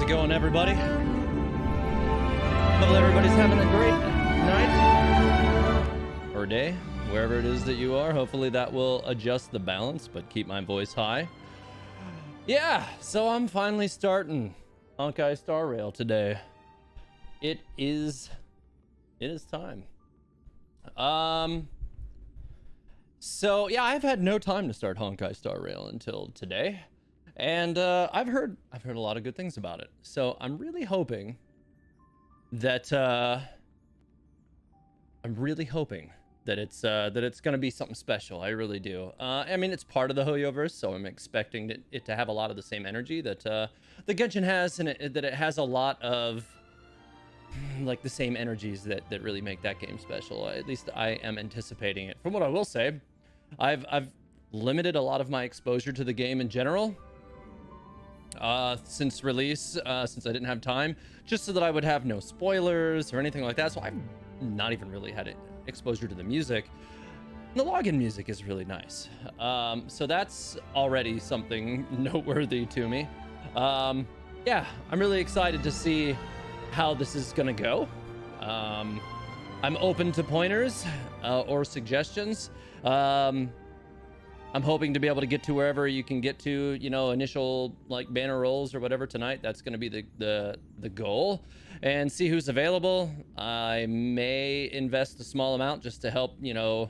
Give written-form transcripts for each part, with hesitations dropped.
it going, everybody? Hopefully everybody's having a great night or day, wherever it is that you are. Hopefully that will adjust the balance, but keep my voice high. Yeah, so I'm finally starting Honkai Star Rail today. It is time. So yeah, I've had no time to start Honkai Star Rail until today. And I've heard a lot of good things about it. So I'm really hoping that it's gonna be something special. I really do. I mean, it's part of the Hoyoverse, so I'm expecting it to have a lot of the same energy that the Genshin has, and that it has a lot of like the same energies that really make that game special. At least I am anticipating it. From what I will say, I've limited a lot of my exposure to the game in general. Since release, since I didn't have time, just so that I would have no spoilers or anything like that. So I've not even really had exposure to the music. The login music is really nice. So that's already something noteworthy to me. Yeah, I'm really excited to see how this is gonna go. I'm open to pointers or suggestions. I'm hoping to be able to get to wherever you can get to, you know, initial like banner rolls or whatever tonight. That's going to be the goal, and see who's available. I may invest a small amount just to help, you know,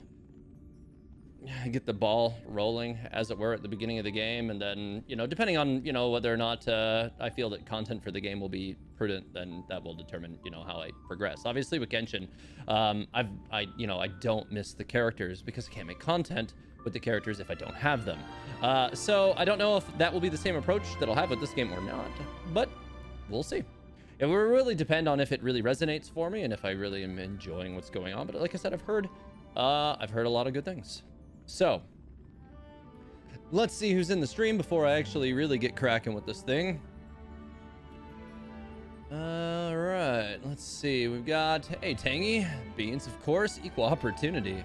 get the ball rolling, as it were, at the beginning of the game. And then, you know, depending on, you know, whether or not I feel that content for the game will be prudent, then that will determine, you know, how I progress. Obviously with Genshin, I don't miss the characters because I can't make content with the characters if I don't have them. So I don't know if that will be the same approach that I'll have with this game or not, but we'll see. It will really depend on if it really resonates for me and if I really am enjoying what's going on. But like I said, I've heard a lot of good things. So let's see who's in the stream before I actually really get cracking with this thing. All right, let's see. We've got, hey, Tangy Beans, of course, equal opportunity.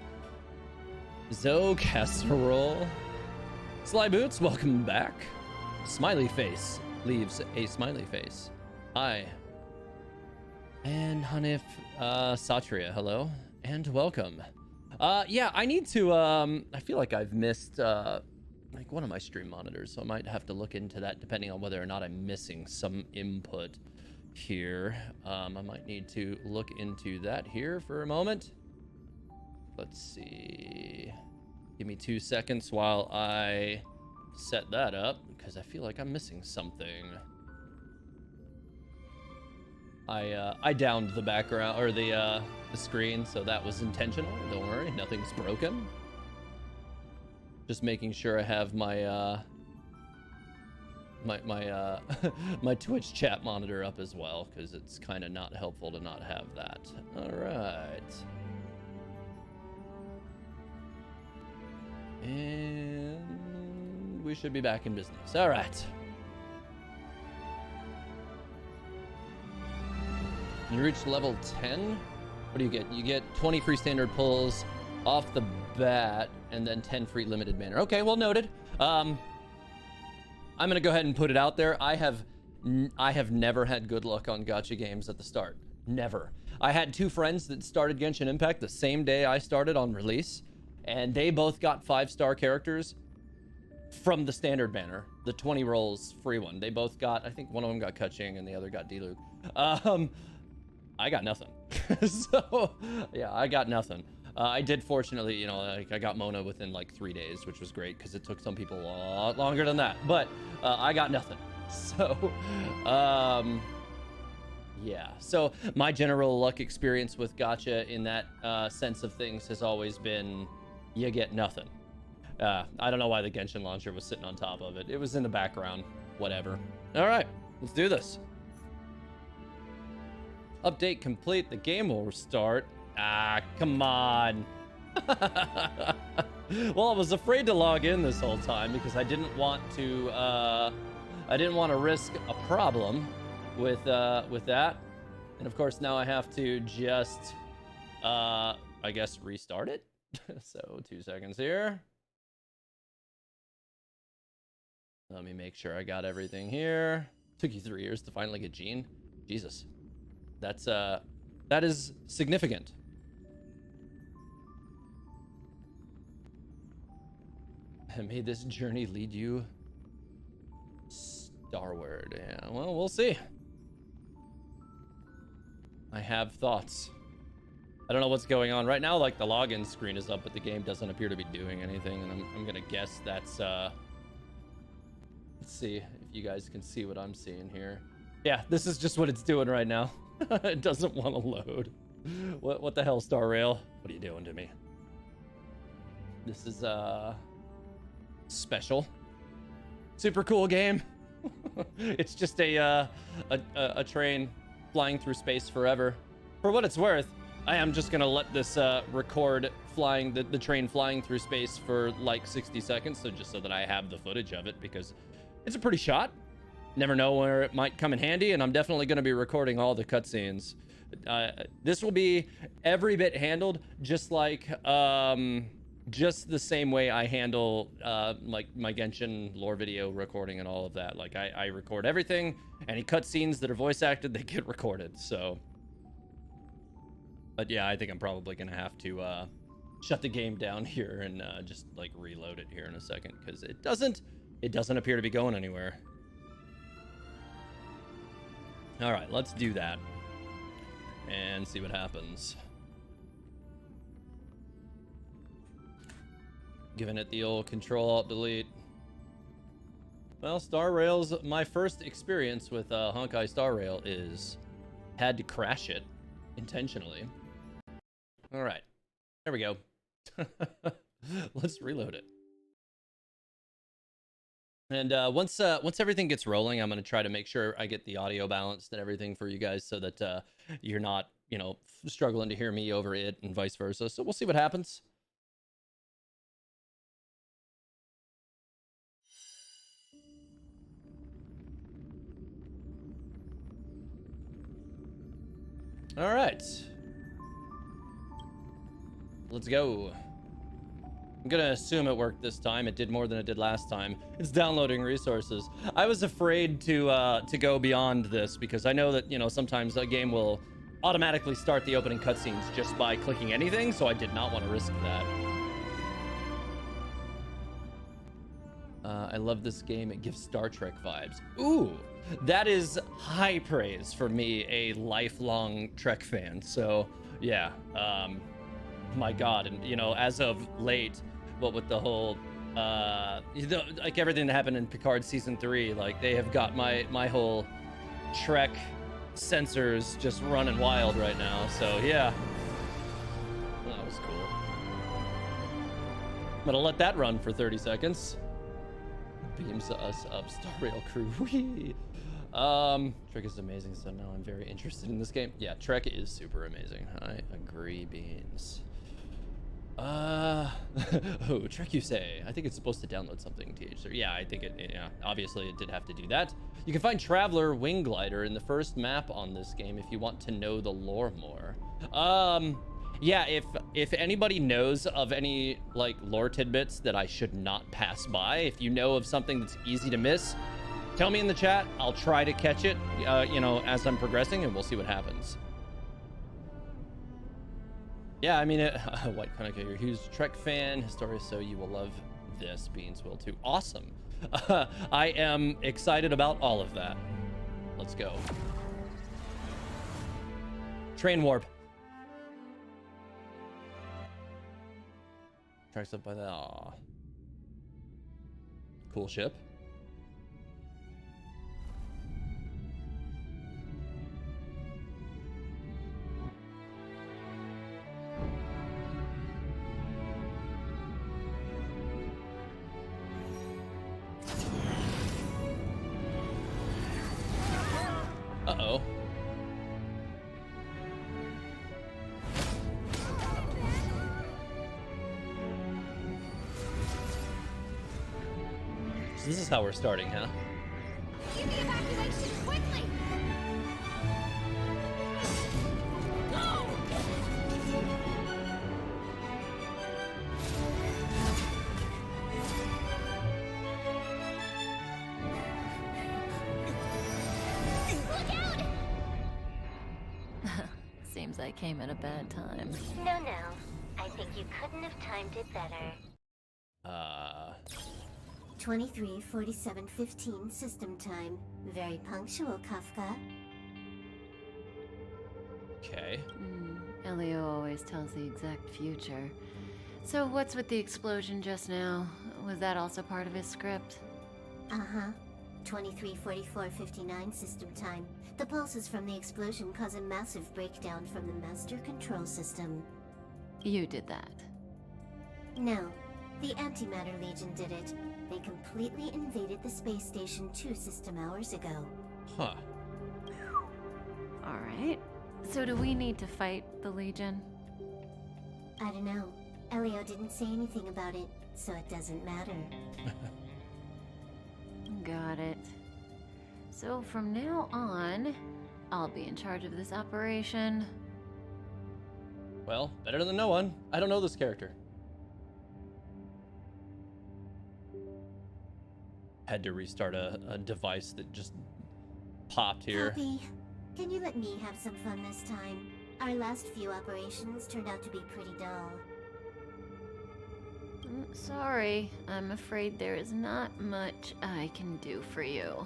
Zoe Casserole. Sly Boots, welcome back. Smiley Face leaves a smiley face. Hi. And Hanif Satria, hello and welcome. Yeah, I need to I feel like I've missed like one of my stream monitors, so I might have to look into that depending on whether or not I'm missing some input here. I might need to look into that here for a moment. Let's see. Give me 2 seconds while I set that up, because I feel like I'm missing something. I downed the background or the screen, so that was intentional. Don't worry, nothing's broken. Just making sure I have my my Twitch chat monitor up as well, because it's kind of not helpful to not have that. All right. And we should be back in business. All right. You reach level 10. What do you get? You get 20 free standard pulls off the bat, and then 10 free limited banner. Okay, well noted. I'm gonna go ahead and put it out there. I have never had good luck on gacha games at the start. Never. I had 2 friends that started Genshin Impact the same day I started on release, and they both got 5-star characters from the standard banner, the 20 rolls free one. They both got, I think one of them got Kaching and the other got Diluc. I got nothing. So yeah, I got nothing. I did fortunately, you know, like I got Mona within like 3 days, which was great because it took some people a lot longer than that, but I got nothing. So yeah, so my general luck experience with gacha in that sense of things has always been, you get nothing. I don't know why the Genshin launcher was sitting on top of it. It was in the background, whatever. All right, let's do this. Update complete, the game will restart. Ah, come on. Well, I was afraid to log in this whole time because I didn't want to risk a problem with that. And of course now I have to just I guess restart it. So 2 seconds here. Let me make sure I got everything here. Took you 3 years to finally get Gene? Jesus. That is significant. May this journey lead you starward. Yeah, well, we'll see. I have thoughts. I don't know what's going on right now. Like, the login screen is up, but the game doesn't appear to be doing anything, and I'm gonna guess that's let's see if you guys can see what I'm seeing here. Yeah, this is just what it's doing right now. It doesn't want to load. What the hell, Star Rail? What are you doing to me? This is special, super cool game. It's just a train flying through space forever. For what it's worth, I am just gonna let this record flying the train flying through space for like 60 seconds, so just so that I have the footage of it, because it's a pretty shot. Never know where it might come in handy, and I'm definitely going to be recording all the cutscenes. This will be every bit handled just like just the same way I handle like my Genshin lore video recording and all of that. Like, I record everything. Any cutscenes that are voice acted, they get recorded. So, but yeah, I think I'm probably gonna have to shut the game down here and just like reload it here in a second, because it doesn't appear to be going anywhere. All right, let's do that and see what happens. Giving it the old Control-Alt-Delete. Well, Star Rail's my first experience with Honkai Star Rail is had to crash it intentionally. All right, there we go. Let's reload it. And once everything gets rolling, I'm going to try to make sure I get the audio balanced and everything for you guys, so that you're not, you know, struggling to hear me over it and vice versa. So we'll see what happens. All right. Let's go. I'm gonna assume it worked this time. It did more than it did last time. It's downloading resources. I was afraid to go beyond this, because I know that, you know, sometimes a game will automatically start the opening cutscenes just by clicking anything, so I did not want to risk that. I love this game. It gives Star Trek vibes. Ooh, that is high praise for me, a lifelong Trek fan. So yeah, my God, and you know, as of late, what with the whole you know, like everything that happened in Picard season 3, like they have got my whole Trek sensors just running wild right now. So yeah, that was cool. I'm gonna let that run for 30 seconds. Beams us up, Star Rail crew. Whee! Trek is amazing, so now I'm very interested in this game. Yeah, Trek is super amazing. I agree, Beans. Oh, Trek, you say? I think it's supposed to download something, TH. Yeah, I think yeah, obviously it did have to do that. You can find Traveler Wing Glider in the first map on this game if you want to know the lore more. Yeah, if anybody knows of any like lore tidbits that I should not pass by, if you know of something that's easy to miss, tell me in the chat. I'll try to catch it, you know, as I'm progressing, and we'll see what happens. Yeah, I mean, White Conic, you're a huge Trek fan, Historia, so you will love this. Beans will too. Awesome. I am excited about all of that. Let's go. Train warp. Tracks up by the... Aw. Cool ship. Uh-oh. So this is how we're starting, huh? Give me evacuation quickly! Go! Seems I came at a bad time. No, no. I think you couldn't have timed it better. 23:47:15 system time. Very punctual, Kafka. Okay. Elio always tells the exact future. So what's with the explosion just now? Was that also part of his script? Uh-huh. 23:44:59 system time. The pulses from the explosion cause a massive breakdown from the master control system. You did that. No, the Antimatter Legion did it. They completely invaded the space station 2 system hours ago. Huh. Alright. So do we need to fight the Legion? I don't know. Elio didn't say anything about it, so it doesn't matter. Got it. So from now on, I'll be in charge of this operation. Well, better than no one. I don't know this character. Had to restart a device that just popped here. Poppy, can you let me have some fun this time? Our last few operations turned out to be pretty dull. Sorry, I'm afraid there is not much I can do for you.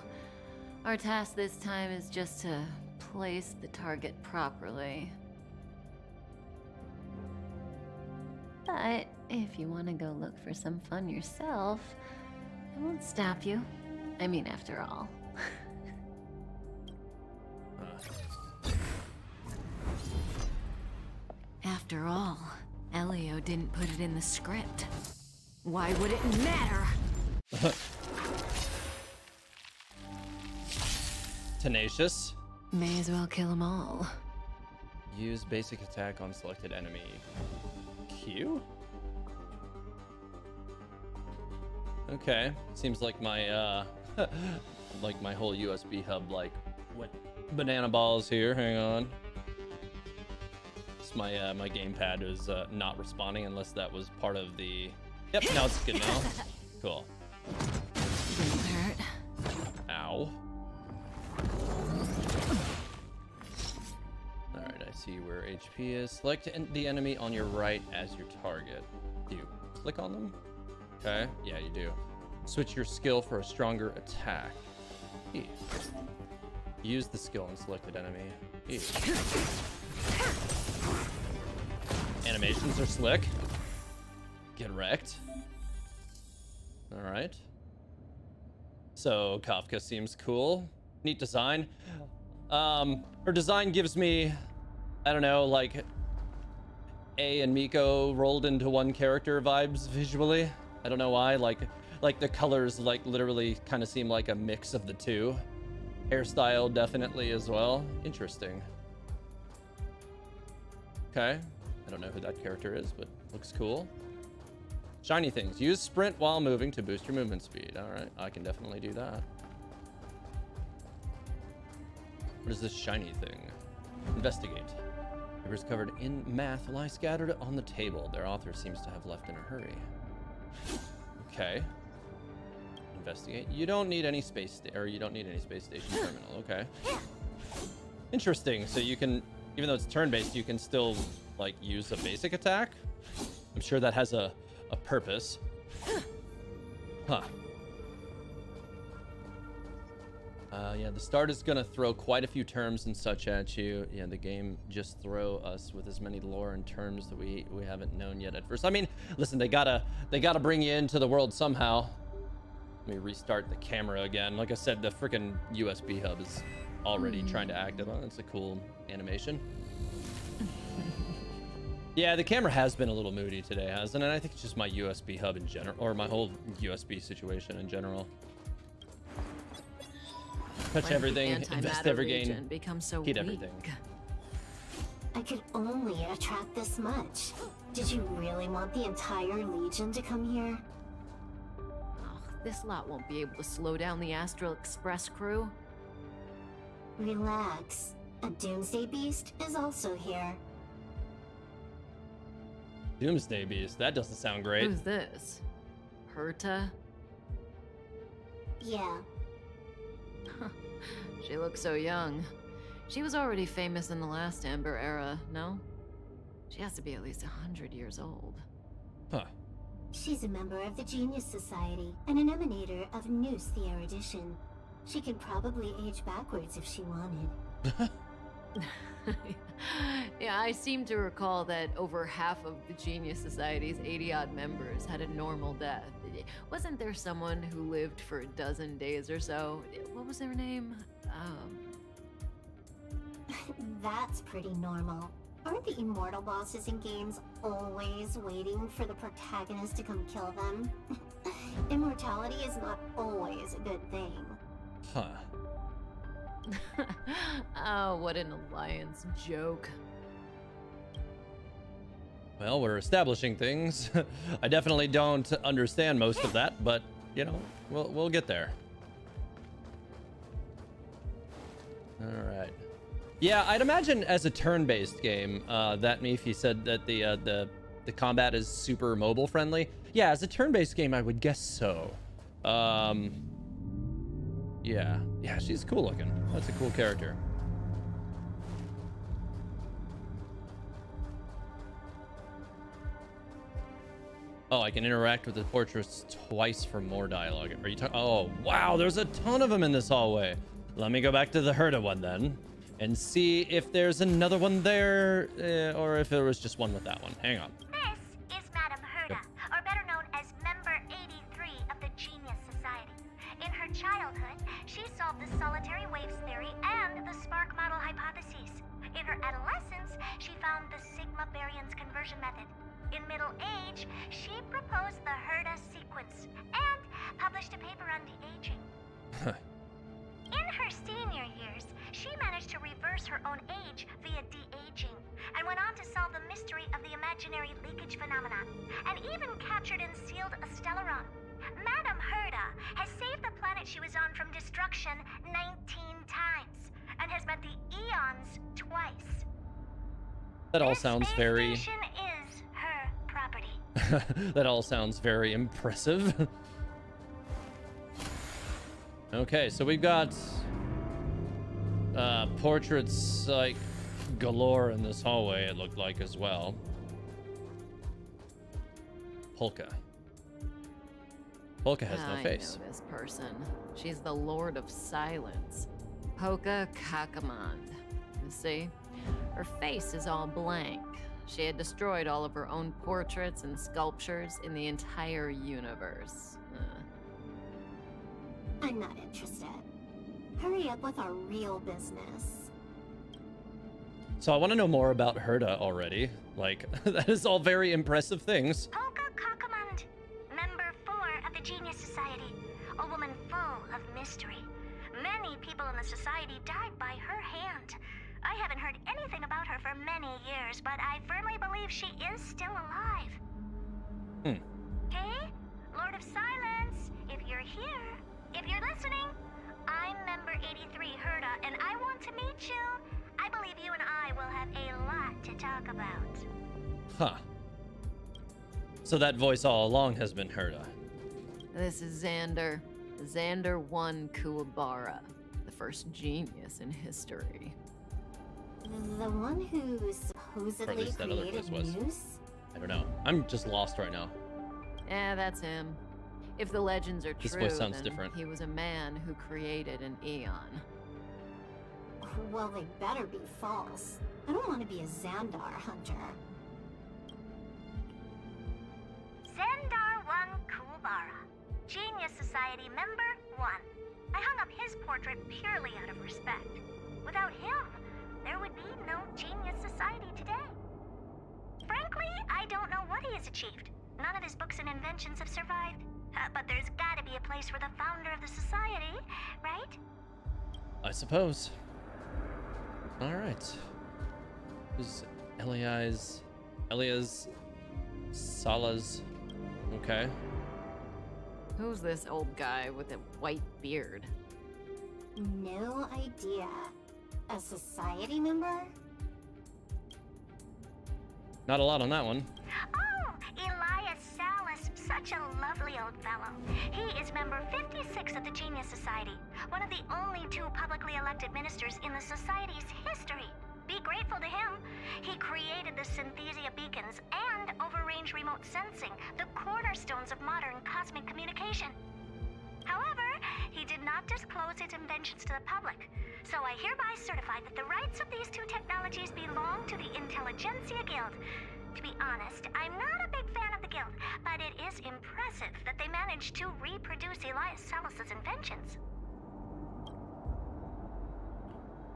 Our task this time is just to place the target properly. But if you want to go look for some fun yourself, I won't stop you. I mean, after all. After all, Elio didn't put it in the script. Why would it matter? Tenacious. May as well kill them all. Use basic attack on selected enemy. Q? Okay. Seems like my like my whole USB hub like went banana balls here. Hang on. My my gamepad is not responding unless that was part of the. Yep, now it's good now. Cool. Didn't hurt. Ow. Alright, I see where HP is. Select the enemy on your right as your target. Do you click on them? Okay, yeah, you do. Switch your skill for a stronger attack. E. Use the skill on selected enemy. E. Animations are slick. Get wrecked. Alright. So Kafka seems cool. Neat design. Her design gives me, I don't know, like A and Himeko rolled into one character vibes visually. I don't know why. Like the colors like literally kind of seem like a mix of the two. Hairstyle definitely as well. Interesting. Okay. I don't know who that character is, but looks cool. Shiny things. Use sprint while moving to boost your movement speed. All right, I can definitely do that. What is this shiny thing? Investigate. Papers covered in math lie scattered on the table. Their author seems to have left in a hurry. Okay. Investigate. You don't need any space station terminal. Okay. Interesting. So you can, even though it's turn-based, you can still like use a basic attack. I'm sure that has a purpose. Huh. Yeah, the start is gonna throw quite a few terms and such at you. Yeah, the game just throw us with as many lore and terms that we haven't known yet at first. I mean, listen, they gotta bring you into the world somehow. Let me restart the camera again. Like I said, the freaking USB hub is already trying to active on. It's a cool animation. Yeah, the camera has been a little moody today, hasn't it? I think it's just my USB hub in general, or my whole USB situation in general. Touch everything, invest every gain, hit everything. I could only attract this much. Did you really want the entire Legion to come here? Oh, this lot won't be able to slow down the Astral Express crew. Relax. A Doomsday Beast is also here. Doomsday Beast, that doesn't sound great. Who's this? Herta? Yeah. She looks so young. She was already famous in the last Amber era, no? She has to be at least 100 years old. Huh. She's a member of the Genius Society and an emanator of Noose the Erudition. She could probably age backwards if she wanted. Yeah, I seem to recall that over half of the Genius Society's 80-odd members had a normal death. Wasn't there someone who lived for a dozen days or so? What was their name? That's pretty normal. Aren't the immortal bosses in games always waiting for the protagonist to come kill them? Immortality is not always a good thing. Huh. Oh, what an alliance joke. Well, we're establishing things. I definitely don't understand most of that, but you know, we'll get there. All right. Yeah, I'd imagine as a turn-based game, that Mifi said that the combat is super mobile friendly. Yeah, as a turn-based game, I would guess so. Yeah, she's cool looking. That's a cool character. Oh, I can interact with the portraits twice for more dialogue. Are you talking? Oh, wow, there's a ton of them in this hallway. Let me go back to the Herda one then and see if there's another one there, or if there was just one with that one. Hang on. This is Madame Herda, or better known as Member 83 of the Genius Society. In her childhood, she solved the solitary waves theory and the spark model hypotheses. In her adolescence, she found the sigma baryons conversion method. In middle age, she proposed the Herda sequence and published a paper on de-aging. In her senior years, she managed to reverse her own age via de-aging and went on to solve the mystery of the imaginary leakage phenomenon, and even captured and sealed a Stellaron. Madame Herda has saved the planet she was on from destruction 19 times and has met the Eons twice. That all sounds very... This space station is her property. That all sounds very impressive. Okay, so we've got portraits like galore in this hallway, it looked like, as well. Polka has no face. I know this person. She's the Lord of Silence. Polka Kakamand. You see? Her face is all blank. She had destroyed all of her own portraits and sculptures in the entire universe. I'm not interested. Hurry up with our real business. So I want to know more about Herda already. Like, that is all very impressive things. Polka Kakamand, Member 4 of the Genius Society, a woman full of mystery. Many people in the society died by her hand. I haven't heard anything about her for many years, but I firmly believe she is still alive. Hey, Lord of Silence, if you're here, if you're listening, I'm Member 83 Herda, and I want to meet you. I believe you and I will have a lot to talk about. Huh. So that voice all along has been Herda. This is Xander. Xander 1 Kuwabara, the first genius in history. The one who supposedly least that other created voice was. Noose? I don't know. I'm just lost right now. Yeah, that's him. If the legends are This true, voice sounds then different. he was a man who created an eon. Well, they better be false. I don't want to be a Xandar hunter. Xandar 1 Kuwabara, Genius Society Member 1. I hung up his portrait purely out of respect. Without him, there would be no Genius Society today. Frankly, I don't know what he has achieved. None of his books and inventions have survived. But there's gotta be a place for the founder of the society, right? I suppose. All right. Who's Elias Salas? Okay. Who's this old guy with a white beard? No idea. A society member? Not a lot on that one. Oh, Elias Salas, such a lovely old fellow. He is member 56 of the Genius Society, one of the only 2 publicly elected ministers in the Society's history. Be grateful to him. He created the Synthesia beacons and overrange remote sensing, the cornerstones of modern cosmic communication. However, he did not disclose his inventions to the public, so I hereby certify that the rights of these 2 technologies belong to the Intelligentsia Guild. To be honest, I'm not a big fan of the guild, but it is impressive that they managed to reproduce Elias Salus's inventions.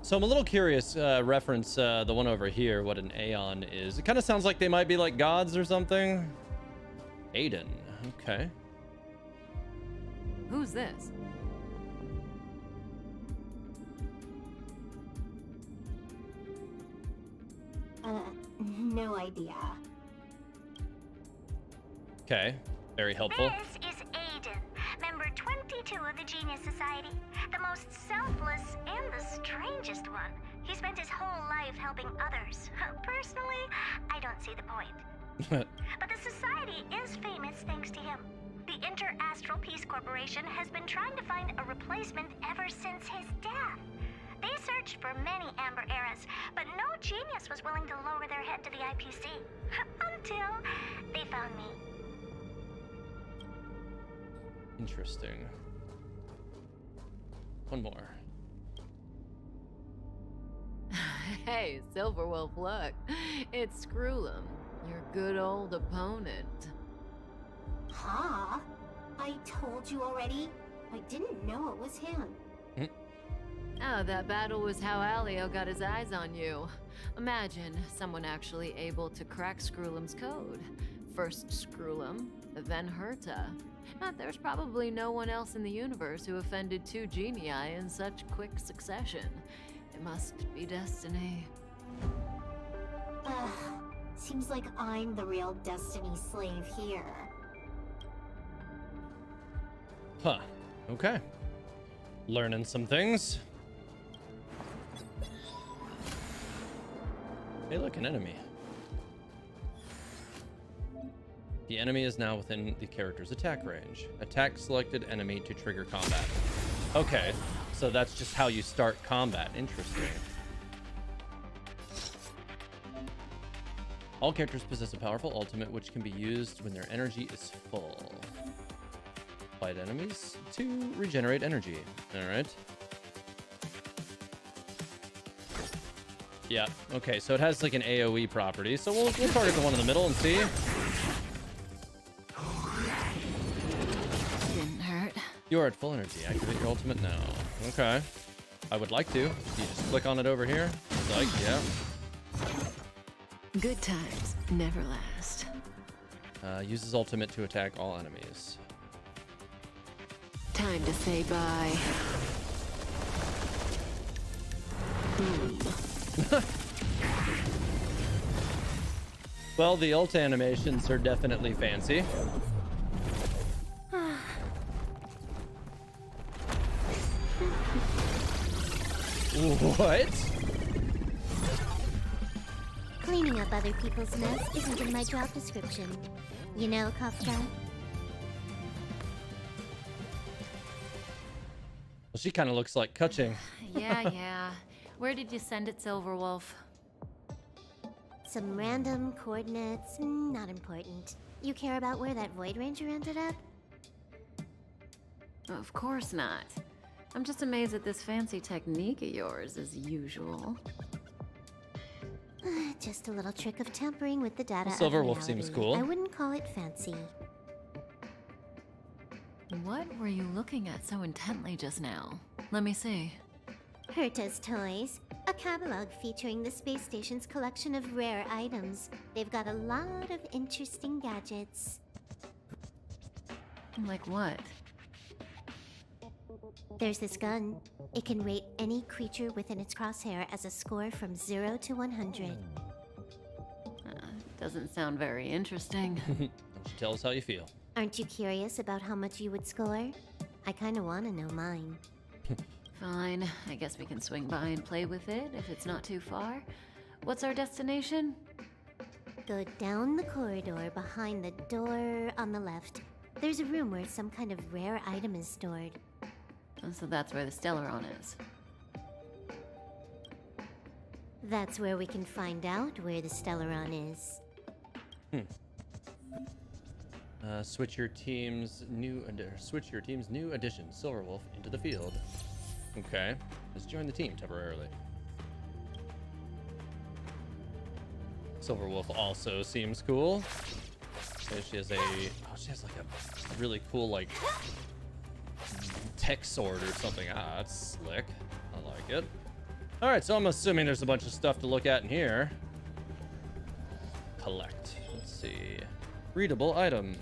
So I'm a little curious, reference the one over here, what an Aeon is. It kind of sounds like they might be like gods or something. Aiden, okay. Who's this? No idea. Okay, very helpful. This is Aiden, member 22 of the Genius Society, the most selfless and the strangest one. He spent his whole life helping others. Personally, I don't see the point. But the Society is famous thanks to him. The Inter-Astral Peace Corporation has been trying to find a replacement ever since his death. They searched for many Amber eras, but no genius was willing to lower their head to the IPC. Until they found me. Interesting. One more. Hey, Silverwolf, look. It's Screwlum, your good old opponent. Huh? I told you already. I didn't know it was him. Oh, that battle was how Alio got his eyes on you. Imagine someone actually able to crack Screwlum's code. First Screwlum, then Herta. There's probably no one else in the universe who offended 2 genii in such quick succession. It must be destiny. Seems like I'm the real Destiny slave here. Huh, okay. Learning some things. Hey, look, an enemy. The enemy is now within the character's attack range. Attack selected enemy to trigger combat. Okay, so that's just how you start combat. Interesting. All characters possess a powerful ultimate which can be used when their energy is full. Fight enemies to regenerate energy. All right. Yeah, okay, so it has like an AoE property, so we'll target the one in the middle and see. Didn't hurt. You are at full energy. Activate your ultimate now. Okay. I would like to. You just click on it over here. It's like, yeah. Good times never last. Uses ultimate to attack all enemies. Time to say bye. Well, the ult animations are definitely fancy. What? Cleaning up other people's mess isn't in my job description. You know, Kafka? Well, she kind of looks like Kuching. Yeah. Where did you send it, Silverwolf? Some random coordinates, not important. You care about where that Void Ranger ended up? Of course not. I'm just amazed at this fancy technique of yours, as usual. Just a little trick of tampering with the data. Silverwolf seems cool. I wouldn't call it fancy. What were you looking at so intently just now? Let me see. Herta's Toys, a catalog featuring the space station's collection of rare items. They've got a lot of interesting gadgets. Like what? There's this gun. It can rate any creature within its crosshair as a score from 0 to 100. Doesn't sound very interesting. Why don't you tell us how you feel? Aren't you curious about how much you would score? I kinda wanna know mine. Fine, I guess we can swing by and play with it if it's not too far. What's our destination? Go down the corridor behind the door on the left. There's a room where some kind of rare item is stored. Oh, so that's where the Stellaron is. That's where we can find out where the Stellaron is. Switch your team's new addition, Silverwolf, into the field. Okay, let's join the team temporarily. Silverwolf also seems cool. Okay, she has like a really cool like tech sword or something. Ah, that's slick. I like it. All right, so I'm assuming there's a bunch of stuff to look at in here. Collect. Let's see. Readable item.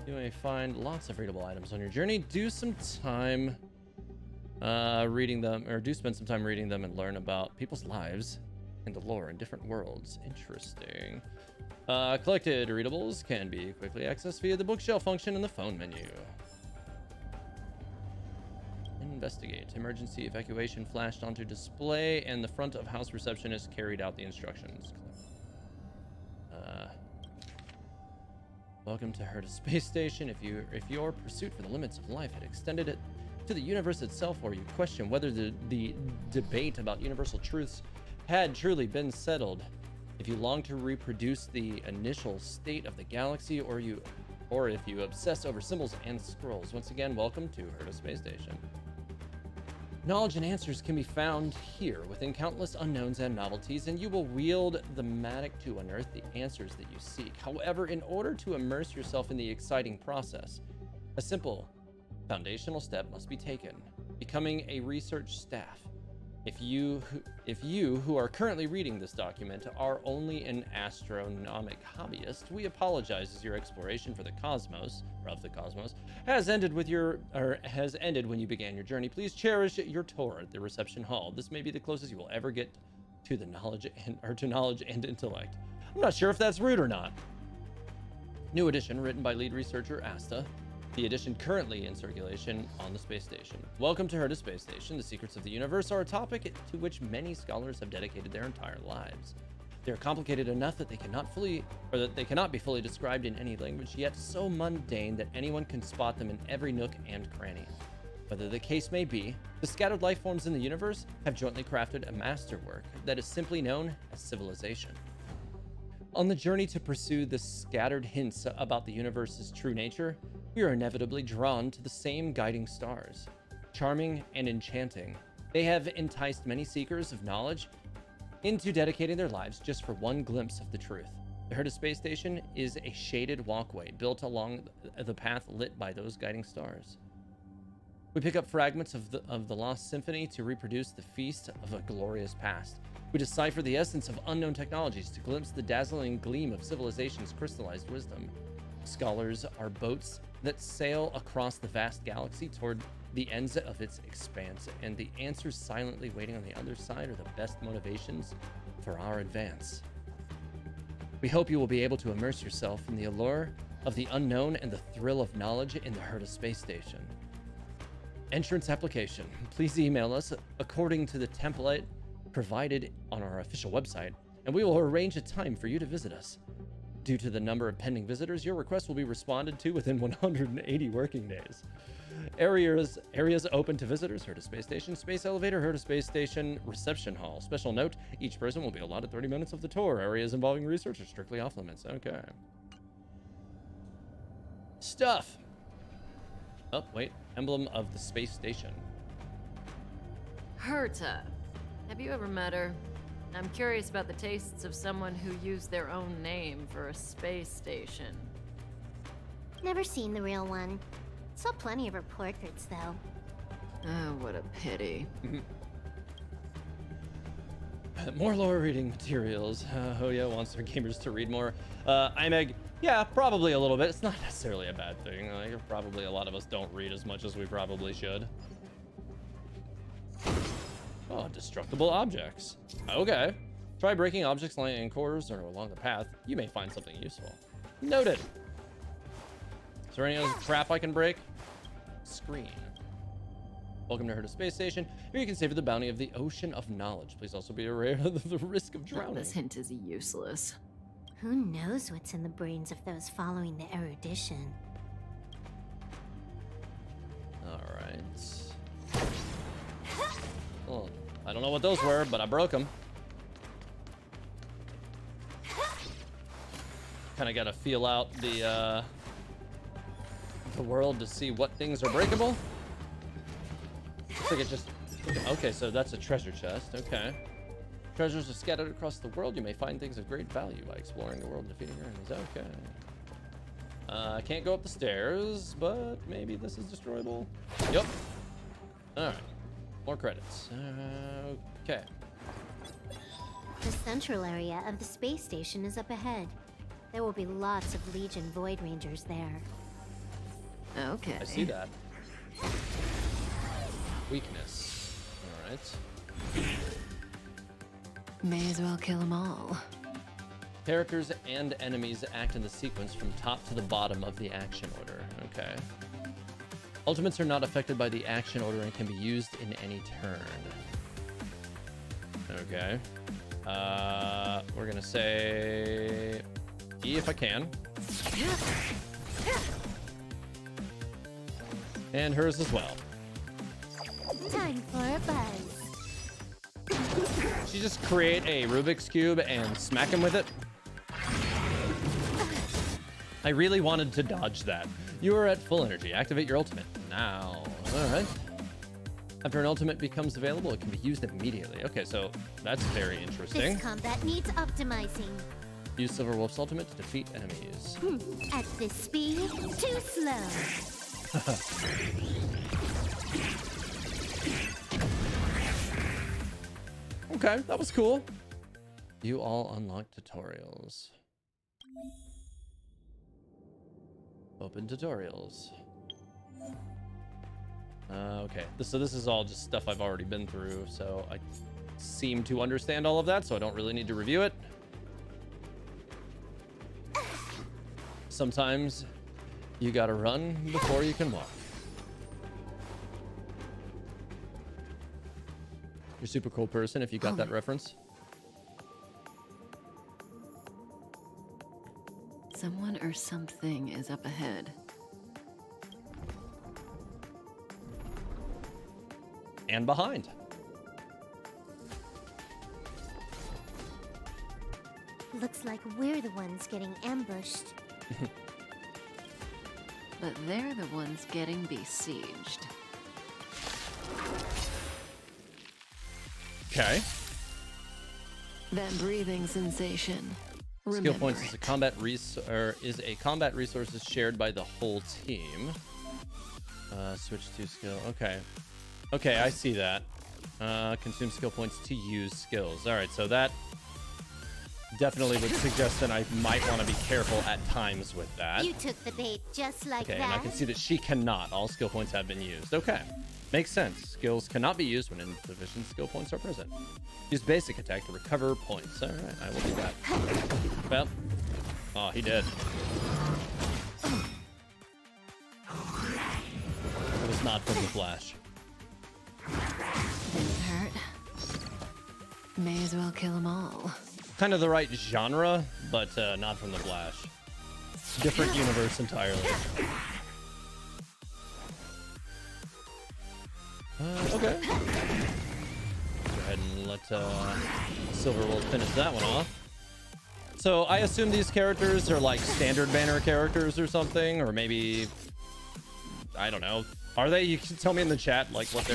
You may find lots of readable items on your journey. Do some time reading them, or do spend some time reading them and learn about people's lives and the lore in different worlds. Interesting. Collected readables can be quickly accessed via the bookshelf function in the phone menu. Investigate. Emergency evacuation flashed onto display, and the front of house receptionist carried out the instructions. Welcome to Herta Space Station. If your pursuit for the limits of life had extended it to the universe itself, or you question whether the debate about universal truths had truly been settled, if you long to reproduce the initial state of the galaxy, or if you obsess over symbols and scrolls, once again, welcome to Herta Space Station. Knowledge and answers can be found here within countless unknowns and novelties, and you will wield the matic to unearth the answers that you seek. However, in order to immerse yourself in the exciting process, a simple foundational step must be taken: becoming a research staff. If you who are currently reading this document are only an astronomic hobbyist, we apologize as your exploration for the cosmos has ended when you began your journey. Please cherish your tour at the reception hall. This may be the closest you will ever get to knowledge and intellect. I'm not sure if that's rude or not. New edition written by lead researcher Asta. The edition currently in circulation on the space station. Welcome to Herta Space Station. The secrets of the universe are a topic to which many scholars have dedicated their entire lives. They are complicated enough that they cannot be fully described in any language, yet so mundane that anyone can spot them in every nook and cranny. Whether the case may be, the scattered life forms in the universe have jointly crafted a masterwork that is simply known as civilization. On the journey to pursue the scattered hints about the universe's true nature, we are inevitably drawn to the same guiding stars. Charming and enchanting, they have enticed many seekers of knowledge into dedicating their lives just for one glimpse of the truth. The Herta Space Station is a shaded walkway built along the path lit by those guiding stars. We pick up fragments of the Lost Symphony to reproduce the feast of a glorious past. We decipher the essence of unknown technologies to glimpse the dazzling gleam of civilization's crystallized wisdom. Scholars are boats that sail across the vast galaxy toward the ends of its expanse, and the answers silently waiting on the other side are the best motivations for our advance. We hope you will be able to immerse yourself in the allure of the unknown and the thrill of knowledge in the Herta Space Station. Entrance application. Please email us according to the template provided on our official website, and we will arrange a time for you to visit us. Due to the number of pending visitors, your request will be responded to within 180 working days. Areas open to visitors: Herta Space Station, Space Elevator, Herta Space Station, Reception Hall. Special note, each person will be allotted 30 minutes of the tour. Areas involving research are strictly off limits. Okay. Stuff. Oh, wait. Emblem of the space station. Herta. Have you ever met her? I'm curious about the tastes of someone who used their own name for a space station. Never seen the real one. Saw plenty of her portraits, though. Oh, what a pity. More lore reading materials. Hoya wants their gamers to read more. IMEG, yeah, probably a little bit. It's not necessarily a bad thing. Like, probably a lot of us don't read as much as we probably should. Oh, destructible objects. Okay. Try breaking objects lying in corners or along the path. You may find something useful. Noted. Is there any other crap I can break? Screen. Welcome to Herta Space Station. Here you can savor the bounty of the ocean of knowledge. Please also be aware of the risk of drowning. This hint is useless. Who knows what's in the brains of those following the erudition? Alright. Oh, I don't know what those were, but I broke them. Kind of got to feel out the world to see what things are breakable. Looks like it just... Okay, so that's a treasure chest. Okay. Treasures are scattered across the world. You may find things of great value by exploring the world and defeating enemies. Okay. I can't go up the stairs, but maybe this is destroyable. Yep. Alright. More credits. Okay. The central area of the space station is up ahead. There will be lots of Legion Void Rangers there. Okay. I see that. Weakness. Alright. May as well kill them all. Characters and enemies act in the sequence from top to the bottom of the action order. Okay. Ultimates are not affected by the action order and can be used in any turn. Okay. We're gonna say E if I can. And hers as well. Time for a buzz. She just create a Rubik's Cube and smack him with it. I really wanted to dodge that. You are at full energy. Activate your ultimate now. All right. After an ultimate becomes available, it can be used immediately. Okay, so that's very interesting. This combat needs optimizing. Use Silver Wolf's ultimate to defeat enemies. At this speed, too slow. Okay, that was cool. You all unlock tutorials. Open tutorials. Okay, so this is all just stuff I've already been through, so I seem to understand all of that, so I don't really need to review it. Sometimes you gotta run before you can walk. You're a super cool person if you got that reference. Someone or something is up ahead. And behind. Looks like we're the ones getting ambushed. But they're the ones getting besieged. Okay. That breathing sensation. Skill Remember points is it. is a combat resource shared by the whole team. Switch to skill. Okay. Okay, I see that. Consume skill points to use skills. All right, so that definitely would suggest that I might want to be careful at times with that. You took the bait just like Okay, that. and I can see that she cannot. All skill points have been used. Okay. Makes sense. Skills cannot be used when insufficient skill points are present. Use basic attack to recover points. All right, I will do that. Well, oh, he did. It was not from the Flash. Didn't hurt. May as well kill them all. Kind of the right genre, but not from the Flash. Different universe entirely. Okay. Go ahead and let Silver Wolf finish that one off. So I assume these characters are like standard banner characters or something, or maybe I don't know. Are they? You can tell me in the chat like what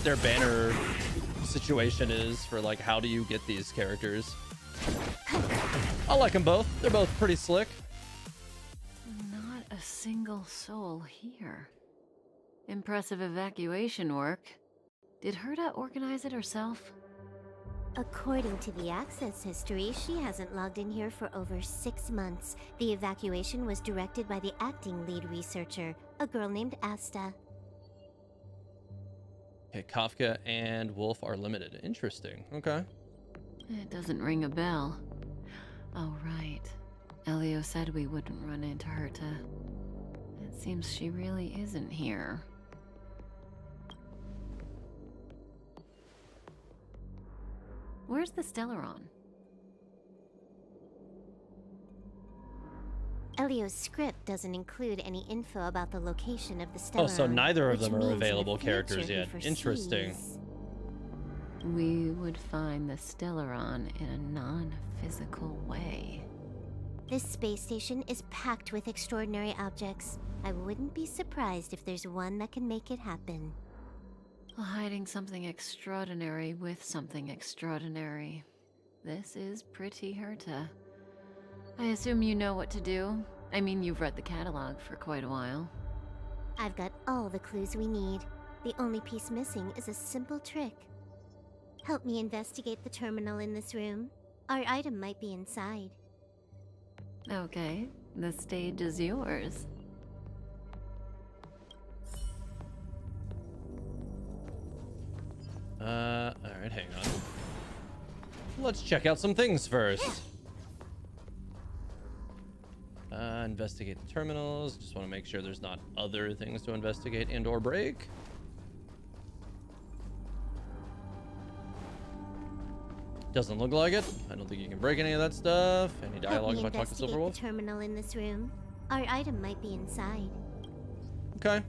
their banner situation is for like how do you get these characters. I like them both. They're both pretty slick. Not a single soul here. Impressive evacuation work. Did Herta organize it herself? According to the access history, she hasn't logged in here for over 6 months. The evacuation was directed by the acting lead researcher, a girl named Asta. Okay, Kafka and Wolf are limited. Interesting. Okay. It doesn't ring a bell. Oh, right. Elio said we wouldn't run into Herta. It seems she really isn't here. Where's the Stellaron? Elio's script doesn't include any info about the location of the Stellaron. Oh, so neither of which them are means in the available future characters he yet. Interesting. foresees- We would find the Stellaron in a non-physical way. This space station is packed with extraordinary objects. I wouldn't be surprised if there's one that can make it happen. Hiding something extraordinary with something extraordinary. This is pretty Herta. I assume you know what to do. I mean, you've read the catalog for quite a while. I've got all the clues we need. The only piece missing is a simple trick. Help me investigate the terminal in this room. Our item might be inside. Okay, the stage is yours. Alright, hang on. Let's check out some things first. Investigate the terminals. Just want to make sure there's not other things to investigate and or break. Doesn't look like it. I don't think you can break any of that stuff. Any dialogue Help me about Talk to investigate Silverwolf? the terminal in this room. Our item might be inside. Okay.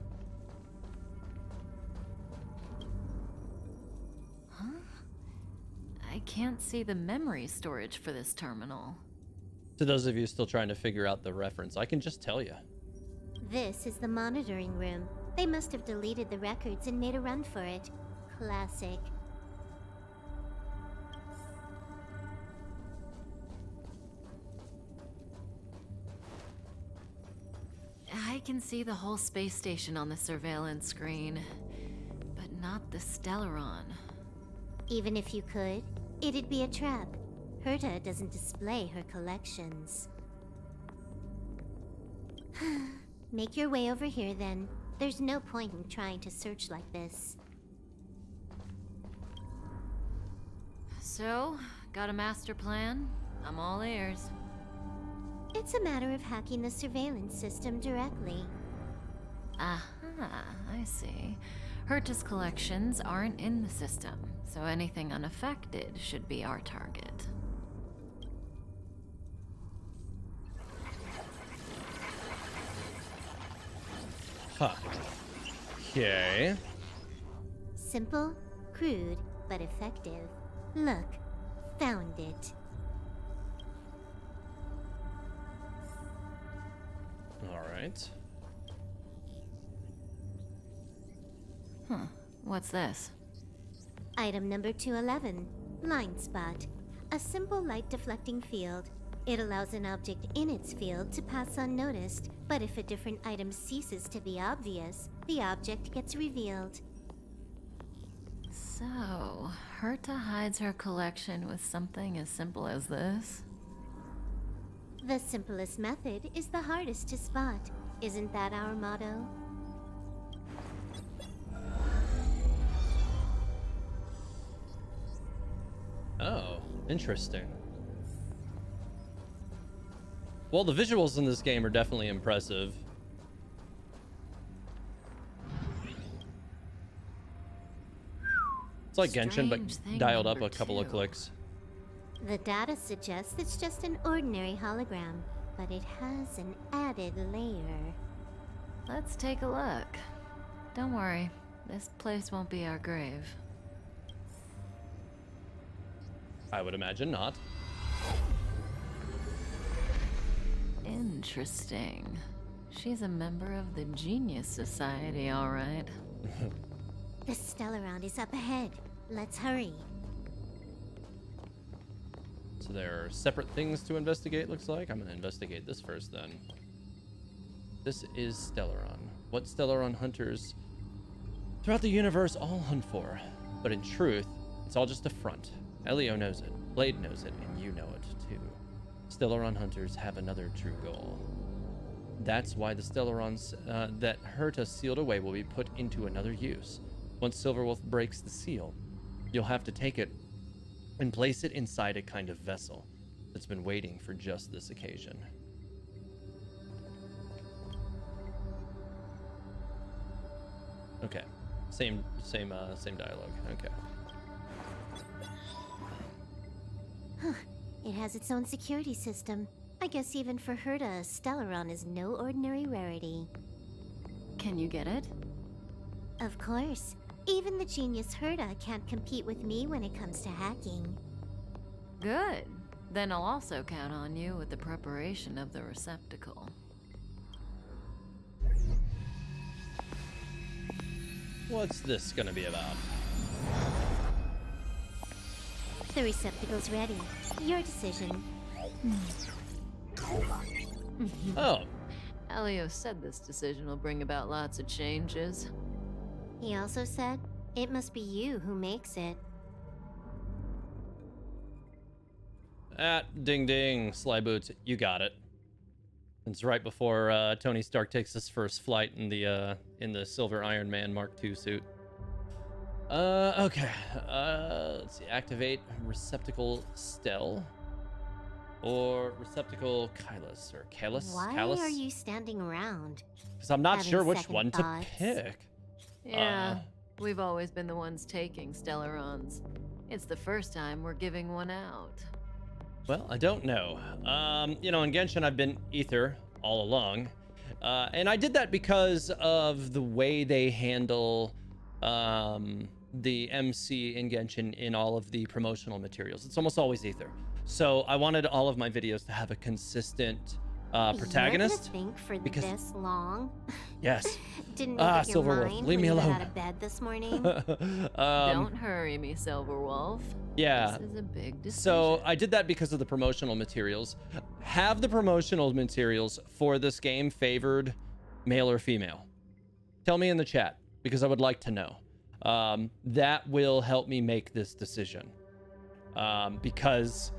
I can't see the memory storage for this terminal. To those of you still trying to figure out the reference, I can just tell you. This is the monitoring room. They must have deleted the records and made a run for it. Classic. I can see the whole space station on the surveillance screen, but not the Stellaron. Even if you could, it'd be a trap. Herta doesn't display her collections. Make your way over here then. There's no point in trying to search like this. So, got a master plan? I'm all ears. It's a matter of hacking the surveillance system directly. Aha, I see. Herta's collections aren't in the system, so anything unaffected should be our target. Huh. Okay. Simple, crude, but effective. Look, found it. All right. What's this? Item number 211, line spot. A simple light deflecting field. It allows an object in its field to pass unnoticed, but if a different item ceases to be obvious, the object gets revealed. So, Herta hides her collection with something as simple as this? The simplest method is the hardest to spot. Isn't that our motto? Oh, interesting. Well, the visuals in this game are definitely impressive. It's like Genshin, but Strange thing dialed up number a couple of 2. clicks. The data suggests it's just an ordinary hologram, but it has an added layer. Let's take a look. Don't worry, this place won't be our grave. I would imagine not. Interesting. She's a member of the Genius Society, all right. The Stellaron is up ahead. Let's hurry. So there are separate things to investigate, looks like. I'm gonna investigate this first then. This is Stellaron. What Stellaron hunters throughout the universe all hunt for. But in truth, it's all just a front. Elio knows it, Blade knows it, and you know it too. Stellaron hunters have another true goal. That's why the Stellarons that Herta sealed away will be put into another use. Once Silverwolf breaks the seal, you'll have to take it and place it inside a kind of vessel that's been waiting for just this occasion. Okay, same dialogue. Okay. It has its own security system. I guess even for Herta, Stellaron is no ordinary rarity. Can you get it? Of course. Even the genius Herta can't compete with me when it comes to hacking. Good. Then I'll also count on you with the preparation of the receptacle. What's this gonna be about? The receptacle's ready. Your decision. Oh, Elio said this decision will bring about lots of changes. He also said, it must be you who makes it. ding ding, Sly Boots, you got it. It's right before Tony Stark takes his first flight in the Silver Iron Man Mark II suit. Okay. Let's see. Activate receptacle Stell or receptacle Kylus or Kalis. Why are you standing around? Because I'm not having sure which second one thoughts? to pick. Yeah, we've always been the ones taking Stellarons. It's the first time we're giving one out. Well, I don't know. You know, in Genshin, I've been Ether all along. And I did that because of the way they handle the MC in Genshin in all of the promotional materials. It's almost always Ether. So I wanted all of my videos to have a consistent protagonist. You're gonna think for because- this long? Yes. Didn't make up your Silverwolf, mind leave when me you got alone. out of bed this morning? Don't hurry me, Silverwolf. Yeah. This is a big decision. So I did that because of the promotional materials. Have the promotional materials for this game favored male or female? Tell me in the chat because I would like to know. That will help me make this decision. Because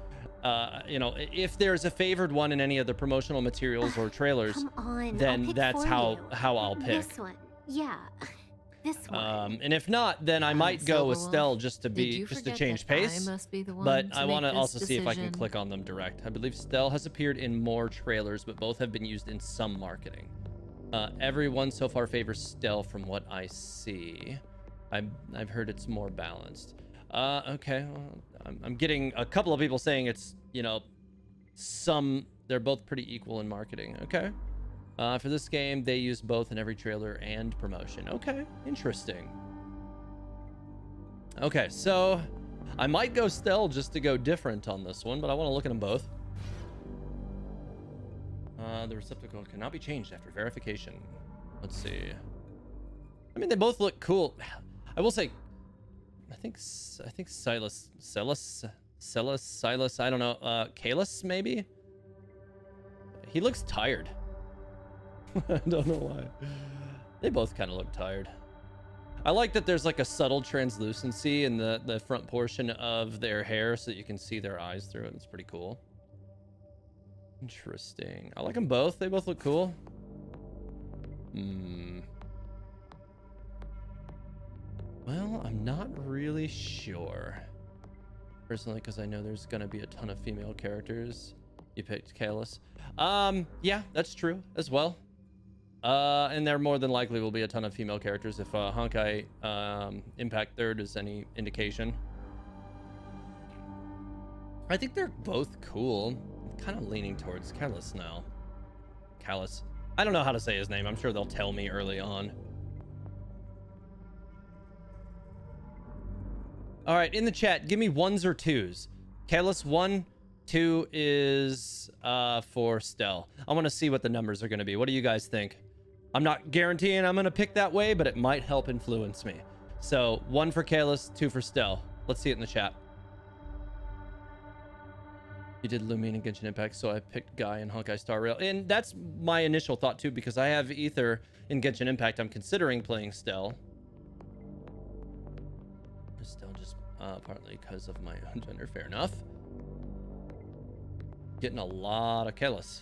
you know, if there's a favored one in any of the promotional materials or trailers, Come on, I'll then pick that's for how you. I'll pick. This one. Yeah. This one. And if not, then I might go with Silverwolf, Stell just to did be you just to forget change that pace. I must be the one But to I want to also see if I can decision? click on them direct. I believe Stell has appeared in more trailers, but both have been used in some marketing. Everyone so far favors Stell from what I see. I've heard it's more balanced. Okay, well, I'm getting a couple of people saying it's, you know, they're both pretty equal in marketing. Okay. For this game, they use both in every trailer and promotion. Okay, interesting. Okay, so I might go Stell just to go different on this one, but I want to look at them both. The receptacle cannot be changed after verification. Let's see. I mean, they both look cool. I will say, I think Silas, I don't know, Kalis maybe? He looks tired. I don't know why. They both kind of look tired. I like that there's like a subtle translucency in the front portion of their hair so that you can see their eyes through it. It's pretty cool. Interesting. I like them both. They both look cool. Well, I'm not really sure. Personally, because I know there's gonna be a ton of female characters. You picked Kalis. Yeah, that's true as well. And there more than likely will be a ton of female characters if Honkai Impact 3rd is any indication. I think they're both cool. I'm kind of leaning towards Kalis now. Kalis. I don't know how to say his name. I'm sure they'll tell me early on. All right, in the chat, give me ones or twos. Kalis 1, 2 is for Stell. I want to see what the numbers are going to be. What do you guys think? I'm not guaranteeing I'm going to pick that way, but it might help influence me. So 1 for Kalis, 2 for Stell. Let's see it in the chat. You did Lumine and Genshin Impact, so I picked Guy and Honkai Star Rail. And that's my initial thought too, because I have Ether in Genshin Impact. I'm considering playing Stell. Stell just partly because of my own gender. Fair enough. Getting a lot of Kalis.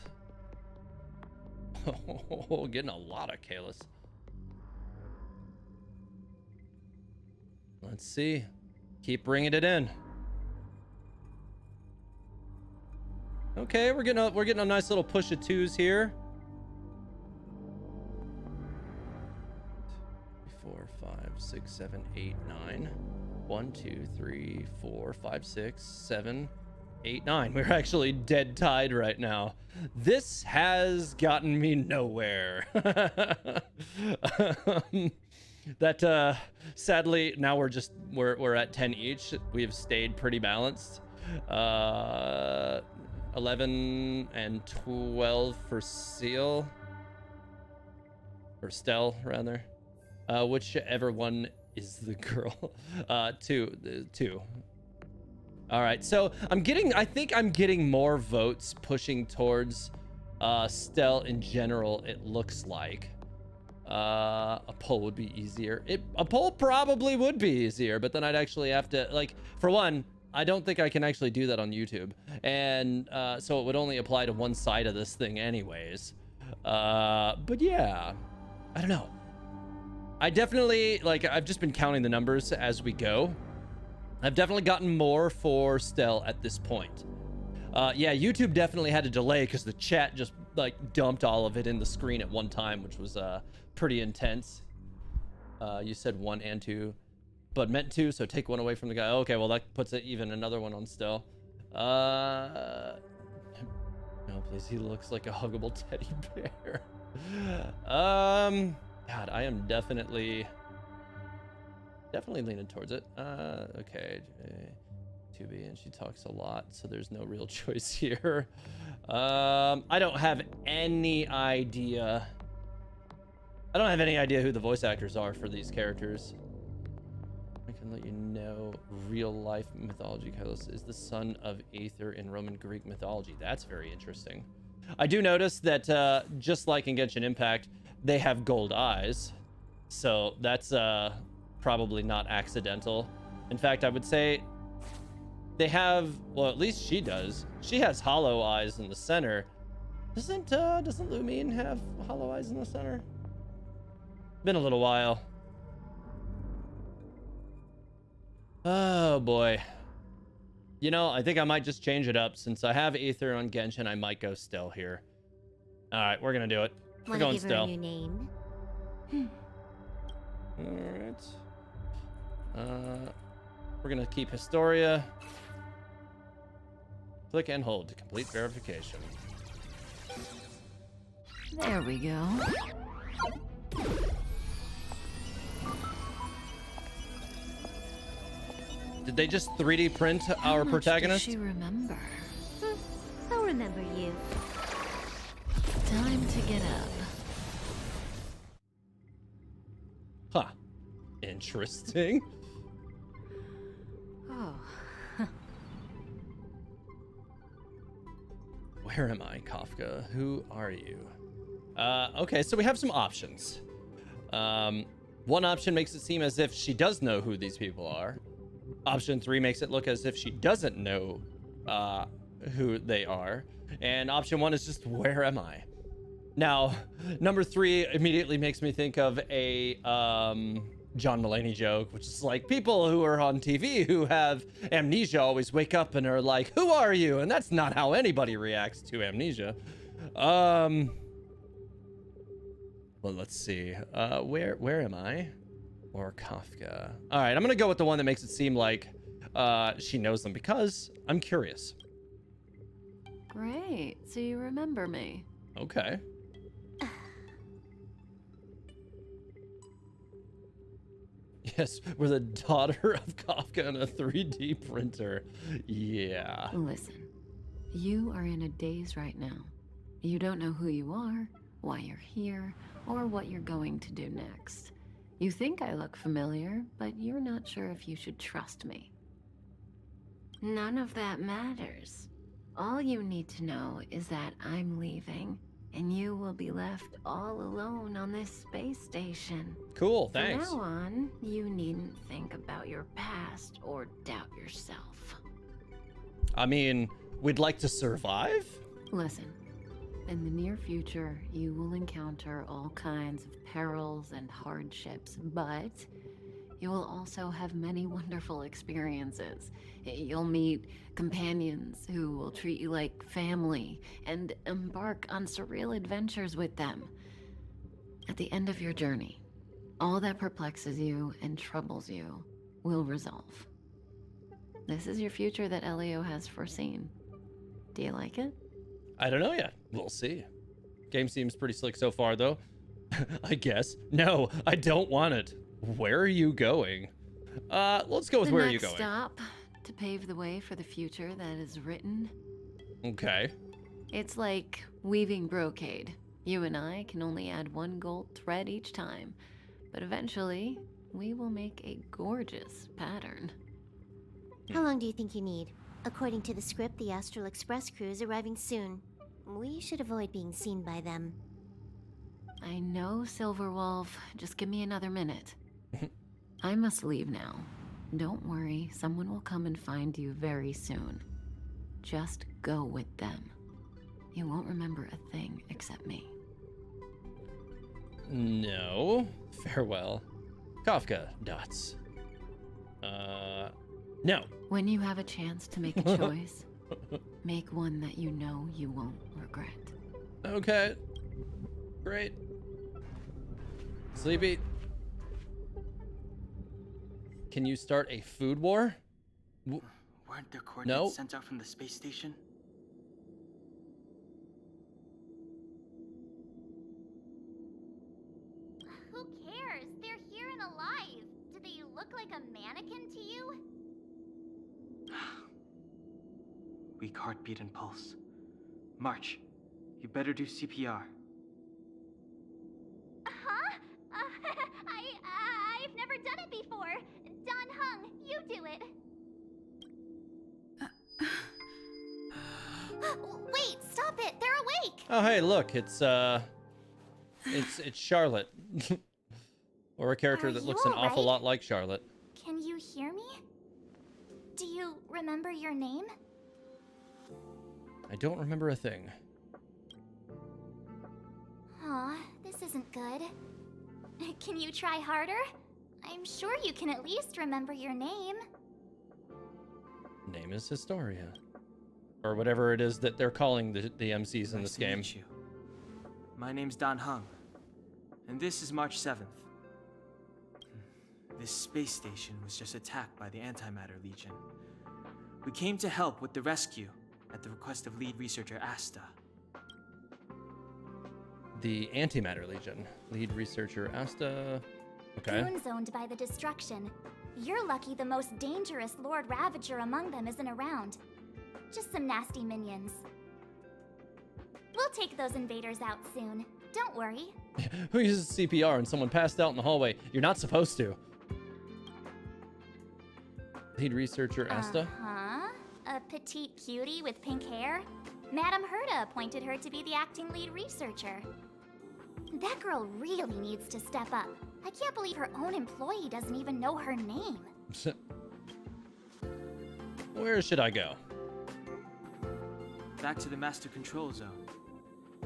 Oh, getting a lot of Kalis. Let's see. Keep bringing it in. Okay, we're getting a nice little push of twos here. 4, 5, 6, 7, 8, 9. 1, 2, 3, 4, 5, 6, 7, 8, 9. We're actually dead tied right now. This has gotten me nowhere. That sadly now we're at 10 each. We've stayed pretty balanced. 11 and 12 for Seal, or Stell rather. Whichever one is the girl. Two. All right, so I think I'm getting more votes pushing towards Stell in general, it looks like. A poll would be easier. A poll probably would be easier, but then I'd actually have to, like, for one, I don't think I can actually do that on YouTube. And so it would only apply to one side of this thing anyways. But yeah, I don't know. I definitely, like, I've just been counting the numbers as we go. I've definitely gotten more for Stell at this point. Yeah, YouTube definitely had a delay because the chat just like dumped all of it in the screen at one time, which was pretty intense. You said 1 and 2, but meant 2, so take 1 away from the guy. Okay, well that puts it even another one on Stell. No, please, he looks like a huggable teddy bear. God, I am definitely leaning towards it. Okay, 2B, and she talks a lot, so there's no real choice here. I don't have any idea. I don't have any idea who the voice actors are for these characters. I can let you know. Real life mythology, Kylos is the son of Aether in Roman Greek mythology. That's very interesting. I do notice that just like in Genshin Impact, they have gold eyes, so that's probably not accidental. In fact, I would say they have, well, at least she does. She has hollow eyes in the center. Doesn't Lumine have hollow eyes in the center? Been a little while. Oh boy. You know, I think I might just change it up. Since I have Aether on Genshin, I might go Stell here. All right, we're gonna do it. We're going Give her Stell. a new name? All right. We're gonna keep Historia. Click and hold to complete verification. There we go. Did they just 3D print our protagonist? Does she remember? I'll remember you. Time to get up. Huh. Interesting. Oh. Where am I, Kafka? Who are you? Okay, so we have some options. One option makes it seem as if she does know who these people are. Option 3 makes it look as if she doesn't know who they are. And option 1 is just, where am I? Now, number 3 immediately makes me think of a John Mulaney joke, which is like, people who are on TV who have amnesia always wake up and are like, who are you? And that's not how anybody reacts to amnesia. Well, let's see. Where am I? Or Kafka. All right, I'm gonna go with the one that makes it seem like she knows them, because I'm curious. Great. So you remember me. Okay. Yes, we're the daughter of Kafka and a 3D printer. Yeah. Listen, you are in a daze right now. You don't know who you are, why you're here, or what you're going to do next. You think I look familiar, but you're not sure if you should trust me. None of that matters. All you need to know is that I'm leaving, and you will be left all alone on this space station. Cool, thanks. From now on, you needn't think about your past or doubt yourself. I mean, we'd like to survive? Listen, in the near future, you will encounter all kinds of perils and hardships, but you will also have many wonderful experiences. You'll meet companions who will treat you like family and embark on surreal adventures with them. At the end of your journey, all that perplexes you and troubles you will resolve. This is your future that Elio has foreseen. Do you like it? I don't know yet. We'll see. Game seems pretty slick so far, though. I guess. No, I don't want it. Where are you going? Let's go with where are you going? The next stop to pave the way for the future that is written. Okay. It's like weaving brocade. You and I can only add one gold thread each time, but eventually we will make a gorgeous pattern. How long do you think you need? According to the script, the Astral Express crew is arriving soon. We should avoid being seen by them. I know, Silverwolf. Just give me another minute. I must leave now. Don't worry, someone will come and find you very soon. Just go with them. You won't remember a thing except me. No. Farewell. Kafka. Dots. No. When you have a chance to make a choice, make one that you know you won't regret. Okay. Great. Sleepy. Can you start a food war? Weren't there coordinates No. sent out from the space station? Who cares? They're here and alive. Do they look like a mannequin to you? Weak heartbeat and pulse. March, you better do CPR. Huh? I've never done it before. Don Hung, you do it. Wait, stop it. They're awake. Oh, hey, look, it's Charlotte. Or a character Are that you looks an awful alright? lot like Charlotte. Can you hear me? Do you remember your name? I don't remember a thing. Aw, this isn't good. Can you try harder? I'm sure you can at least remember your name. Name is Historia. Or whatever it is that they're calling the MCs in Nice this to game. meet you. My name's Don Hung, and this is March 7th. This space station was just attacked by the Antimatter Legion. We came to help with the rescue at the request of lead researcher Asta. The Antimatter Legion. Lead researcher Asta. Okay. Goons owned by the destruction. You're lucky the most dangerous Lord Ravager among them isn't around. Just some nasty minions. We'll take those invaders out soon. Don't worry. Who uses CPR and someone passed out in the hallway? You're not supposed to. Lead researcher Asta. Uh-huh. A petite cutie with pink hair? Madame Herta appointed her to be the acting lead researcher. That girl really needs to step up. I can't believe her own employee doesn't even know her name. Where should I go? Back to the Master Control Zone.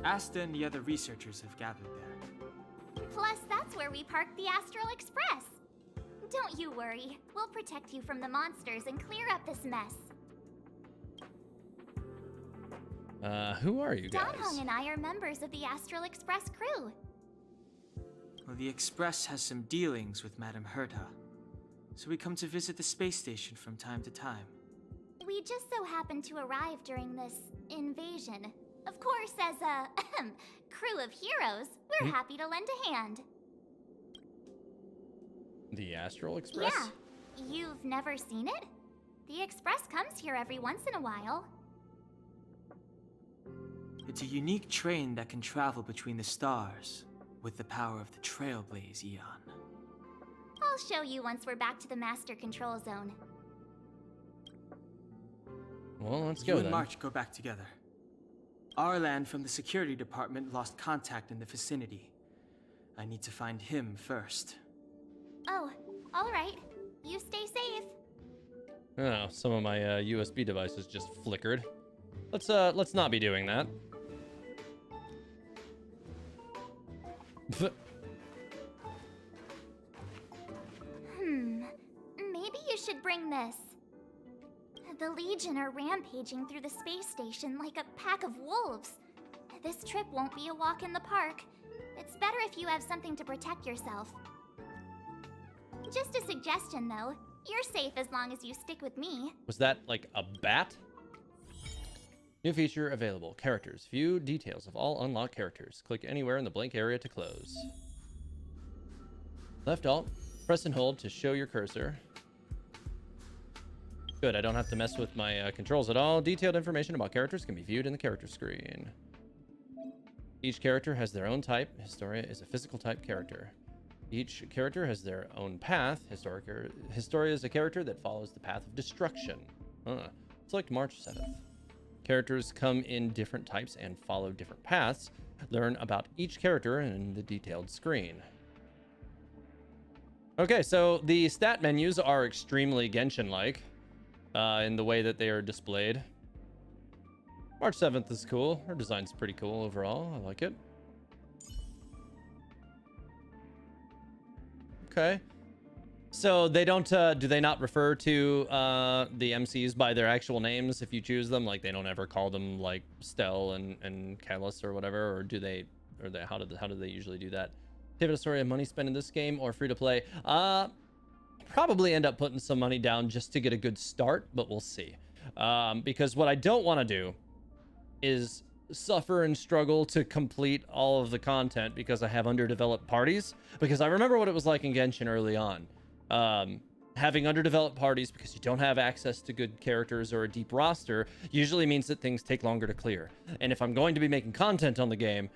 Asta and the other researchers have gathered there. Plus, that's where we parked the Astral Express. Don't you worry. We'll protect you from the monsters and clear up this mess. Who are you guys? Don Hung and I are members of the Astral Express crew. Well, the Express has some dealings with Madame Herta, so we come to visit the space station from time to time. We just so happened to arrive during this invasion. Of course, as a crew of heroes, we're happy to lend a hand. The Astral Express? Yeah. You've never seen it? The Express comes here every once in a while. It's a unique train that can travel between the stars with the power of the Trailblaze Eon. I'll show you once we're back to the Master Control Zone. Well, let's You go and then. March go back together. Arlan from the security department lost contact in the vicinity. I need to find him first. Oh, all right. You stay safe. Oh, some of my USB devices just flickered. Let's not be doing that. Maybe you should bring this. The Legion are rampaging through the space station like a pack of wolves. This trip won't be a walk in the park. It's better if you have something to protect yourself. Just a suggestion, though. You're safe as long as you stick with me. Was that like a bat? New feature available. Characters. View details of all unlocked characters. Click anywhere in the blank area to close. Left alt. Press and hold to show your cursor. Good, I don't have to mess with my controls at all. Detailed information about characters can be viewed in the character screen. Each character has their own type. Historia is a physical type character. Each character has their own path. Historia is a character that follows the path of destruction. Select March 7th. Characters come in different types and follow different paths. Learn about each character in the detailed screen. Okay, so the stat menus are extremely Genshin-like in the way that they are displayed. March 7th is cool. Her design's pretty cool overall. I like it. Okay. So they don't, do they not refer to the MCs by their actual names if you choose them? Like they don't ever call them like Stell and Callus or whatever, or do they, how do they usually do that? Favorite story of money spent in this game or free to play? Probably end up putting some money down just to get a good start, but we'll see. Because what I don't want to do is suffer and struggle to complete all of the content because I have underdeveloped parties. Because I remember what it was like in Genshin early on. Having underdeveloped parties because you don't have access to good characters or a deep roster usually means that things take longer to clear. And if I'm going to be making content on the game,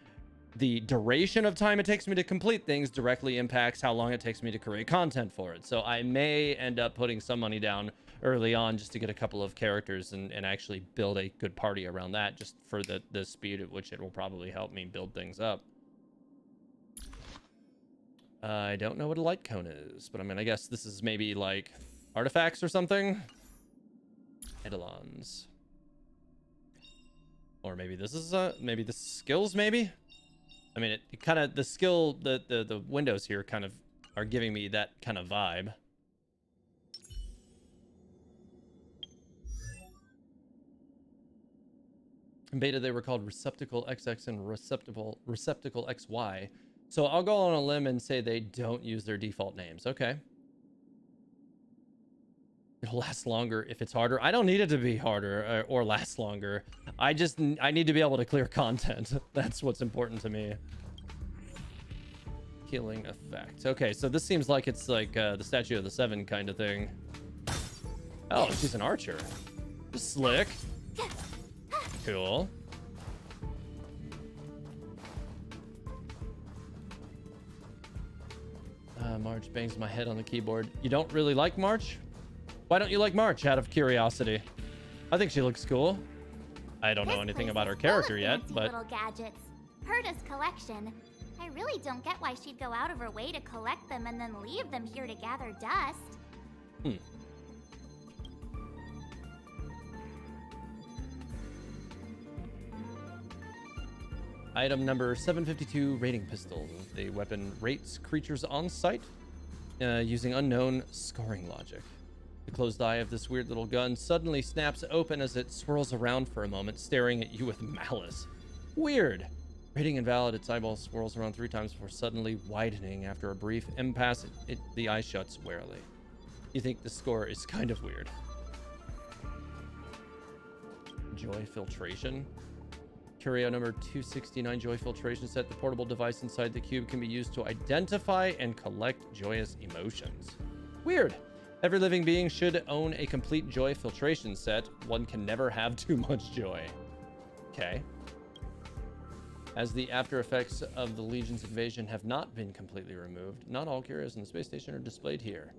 the duration of time it takes me to complete things directly impacts how long it takes me to create content for it. So I may end up putting some money down early on just to get a couple of characters and actually build a good party around that, just for the speed at which it will probably help me build things up. I don't know what a light cone is, but I mean, I guess this is maybe like artifacts or something. Eidolons. Or maybe this is maybe this is skills, maybe? I mean, it kind of, the skill, the windows here kind of are giving me that kind of vibe. In beta, they were called Receptacle XX and Receptacle XY. So I'll go on a limb and say they don't use their default names. Okay. It'll last longer if it's harder. I don't need it to be harder or last longer. I need to be able to clear content. That's what's important to me. Healing effect. Okay, so this seems like it's like the Statue of the Seven kind of thing. Oh, she's an archer. Slick. Cool. March bangs my head on the keyboard. You don't really like March? Why don't you like March, out of curiosity? I think she looks cool. I don't know anything about her character yet, but... little gadgets. Herda's collection. I really don't get why she'd go out of her way to collect them and then leave them here to gather dust. Item number 752, rating pistol. The weapon rates creatures on sight using unknown scoring logic. The closed eye of this weird little gun suddenly snaps open as it swirls around for a moment, staring at you with malice. Weird. Rating invalid, its eyeball swirls around 3 times before suddenly widening. After a brief impasse, the eye shuts warily. You think the score is kind of weird. Joy filtration. Curio number 269, Joy Filtration Set. The portable device inside the cube can be used to identify and collect joyous emotions. Weird. Every living being should own a complete Joy Filtration Set. One can never have too much joy. Okay. As the after effects of the Legion's invasion have not been completely removed, not all curios in the space station are displayed here.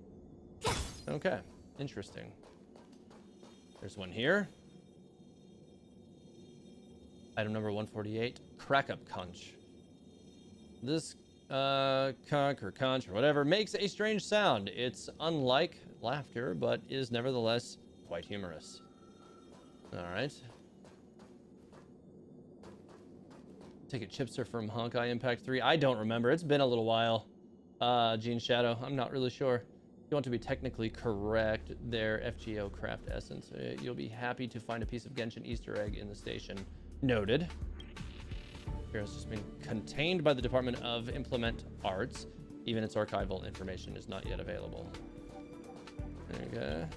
Okay. Interesting. There's one here. Item number 148, Crack Up Conch. This conch or conch or whatever makes a strange sound. It's unlike laughter, but is nevertheless quite humorous. All right. Take it chips are from Honkai Impact 3. I don't remember. It's been a little while. Gene Shadow, I'm not really sure. If you want to be technically correct, their FGO craft essence. You'll be happy to find a piece of Genshin Easter egg in the station. Noted. Here has just been contained by the Department of Implement Arts. Even its archival information is not yet available. There you go.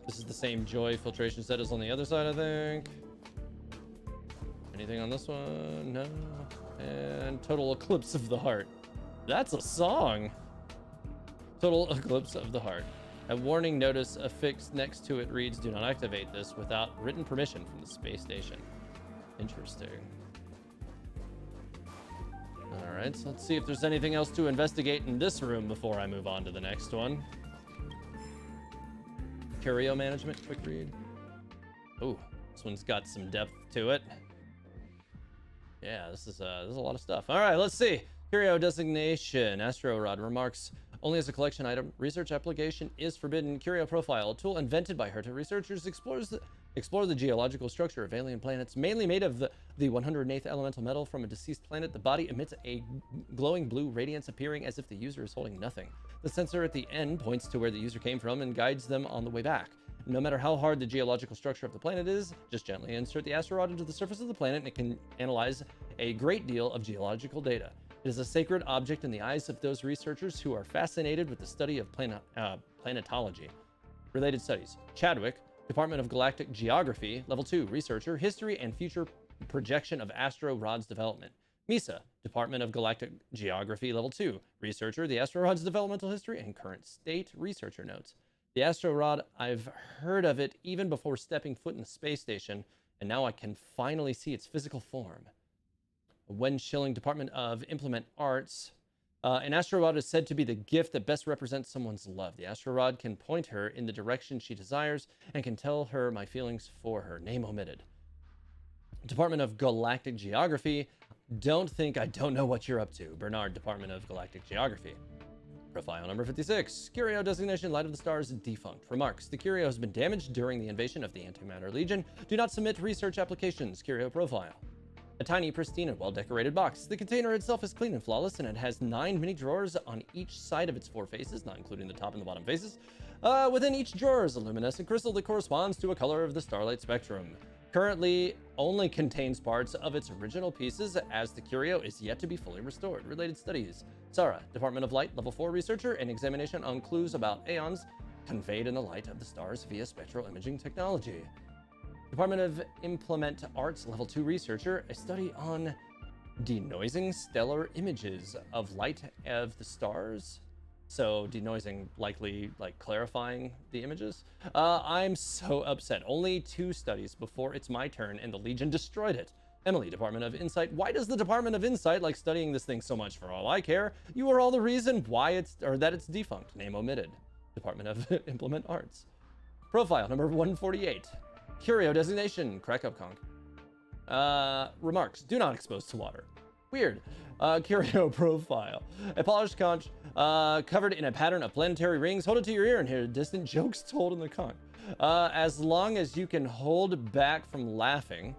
This is the same joy filtration set as on the other side, I think. Anything on this one? No. And Total Eclipse of the Heart. That's a song. Total Eclipse of the Heart. A warning notice affixed next to it reads, "Do not activate this without written permission from the space station." Interesting. All right, so let's see if there's anything else to investigate in this room before I move on to the next one. Curio management, quick read. Oh, this one's got some depth to it. Yeah, this is a lot of stuff. All right, let's see. Curio designation. Astro Rod remarks, only as a collection item. Research application is forbidden. Curio profile, a tool invented by Herta researchers, explore the geological structure of alien planets, mainly made of the 108th elemental metal from a deceased planet. The body emits a glowing blue radiance, appearing as if the user is holding nothing. The sensor at the end points to where the user came from and guides them on the way back. No matter how hard the geological structure of the planet is, just gently insert the asteroid into the surface of the planet and it can analyze a great deal of geological data. It is a sacred object in the eyes of those researchers who are fascinated with the study of planetology. Related studies. Chadwick, Department of Galactic Geography, Level 2, Researcher, History and Future Projection of Astro Rod's Development. Misa, Department of Galactic Geography, Level 2, Researcher, the Astro Rod's Developmental History and Current State, Researcher Notes. The Astro Rod, I've heard of it even before stepping foot in the space station, and now I can finally see its physical form. Wen Schilling, Department of Implement Arts. An Astro Rod is said to be the gift that best represents someone's love. The Astro Rod can point her in the direction she desires and can tell her my feelings for her. Name omitted. Department of Galactic Geography. Don't think I don't know what you're up to. Bernard, Department of Galactic Geography. Profile number 56. Curio designation, Light of the Stars, defunct. Remarks. The Curio has been damaged during the invasion of the Antimatter Legion. Do not submit research applications. Curio profile. A tiny, pristine, and well-decorated box. The container itself is clean and flawless, and it has 9 mini drawers on each side of its 4 faces, not including the top and the bottom faces. Within each drawer is a luminescent crystal that corresponds to a color of the starlight spectrum. Currently only contains parts of its original pieces, as the Curio is yet to be fully restored. Related studies. Sarah, Department of Light, Level 4 Researcher, an examination on clues about aeons conveyed in the light of the stars via spectral imaging technology. Department of Implement Arts, Level 2 Researcher, a study on denoising stellar images of light of the stars. So denoising, likely like clarifying the images. I'm so upset. Only 2 studies before it's my turn and the Legion destroyed it. Emily, Department of Insight. Why does the Department of Insight like studying this thing so much? For all I care, you are all the reason why that it's defunct. Name omitted. Department of Implement Arts. Profile number 148. Curio designation, Crack Up Conch. Remarks, do not expose to water. Weird. Curio profile. A polished conch covered in a pattern of planetary rings. Hold it to your ear and hear distant jokes told in the conch. As long as you can hold back from laughing,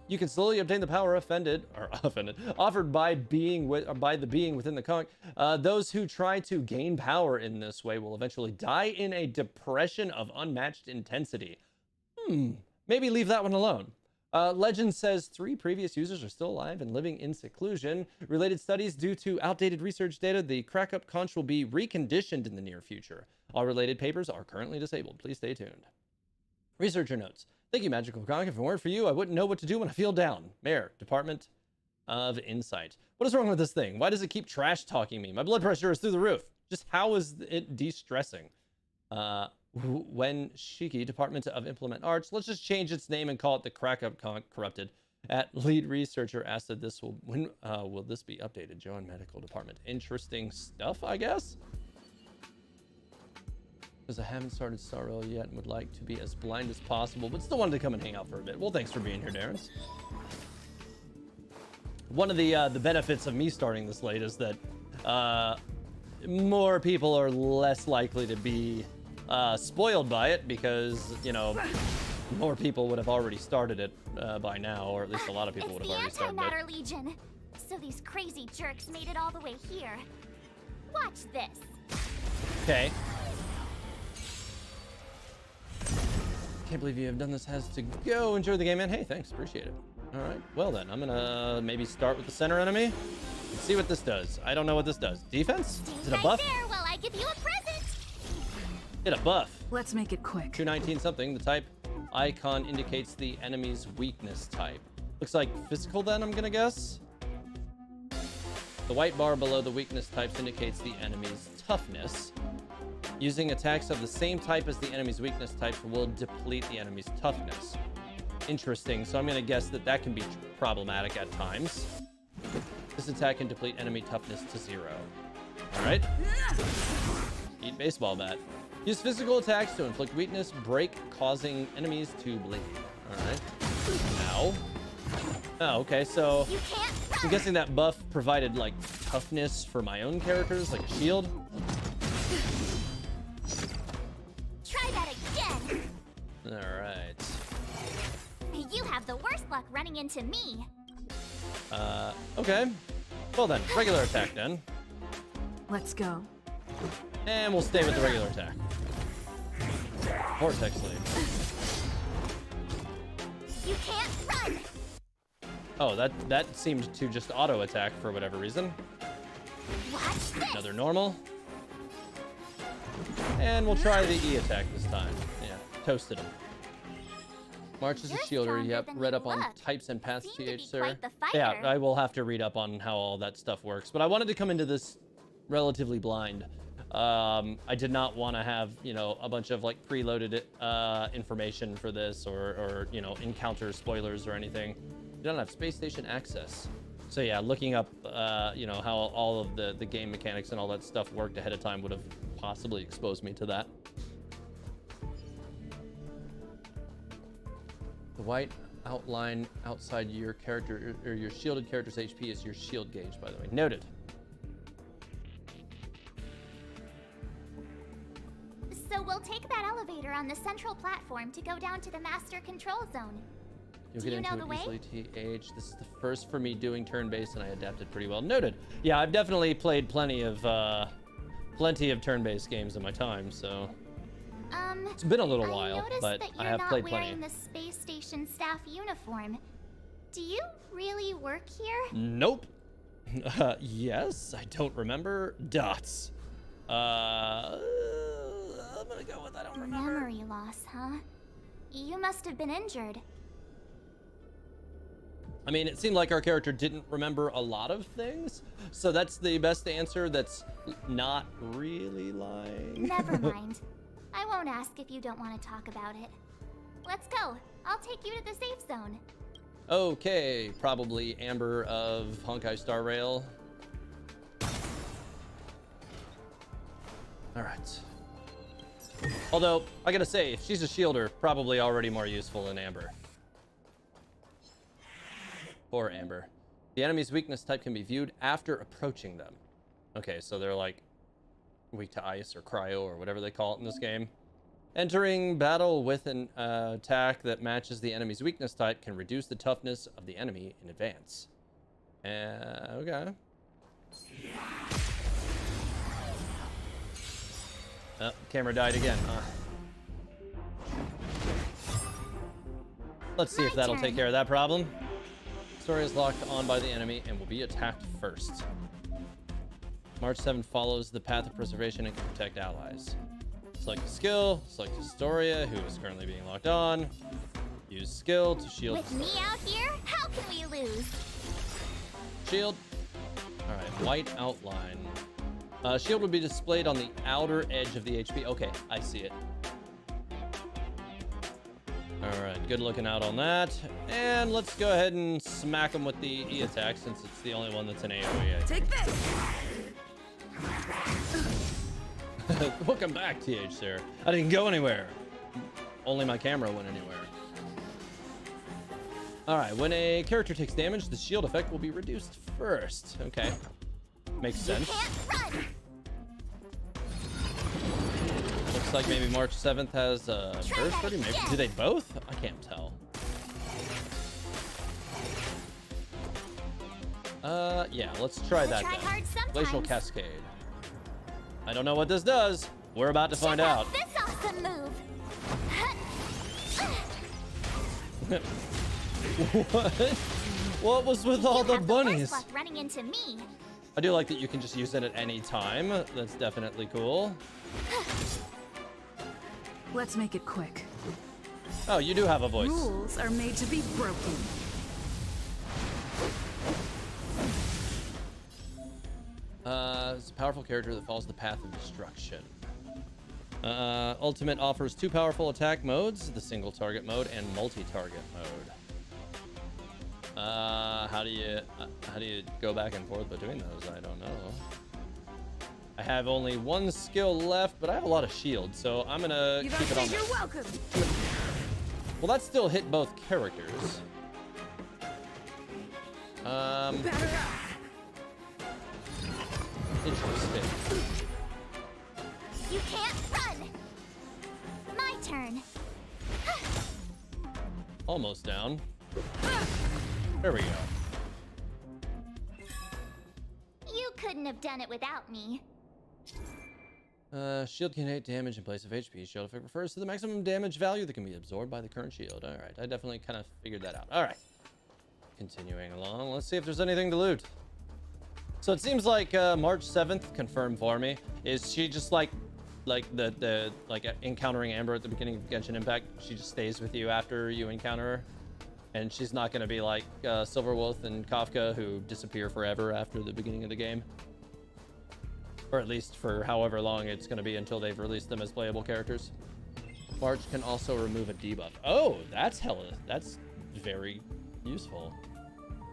you can slowly obtain the power offered by the being within the conch. Those who try to gain power in this way will eventually die in a depression of unmatched intensity. Maybe leave that one alone. Legend says 3 previous users are still alive and living in seclusion. Related studies, due to outdated research data, the crack-up conch will be reconditioned in the near future. All related papers are currently disabled. Please stay tuned. Researcher notes. Thank you, Magical Conch. If it weren't for you, I wouldn't know what to do when I feel down. Mayor, Department of Insight. What is wrong with this thing? Why does it keep trash-talking me? My blood pressure is through the roof. Just how is it de-stressing? Wen Shiki, Department of Implement Arts. Let's just change its name and call it the Crack-Up Conch Corrupted. At lead researcher asked that when will this be updated? Joan Medical Department. Interesting stuff, I guess. Because I haven't started Star Rail yet and would like to be as blind as possible, but still wanted to come and hang out for a bit. Well, thanks for being here, Darren. One of the benefits of me starting this late is that more people are less likely to be spoiled by it, because, you know, more people would have already started it by now, or at least a lot of people would have already started it. It's the Antimatter Legion. So these crazy jerks made it all the way here. Watch this. Okay. Can't believe you have done this. Has to go. Enjoy the game, man. Hey, thanks. Appreciate it. All right. Well then, I'm gonna maybe start with the center enemy and see what this does. I don't know what this does. Defense? Is it a buff? There while I give you a present. Get a buff. Let's make it quick. 219 something. The type icon indicates the enemy's weakness type. Looks like physical then, I'm gonna guess. The white bar below the weakness types indicates the enemy's toughness. Using attacks of the same type as the enemy's weakness types will deplete the enemy's toughness. Interesting. So I'm gonna guess that that can be problematic at times. This attack can deplete enemy toughness to 0. All right. Eat baseball bat. Use physical attacks to inflict weakness, break, causing enemies to bleed. All right. Ow. Oh, okay. So You can't I'm guessing that buff provided like toughness for my own characters, like a shield. try that again. All right. You have the worst luck running into me. Okay. Well then, regular attack then. Let's go. And we'll stay with the regular attack. Vortex lead. You can't run. Oh, that seemed to just auto attack for whatever reason. Watch this. Another normal. And we'll try the E attack this time. Yeah, toasted him. March is a You're shielder. stronger Yep, than read you up on look. types and paths, Seem to be TH, sir. quite the Yeah, fighter. I will have to read up on how all that stuff works. But I wanted to come into this relatively blind. I did not want to have, you know, a bunch of like preloaded information for this or you know, encounter spoilers or anything. You don't have space station access. So yeah, looking up, you know, how all of the game mechanics and all that stuff worked ahead of time would have possibly exposed me to that. The white outline outside your character or your shielded character's HP is your shield gauge, by the way. Noted. So we'll take that elevator on the central platform to go down to the master control zone. You'll Do get you know into the it way? easily, TH. This is the first for me doing turn-based, and I adapted pretty well. Noted. Yeah, I've definitely played plenty of turn-based games in my time, so it's been a little I while, noticed but that I you're have not played wearing plenty. the space station staff uniform. Do you really work here? Nope. Yes, I don't remember. Dots. I'm gonna go with I don't remember. Memory loss, huh? You must have been injured. I mean, it seemed like our character didn't remember a lot of things, so that's the best answer that's not really lying. Never mind. I won't ask if you don't want to talk about it. Let's go. I'll take you to the safe zone. Okay, probably Amber of Honkai Star Rail. All right. Although, I gotta say, if she's a shielder, probably already more useful than Amber. Poor Amber. The enemy's weakness type can be viewed after approaching them. Okay, so they're like weak to ice or cryo or whatever they call it in this game. Entering battle with an attack that matches the enemy's weakness type can reduce the toughness of the enemy in advance. Okay. Oh, camera died again, huh? Let's see if My that'll take turn. care of that problem. Story is locked on by the enemy and will be attacked first. March 7 follows the path of preservation and can protect allies. Select a skill, select Historia, who is currently being locked on. Use skill to shield. With me out here, how can we lose? Shield. All right, white outline. Shield will be displayed on the outer edge of the HP. Okay, I see it. All right, good looking out on that. And let's go ahead and smack him with the E attack since it's the only one that's an AoE. Take this! Welcome back, TH, sir. I didn't go anywhere. Only my camera went anywhere. All right, when a character takes damage, the shield effect will be reduced first. Okay, makes sense. Can't run. Looks like maybe March 7th has a Try burst that 30. Maybe again. do they both? I can't tell. Yeah, let's try that try then. hard sometimes. Glacial Cascade. I don't know what this does. We're about to find Check out. This awesome move. What? What was with all You the have the worst bunnies? luck running into me. I do like that you can just use it at any time. That's definitely cool. Let's make it quick. Oh, you do have a voice. Rules are made to be broken. It's a powerful character that follows the path of destruction. Ultimate offers 2 powerful attack modes, the single target mode and multi-target mode. How do you go back and forth between those? I don't know. I have only 1 skill left, but I have a lot of shield, so I'm gonna keep it on. You're welcome. Well, that still hit both characters. Interesting. You can't run! My turn. Almost down. There we go. You couldn't have done it without me. Shield can take damage in place of HP. Shield effect refers to the maximum damage value that can be absorbed by the current shield. All right, I definitely kind of figured that out. All right, continuing along. Let's see if there's anything to loot. So it seems like March 7th, confirmed for me, is she just like encountering Amber at the beginning of Genshin Impact. She just stays with you after you encounter her, and she's not going to be like Silverwolf and Kafka, who disappear forever after the beginning of the game. Or at least for however long it's going to be until they've released them as playable characters. March can also remove a debuff. Oh, that's very useful.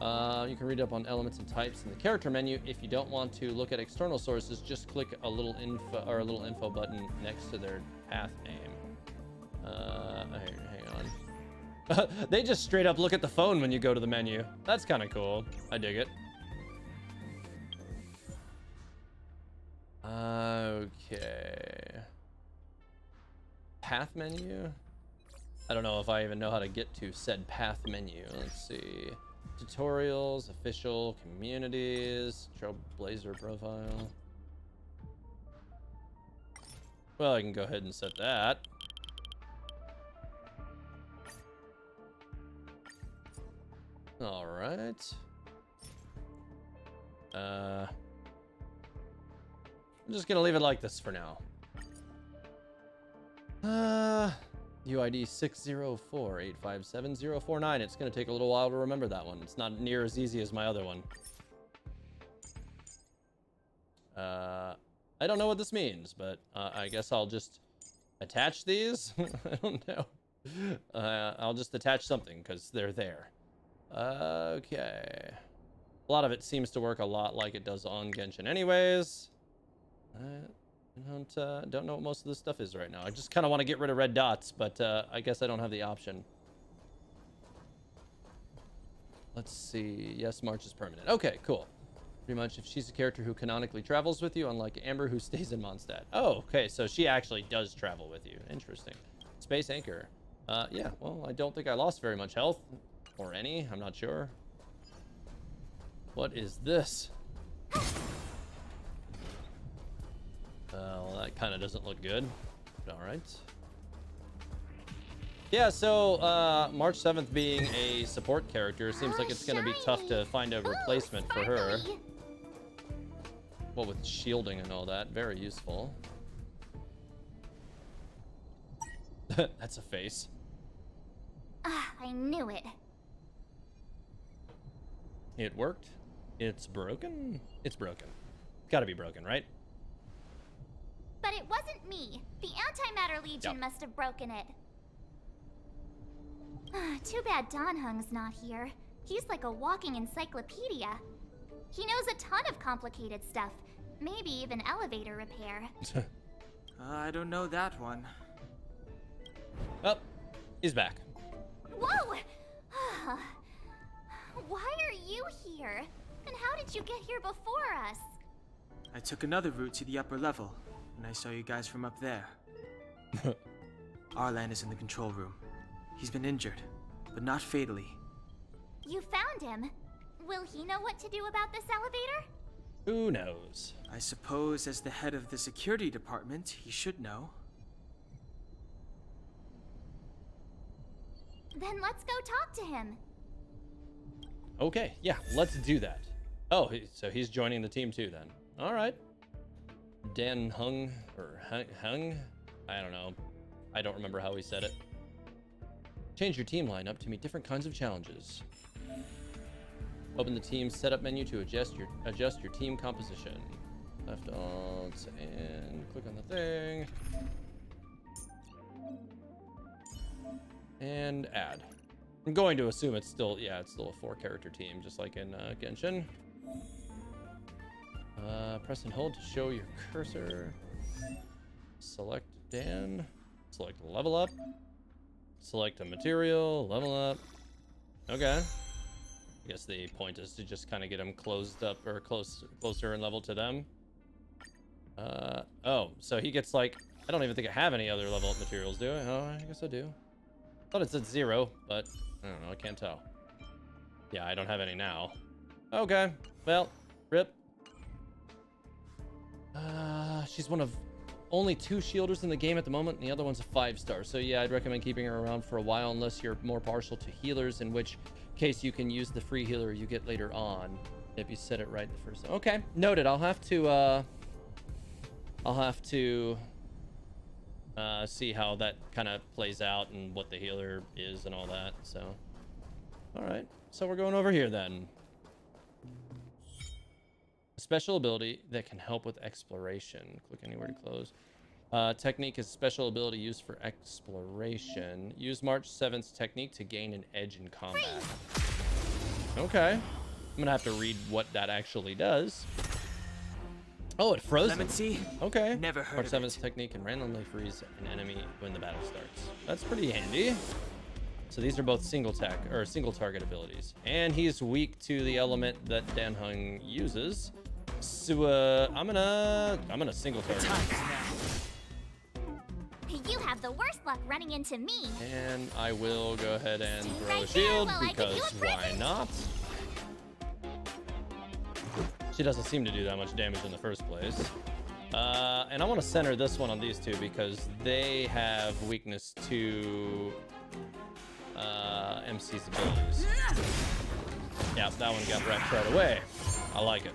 You can read up on elements and types in the character menu. If you don't want to look at external sources, just click a little info button next to their path name. Hang on. They just straight up look at the phone when you go to the menu. That's kind of cool. I dig it. Okay. Path menu? I don't know if I even know how to get to said path menu. Let's see. Tutorials, official, communities, Trailblazer profile. Well, I can go ahead and set that. All right. I'm just gonna leave it like this for now. UID 604857049. It's gonna take a little while to remember that one. It's not near as easy as my other one. I don't know what this means, but I guess I'll just attach these. I don't know. I'll just attach something because they're there. Okay. A lot of it seems to work a lot like it does on Genshin anyways. I don't know what most of this stuff is right now. I just kind of want to get rid of red dots, but I guess I don't have the option. Let's see. Yes, March is permanent. Okay, cool. Pretty much if she's a character who canonically travels with you, unlike Amber who stays in Mondstadt. Oh, okay, so she actually does travel with you. Interesting. Space Anchor. Yeah, well, I don't think I lost very much health. Or any, I'm not sure. What is this? Well, that kind of doesn't look good. All right. Yeah, so March 7th being a support character, seems like it's going to be tough to find a replacement for her. Well, with shielding and all that, very useful. That's a face. I knew it. It worked. It's broken. It's broken. Gotta be broken, right? But it wasn't me. The Antimatter Legion must have broken it. Too bad Donhung's not here. He's like a walking encyclopedia. He knows a ton of complicated stuff. Maybe even elevator repair. I don't know that one. Oh, he's back. Whoa! Why are you here? And how did you get here before us? I took another route to the upper level, and I saw you guys from up there. Arlan is in the control room. He's been injured, but not fatally. You found him. Will he know what to do about this elevator? Who knows? I suppose as the head of the security department, he should know. Then let's go talk to him. Okay, yeah, let's do that. Oh, so he's joining the team too then. All right. Dan Hung, or Hung? I don't know. I don't remember how he said it. Change your team lineup to meet different kinds of challenges. Open the team setup menu to adjust your team composition. Left alt and click on the thing. And add. I'm going to assume it's still, yeah, it's still a 4-character team, just like in Genshin. Press and hold to show your cursor. Select Dan. Select level up. Select a material, level up. Okay. I guess the point is to just kind of get them closed up or closer in level to them. Oh, so he gets like, I don't even think I have any other level up materials, do I? Oh, I guess I do. Thought it said 0, but I don't know, I can't tell. Yeah, I don't have any now. Okay, well, rip. She's one of only 2 shielders in the game at the moment, and the other one's a 5-star. So yeah, I'd recommend keeping her around for a while unless you're more partial to healers, in which case you can use the free healer you get later on if you set it right the first time. Okay, noted. I'll have to see how that kind of plays out and what the healer is and all that. So, all right. So we're going over here then. Special ability that can help with exploration. Click anywhere to close. Technique is special ability used for exploration. Use March 7th's technique to gain an edge in combat. Okay. I'm gonna have to read what that actually does. Oh, it froze. Clemency? Okay. Never heard March of 7th's it. technique can randomly freeze an enemy when the battle starts. That's pretty handy. So these are both single target abilities, and he's weak to the element that Dan Hung uses. So I'm gonna single target. You have the worst luck running into me. And I will go ahead and Stay throw right a shield there while I give you because a why present. not? She doesn't seem to do that much damage in the first place. And I want to center this one on these two because they have weakness to MC's abilities. Yeah, that one got wrecked right away. I like it.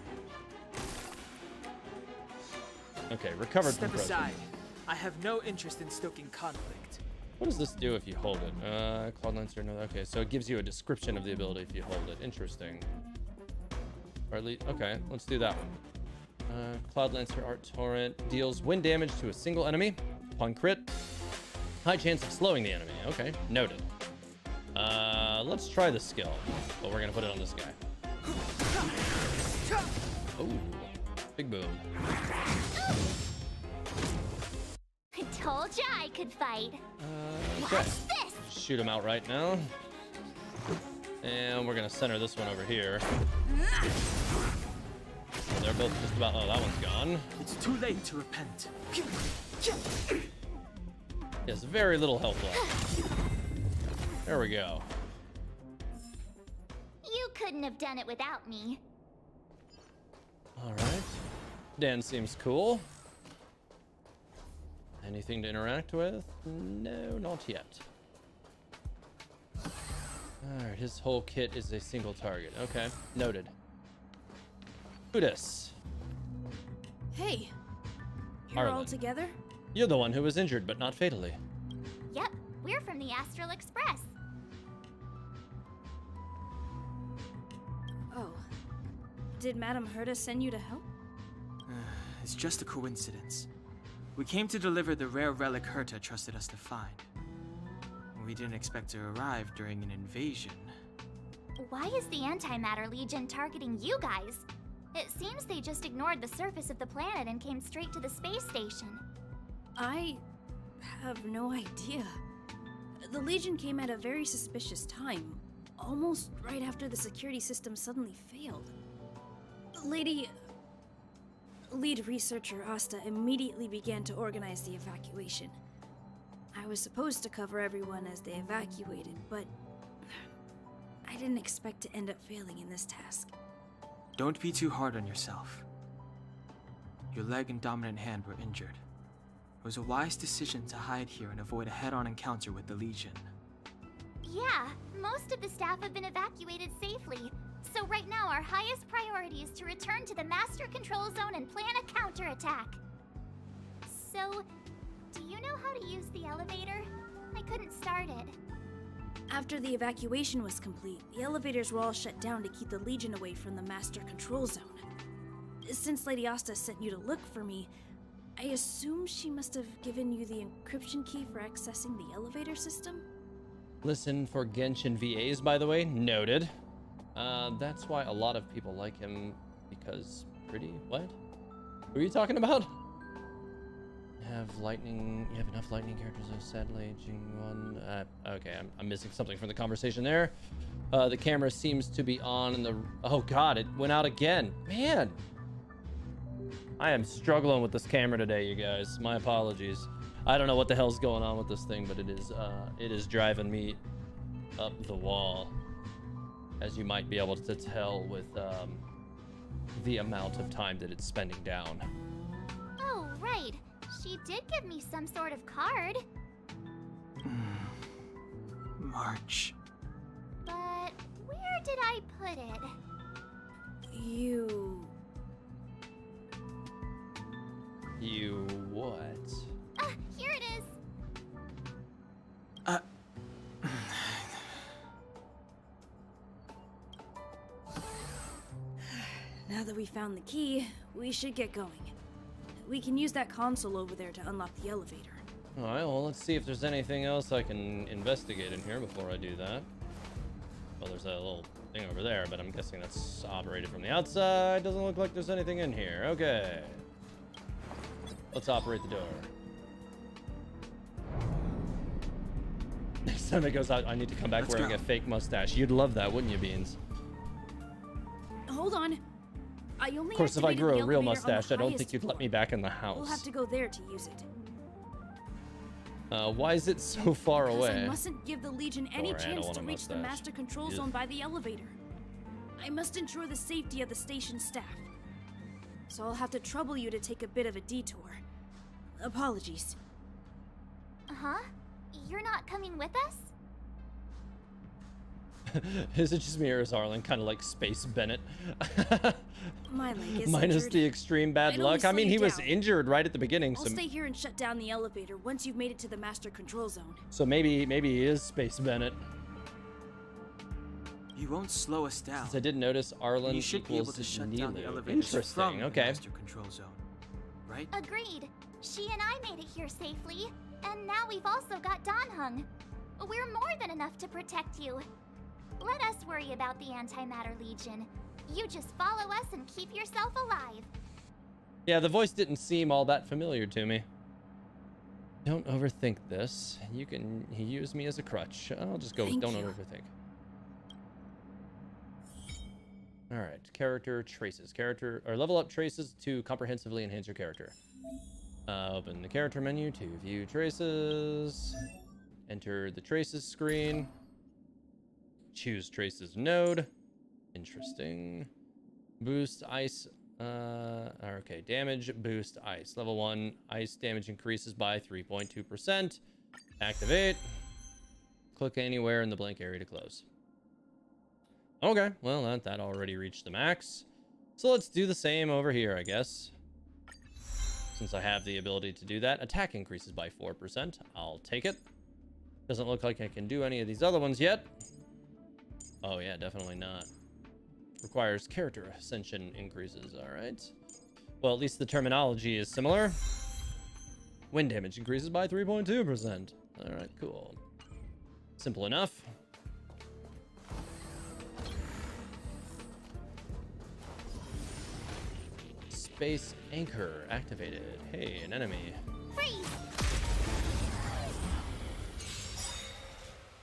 Okay, recovered Step from frozen. aside. I have no interest in stoking conflict. What does this do if you hold it? Cloud Lancer, no. Okay, so it gives you a description of the ability if you hold it. Interesting. Or at least, okay, let's do that one. Cloud Lancer Art Torrent deals wind damage to a single enemy upon crit. High chance of slowing the enemy. Okay, noted. Let's try the skill, but we're gonna put it on this guy. Oh, big boom. I told ya I could fight. Okay. Watch this. Shoot him out right now. And we're gonna center this one over here. They're both just about, oh, that one's gone. It's too late to repent. He has very little health left. There we go. You couldn't have done it without me. All right. Dan seems cool. Anything to interact with? No, not yet. All right, his whole kit is a single target. Okay, noted. Udis. Hey, you're all Arlen. together? You're the one who was injured, but not fatally. Yep, we're from the Astral Express. Oh, did Madame Herta send you to help? It's just a coincidence. We came to deliver the rare relic Herta trusted us to find. We didn't expect to arrive during an invasion. Why is the Antimatter Legion targeting you guys? It seems they just ignored the surface of the planet and came straight to the space station. I have no idea. The Legion came at a very suspicious time, almost right after the security system suddenly failed. Lead researcher Asta immediately began to organize the evacuation. I was supposed to cover everyone as they evacuated, but I didn't expect to end up failing in this task. Don't be too hard on yourself. Your leg and dominant hand were injured. It was a wise decision to hide here and avoid a head-on encounter with the Legion. Yeah, most of the staff have been evacuated safely. So right now our highest priority is to return to the Master Control Zone and plan a counterattack. So, Do you know how to use the elevator? I couldn't start it. After the evacuation was complete, the elevators were all shut down to keep the Legion away from the Master Control Zone. Since Lady Asta sent you to look for me, I assume she must have given you the encryption key for accessing the elevator system? Listen for Genshin VAs, by the way. Noted. That's why a lot of people like him, because pretty. What? Who are you talking about? You have enough lightning characters, sadly. Jing1. Okay, I'm missing something from the conversation there. The camera seems to be on in the... Oh god, it went out again. Man. I am struggling with this camera today, you guys. My apologies. I don't know what the hell's going on with this thing, but it is driving me up the wall, as you might be able to tell with the amount of time that it's spending down. Oh, right. She did give me some sort of card. March. But where did I put it? You what? Here it is. Now that we found the key, we should get going. We can use that console over there to unlock the elevator. Alright, well, let's see if there's anything else I can investigate in here before I do that. Well, there's a little thing over there, but I'm guessing that's operated from the outside. Doesn't look like there's anything in here. Okay. Let's operate the door. Next time it goes out, I need to come back wearing a fake mustache. You'd love that, wouldn't you, Beans? Hold on. I only Of course, if I activated grew the a real elevator on the mustache, I don't highest think you'd let floor. me back in the house. We'll have to go there to use it. Why is it so far Because away? I mustn't give the Legion any Don't worry, I don't chance want to a reach the mustache. Master Control Ugh. Zone by the elevator. I must ensure the safety of the station staff. So I'll have to trouble you to take a bit of a detour. Apologies. Huh? You're not coming with us? Is it just me or is Arlen kind of like Space Bennett? My leg is Minus injured. the extreme bad I'd luck. only I mean, slow he you was down. injured right at the beginning, I'll so stay here and shut down the elevator once you've made it to the Master Control Zone. maybe he is Space Bennett. You won't slow us down. Since I did notice Arlen You should be able equals to shut down the Nilu. elevators from Interesting. the Okay. Master Control Zone, right? Agreed. She and I made it here safely, and now we've also got Danhung. We're more than enough to protect you. Let us worry about the Antimatter Legion. You just follow us and keep yourself alive. Yeah, the voice didn't seem all that familiar to me. Don't overthink this. You can use me as a crutch. I'll just go with Thank don't you. overthink. All right, character traces. Character or level up traces to comprehensively enhance your character. Open the character menu to view traces. Enter the traces screen. Choose traces node. Interesting. Boost ice. Okay, damage boost ice. Level 1 ice damage increases by 3.2%. Activate. Click anywhere in the blank area to close. Okay, well that already reached the max. So let's do the same over here, I guess. Since I have the ability to do that. Attack increases by 4%. I'll take it. Doesn't look like I can do any of these other ones yet. Oh yeah, definitely not. Requires character ascension increases. All right. Well, at least the terminology is similar. Wind damage increases by 3.2%. All right, cool. Simple enough. Space anchor activated. Hey, an enemy. Freeze!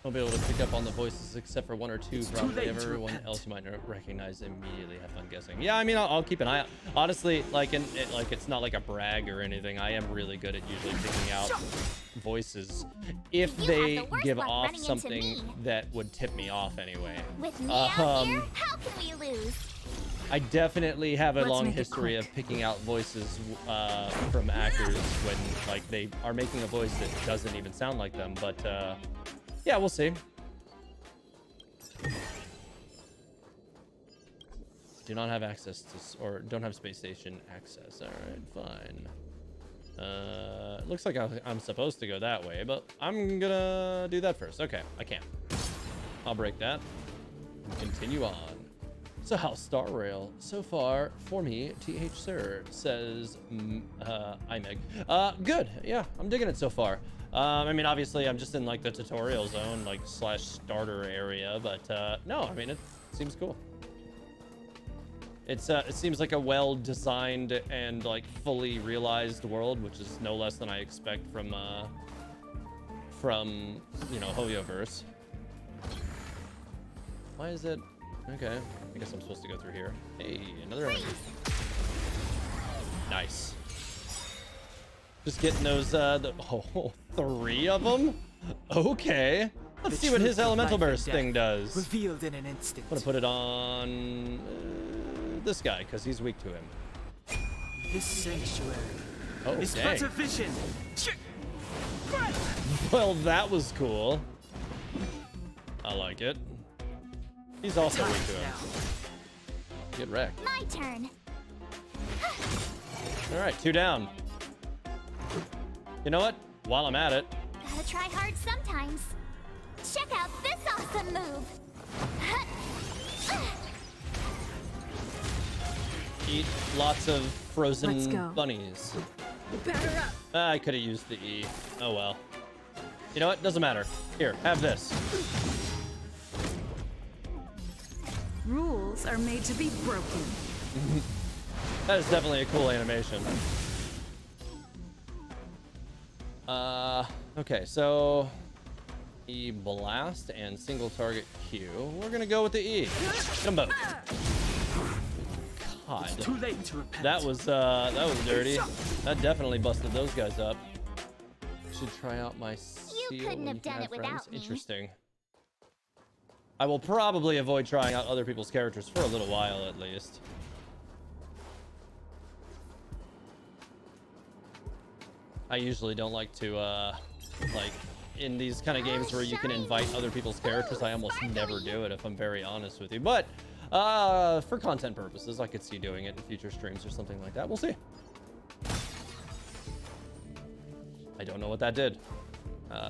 Won't be able to pick up on the voices except for one or two. Probably late to everyone repent. else you might not recognize immediately. Have fun guessing. Yeah, I mean, I'll keep an eye out. Honestly, like it's not like a brag or anything. I am really good at usually picking out voices if You they have the worst give luck off running into something me. that would tip me off anyway. With me out here, how can we lose? I definitely have a Let's long make it history of quick. picking out voices from actors when like they are making a voice that doesn't even sound like them. But yeah, we'll see. Do not have access to, or don't have space station access. All right, fine. It looks like I'm supposed to go that way, but I'm gonna do that first. Okay, I can't. I'll break that and continue on. So how's Star Rail so far for me? TH sir, says iMeg. Good. Yeah, I'm digging it so far. I mean, obviously I'm just in like the tutorial zone, like / starter area, but no, I mean, it seems cool. It seems like a well-designed and like fully realized world, which is no less than I expect from you know, Hoyoverse. Why is it? Okay, I guess I'm supposed to go through here. Hey, another enemy. Nice. Just getting those 3 of them. Okay, let's see what his elemental burst thing does. Revealed in an instant. I'm gonna put it on this guy because he's weak to him. This sanctuary is but a vision. Well, that was cool. I like it. He's also weak to him. Get wrecked. My turn. All right, 2 down. You know what? While I'm at it, Gotta try hard sometimes. Check out this awesome move. eat lots of Let's frozen go. bunnies. Batter up. I could have used the E. Oh well. You know what? Doesn't matter. Here, have this. Rules are made to be broken. That is definitely a cool animation. Okay, so E blast and single target Q. We're gonna go with the E. Get them both. God, Too late to repent. that was dirty. That definitely busted those guys up. Should try out my seal couldn't when have you can done it friends. without me. Interesting. I will probably avoid trying out other people's characters for a little while at least. I usually don't like to like in these kind of games where you can invite other people's characters. I almost never do it if I'm very honest with you. But for content purposes, I could see doing it in future streams or something like that. We'll see. I don't know what that did.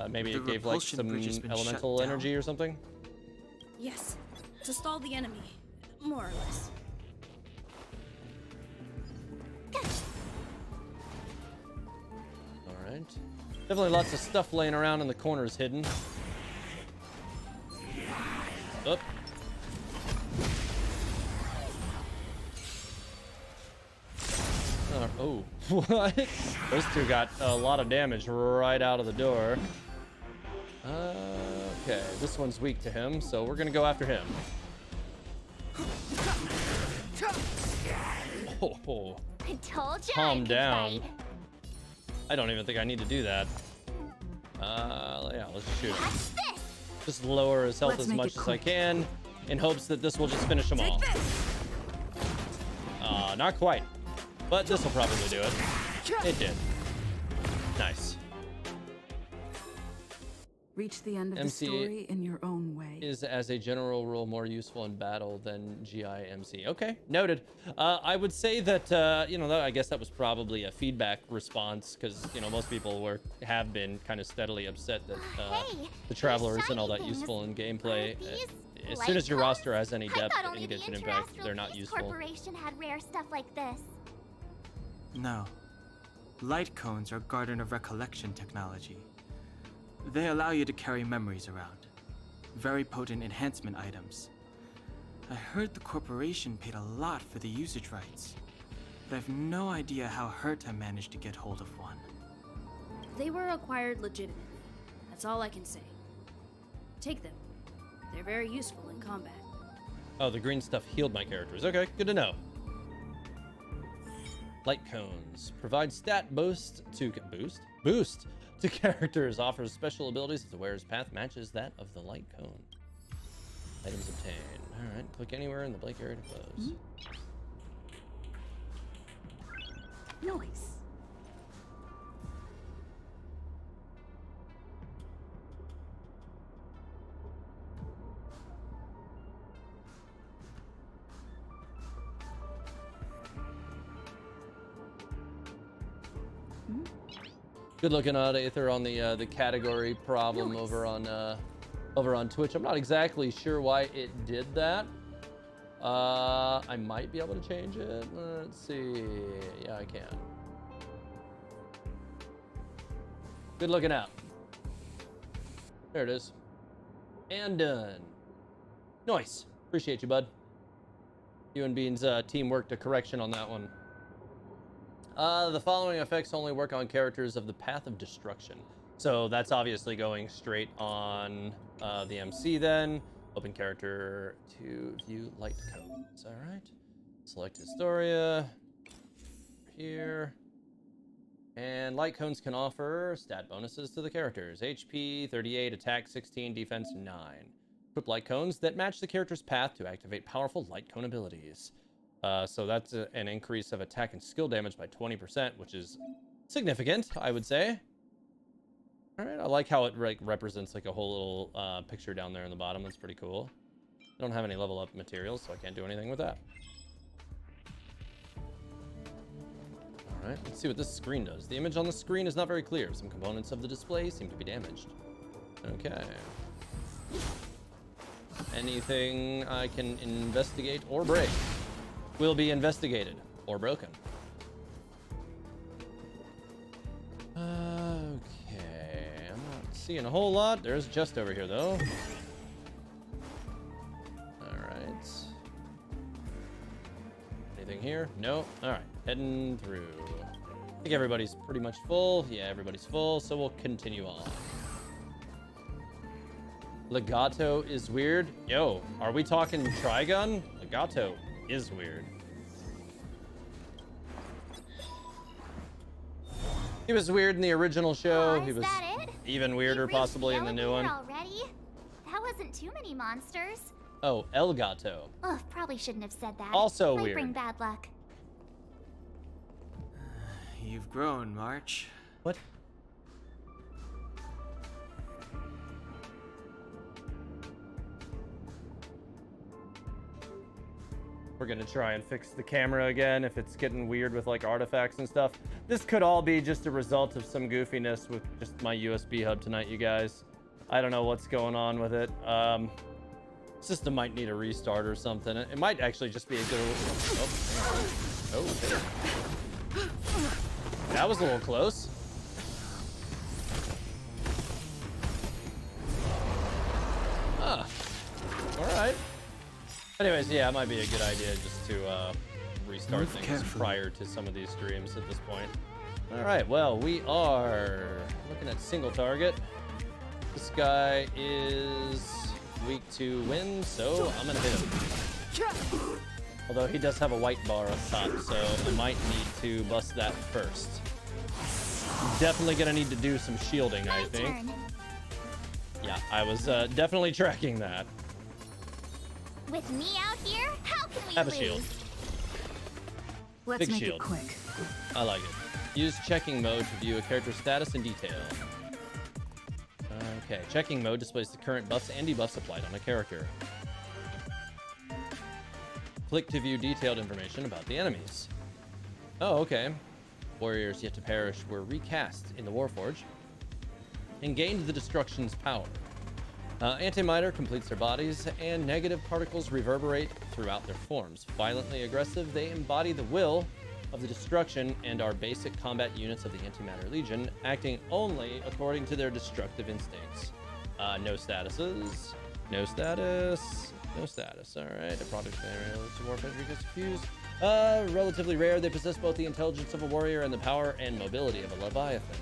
Maybe it gave like repulsion bridge has some been elemental shut down. energy or something. Yes, to stall the enemy, more or less. All right. Definitely lots of stuff laying around in the corners hidden. Up. Oh, what? Those two got a lot of damage right out of the door. Okay, this one's weak to him, so we're gonna go after him. Oh, I told you. calm down. I don't even think I need to do that. Yeah, let's shoot him. Watch this. Just lower his health Let's as make much it as I quick. can, in hopes that this will just finish them all. Not quite, but this will probably do it. It did. Nice. Reach the end of MC the story in your own way. Is as a general rule more useful in battle than GIMC. Okay, noted. I would say that you know, I guess that was probably a feedback response because you know most people have been kind of steadily upset that Hey, the traveler these isn't all that shiny things, useful in gameplay. are these As light soon as your cones? roster has any I depth thought in only the Genshin Impact, Interastral they're not Peace useful. Corporation had rare stuff like this. No. Light cones are Garden of Recollection technology. They allow you to carry memories around. Very potent enhancement items. I heard the corporation paid a lot for the usage rights, but I've no idea how Herta managed to get hold of one. They were acquired legitimately. That's all I can say. Take them. They're very useful in combat. Oh, the green stuff healed my characters. Okay, good to know. Light cones provide stat boost to characters. Offers special abilities as the wearer's path matches that of the light cone. Items obtained. All right, click anywhere in the blank area to close. Nice. Good looking out, Aether, on the category problem over on Twitch. I'm not exactly sure why it did that. I might be able to change it. Let's see. Yeah, I can. Good looking out. There it is. And done. Nice. Appreciate you, bud. You and Bean's teamwork to correction on that one. The following effects only work on characters of the Path of Destruction. So that's obviously going straight on the MC then. Open character to view light codes. All right. Select Historia. Here. And light cones can offer stat bonuses to the characters. HP 38, attack 16, defense 9. Equip light cones that match the character's path to activate powerful light cone abilities. So that's an increase of attack and skill damage by 20%, which is significant, I would say. All right, I like how it represents like a whole little picture down there in the bottom. That's pretty cool. I don't have any level up materials, so I can't do anything with that. All right, let's see what this screen does. The image on the screen is not very clear. Some components of the display seem to be damaged. Okay. Anything I can investigate or break will be investigated or broken. Okay, I'm not seeing a whole lot. There's just over here though. All right. Anything here? No. All right, heading through. I think everybody's pretty much full. Yeah, everybody's full, so we'll continue on. Legato is weird. Yo, are we talking Trigun? Legato is weird. He was weird in the original show. He was even weirder possibly in the new one. Already? That wasn't too many monsters. Oh, Elgato. Ugh, probably shouldn't have said that. Also Might weird. bring bad luck. You've grown, March. What? We're gonna try and fix the camera again if it's getting weird with like artifacts and stuff. This could all be just a result of some goofiness with just my USB hub tonight, you guys. I don't know what's going on with it. System might need a restart or something. It might actually just be a good. Oh, okay. That was a little close. Ah, all right. Anyways, yeah, it might be a good idea just to restart things prior to some of these streams at this point. All right, well, we are looking at single target. This guy is weak to wind, so I'm gonna hit him. Although he does have a white bar up top, so I might need to bust that first. Definitely gonna need to do some shielding, I think. Yeah, I was definitely tracking that. With me out here, how can we Have a lose? shield. Let's Big make shield. it quick. I like it. Use checking mode to view a character's status in detail. Okay, checking mode displays the current buffs and debuffs applied on a character. Click to view detailed information about the enemies. Oh, okay. Warriors yet to perish were recast in the Warforge and gained the Destruction's power. Antimatter completes their bodies, and negative particles reverberate throughout their forms. Violently aggressive, they embody the will of the Destruction and are basic combat units of the Antimatter Legion, acting only according to their destructive instincts. No statuses. No status. No status. All right. A product scenario to warfare because fused. Relatively rare. They possess both the intelligence of a warrior and the power and mobility of a Leviathan.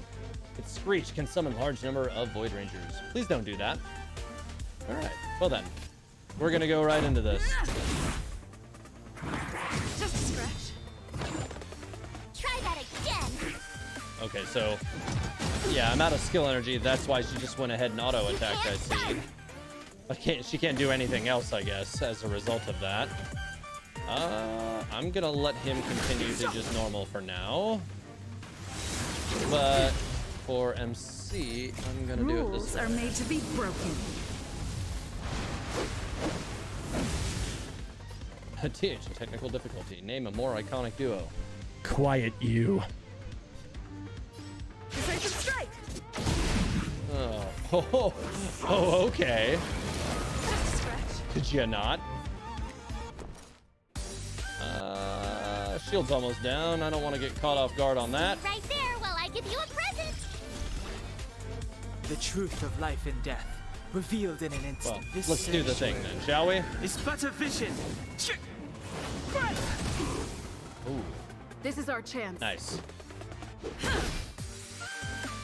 Its screech can summon large number of Void Rangers. Please don't do that. All right. Well then, we're gonna go right into this. Just a scratch. Try that again. Okay, so yeah, I'm out of skill energy. That's why she just went ahead and auto attacked. I see. She can't do anything else, I guess, as a result of that. I'm gonna let him continue to just normal for now. But for MC, I'm gonna do it this Rules way. are made to be broken. TH, technical difficulty. Name a more iconic duo. Quiet you. Precision strike. Oh, okay. Did you not? Shield's almost down. I don't want to get caught off guard on that. Right there while I give you a present. The truth of life and death, revealed in an instant. Well, This let's do the thing sanctuary then, shall we? It's but a vision. Ooh, This is our chance. nice.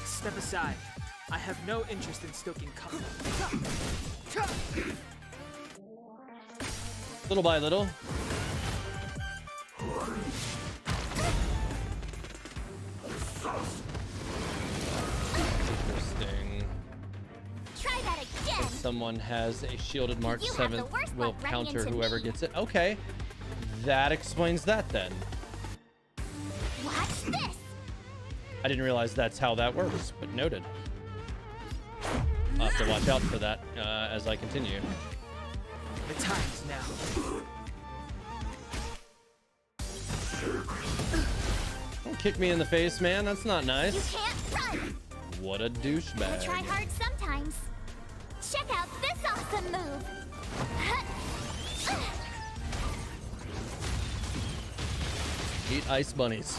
Step aside. I have no interest in stoking comfort. Little by little. Interesting. Try that again. If someone has a shielded March You have the 7th, worst will luck running counter into whoever me. gets it. Okay. That explains that then. Watch this. I didn't realize that's how that works, but noted. I'll have to watch out for that as I continue. The time's now. Don't kick me in the face, man. That's not You nice. can't run. What a I try douchebag. hard sometimes. Check out this awesome move. Eat ice bunnies.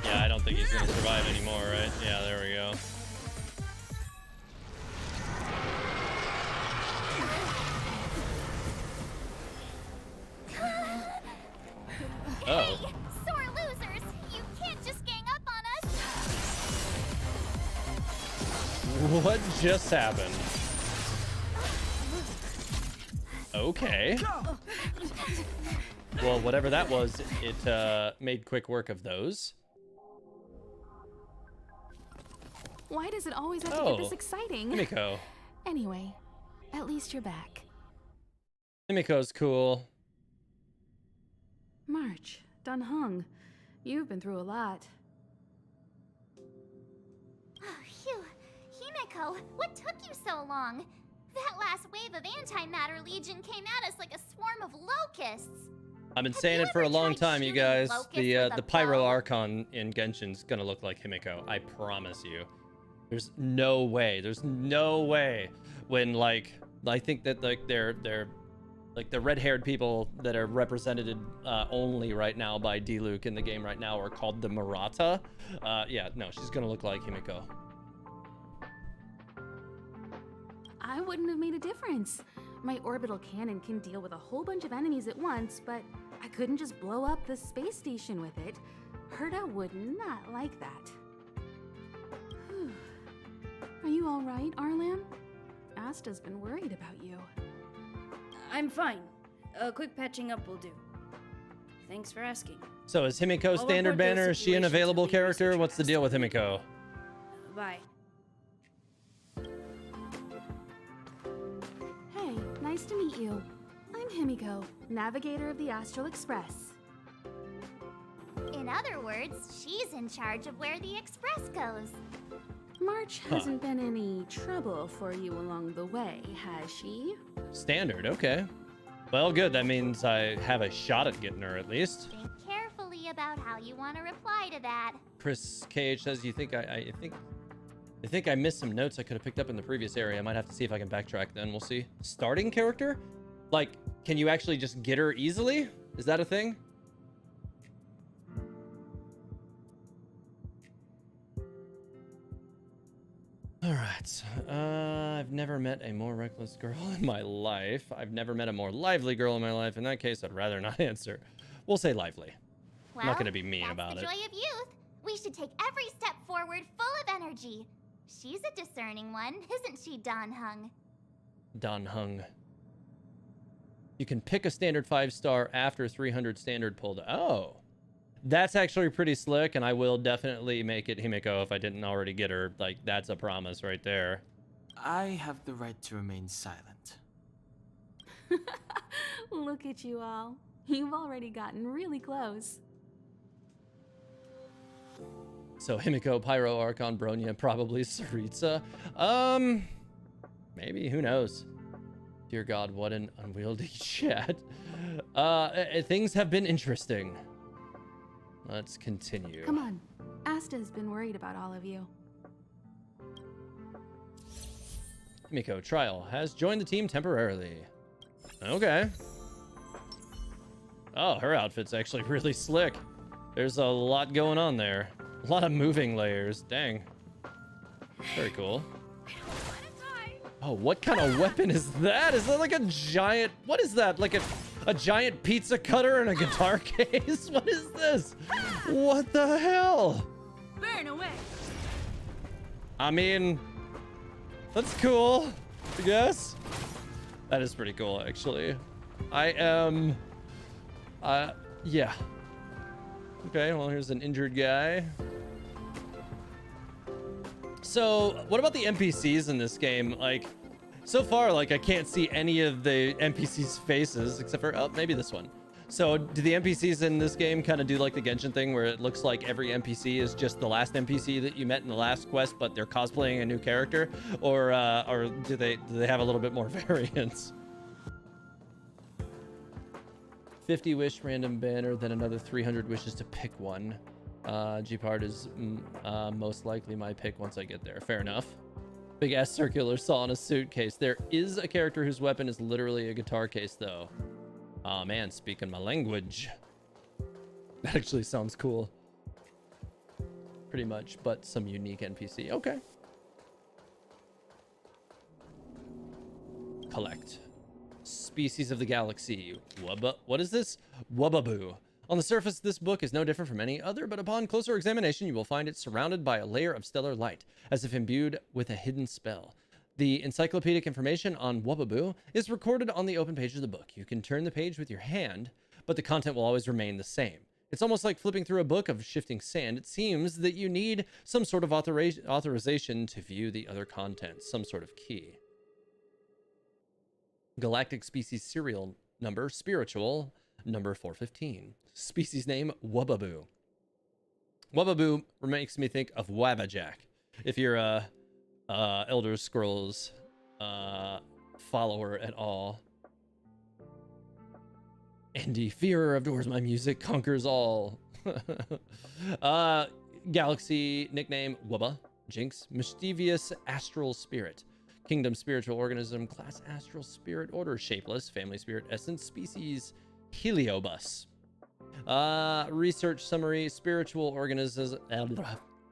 Yeah, I don't think he's gonna survive anymore, right? Yeah, there we go. Oh. Hey, sore losers. You can't just gang up on us. What just happened? Okay. Well, whatever that was, it made quick work of those. Why does it always have to Oh, get this exciting? Himeko. Anyway, at least you're back. Himiko's cool. March, Dunhung, you've been through a lot. Oh, phew. Himeko, what took you so long? That last wave of antimatter legion came at us like a swarm of locusts. I've been Have saying you it for a ever long tried time, you shooting guys. locusts The with a the Pyro bow? Archon in Genshin's gonna look like Himeko. I promise you. There's no way. There's no way. When like I think that like they're like the red-haired people that are represented only right now by D-Luke in the game right now are called the Murata. Yeah, no, she's gonna look like Himeko. I wouldn't have made a difference. My orbital cannon can deal with a whole bunch of enemies at once, but I couldn't just blow up the space station with it. Herta would not like that. Whew. Are you all right, Arlan? Asta's been worried about you. I'm fine. A quick patching up will do. Thanks for asking. So is Himeko I'll standard report banner? the Is she an situation to available the character? research What's the deal with master. Himeko? Bye. Hey, nice to meet you. I'm Himeko, navigator of the Astral Express. In other words, she's in charge of where the express goes. March hasn't been any trouble for you along the way, has she? Standard, okay. Well, good. That means I have a shot at getting her at least. Think carefully about how you want to reply to that. Chris KH says, "You think I think I missed some notes I could have picked up in the previous area. I might have to see if I can backtrack. Then we'll see." Starting character, like, can you actually just get her easily? Is that a thing? All right. I've never met a more reckless girl in my life. I've never met a more lively girl in my life. In that case, I'd rather not answer. We'll say lively. Well, I'm not gonna be mean that's about the it. joy of youth. We should take every step forward full of energy. She's a discerning one, isn't she, Donhung? Don Hung. You can pick a standard 5-star after 300 standard pulled. Oh, that's actually pretty slick, and I will definitely make it Himeko if I didn't already get her. Like, that's a promise right there. I have the right to remain silent. Look at you all. You've already gotten really close. So Himeko, Pyro, Archon, Bronya, probably Saritsa. Maybe, who knows? Dear God, what an unwieldy chat. Things have been interesting. Let's continue. Come on. Asta's been worried about all of you. Himeko Trial has joined the team temporarily. Okay. Oh, her outfit's actually really slick. There's a lot going on there. A lot of moving layers. Dang. Very cool. Oh, what kind of weapon is that? Is that like a giant... What is that? Like a giant pizza cutter and a guitar case? What is this? What the hell? Burn away. I mean... That's cool, I guess. That is pretty cool, actually. I am... yeah. Okay, well, here's an injured guy. So, what about the NPCs in this game? Like, so far, like, I can't see any of the NPCs' faces, except for, oh, maybe this one. So, do the NPCs in this game kind of do like the Genshin thing, where it looks like every NPC is just the last NPC that you met in the last quest, but they're cosplaying a new character? Or do they have a little bit more variance? 50 wish random banner, then another 300 wishes to pick one. G-Part is most likely my pick once I get there. Fair enough. Big ass circular saw in a suitcase. There is a character whose weapon is literally a guitar case, though. Oh man, speaking my language. That actually sounds cool. Pretty much, but some unique NPC. Okay. Collect. Species of the galaxy. What is this? Wubaboo. On the surface, this book is no different from any other, but upon closer examination, you will find it surrounded by a layer of stellar light, as if imbued with a hidden spell. The encyclopedic information on Wubaboo is recorded on the open page of the book. You can turn the page with your hand, but the content will always remain the same. It's almost like flipping through a book of shifting sand. It seems that you need some sort of authorization to view the other content, some sort of key. Galactic species serial number, spiritual, number 415. Species name, Wubaboo. Wubaboo makes me think of Wabbajack. If you're a Elder Scrolls follower at all. Andy, fearer of doors, my music conquers all. Galaxy nickname, Wubba. Jinx, mischievous astral spirit. Kingdom, spiritual organism, class astral spirit, order shapeless, family spirit, essence, species Heliobus. Research summary, spiritual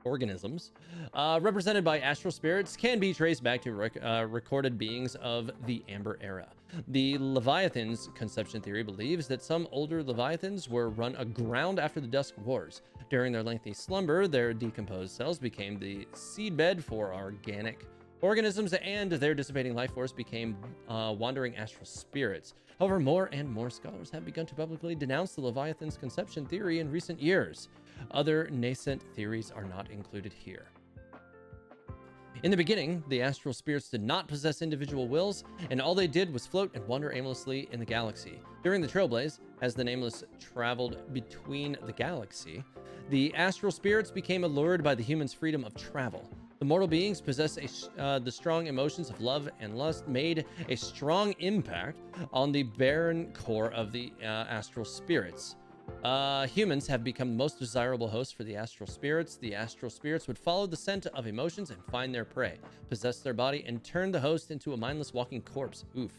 organisms represented by astral spirits can be traced back to recorded beings of the Amber Era. The Leviathan's conception theory believes that some older Leviathans were run aground after the Dusk Wars. During their lengthy slumber, their decomposed cells became the seedbed for organic organisms, and their dissipating life force became wandering astral spirits. However, more and more scholars have begun to publicly denounce the Leviathan's conception theory in recent years. Other nascent theories are not included here. In the beginning, the astral spirits did not possess individual wills, and all they did was float and wander aimlessly in the galaxy. During the Trailblaze, as the Nameless traveled between the galaxy, the astral spirits became allured by the humans' freedom of travel. The mortal beings possess the strong emotions of love and lust, made a strong impact on the barren core of the astral spirits. Humans have become the most desirable hosts for the astral spirits. The astral spirits would follow the scent of emotions and find their prey, possess their body, and turn the host into a mindless walking corpse. Oof.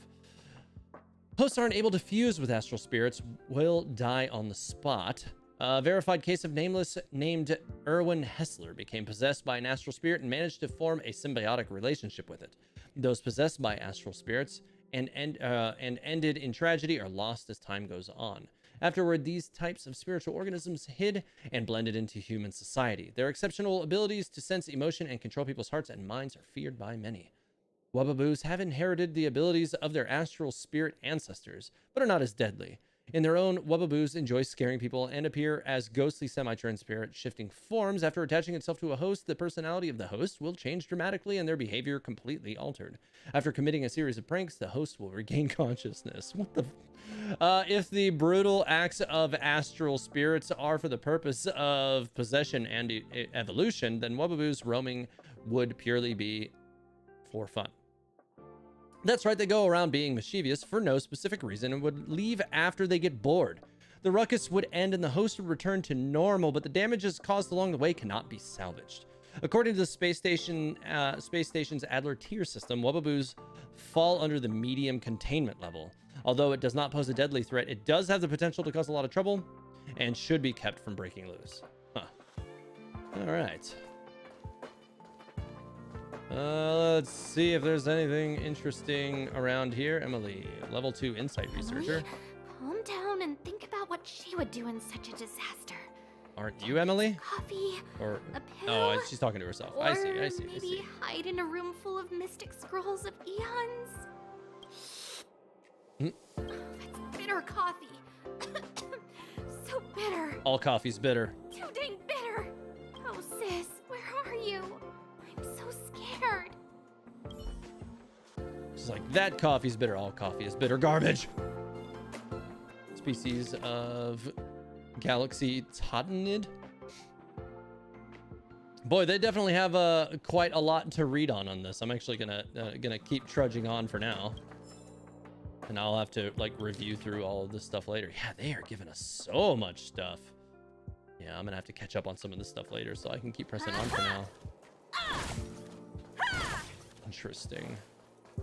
Hosts aren't able to fuse with astral spirits, will die on the spot. A verified case of Nameless named Erwin Hessler became possessed by an astral spirit and managed to form a symbiotic relationship with it. Those possessed by astral spirits and ended in tragedy are lost as time goes on. Afterward, these types of spiritual organisms hid and blended into human society. Their exceptional abilities to sense emotion and control people's hearts and minds are feared by many. Wubaboos have inherited the abilities of their astral spirit ancestors, but are not as deadly. In their own, Wubaboos enjoy scaring people and appear as ghostly semi-transparent shifting forms. After attaching itself to a host, the personality of the host will change dramatically and their behavior completely altered. After committing a series of pranks, the host will regain consciousness. What the... if the brutal acts of astral spirits are for the purpose of possession and evolution, then Wubaboos roaming would purely be for fun. That's right, they go around being mischievous for no specific reason and would leave after they get bored. The ruckus would end and the host would return to normal, but the damages caused along the way cannot be salvaged. According to the space station's Adler tier system, Wubbaboos fall under the medium containment level. Although it does not pose a deadly threat, it does have the potential to cause a lot of trouble and should be kept from breaking loose. Huh. All right. Let's see if there's anything interesting around here. Emily, level 2 insight researcher. Calm down and think about what she would do in such a disaster. Aren't you Emily? Coffee, Or a pill, oh, she's talking to herself. or I see. maybe hide in a room full of mystic scrolls of eons. That's bitter coffee. So bitter. All coffee's bitter. Too dang bitter. Oh, sis, where are you? I'm so scared. She's like, that coffee's bitter. All coffee is bitter garbage. Species of Galaxy Totanid. Boy, they definitely have quite a lot to read on this. I'm actually gonna keep trudging on for now, and I'll have to like review through all of this stuff later. Yeah, they are giving us so much stuff. Yeah, I'm gonna have to catch up on some of this stuff later, so I can keep pressing on for now. Interesting.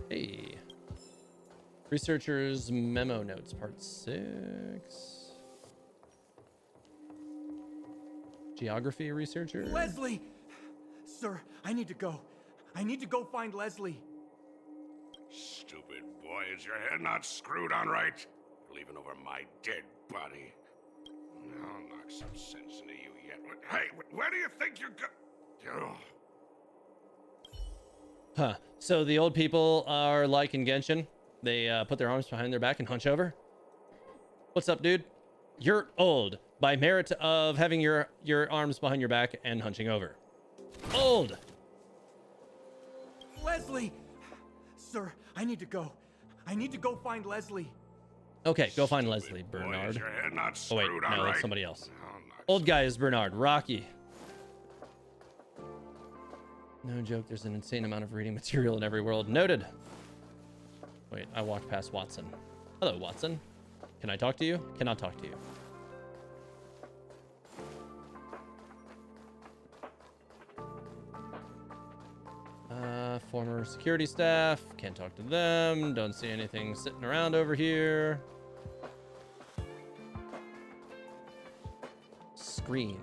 Hey. Researchers memo notes, part 6. Geography researcher. Leslie! Sir, I need to go. I need to go find Leslie. Stupid boy, is your head not screwed on right? You're leaving over my dead body. I'll knock some sense into you yet. Hey, where do you think you're going? Huh. So the old people are like in Genshin. They put their arms behind their back and hunch over. What's up, dude? You're old by merit of having your arms behind your back and hunching over. Old. Leslie! Sir, I need to go. I need to go find Leslie. Okay, go find Leslie, Bernard. Boy, is your head not Oh wait, screwed on no, that's right? somebody else. I'll knock Old guy is Bernard. Rocky. No joke, there's an insane amount of reading material in every world. Noted. Wait, I walked past Watson. Hello, Watson. Can I talk to you? Cannot talk to you. Former security staff. Can't talk to them. Don't see anything sitting around over here. Screen.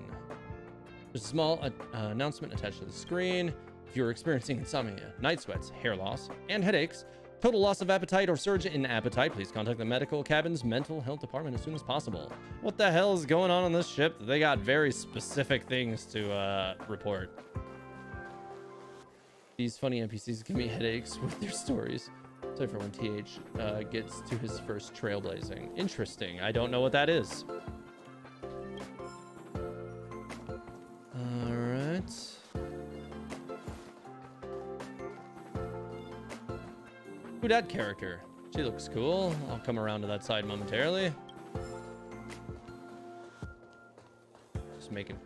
There's a small announcement attached to the screen. If you're experiencing insomnia, night sweats, hair loss, and headaches, total loss of appetite, or surge in appetite, please contact the medical cabin's mental health department as soon as possible. What the hell is going on this ship? They got very specific things to report. These funny NPCs give me headaches with their stories. Sorry for when TH gets to his first trailblazing. Interesting. I don't know what that is. All right. Who that character? She looks cool. I'll come around to that side momentarily. Just making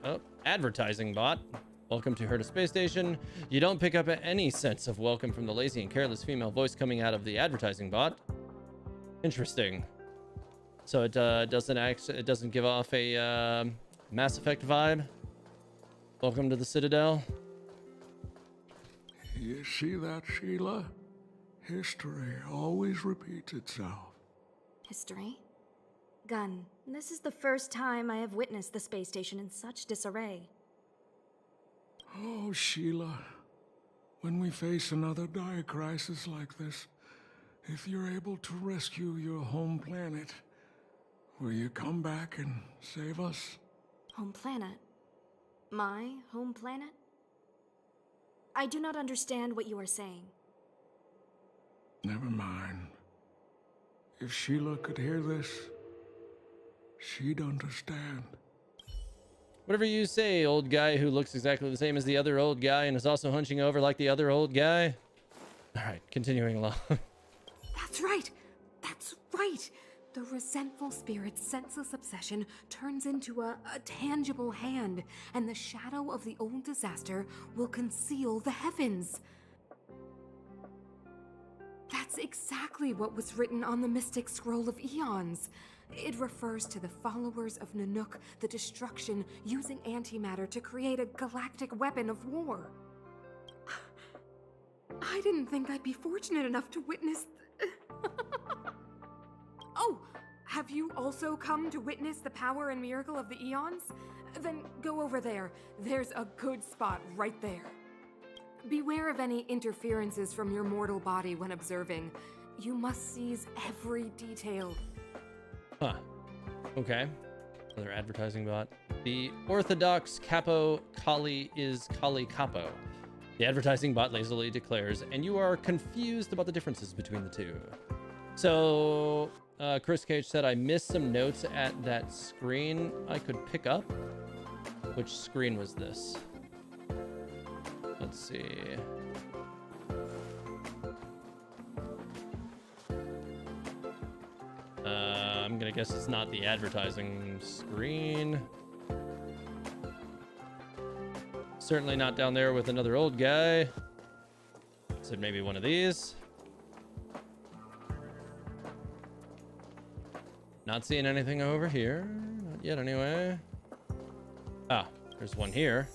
advertising bot. Welcome to Herta Space Station. You don't pick up any sense of welcome from the lazy and careless female voice coming out of the advertising bot. Interesting. So it doesn't give off a Mass Effect vibe. Welcome to the Citadel. You see that, Sheila? History always repeats itself. History? Gun, this is the first time I have witnessed the space station in such disarray. Oh, Sheila. When we face another dire crisis like this, if you're able to rescue your home planet, will you come back and save us? Home planet? My home planet? I do not understand what you are saying. Never mind. If Sheila could hear this, she'd understand. Whatever you say, old guy who looks exactly the same as the other old guy and is also hunching over like the other old guy. All right, continuing along. That's right. That's right. The resentful spirit's senseless obsession turns into a tangible hand, and the shadow of the old disaster will conceal the heavens. That's exactly what was written on the Mystic Scroll of Eons. It refers to the followers of Nanook, the destruction using antimatter to create a galactic weapon of war. I didn't think I'd be fortunate enough to witness... Oh, have you also come to witness the power and miracle of the Eons? Then go over there. There's a good spot right there. Beware of any interferences from your mortal body when observing. You must seize every detail. Huh. Okay. Another advertising bot. The Orthodox Capo Kali is Kali Capo. The advertising bot lazily declares, and you are confused about the differences between the two. So, Chris Cage said, I missed some notes at that screen I could pick up. Which screen was this? Let's see. I'm gonna guess it's not the advertising screen. Certainly not down there with another old guy. Said maybe one of these. Not seeing anything over here. Not yet anyway. Ah, there's one here.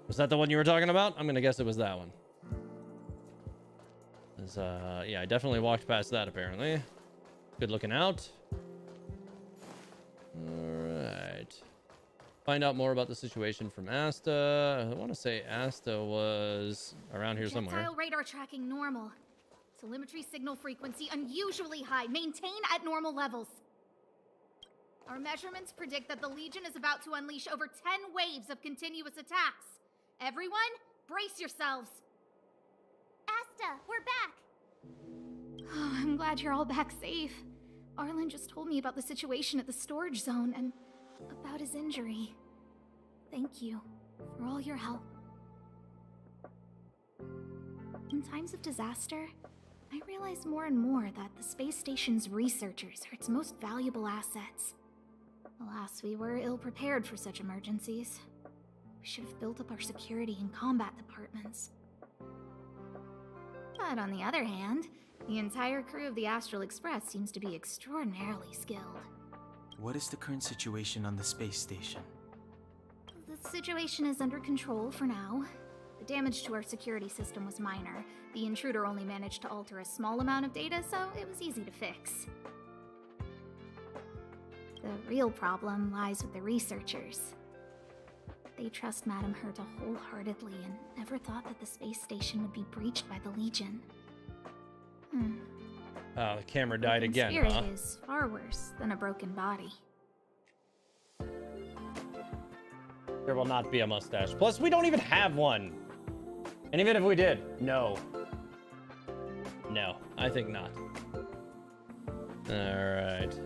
Was that the one you were talking about? I'm gonna guess it was that one. Yeah, I definitely walked past that apparently. Good looking out. Alright. Find out more about the situation from Asta. I want to say Asta was around here somewhere. Projectile radar tracking normal. Telemetry signal frequency unusually high. Maintain at normal levels. Our measurements predict that the Legion is about to unleash over 10 waves of continuous attacks. Everyone, brace yourselves. Asta, we're back. Oh, I'm glad you're all back safe. Arlen just told me about the situation at the storage zone and about his injury. Thank you for all your help. In times of disaster, I realize more and more that the space station's researchers are its most valuable assets. Alas, we were ill-prepared for such emergencies. We should have built up our security and combat departments. But on the other hand, the entire crew of the Astral Express seems to be extraordinarily skilled. What is the current situation on the space station? The situation is under control for now. The damage to our security system was minor. The intruder only managed to alter a small amount of data, so it was easy to fix. The real problem lies with the researchers. They trust Madame Herta wholeheartedly and never thought that the space station would be breached by the Legion. Oh, the camera died again, Spirit huh? is far worse than a broken body. There will not be a mustache. Plus, we don't even have one. And even if we did, no. No, I think not. Alright.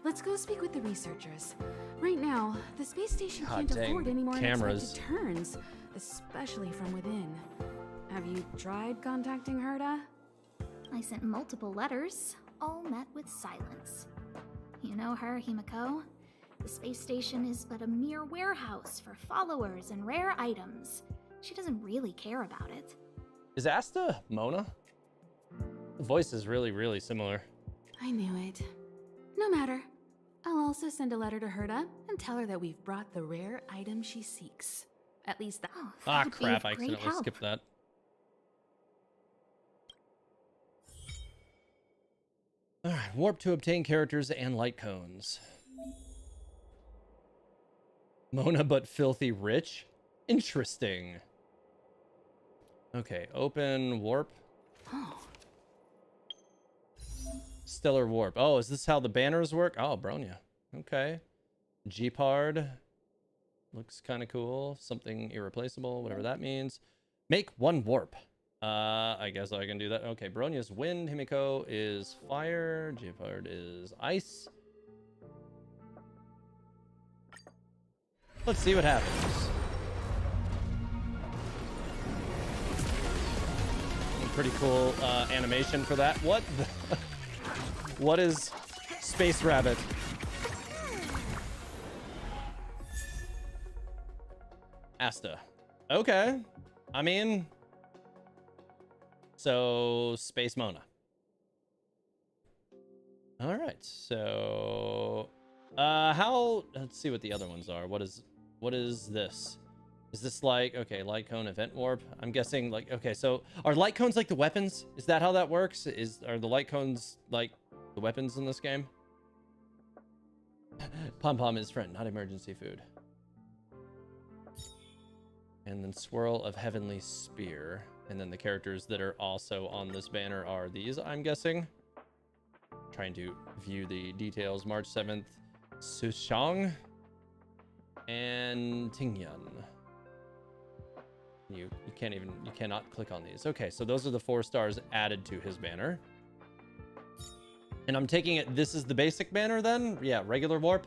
Let's go speak with the researchers. Right now, the space station God can't dang, afford any more cameras. unexpected turns, especially from within. Have you tried contacting Herta? I sent multiple letters, all met with silence. You know her, Himeko? The space station is but a mere warehouse for followers and rare items. She doesn't really care about it. Is Asta Mona? The voice is really, really similar. I knew it. No matter. I'll also send a letter to Herta and tell her that we've brought the rare item she seeks. At least that. Oh, Ah, that would be crap, of I great accidentally help. skipped that. Alright, warp to obtain characters and light cones. Mona but filthy rich? Interesting. Okay, open warp. Oh. Stellar warp. Oh, is this how the banners work? Oh, Bronya. Okay. G-Pard. Looks kind of cool. Something irreplaceable, whatever that means. Make one warp. I guess I can do that. Okay, Bronya's wind. Himeko is fire. G-Pard is ice. Let's see what happens. Pretty cool animation for that. What the what is Space Rabbit? Asta. Okay. I mean, So Space Mona. All right. So let's see what the other ones are. What is this? Is this like, okay, light cone, event warp? I'm guessing like, okay, so are light cones like the weapons? Is that how that works? Are the light cones like the weapons in this game? Pom Pom is friend, not emergency food. And then Swirl of Heavenly Spear. And then the characters that are also on this banner are these, I'm guessing. Trying to view the details. March 7th, Sushang and Tingyan. You cannot click on these. Okay, so those are the 4 stars added to his banner. And I'm taking it this is the basic banner then? Yeah, regular warp.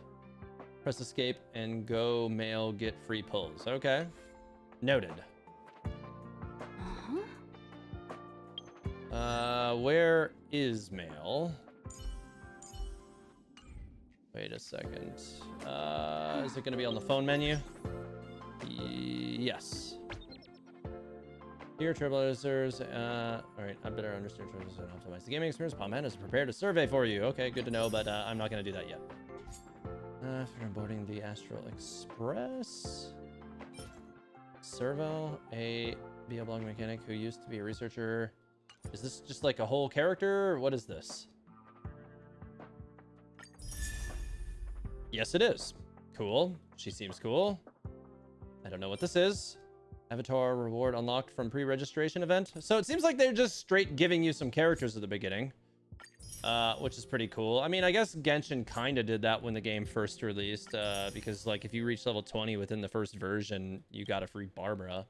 Press escape and go mail, get free pulls. Okay. Noted. Where is mail? Wait a second. Is it going to be on the phone menu? Yes. Here, trailblazers. All right, I better understand trailblazers and optimize the gaming experience. Palman has prepared a survey for you. Okay, good to know, but I'm not going to do that yet. After boarding the Astral Express. Servo, a blog mechanic who used to be a researcher. Is this just like a whole character? What is this? Yes, it is. Cool. She seems cool. I don't know what this is. Avatar reward unlocked from pre-registration event. So it seems like they're just straight giving you some characters at the beginning, which is pretty cool. I mean, I guess Genshin kind of did that when the game first released, because like if you reach level 20 within the first version, you got a free Barbara.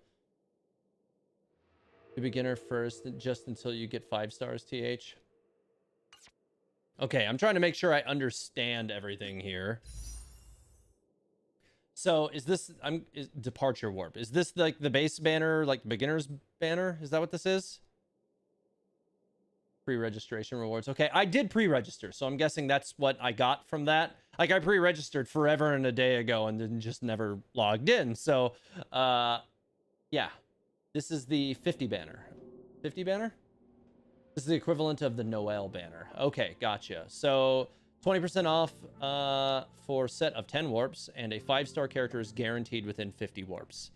The beginner first, just until you get 5 stars, TH. Okay, I'm trying to make sure I understand everything here. So is this departure warp? Is this like the base banner, like beginner's banner? Is that what this is? Pre-registration rewards. Okay, I did pre-register, so I'm guessing that's what I got from that. Like I pre-registered forever and a day ago and then just never logged in. So yeah. This is the 50 banner. 50 banner? This is the equivalent of the Noel banner. Okay, gotcha. So 20% off for set of 10 warps, and a 5-star character is guaranteed within 50 warps.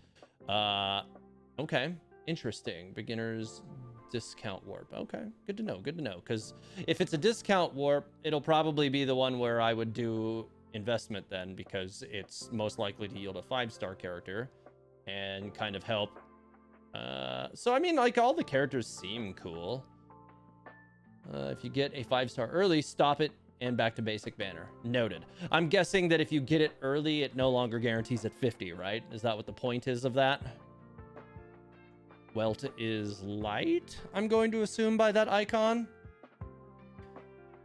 Okay, interesting. Beginner's discount warp. Okay, good to know, good to know. Because if it's a discount warp, it'll probably be the one where I would do investment then, because it's most likely to yield a 5-star character and kind of help. So I mean, like, all the characters seem cool. If you get a 5-star early, stop it and back to basic banner. Noted. I'm guessing that if you get it early, it no longer guarantees at 50, right? Is that what the point is of that? Welt is light, I'm going to assume by that icon.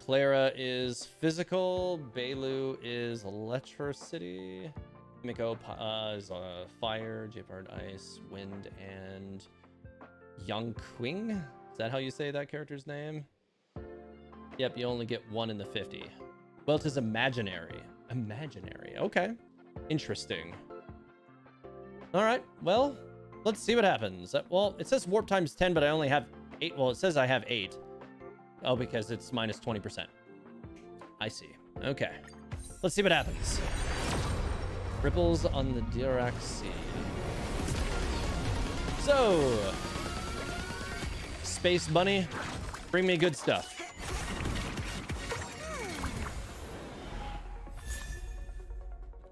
Clara is physical. Bailu is electricity. Himeko is fire. Jeopard ice, wind, and Yangqing. Is that how you say that character's name? Yep, you only get 1 in the 50. Welt is imaginary. Imaginary. Okay. Interesting. All right. Well, let's see what happens. Well, it says warp times 10, but I only have 8. Well, it says I have 8. Oh, because it's minus 20%. I see. Okay. Let's see what happens. Ripples on the Dirac Sea. So, Space Bunny, bring me good stuff.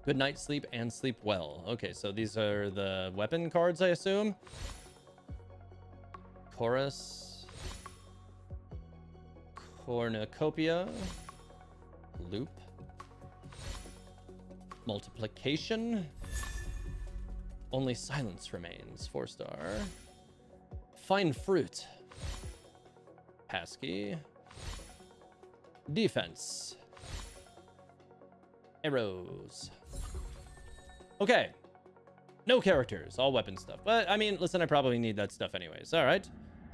Good night, sleep, and sleep well. Okay, so these are the weapon cards, I assume. Chorus. Cornucopia. Loop. Multiplication. Only silence remains. 4-star. Fine fruit. Passkey. Defense. Arrows. Okay. No characters. All weapon stuff. But, I mean, listen, I probably need that stuff anyways. All right.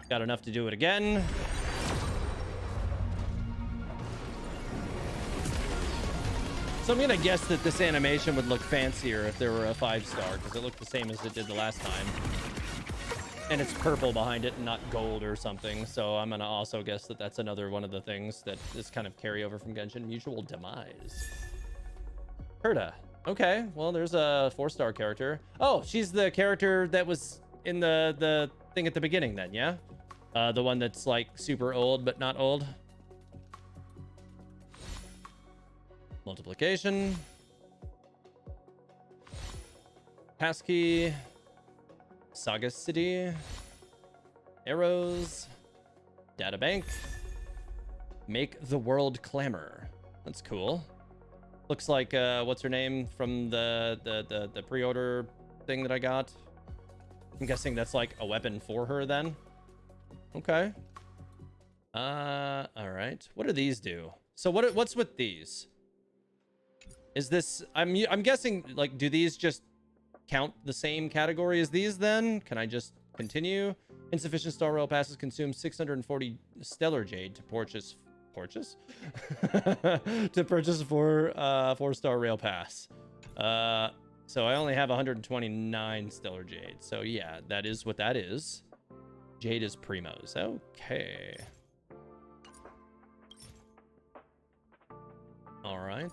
Got enough to do it again. So I'm going to guess that this animation would look fancier if there were a 5-star, because it looked the same as it did the last time. And it's purple behind it and not gold or something. So I'm gonna also guess that that's another one of the things that is kind of carryover from Genshin. Mutual demise. Herda. Okay, well, there's a 4-star character. Oh, she's the character that was in the thing at the beginning then, yeah? The one that's like super old but not old. Multiplication. Passkey. Saga City. Arrows. Databank. Make the world clamor. That's cool. Looks like what's her name from the pre-order thing that I got. I'm guessing that's like a weapon for her then. Okay. All right. What do these do? So what's with these? Is this I'm guessing like do these just count the same category as these then? Can I just continue? Insufficient Star Rail passes consume 640 Stellar Jade to purchase to purchase 4-star rail pass. So I only have 129 Stellar Jade. So yeah, that is what that is. Jade is primos. Okay. All right.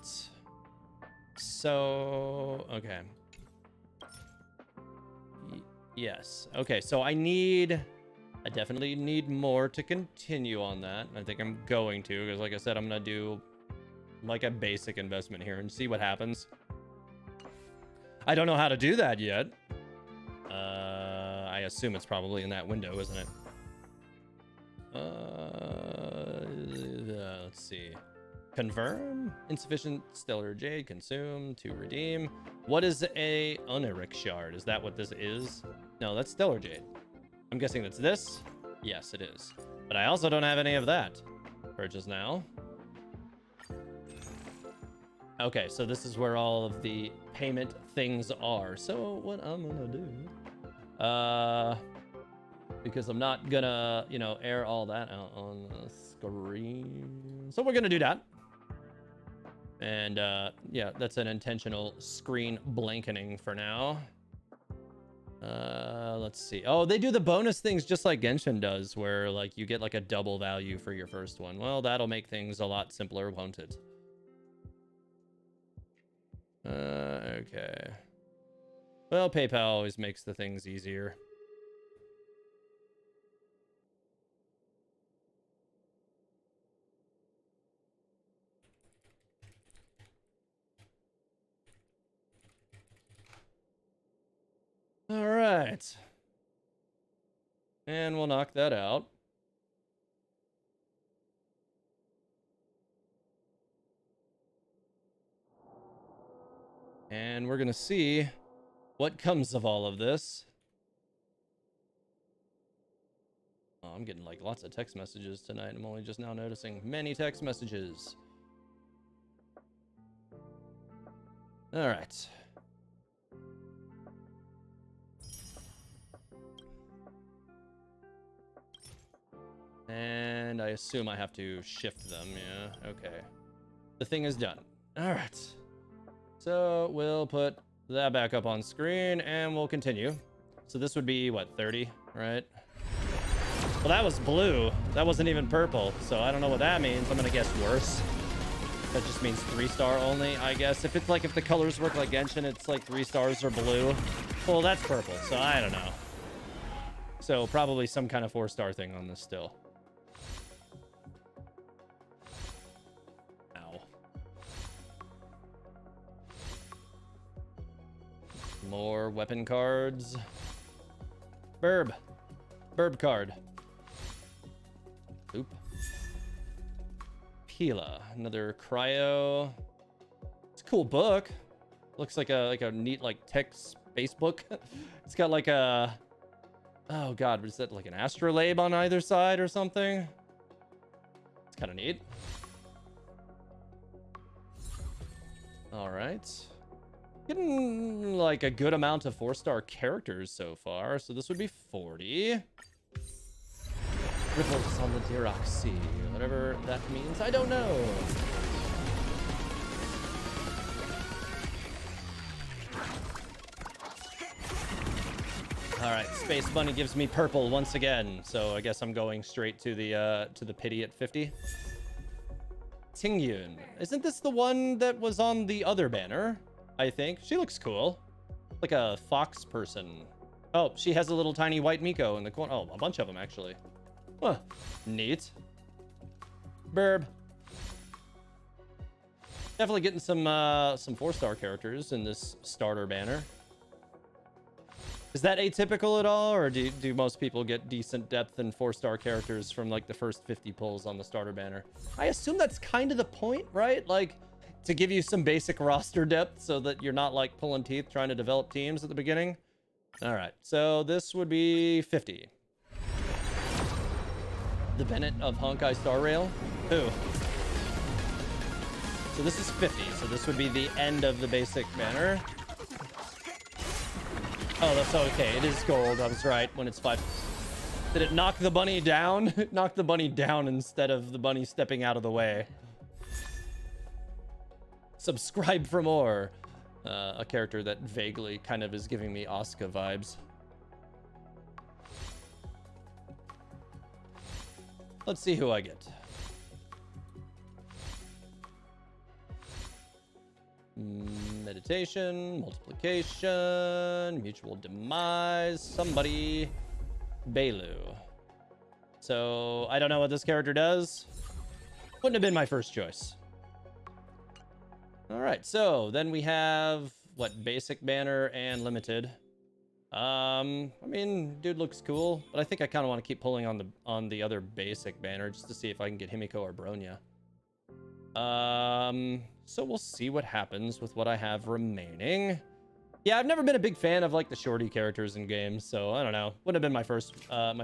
So, okay. Yes. Okay, so I definitely need more to continue on that. I think I'm going to, because like I said, I'm going to do like a basic investment here and see what happens. I don't know how to do that yet. I assume it's probably in that window, isn't it? Let's see. Confirm. Insufficient Stellar Jade. Consume. To redeem. What is a Oniric Shard? Is that what this is? No, that's Stellar Jade. I'm guessing that's this? Yes, it is. But I also don't have any of that. Purchase now. Okay, so this is where all of the payment things are. So what I'm gonna do, because I'm not gonna, you know, air all that out on the screen. So we're gonna do that. And yeah, that's an intentional screen blanketing for now. Let's see. Oh, they do the bonus things just like Genshin does, where like you get like a double value for your first one. Well, that'll make things a lot simpler, won't it? Okay. Well, PayPal always makes the things easier. All right. And we'll knock that out. And we're going to see what comes of all of this. Oh, I'm getting like lots of text messages tonight. I'm only just now noticing many text messages. All right. And I assume I have to shift them. Yeah, okay. The thing is done. All right. So we'll put that back up on screen and we'll continue. So this would be, what, 30, right? Well, that was blue. That wasn't even purple. So I don't know what that means. I'm going to guess worse. That just means 3-star only, I guess. If it's like, if the colors work like Genshin, it's like 3 stars or blue. Well, that's purple. So I don't know. So probably some kind of 4-star thing on this still. More weapon cards. Burb card. Oop. Pila. Another cryo. It's a cool book. Looks like a neat like tech space book. It's got like a, oh god, is that like an astrolabe on either side or something? It's kind of neat. All right. Getting like a good amount of 4-star characters so far, so this would be 40. Ripples on the Dirac Sea, whatever that means, I don't know. All right, Space Bunny gives me purple once again, so I guess I'm going straight to the pity at 50. Tingyun, isn't this the one that was on the other banner? I think she looks cool, like a fox person. Oh, she has a little tiny white Miko in the corner. Oh, a bunch of them actually. Huh, neat. Burb. Definitely getting some 4-star characters in this starter banner. Is that atypical at all, or do most people get decent depth and 4-star characters from like the first 50 pulls on the starter banner? I assume that's kind of the point, right? Like to give you some basic roster depth so that you're not like pulling teeth trying to develop teams at the beginning. All right, so this would be 50. The Bennett of Honkai Star Rail. Who? So this is 50, so this would be the end of the basic banner. Oh, that's okay. It is gold. I was right when it's 5. Did it knock the bunny down? It knocked the bunny down instead of the bunny stepping out of the way. Subscribe for more. A character that vaguely kind of is giving me Asuka vibes. Let's see who I get. Meditation, multiplication, mutual demise, somebody, Bailu. So I don't know what this character does. Wouldn't have been my first choice. All right, so then we have what, basic banner and limited. I mean, dude looks cool, but I think I kind of want to keep pulling on the other basic banner just to see if I can get Himeko or Bronya. So we'll see what happens with what I have remaining. Yeah, I've never been a big fan of like the shorty characters in games, so I don't know. Wouldn't have been my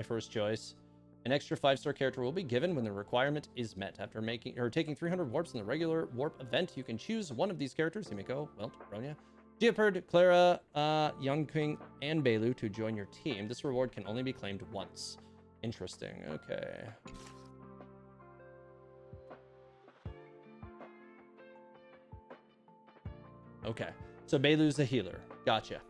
first choice. An extra 5-star character will be given when the requirement is met. After making or taking 300 warps in the regular warp event, you can choose one of these characters, Himeko, well, Bronya, Geopard, Clara, Youngking, and Bailu to join your team. This reward can only be claimed once. Interesting. Okay. Okay, so Bailu's a healer. Gotcha.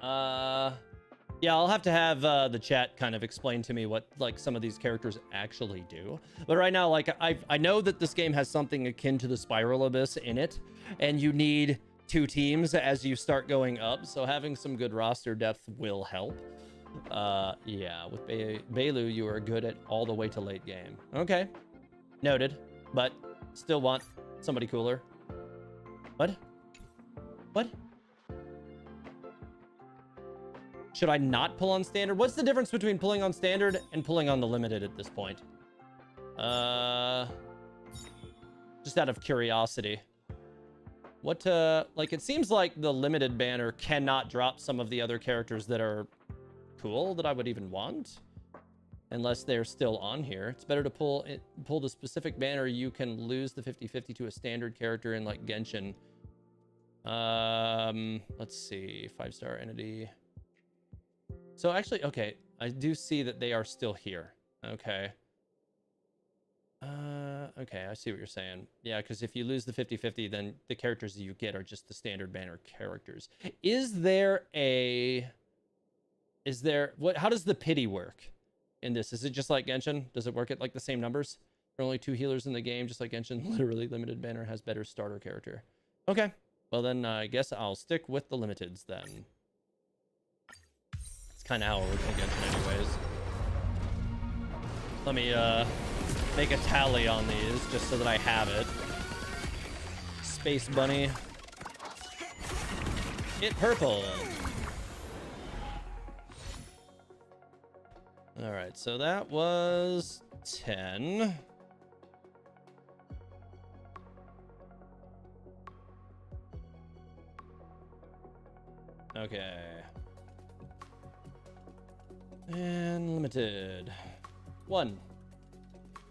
Yeah, I'll have to have the chat kind of explain to me what like some of these characters actually do. But right now, like I know that this game has something akin to the Spiral Abyss in it, and you need 2 teams as you start going up. So having some good roster depth will help. Yeah, with Bailu, you are good at all the way to late game. Okay, noted. But still want somebody cooler. What? What? Should I not pull on standard? What's the difference between pulling on standard and pulling on the limited at this point? Just out of curiosity. What, like, it seems like the limited banner cannot drop some of the other characters that are cool that I would even want. Unless they're still on here. It's better to pull the specific banner. You can lose the 50-50 to a standard character in like Genshin. Let's see, 5-star entity. So actually, okay, I do see that they are still here. Okay. Okay, I see what you're saying. Yeah, because if you lose the 50-50, then the characters you get are just the standard banner characters. How does the pity work in this? Is it just like Genshin? Does it work at like the same numbers? There are only 2 healers in the game, just like Genshin. Literally, limited banner has better starter character. Okay, well then I guess I'll stick with the limiteds then. It's kind of how it works in Genshin anyways. Let me make a tally on these just so that I have it. Space Bunny. Hit purple. All right, so that was 10. Okay. And limited. 1.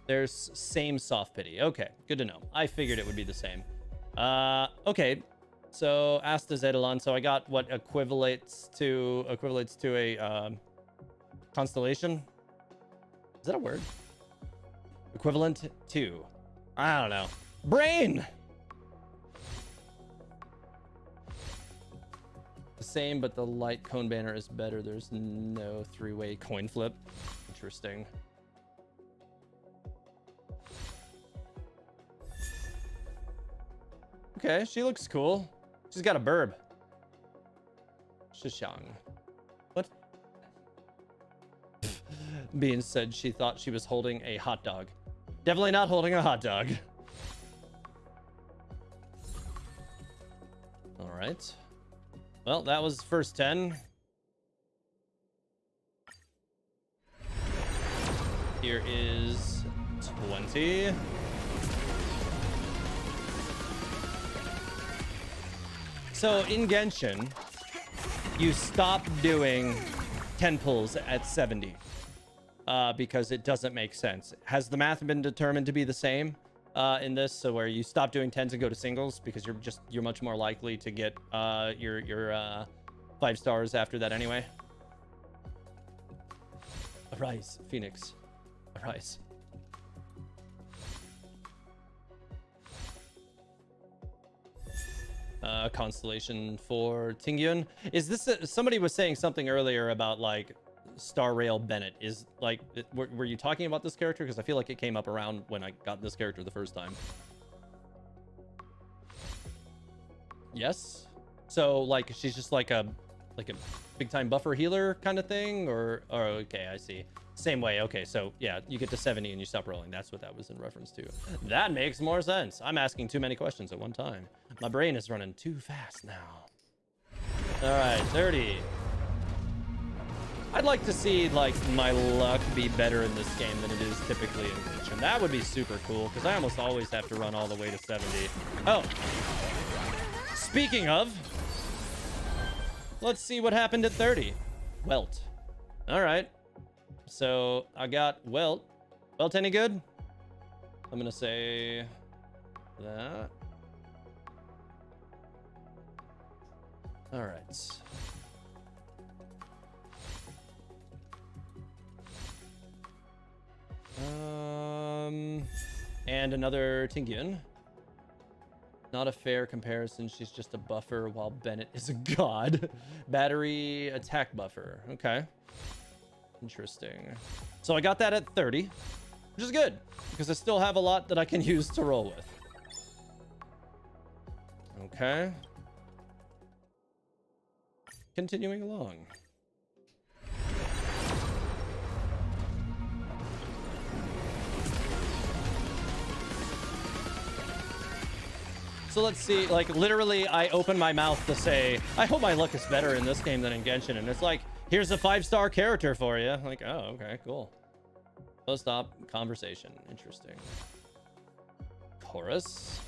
There's same soft pity. Okay, good to know. I figured it would be the same. Okay. So Asta's Eidolon. So I got what equivalates to a constellation. Is that a word? Equivalent to. I don't know. Brain. same, but the light cone banner is better. There's no three-way coin flip. Interesting. Okay, she looks cool. She's got a burb. Shishang. What? Being said, she thought she was holding a hot dog. Definitely not holding a hot dog. All right. Well, that was first 10. Here is 20. So in Genshin, you stop doing 10 pulls at 70 because it doesn't make sense. Has the math been determined to be the same in this? So where you stop doing 10s and go to singles because you're much more likely to get your 5 stars after that anyway. Arise, Phoenix. Arise. Constellation for Tingyun. Is this somebody was saying something earlier about like Star Rail Bennett? Is like were you talking about this character? Because I feel like it came up around when I got this character the first time. Yes. So like she's just like a big time buffer healer kind of thing, or okay, I see. Same way. Okay, so yeah, you get to 70 and you stop rolling. That's what that was in reference to. That makes more sense. I'm asking too many questions at one time. My brain is running too fast now. All right, 30. I'd like to see like my luck be better in this game than it is typically in Genshin. That would be super cool because I almost always have to run all the way to 70. Oh, speaking of, let's see what happened at 30. Welt. All right. So I got Welt. Welt any good? I'm gonna say that. All right. And another Tingyun. Not a fair comparison. She's just a buffer while Bennett is a god. Battery attack buffer. Okay. Interesting. So I got that at 30, which is good because I still have a lot that I can use to roll with. Okay. Continuing along. So let's see, like literally I open my mouth to say, I hope my luck is better in this game than in Genshin. And it's like, here's a 5-star character for you. Like, oh, okay, cool. Post-op conversation. Interesting. Chorus.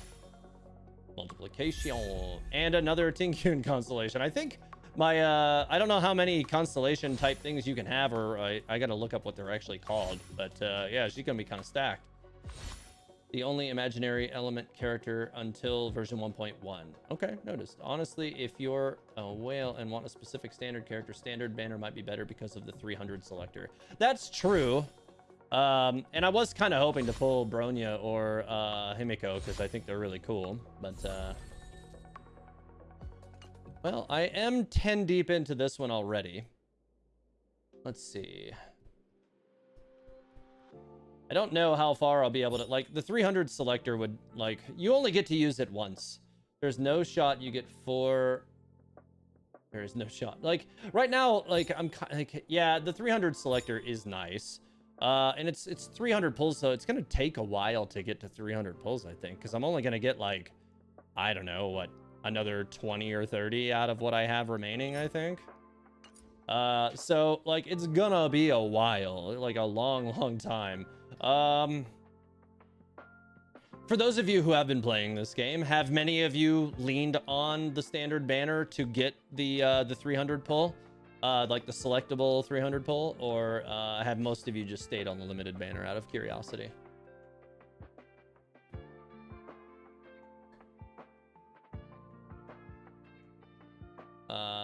Multiplication. And another Tingyun constellation. I think my, I don't know how many constellation type things you can have, or I gotta look up what they're actually called. But yeah, she's gonna be kind of stacked. The only imaginary element character until version 1.1. Okay, noticed. Honestly, if you're a whale and want a specific standard character, standard banner might be better because of the 300 selector. That's true. And I was kind of hoping to pull Bronya or Himeko because I think they're really cool. But, well, I am 10 deep into this one already. Let's see. I don't know how far I'll be able to, like, the 300 selector would, like, you only get to use it once. There's no shot you get 4. There is no shot. Like, right now, like, I'm like, yeah, the 300 selector is nice. And it's 300 pulls, so it's going to take a while to get to 300 pulls, I think, because I'm only going to get, like, I don't know, what, another 20 or 30 out of what I have remaining, I think. So, like, it's gonna be a while, like, a long time. For those of you who have been playing this game, have many of you leaned on the standard banner to get the 300 pull, like the selectable 300 pull, or have most of you just stayed on the limited banner out of curiosity?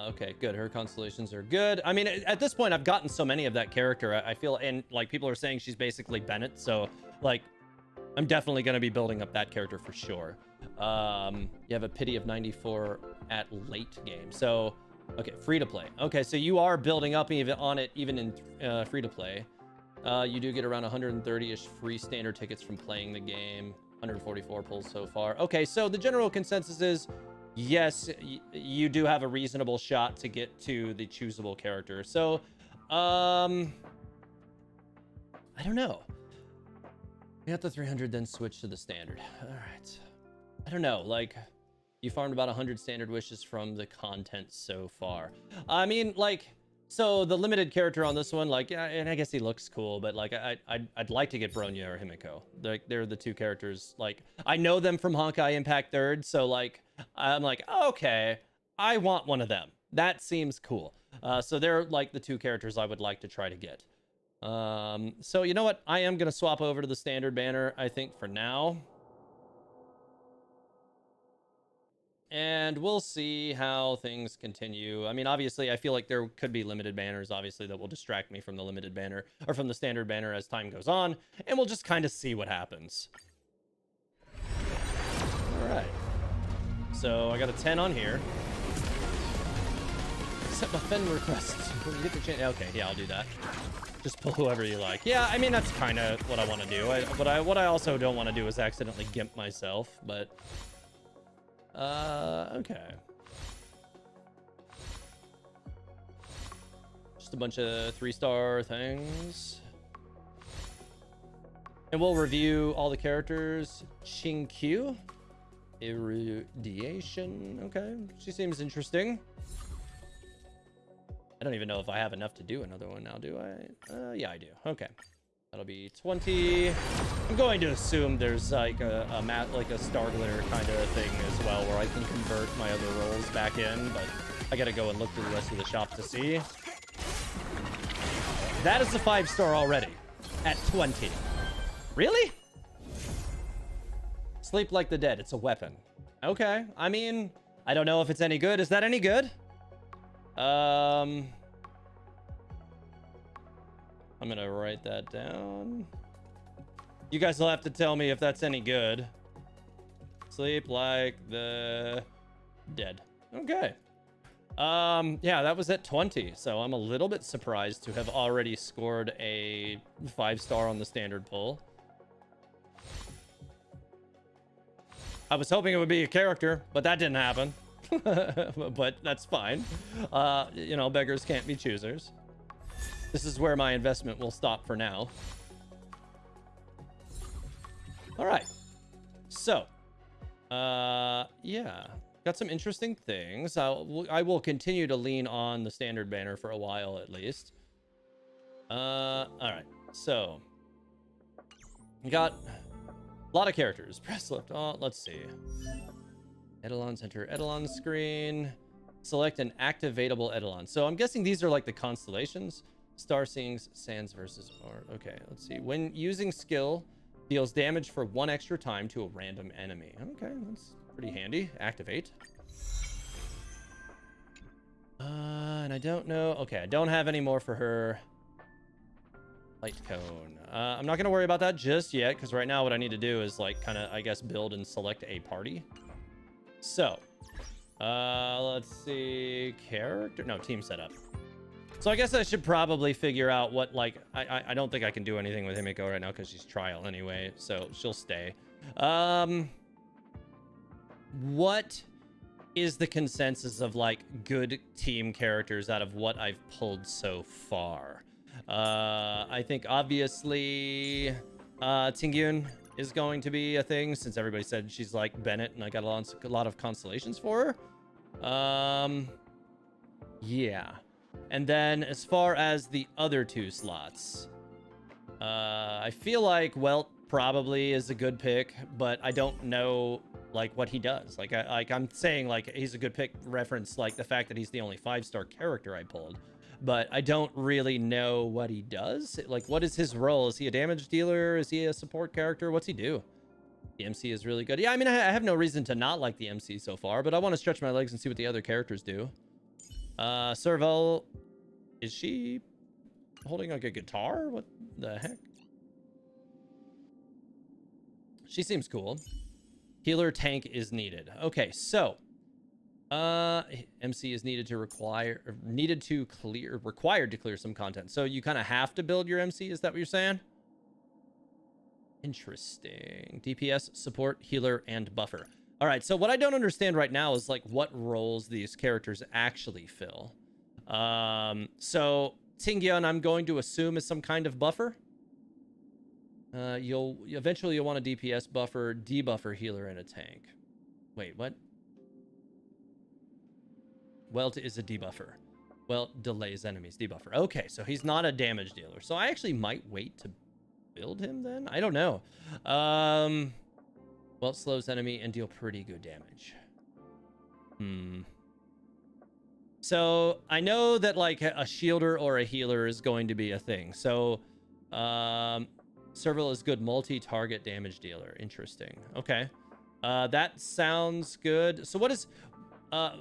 Okay, good. Her constellations are good. I mean, at this point, I've gotten so many of that character. I feel, and like people are saying she's basically Bennett. So like, I'm definitely going to be building up that character for sure. You have a pity of 94 at late game. So Okay, free to play. Okay, so you are building up even on it, even in free to play. You do get around 130-ish free standard tickets from playing the game. 144 pulls so far. Okay, so the general consensus is, yes, you do have a reasonable shot to get to the choosable character. So, I don't know. We got the 300, then switch to the standard. All right. I don't know, like, you farmed about 100 standard wishes from the content so far. I mean, like, so the limited character on this one, like, yeah, and I guess he looks cool, but like, I'd like to get Bronya or Himeko. They're the two characters. Like, I know them from Honkai Impact 3rd, so like, I'm like, okay, I want one of them. That seems cool. So they're like the two characters I would like to try to get. So you know what? I am gonna swap over to the standard banner, I think, for now. And we'll see how things continue. I mean, obviously, I feel like there could be limited banners, obviously, that will distract me from the limited banner, or from the standard banner as time goes on, and we'll just kind of see what happens. All right. So I got a 10 on here. Accept my friend request when you get the chance. Okay, yeah, I'll do that. Just pull whoever you like. Yeah, I mean, that's kind of what I want to do. What I also don't want to do is accidentally gimp myself, but... okay. Just a bunch of 3-star things. And we'll review all the characters. Chinkyu. Irradiation. Okay, she seems interesting. I don't even know if I have enough to do another one now, do I? Yeah, I do. Okay. That'll be 20. I'm going to assume there's like a star glitter kind of thing as well, where I can convert my other rolls back in, but I gotta go and look through the rest of the shop to see. That is a 5-star already at 20. Really? Sleep like the dead. It's a weapon. Okay. I mean, I don't know if it's any good. Is that any good? I'm gonna write that down. You guys will have to tell me if that's any good. Sleep like the dead. Okay. Yeah, that was at 20, so I'm a little bit surprised to have already scored a 5-star on the standard pull. I was hoping it would be a character, but that didn't happen. But that's fine. You know, beggars can't be choosers. This is where my investment will stop for now. All right. So, yeah. Got some interesting things. I will continue to lean on the standard banner for a while at least. All right. So, we got a lot of characters. Press left. Oh, let's see. Eidolons, enter Eidolon screen. Select an activatable Eidolon. So I'm guessing these are like the constellations. Star Sings, Sands versus Art. Okay, let's see. When using skill, deals damage for 1 extra time to a random enemy. Okay, that's pretty handy. Activate. And I don't know. Okay, I don't have any more for her. Light cone. I'm not going to worry about that just yet, because right now what I need to do is like kind of, I guess, build and select a party. So, let's see. Character? No, team setup. So I guess I should probably figure out what, like, I don't think I can do anything with Himeko right now because she's trial anyway, so she'll stay. What is the consensus of, like, good team characters out of what I've pulled so far? I think, obviously, Tingyun is going to be a thing, since everybody said she's like Bennett, and I got a lot of constellations for her. Yeah. And then as far as the other 2 slots, I feel like Welt probably is a good pick, but I don't know like what he does. Like I'm saying like he's a good pick, reference like the fact that he's the only 5-star character I pulled, but I don't really know what he does. Like, what is his role? Is he a damage dealer? Is he a support character? What's he do? The MC is really good. Yeah, I mean, I have no reason to not like the MC so far, but I want to stretch my legs and see what the other characters do. Serval, is she holding like a guitar? What the heck? She seems cool. Healer tank is needed. Okay, so MC is required to clear some content. So you kind of have to build your MC. Is that what you're saying? Interesting. DPS, support, healer, and buffer. All right. So what I don't understand right now is like what roles these characters actually fill. So Tingyeon, I'm going to assume is some kind of buffer. You'll eventually want a DPS buffer, debuffer, healer, and a tank. Wait, what? Welt is a debuffer. Welt delays enemies, debuffer. Okay, so he's not a damage dealer. So I actually might wait to build him then? I don't know. Welt slows enemy and deal pretty good damage. So I know that like a shielder or a healer is going to be a thing. So Serval is good multi-target damage dealer. Interesting. Okay. That sounds good. So what is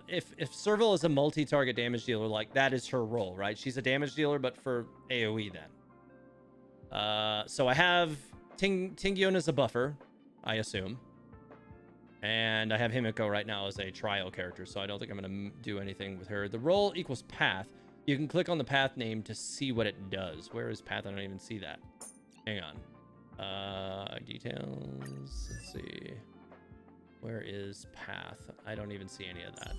if Serval is a multi-target damage dealer, like that is her role, right? She's a damage dealer, but for AoE then. So I have Tingyeon as a buffer, I assume. And I have Himeko right now as a trial character, so I don't think I'm going to do anything with her. The role equals path. You can click on the path name to see what it does. Where is path? I don't even see that. Hang on. Details. Let's see. Where is path? I don't even see any of that.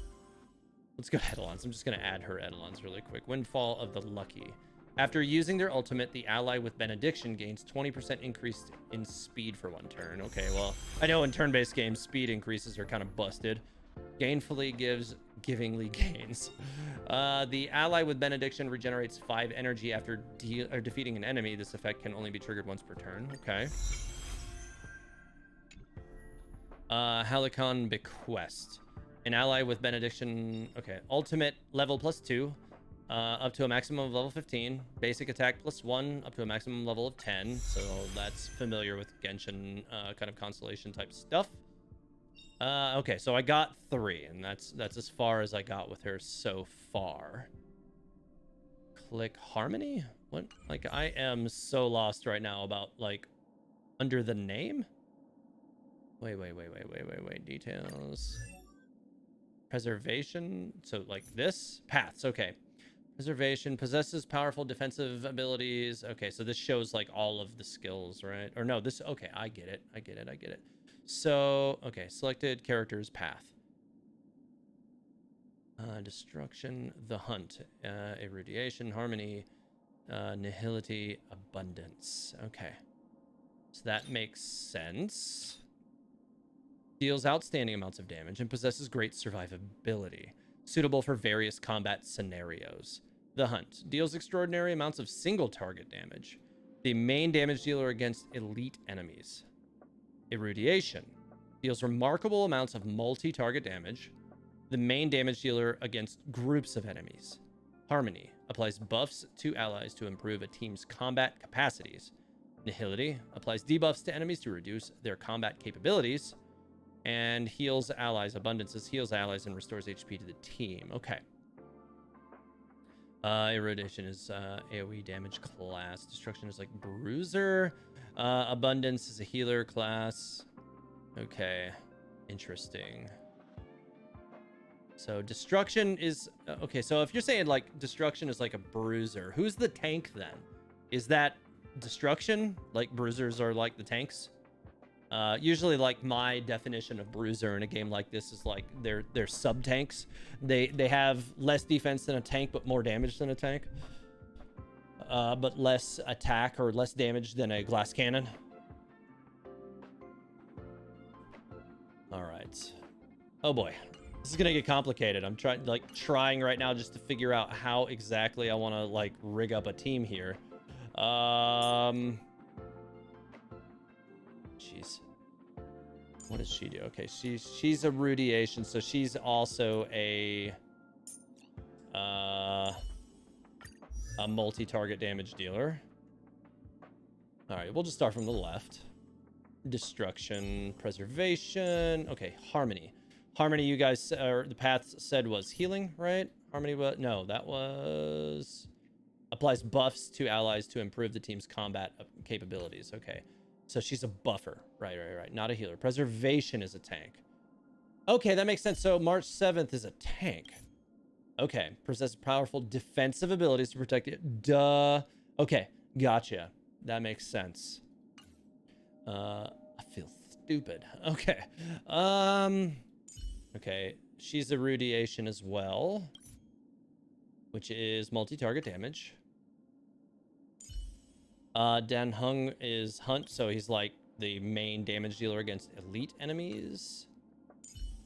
Let's go to Eidolons. I'm just going to add her Eidolons really quick. Windfall of the Lucky. After using their ultimate, the ally with Benediction gains 20% increase in speed for one turn. Okay, well, I know in turn-based games, speed increases are kind of busted. Gainfully givingly gains. The ally with Benediction regenerates 5 energy after defeating an enemy. This effect can only be triggered once per turn. Okay. Halicon Bequest. An ally with Benediction. Okay, ultimate level +2. Up to a maximum of level 15. Basic attack +1 up to a maximum level of 10. So that's familiar with Genshin kind of constellation type stuff. Okay, so I got 3, and that's as far as I got with her so far. Click Harmony? What? Like, I am so lost right now about like under the name. Wait. Details. Preservation. So like this paths. Okay. Preservation possesses powerful defensive abilities. Okay, so this shows like all of the skills, right? Or no, this. Okay, I get it. So, okay, selected characters path. Destruction, the hunt, irradiation, harmony, nihility, abundance. Okay, so that makes sense. Deals outstanding amounts of damage and possesses great survivability. Suitable for various combat scenarios. The Hunt deals extraordinary amounts of single target damage. The main damage dealer against elite enemies. Irradiation deals remarkable amounts of multi-target damage. The main damage dealer against groups of enemies. Harmony applies buffs to allies to improve a team's combat capacities. Nihility applies debuffs to enemies to reduce their combat capabilities. And heals allies. Abundances heals allies and restores HP to the team. Okay. Irradiation is AoE damage class. Destruction is like Bruiser. Abundance is a healer class. Okay. Interesting. So destruction is... okay, so if you're saying like destruction is like a Bruiser, who's the tank then? Is that destruction? Like Bruisers are like the tanks? Usually, like my definition of Bruiser in a game like this is like they're sub tanks. They have less defense than a tank, but more damage than a tank. But less attack or less damage than a glass cannon. All right. Oh boy, this is gonna get complicated. I'm trying right now just to figure out how exactly I want to like rig up a team here. Jeez. What does she do? Okay, she's a Rudiation, so she's also a multi-target damage dealer. All right, we'll just start from the left. Destruction, preservation. Okay, harmony. Harmony, you guys, or the path said was healing, right? Harmony, no, that was applies buffs to allies to improve the team's combat capabilities. Okay. So she's a buffer. Right. Not a healer. Preservation is a tank. Okay, that makes sense. So March 7th is a tank. Okay, possesses powerful defensive abilities to protect it. Duh. Okay, gotcha. That makes sense. I feel stupid. Okay. Okay, she's a radiation as well, which is multi-target damage. Dan Hung is Hunt, so he's like the main damage dealer against elite enemies.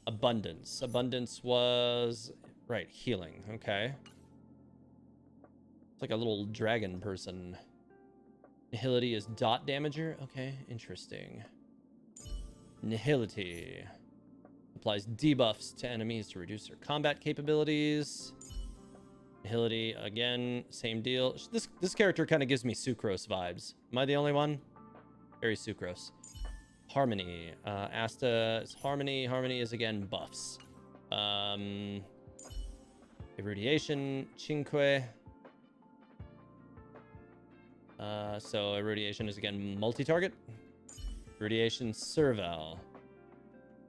Abundance. Abundance was... Right, healing. Okay. It's like a little dragon person. Nihility is dot damager. Okay, interesting. Nihility. Applies debuffs to enemies to reduce their combat capabilities. Nihility, again, same deal. This character kind of gives me Sucrose vibes. Am I the only one? Very Sucrose. Harmony. Asta is Harmony. Harmony is, again, buffs. Irradiation, Cinque. So irradiation is, again, multi-target. Irradiation, Serval.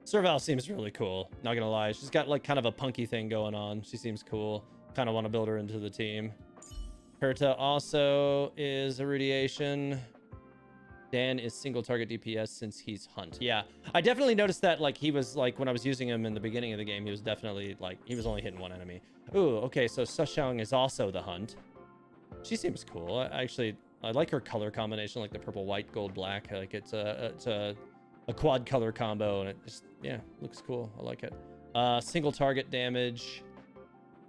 Serval seems really cool, not gonna lie. She's got, like, kind of a punky thing going on. She seems cool. Kind of want to build her into the team. Herta also is irradiation. Dan is single target DPS since he's Hunt. Yeah, I definitely noticed that, like, he was, like, when I was using him in the beginning of the game, he was definitely, like, he was only hitting one enemy. Ooh, okay, so Sushang is also the Hunt. She seems cool. I like her color combination, like the purple, white, gold, black. Like, it's a quad color combo, and it just, yeah, looks cool. I like it. Single target damage.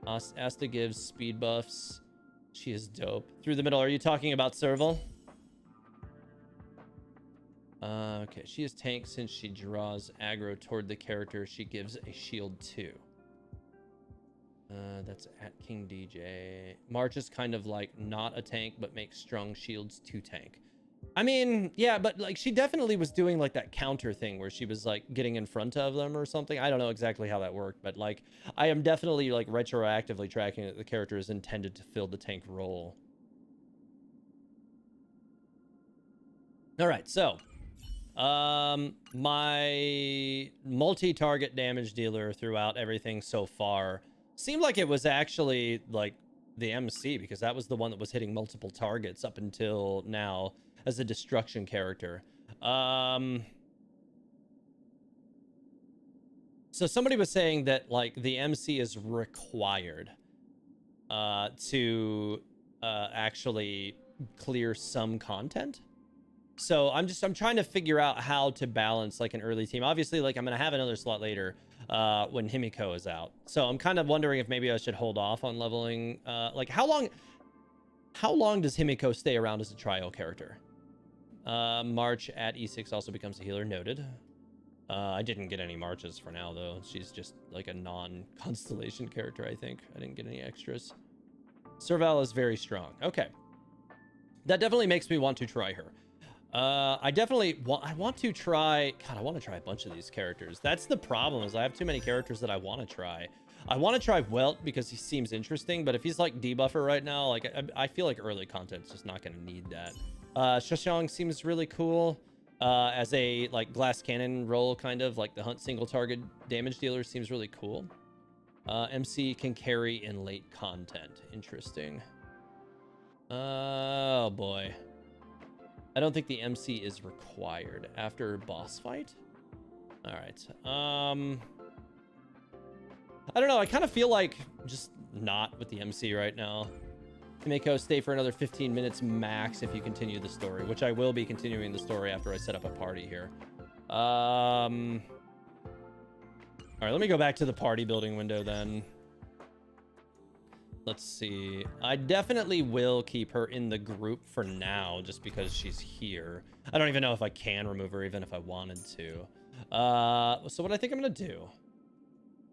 Asta gives speed buffs. She is dope. Through the middle, are you talking about Serval? Okay, she is tank since she draws aggro toward the character she gives a shield to. That's at King DJ. March is kind of like not a tank, but makes strong shields to tank. I mean, yeah, but like she definitely was doing like that counter thing where she was like getting in front of them or something. I don't know exactly how that worked, but like I am definitely like retroactively tracking that the character is intended to fill the tank role. All right, so my multi-target damage dealer throughout everything so far seemed like it was actually like the MC, because that was the one that was hitting multiple targets up until now as a destruction character. So somebody was saying that like the MC is required to actually clear some content. So I'm trying to figure out how to balance like an early team. Obviously, like I'm gonna have another slot later when Himeko is out. So I'm kind of wondering if maybe I should hold off on leveling. Like how long does Himeko stay around as a trial character? March at E6 also becomes a healer. Noted. I didn't get any Marches for now though. She's just like a non-constellation character, I think. I didn't get any extras. Serval is very strong. Okay. That definitely makes me want to try her. I want to try... God, I want to try a bunch of these characters. That's the problem, is I have too many characters that I want to try. I want to try Welt because he seems interesting, but if he's like debuffer right now, like I feel like early content's just not going to need that. Shashang seems really cool as a like glass cannon role, kind of like the Hunt single target damage dealer seems really cool. MC can carry in late content. Interesting. Oh boy. I don't think the MC is required after boss fight. All right. I don't know. I kind of feel like just not with the MC right now. Himeko, stay for another 15 minutes max if you continue the story, which I will be continuing the story after I set up a party here. All right, let me go back to the party building window then. Let's see. I definitely will keep her in the group for now, just because she's here. I don't even know if I can remove her, even if I wanted to. So what I think I'm going to do,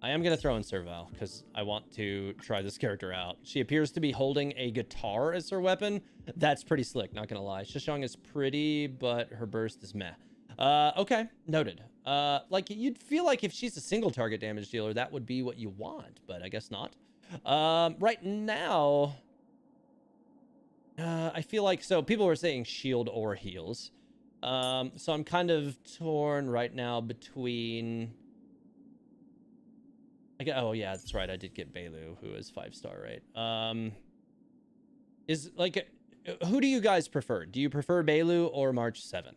I am going to throw in Serval, because I want to try this character out. She appears to be holding a guitar as her weapon. That's pretty slick, not going to lie. Shashang is pretty, but her burst is meh. Okay, noted. Like, you'd feel like if she's a single target damage dealer, that would be what you want, but I guess not. Right now, I feel like, so people were saying shield or heals. So I'm kind of torn right now between Oh yeah, that's right. I did get Bailu, who is 5-star, right? Is like, who do you guys prefer? Do you prefer Bailu or March 7?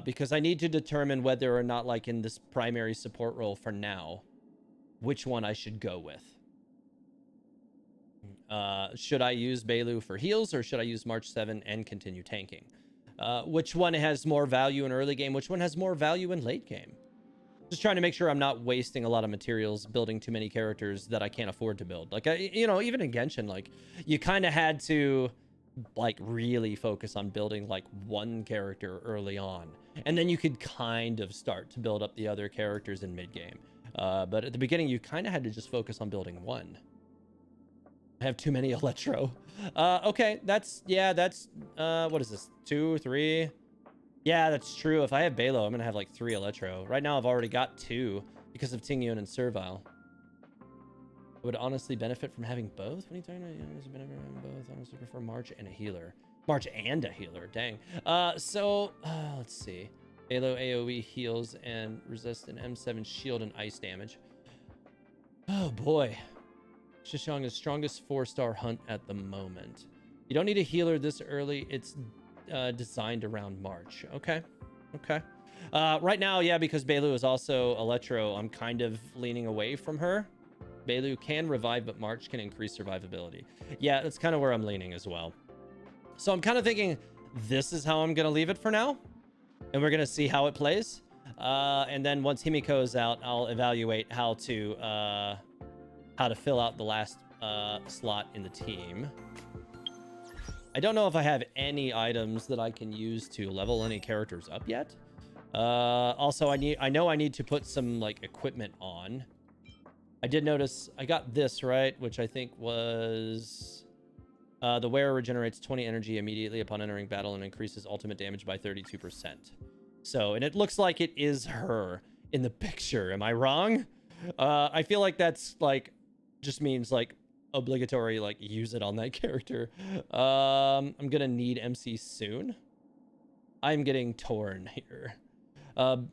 Because I need to determine whether or not, like, in this primary support role for now, which one I should go with. Should I use Bailu for heals, or should I use March 7 and continue tanking? Which one has more value in early game? Which one has more value in late game? Just trying to make sure I'm not wasting a lot of materials building too many characters that I can't afford to build. Like, you know, even in Genshin, like, you kind of had to, like, really focus on building, like, one character early on. And then you could kind of start to build up the other characters in mid-game. But at the beginning, you kind of had to just focus on building one. I have too many Electro. Okay, that's, yeah, that's, what is this? 2, 3? Yeah, that's true. If I have Balo, I'm going to have like 3 Electro. Right now, I've already got 2 because of Tingyun and Servile. I would honestly benefit from having both. What are you talking about? Yeah, honestly benefit from having both. I honestly prefer March and a healer. March and a healer. Dang. Let's see. Balo AoE heals and resist an M7 shield and ice damage. Oh, boy. Shishang is strongest 4-star hunt at the moment. You don't need a healer this early. It's designed around March. Okay. Right now, yeah, because Bailu is also Electro, I'm kind of leaning away from her. Bailu can revive, but March can increase survivability. Yeah, that's kind of where I'm leaning as well. So I'm kind of thinking this is how I'm going to leave it for now. And we're going to see how it plays. And then once Himeko is out, I'll evaluate how to fill out the last slot in the team. I don't know if I have any items that I can use to level any characters up yet. Also, I know I need to put some, like, equipment on. I did notice I got this, right? Which I think was the wearer regenerates 20 energy immediately upon entering battle and increases ultimate damage by 32%. So, and it looks like it is her in the picture. Am I wrong? I feel like that's, like, just means, like, obligatory, like, use it on that character. I'm gonna need MC soon. I'm getting torn here.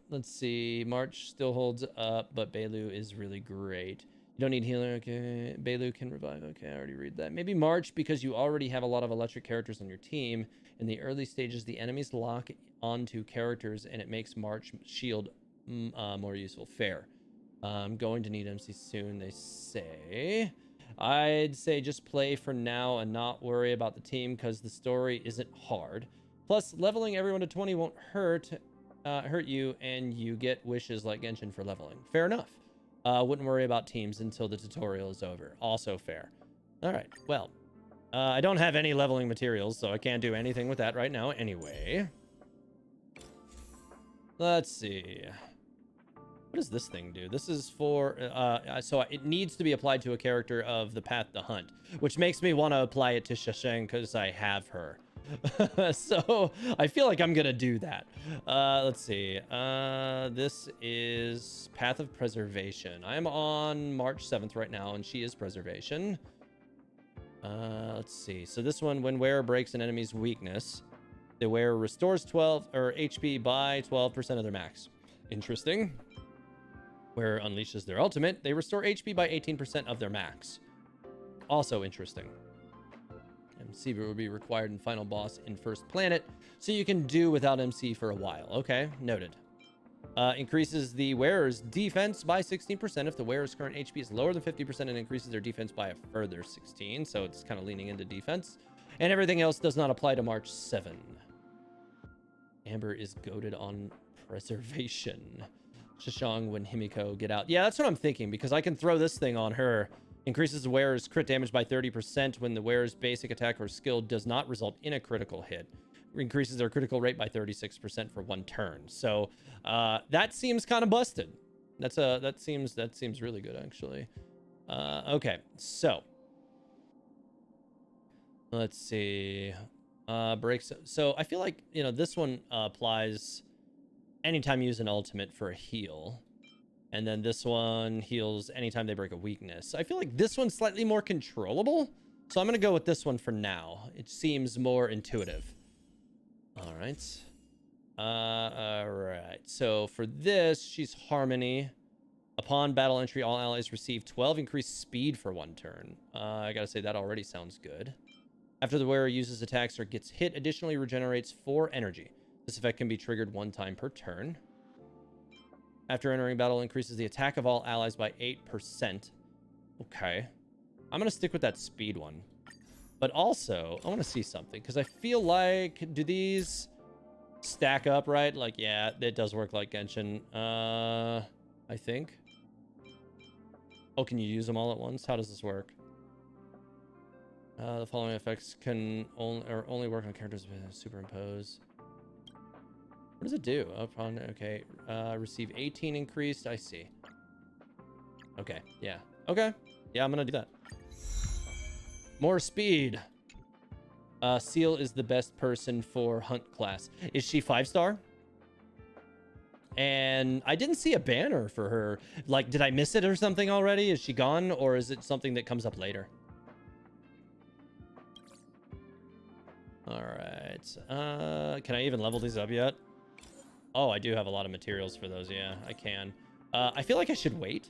Let's see. March still holds up, but Bailu is really great. You don't need healer. Okay. Bailu can revive. Okay, I already read that. Maybe March because you already have a lot of electric characters on your team. In the early stages, the enemies lock onto characters, and it makes March shield more useful. Fair. I'm going to need MC soon, they say. I'd say just play for now and not worry about the team because the story isn't hard. Plus, leveling everyone to 20 won't hurt you, and you get wishes like Genshin for leveling. Fair enough. Wouldn't worry about teams until the tutorial is over. Also fair. All right, well, I don't have any leveling materials, so I can't do anything with that right now anyway. Let's see. What does this thing do? This is for, so it needs to be applied to a character of the Path to Hunt, which makes me want to apply it to Shasheng because I have her. So I feel like I'm going to do that. Let's see. This is Path of Preservation. I'm on March 7th right now, and she is Preservation. Let's see. So this one, when wearer breaks an enemy's weakness, the wearer restores 12 or HP by 12% of their max. Interesting. Where unleashes their ultimate, they restore HP by 18% of their max. Also interesting. MC will be required in final boss in first planet, so you can do without MC for a while. Okay, noted. Increases the wearer's defense by 16% if the wearer's current HP is lower than 50%, and increases their defense by a further 16, so it's kind of leaning into defense. And everything else does not apply to March 7. Amber is goated on preservation. Shishang when Himeko get out. Yeah, that's what I'm thinking, because I can throw this thing on her. Increases the wearer's crit damage by 30% when the wearer's basic attack or skill does not result in a critical hit. Increases their critical rate by 36% for 1 turn. So that seems kind of busted. That seems really good, actually. Okay, so let's see. Breaks. So I feel like, you know, this one applies anytime you use an ultimate for a heal. And then this one heals anytime they break a weakness. I feel like this one's slightly more controllable. So I'm going to go with this one for now. It seems more intuitive. All right. All right. So for this, she's Harmony. Upon battle entry, all allies receive 12 increased speed for 1 turn. I gotta say, that already sounds good. After the wearer uses attacks or gets hit, additionally regenerates 4 energy. This effect can be triggered 1 time per turn. After entering battle, increases the attack of all allies by 8%. Okay. I'm gonna stick with that speed one. But also, I want to see something, because I feel like, do these stack up, right? Like, yeah, it does work like Genshin. I think. Oh, can you use them all at once? How does this work? The following effects can only work on characters with superimpose. What does it do? Upon, okay. Receive 18 increased. I see. Okay, yeah. Okay. Yeah, I'm gonna do that. More speed. Seal is the best person for hunt class. Is she 5-star? And I didn't see a banner for her. Like, did I miss it or something already? Is she gone, or is it something that comes up later? All right. Can I even level these up yet? Oh, I do have a lot of materials for those. Yeah, I can. I feel like I should wait.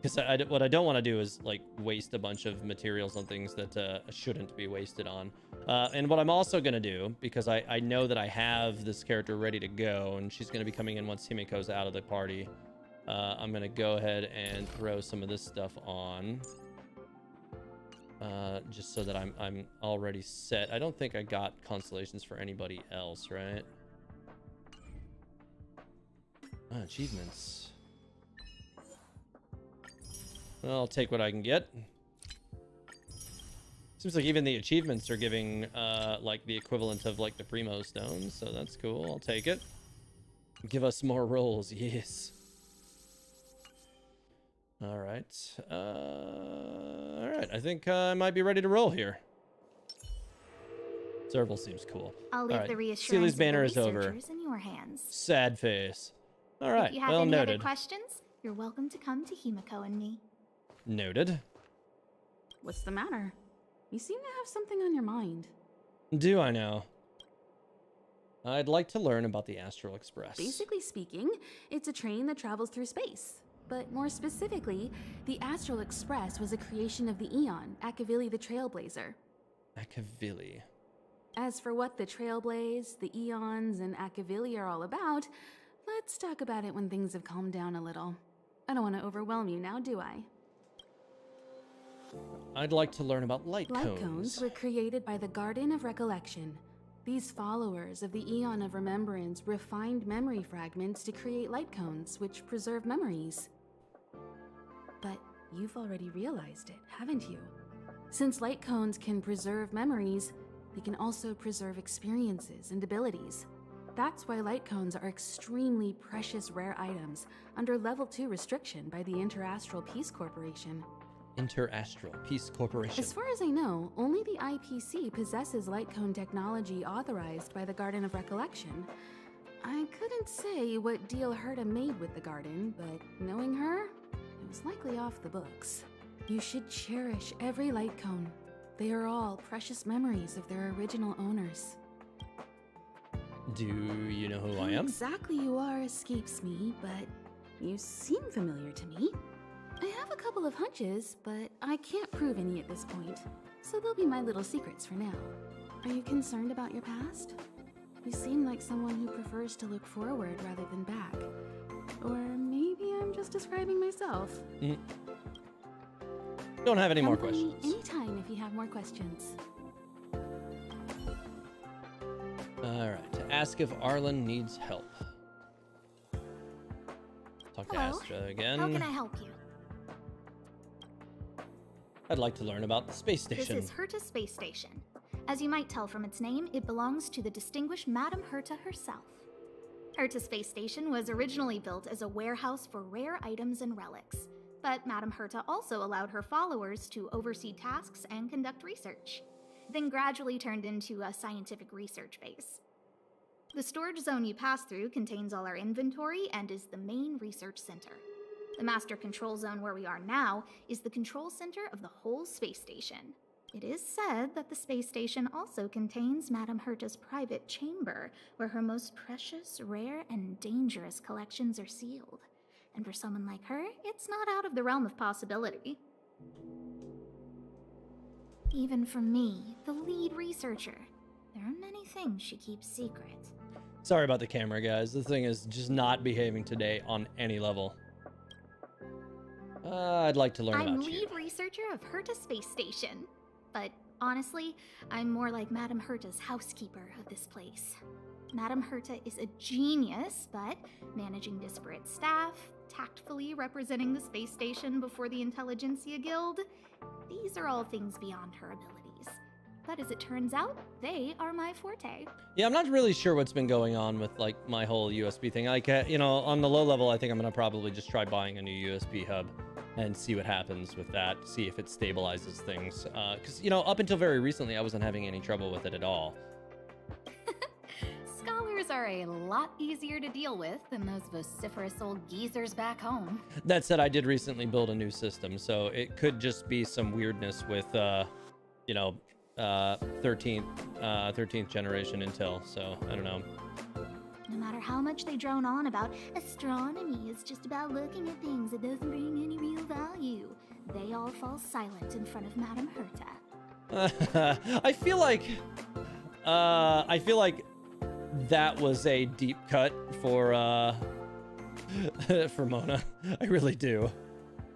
Because what I don't want to do is, like, waste a bunch of materials on things that shouldn't be wasted on. And what I'm also going to do, because I know that I have this character ready to go, and she's going to be coming in once Himeko's out of the party, I'm going to go ahead and throw some of this stuff on. Just so that I'm already set. I don't think I got constellations for anybody else, right? Achievements. Well, I'll take what I can get. Seems like even the achievements are giving, like, the equivalent of, like, the Primo Stones, so that's cool. I'll take it. Give us more rolls, yes. Alright. Alright, I think I might be ready to roll here. Serval seems cool. I'll leave All right. the reassurance Seely's of banner the is over. researchers in your hands. Sad face. Alright, If you have well any noted. other questions, you're welcome to come to Himeko and me. Noted. What's the matter? You seem to have something on your mind. Do I know? I'd like to learn about the Astral Express. Basically speaking, it's a train that travels through space. But more specifically, the Astral Express was a creation of the Eon, Akavili the Trailblazer. Akavili. As for what the Trailblaze, the Eons, and Akavili are all about, let's talk about it when things have calmed down a little. I don't want to overwhelm you now, do I? I'd like to learn about light cones. Light cones were created by the Garden of Recollection. These followers of the Eon of Remembrance refined memory fragments to create light cones, which preserve memories. But you've already realized it, haven't you? Since light cones can preserve memories, they can also preserve experiences and abilities. That's why light cones are extremely precious rare items under Level 2 restriction by the Interastral Peace Corporation. Interastral Peace Corporation. As far as I know, only the IPC possesses light cone technology authorized by the Garden of Recollection. I couldn't say what deal Herta made with the Garden, but knowing her, it was likely off the books. You should cherish every light cone. They are all precious memories of their original owners. Do you know who I am? Exactly you are escapes me, but you seem familiar to me. I have a couple of hunches, but I can't prove any at this point, so they'll be my little secrets for now. Are you concerned about your past? You seem like someone who prefers to look forward rather than back. Or maybe I'm just describing myself. Don't have any more Come by me questions. anytime if you have more questions. Alright, to ask if Arlen needs help. Talk to Hello. Astra again. How can I help you? I'd like to learn about the space station. This is Herta Space Station. As you might tell from its name, it belongs to the distinguished Madame Herta herself. Herta Space Station was originally built as a warehouse for rare items and relics, but Madame Herta also allowed her followers to oversee tasks and conduct research, then gradually turned into a scientific research base. The storage zone you pass through contains all our inventory and is the main research center. The master control zone where we are now is the control center of the whole space station. It is said that the space station also contains Madame Herta's private chamber, where her most precious, rare, and dangerous collections are sealed. And for someone like her, it's not out of the realm of possibility. Even for me, the lead researcher, there are many things she keeps secret. Sorry about the camera, guys. The thing is just not behaving today on any level. I'd like to learn I'm about you. lead researcher of Herta Space Station. But honestly, I'm more like Madame Herta's housekeeper of this place. Madame Herta is a genius, but managing disparate staff, tactfully representing the space station before the Intelligentsia Guild, these are all things beyond her abilities. But as it turns out, they are my forte. Yeah, I'm not really sure what's been going on with like my whole USB thing. Like, you know, on the low level, I think I'm gonna probably just try buying a new USB hub and see what happens with that. See if it stabilizes things. Because you know, up until very recently, I wasn't having any trouble with it at all. Scholars are a lot easier to deal with than those vociferous old geezers back home. That said, I did recently build a new system, so it could just be some weirdness with, you know, 13th generation Intel. So I don't know. No matter how much they drone on about astronomy is just about looking at things that doesn't bring any real value, they all fall silent in front of Madame Herta. I feel like that was a deep cut for for Mona. I really do.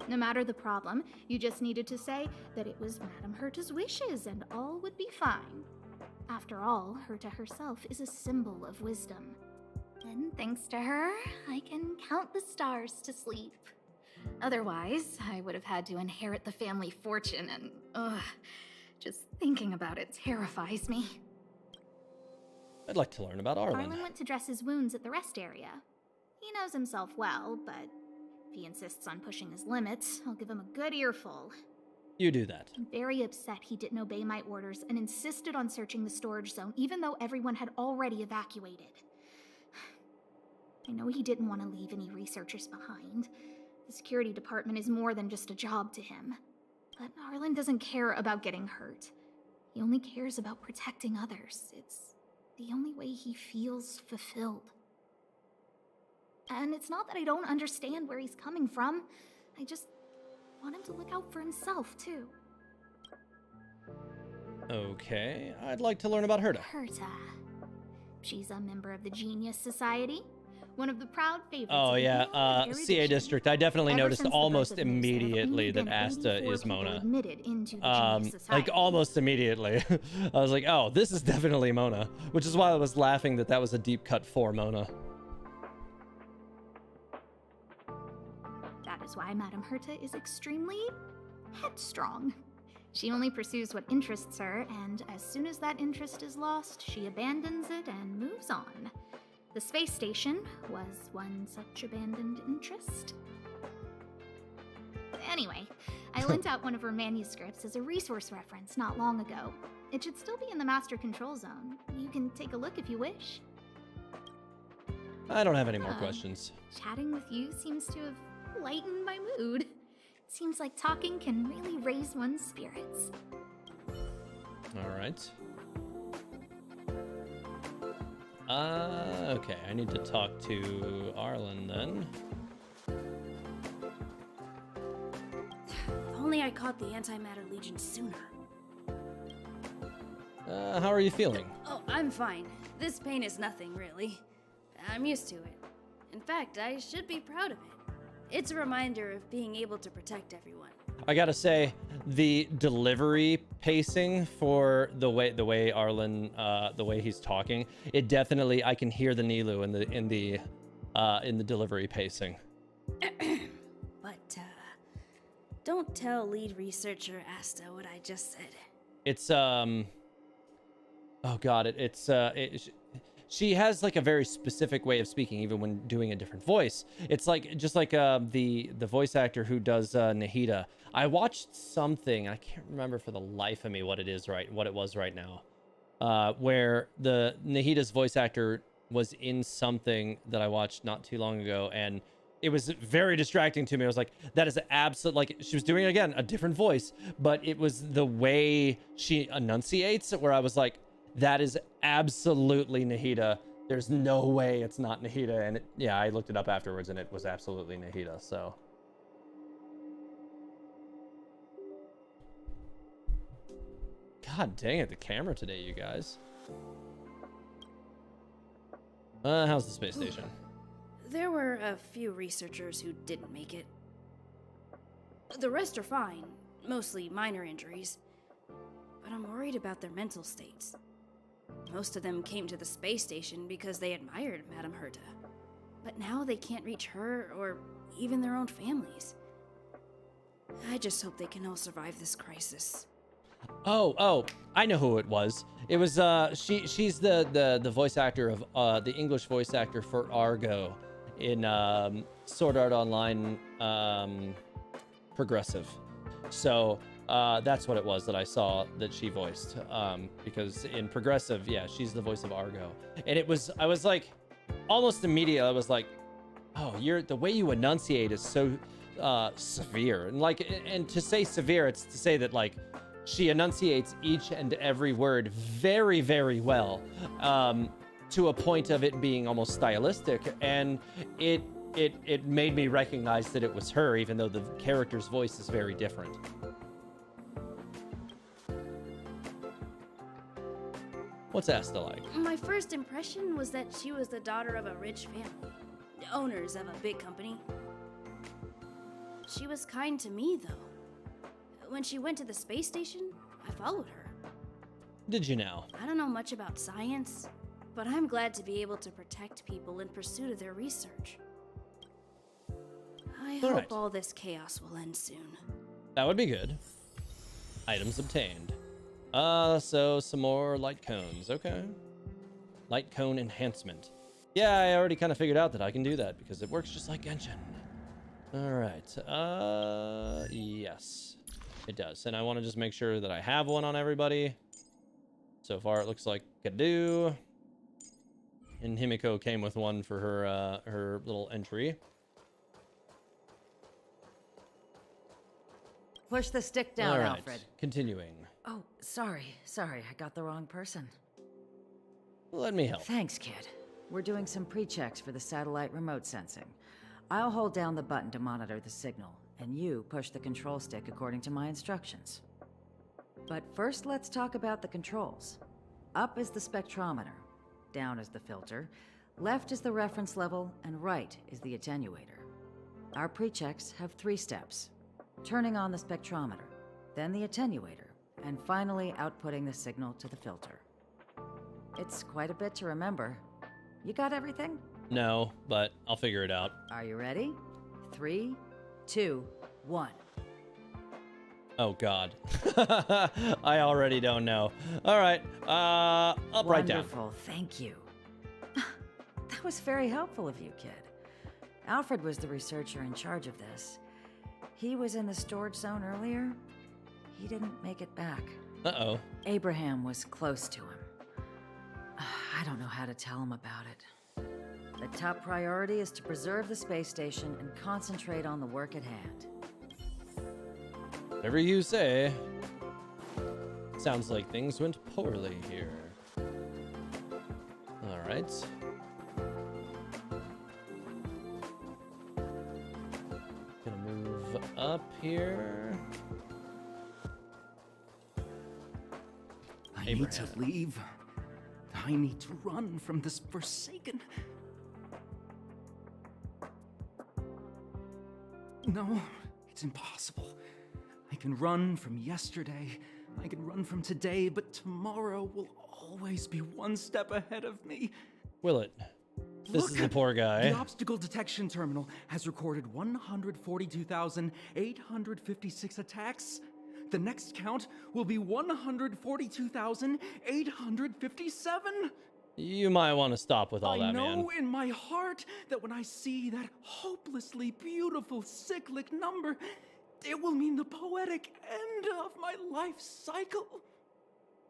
No matter the problem, you just needed to say that it was Madame Herta's wishes and all would be fine. After all, Herta herself is a symbol of wisdom. And thanks to her, I can count the stars to sleep. Otherwise, I would have had to inherit the family fortune and, just thinking about it terrifies me. I'd like to learn about Arlen. Arlen went to dress his wounds at the rest area. He knows himself well, but if he insists on pushing his limits, I'll give him a good earful. You do that. I'm very upset he didn't obey my orders and insisted on searching the storage zone even though everyone had already evacuated. I know he didn't want to leave any researchers behind. The security department is more than just a job to him. But Arlen doesn't care about getting hurt. He only cares about protecting others. It's the only way he feels fulfilled. And it's not that I don't understand where he's coming from. I just want him to look out for himself, too. Okay, I'd like to learn about Herta. Herta. She's a member of the Genius Society. One of the proud favorites. Oh of yeah, the CA District. I definitely Ever noticed since the almost birth of Musa, immediately that only Asta 84 is people Mona. admitted into the Genius Society. Like almost immediately. I was like, oh, this is definitely Mona, which is why I was laughing that that was a deep cut for Mona. That is why Madame Herta is extremely headstrong. She only pursues what interests her, and as soon as that interest is lost, she abandons it and moves on. The space station was one such abandoned interest. Anyway, I lent out one of her manuscripts as a resource reference not long ago. It should still be in the master control zone. You can take a look if you wish. I don't have any more questions. Chatting with you seems to have lightened my mood. Seems like talking can really raise one's spirits. All right. Okay, I need to talk to Arlen then. If only I caught the Antimatter Legion sooner. How are you feeling? Oh, I'm fine. This pain is nothing, really. I'm used to it. In fact, I should be proud of it. It's a reminder of being able to protect everyone. I gotta say, the delivery pacing for the way Arlen, the way he's talking, it definitely, I can hear the Nilu in the delivery pacing. But don't tell lead researcher Asta what I just said. It's oh god, she has like a very specific way of speaking, even when doing a different voice. It's like just like the voice actor who does Nahida. I watched something, I can't remember for the life of me what it was right now, where the Nahida's voice actor was in something that I watched not too long ago, and it was very distracting to me. I was like, that is absolute, like she was doing again a different voice, but it was the way she enunciates, where I was like, that is absolutely Nahida There's no way it's not Nahida. And yeah, I looked it up afterwards and it was absolutely Nahida, so. God dang it, the camera today, you guys. How's the space station? There were a few researchers who didn't make it. The rest are fine, mostly minor injuries. But I'm worried about their mental states. Most of them came to the space station because they admired Madame Herta. But now they can't reach her or even their own families. I just hope they can all survive this crisis. Oh, I know who it was. It was she's the voice actor of the English voice actor for Argo in Sword Art Online Progressive. So that's what it was that I saw that she voiced. Because in Progressive, yeah, she's the voice of Argo. And I was like, almost immediately, I was like, oh, the way you enunciate is so severe. And to say severe, it's to say that like she enunciates each and every word very, very well, to a point of it being almost stylistic. And it made me recognize that it was her, even though the character's voice is very different. What's Asta like? My first impression was that she was the daughter of a rich family, owners of a big company. She was kind to me, though. When she went to the space station, I followed her. Did you now? I don't know much about science, but I'm glad to be able to protect people in pursuit of their research. I hope all this chaos will end soon. That would be good. Items obtained. So some more light cones. Okay. Light cone enhancement. Yeah, I already kind of figured out that I can do that because it works just like Genshin. All right. Yes, it does. And I want to just make sure that I have one on everybody. So far, it looks like I do. And Himeko came with one for her little entry. Push the stick down, All right. Alfred. Continuing. Oh, sorry, I got the wrong person. Let me help. Thanks, kid. We're doing some pre-checks for the satellite remote sensing. I'll hold down the button to monitor the signal, and you push the control stick according to my instructions. But first, let's talk about the controls. Up is the spectrometer, down is the filter, left is the reference level, and right is the attenuator. Our pre-checks have 3 steps. Turning on the spectrometer, then the attenuator, and finally outputting the signal to the filter. It's quite a bit to remember. You got everything? No, but I'll figure it out. Are you ready? 3, 2, 1. Oh, God. I already don't know. All right. I'll write down. Wonderful, thank you. That was very helpful of you, kid. Alfred was the researcher in charge of this. He was in the storage zone earlier. He didn't make it back. Uh-oh. Abraham was close to him. I don't know how to tell him about it. The top priority is to preserve the space station and concentrate on the work at hand. Whatever you say. Sounds like things went poorly here. All right. Gonna move up here. I need to leave. I need to run from this Forsaken. No, it's impossible. I can run from yesterday, I can run from today, but tomorrow will always be one step ahead of me. Will it? This is the poor guy. The obstacle detection terminal has recorded 142,856 attacks. The next count will be 142,857. You might want to stop with all I that, man. I know in my heart that when I see that hopelessly beautiful cyclic number, it will mean the poetic end of my life cycle.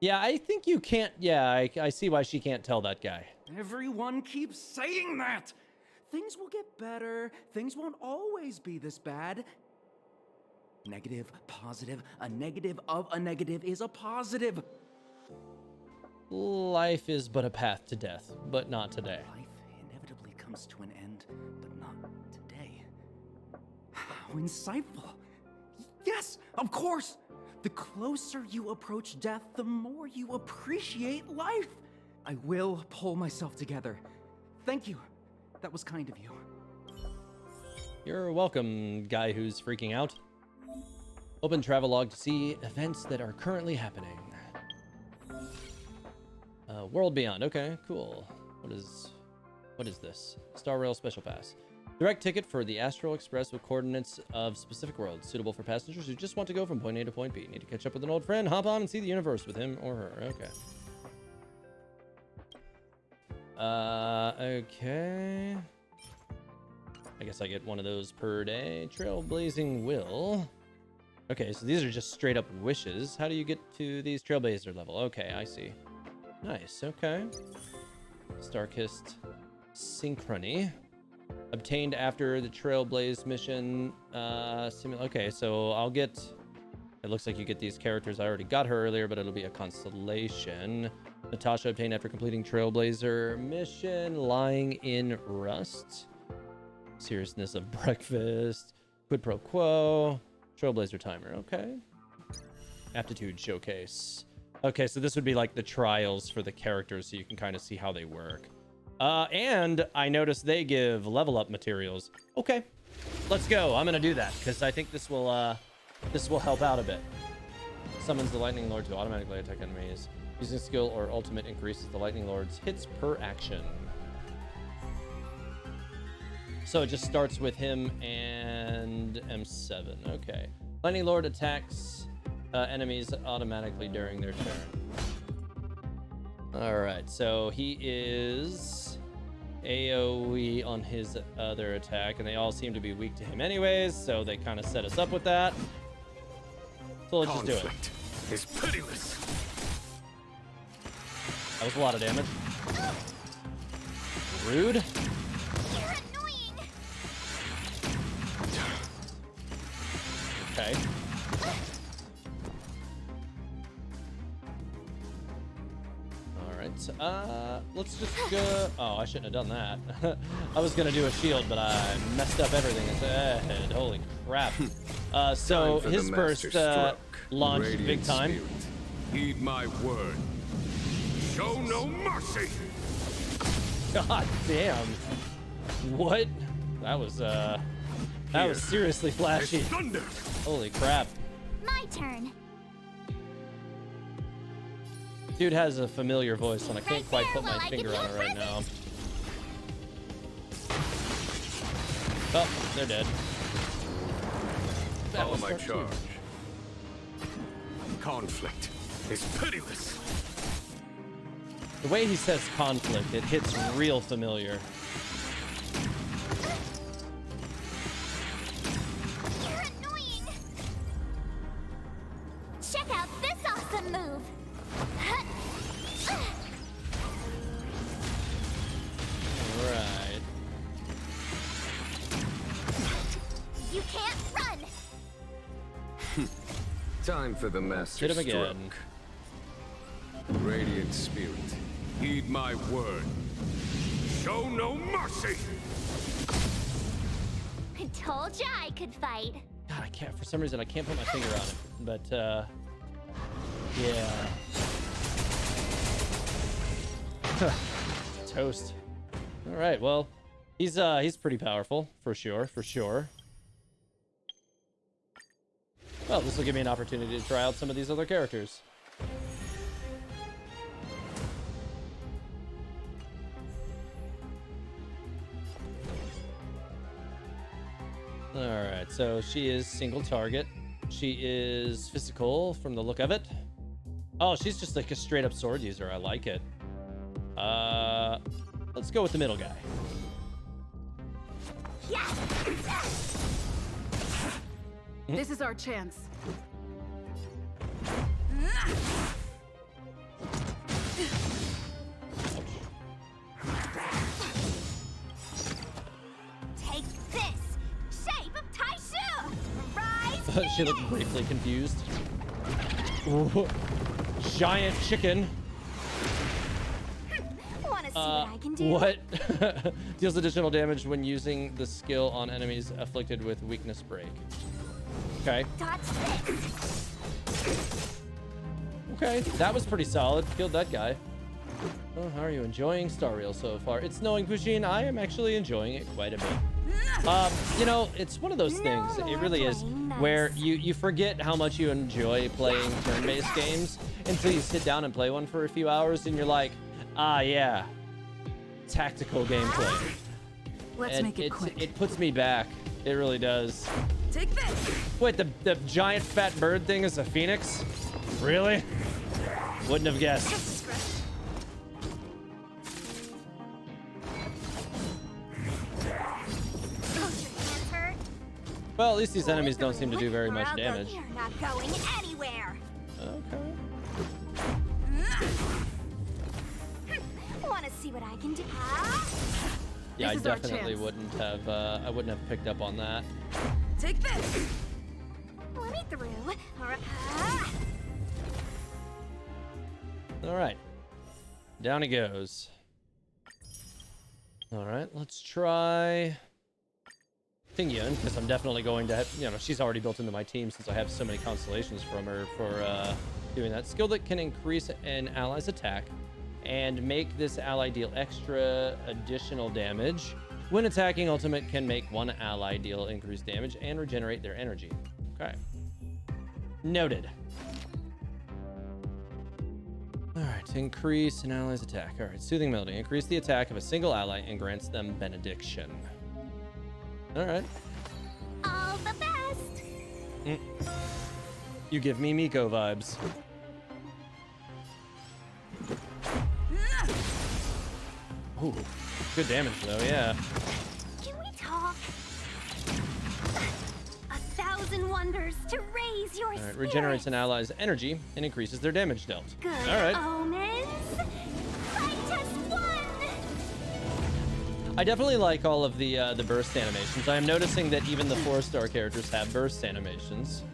Yeah, I think you can't. Yeah, I see why she can't tell that guy. Everyone keeps saying that. Things will get better. Things won't always be this bad. Negative, positive, a negative of a negative is a positive. Life is but a path to death, but not today. Life inevitably comes to an end, but not today. How insightful. Yes, of course. The closer you approach death, the more you appreciate life. I will pull myself together. Thank you. That was kind of you. You're welcome, guy who's freaking out. Open travelogue to see events that are currently happening. World Beyond. Okay, cool. What is this? Star Rail Special Pass. Direct ticket for the Astral Express with coordinates of specific worlds, suitable for passengers who just want to go from point A to point B. Need to catch up with an old friend, hop on and see the universe with him or her. Okay. Okay. I guess I get one of those per day. Trailblazing will. Okay, so these are just straight up wishes. How do you get to these Trailblazer level? Okay, I see. Nice, okay. Starkist Synchrony. Obtained after the Trailblaze mission. Okay, so I'll get... It looks like you get these characters. I already got her earlier, but it'll be a constellation. Natasha obtained after completing Trailblazer mission. Lying in Rust. Seriousness of Breakfast. Quid Pro Quo. Trailblazer Timer, okay. Aptitude Showcase. Okay, so this would be like the trials for the characters, so you can kind of see how they work. And I noticed they give level up materials. Okay, let's go. I'm gonna do that because I think this will help out a bit. Summons the Lightning Lord to automatically attack enemies. Using skill or ultimate increases the Lightning Lord's hits per action. So it just starts with him and M7. Okay. Lightning Lord attacks enemies automatically during their turn. Alright, so he is AoE on his other attack, and they all seem to be weak to him anyways, so they kind of set us up with that. So let's just do it. Conflict is pitiless. That was a lot of damage. Rude. You're annoying. Okay. Alright, let's just go... Oh, I shouldn't have done that. I was gonna do a shield, but I messed up everything instead. Holy crap. So his first launch big time. Spirit. Heed my word. Show no mercy. God damn. What? That was seriously flashy. Thunder. Holy crap. My turn. Dude has a familiar voice, and I can't quite put my finger on it right now. Oh, they're dead. Follow my charge. Conflict is pitiless. The way he says conflict, it hits real familiar. You're annoying. Check out this awesome move. Right. You can't run. Time for the master Hit him again. stroke. Radiant spirit, heed my word. Show no mercy. I told ya I could fight. God, I can't. For some reason, I can't put my finger on it. But yeah. Toast. All right. Well, he's pretty powerful for sure. Well, this will give me an opportunity to try out some of these other characters. Alright, so she is single target. She is physical from the look of it. Oh, she's just like a straight up sword user. I like it. Let's go with the middle guy. This is our chance. Take this. Shape of Taishu. Rise. She looked briefly confused. Ooh. Giant chicken. what I can do. What? Deals additional damage when using the skill on enemies afflicted with weakness break. Okay. Dodge this. Okay, that was pretty solid. Killed that guy. Oh, how are you enjoying Star Rail so far? It's snowing, Pusheen. I am actually enjoying it quite a bit. You know, it's one of those things. It really is, where you forget how much you enjoy playing turn-based games until you sit down and play one for a few hours, and you're like, ah, yeah, tactical gameplay. Let's make it quick. It puts me back. It really does. Take this. Wait, the giant fat bird thing is a phoenix? Really? Wouldn't have guessed. Well, at least these enemies don't seem to do very much damage. You're not going anywhere. Okay. Want to see what I can do? Yeah, I definitely wouldn't have. I wouldn't have picked up on that. Take this. Let me through. All right. Down he goes. All right, let's try Tingyun, because I'm definitely going to have, you know, she's already built into my team since I have so many constellations from her for doing that. Skill that can increase an ally's attack and make this ally deal extra additional damage. When attacking, ultimate can make one ally deal increased damage and regenerate their energy. Okay. Noted. All right, increase an ally's attack. All right, soothing melody. Increase the attack of a single ally and grants them benediction. All right. All the best. You give me Himeko vibes. Ooh, good damage though, yeah. Can we talk? 1,000 wonders to raise your All right, regenerates an ally's energy and increases their damage dealt. Good All right. omens. Fight us one. I definitely like all of the burst animations. I am noticing that even the 4-star characters have burst animations.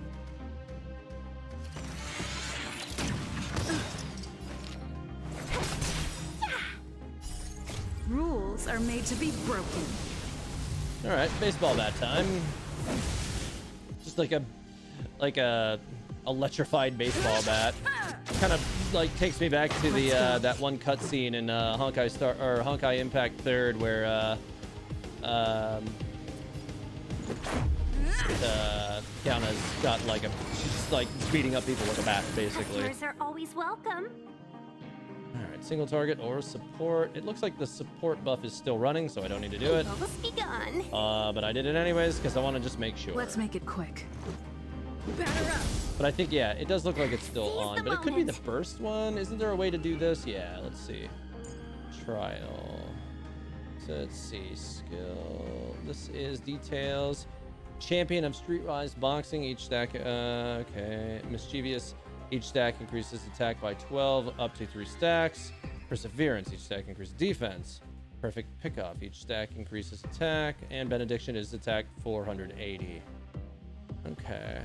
Rules are made to be broken. All right, baseball bat time. Just like a electrified baseball bat. Kind of like takes me back to the that one cutscene in Honkai Impact 3rd where Kiana's got like she's like beating up people with a bat basically. Customers are always welcome. All right, single target or support. It looks like the support buff is still running, so I don't need to do it. Almost begun. But I did it anyways because I want to just make sure. Let's make it quick. Batter up. But I think, yeah, it does look like it's still on. But it could be the burst one. Isn't there a way to do this? Yeah, let's see. Trial. So let's see. Skill. This is details. Champion of Streetwise Boxing. Each stack. Okay. Mischievous. Each stack increases attack by 12 up to 3 stacks. Perseverance. Each stack increases defense. Perfect Pickoff. Each stack increases attack. And Benediction is attack 480. Okay.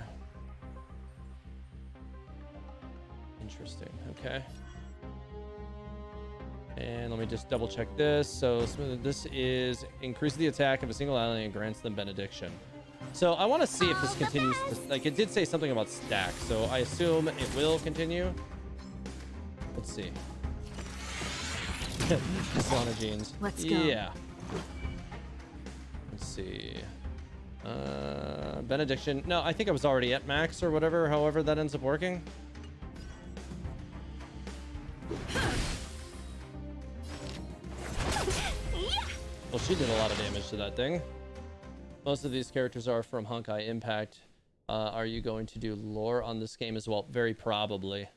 Interesting. Okay. And let me just double check this. So this is increase the attack of a single ally and grants them benediction. So I want to see if this continues. Like it did say something about stack, so I assume it will continue. Let's see. Solana jeans. Let's go. Yeah. Let's see. Benediction. No, I think I was already at max or whatever. However, that ends up working. Well, she did a lot of damage to that thing. Most of these characters are from Honkai Impact. Are you going to do lore on this game as well? Very probably.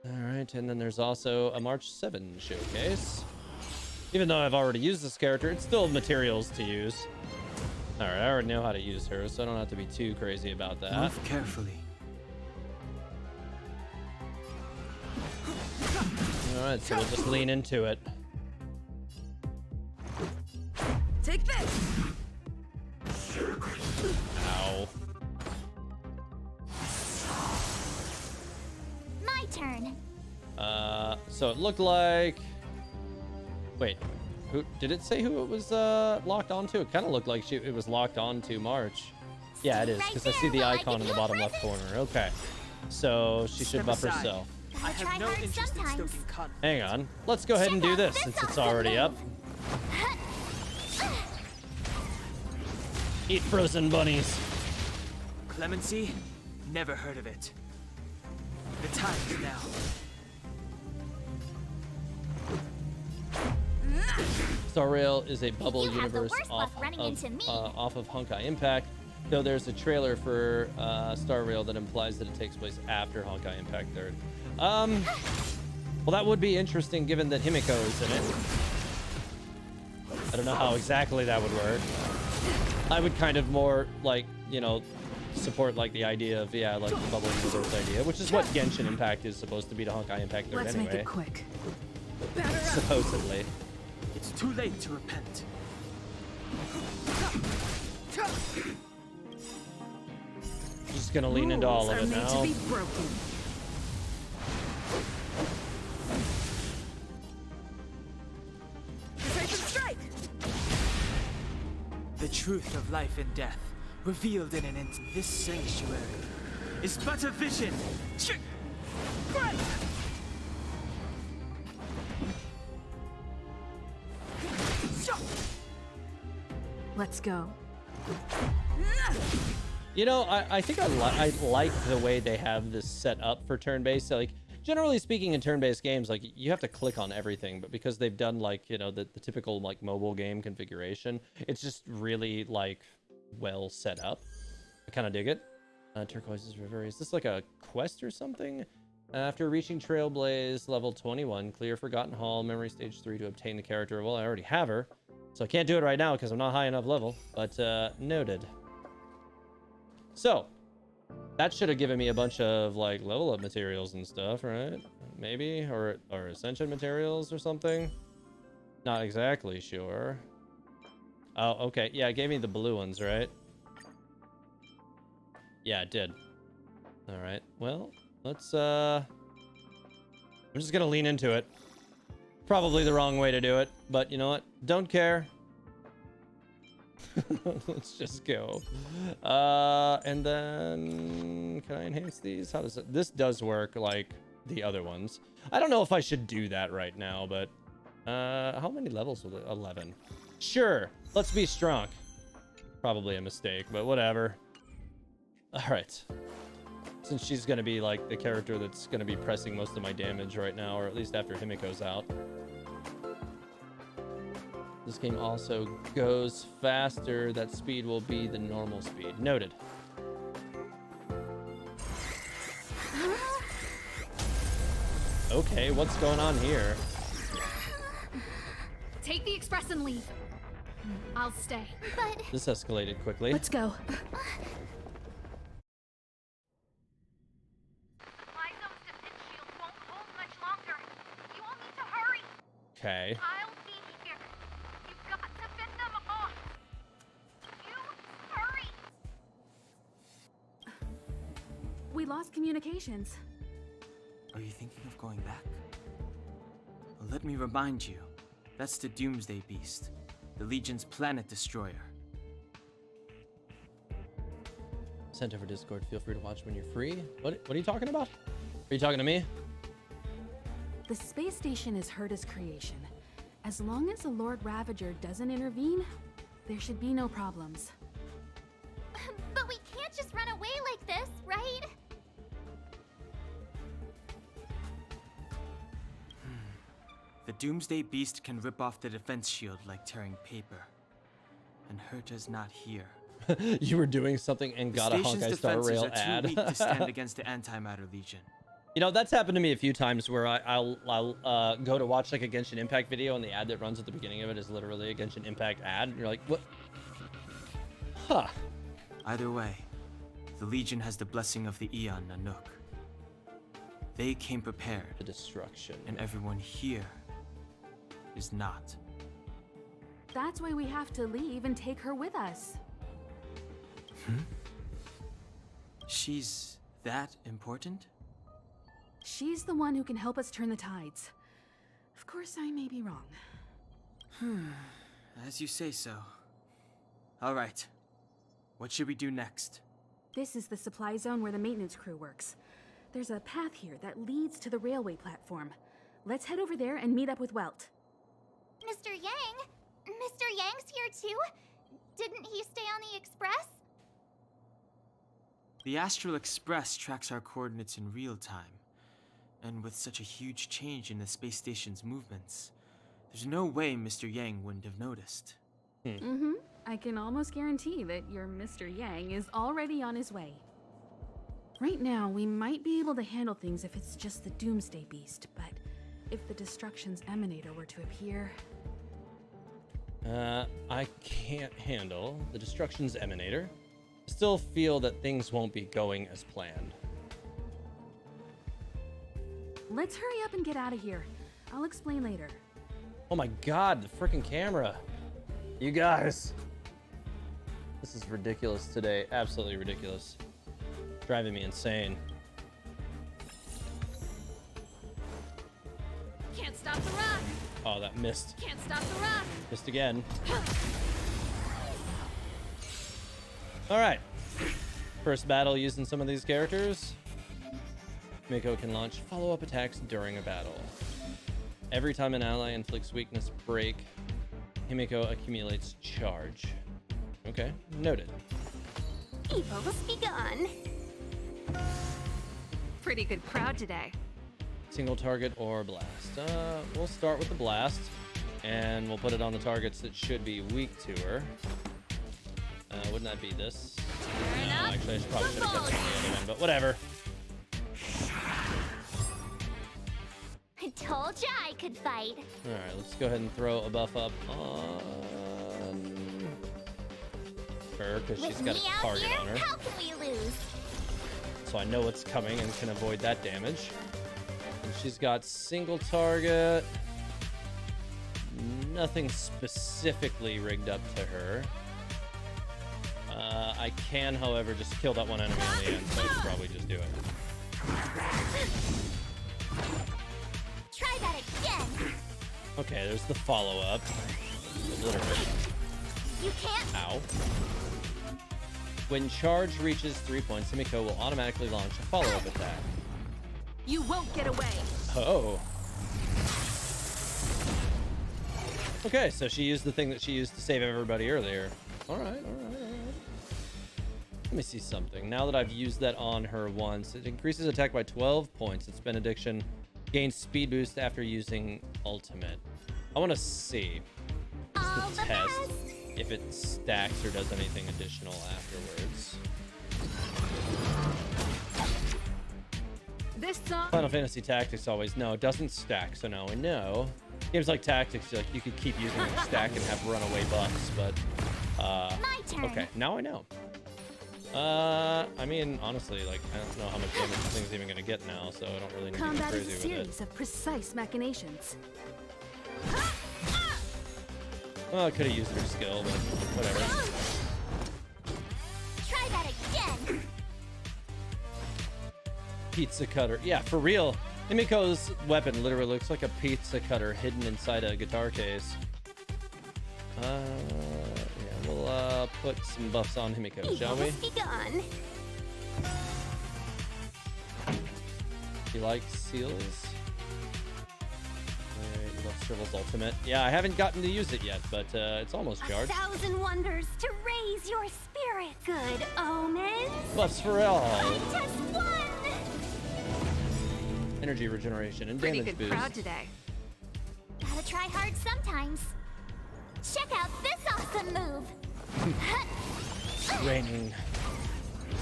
All right, and then there's also a March 7 showcase. Even though I've already used this character, it's still materials to use. All right, I already know how to use her, so I don't have to be too crazy about that. Move carefully. All right, so we'll just lean into it. Take this. Ow. My turn. So it looked like... Wait, who did it say who it was locked onto? It kind of looked like it was locked onto March. Yeah, it is, because I see the icon in the bottom left corner. Okay. So she should buff herself. I have no interest in stoking conflict. Hang on. Let's go ahead and do this since it's already up. Eat frozen bunnies. Clemency? Never heard of it. The time is now. Star Rail is a bubble You have the universe worst luck running into me. off of Honkai Impact, though there's a trailer for Star Rail that implies that it takes place after Honkai Impact 3rd. Well, that would be interesting given that Himeko is in it. I don't know how exactly that would work. I would kind of more, like, you know, support, like, the idea of, yeah, like, the bubble universe idea, which is what Genshin Impact is supposed to be to Honkai Impact 3rd anyway. Let's make it quick. Supposedly. It's too late to repent. Just gonna lean into all of it now. To be broken. The truth of life and death, revealed in an instant. This sanctuary is but a vision. Let's go. You know, I think I like the way they have this set up for turn-based. So, like, generally speaking, in turn-based games, like, you have to click on everything, but because they've done, like, you know, the typical, like, mobile game configuration, it's just really, like, well set up. I kind of dig it. Turquoise's River. Is this like a quest or something? After reaching Trailblaze level 21, clear Forgotten Hall, Memory Stage 3 to obtain the character. Well, I already have her, so I can't do it right now because I'm not high enough level, but noted. So, that should have given me a bunch of, like, level up materials and stuff, right? Maybe? Or ascension materials or something? Not exactly sure. Oh, okay. Yeah, it gave me the blue ones, right? Yeah, it did. Alright, well, let's, I'm just gonna lean into it. Probably the wrong way to do it, but you know what? Don't care. Let's just go. And then can I enhance these? How does it? This does work like the other ones. I don't know if I should do that right now, but how many levels will it? 11. Sure, let's be strong. Probably a mistake, but whatever. All right. Since she's gonna be like the character that's gonna be pressing most of my damage right now, or at least after Himeko's out. This game also goes faster. That speed will be the normal speed. Noted. Okay, what's going on here? Take the express and leave. I'll stay. But This escalated quickly. let's go. Lysome's defense shield won't hold much longer. You all need to hurry. Okay. I'll be here. You've got to fend them off. You hurry. We lost communications. Are you thinking of going back? Well, let me remind you. That's the Doomsday Beast, the Legion's planet destroyer. Sent over Discord. Feel free to watch when you're free. What are you talking about? Are you talking to me? The space station is Herta's creation. As long as the Lord Ravager doesn't intervene, there should be no problems. but we can't just run away like this, right? The Doomsday Beast can rip off the defense shield like tearing paper. And Herta's not here. You were doing something and got a Honkai Star Rail ad. Too weak to stand against the Antimatter Legion. You know, that's happened to me a few times where I'll go to watch like a Genshin Impact video and the ad that runs at the beginning of it is literally a Genshin Impact ad. And you're like, what? Huh. Either way, the Legion has the blessing of the Aeon Nanook. They came prepared. The destruction. And everyone here is not. That's why we have to leave and take her with us. She's that important? She's the one who can help us turn the tides. Of course, I may be wrong. As you say so. All right. What should we do next? This is the supply zone where the maintenance crew works. There's a path here that leads to the railway platform. Let's head over there and meet up with Welt. Mr. Yang? Mr. Yang's here too? Didn't he stay on the Express? The Astral Express tracks our coordinates in real time. And with such a huge change in the space station's movements, there's no way Mr. Yang wouldn't have noticed. I can almost guarantee that your Mr. Yang is already on his way. Right now, we might be able to handle things if it's just the Doomsday Beast, but if the Destruction's Emanator were to appear... I can't handle the Destruction's Emanator. Still feel that things won't be going as planned. Let's hurry up and get out of here. I'll explain later. Oh my god, the freaking camera. You guys. This is ridiculous today. Absolutely ridiculous. Driving me insane. Can't stop the rock! Oh, that missed. Can't stop the rock! Missed again. Alright. First battle using some of these characters. Himeko can launch follow-up attacks during a battle. Every time an ally inflicts weakness break, Himeko accumulates charge. Okay, noted. Evil begun. Pretty good crowd today. Single target or blast. We'll start with the blast, and we'll put it on the targets that should be weak to her. Wouldn't that be this? No, actually, I probably should have kept the other one, but whatever. I told ya I could fight. All right, let's go ahead and throw a buff up on her because she's got a target on her. How can we lose? So I know what's coming and can avoid that damage. And she's got single target. Nothing specifically rigged up to her. I can, however, just kill that one enemy on the end, so I should probably just do it. Try that again. Okay, there's the follow-up. Obliterate. You can't. Ow. When charge reaches 3 points, Himeko will automatically launch a follow-up attack. You won't get away. Oh. Okay, so she used the thing that she used to save everybody earlier. All right. Let me see something. Now that I've used that on her once, it increases attack by 12 points. Its benediction gains speed boost after using ultimate. I want to see just to test if it stacks or does anything additional afterwards. This song. Final Fantasy Tactics always no, it doesn't stack. So now we know. Games like Tactics, like you could keep using the stack and have runaway buffs, but My turn. okay, now I know. I mean, honestly, like I don't know how much damage this thing's even gonna get now, so I don't really need to go Combat is crazy a with series it. of precise machinations. Well, I could have used her skill, but whatever. Try that again. Pizza cutter. Yeah, for real. Himiko's weapon literally looks like a pizza cutter hidden inside a guitar case. Yeah, we'll put some buffs on Himeko, shall we? Begun. She likes seals. Alright, love Strivel's ultimate. Yeah, I haven't gotten to use it yet, but it's almost charged. 1,000 wonders to raise your spirit. Good omens. Buffs for all. I just won. Energy regeneration and Pretty damage good boost. crowd today. Gotta try hard sometimes. Check out this awesome move. Raining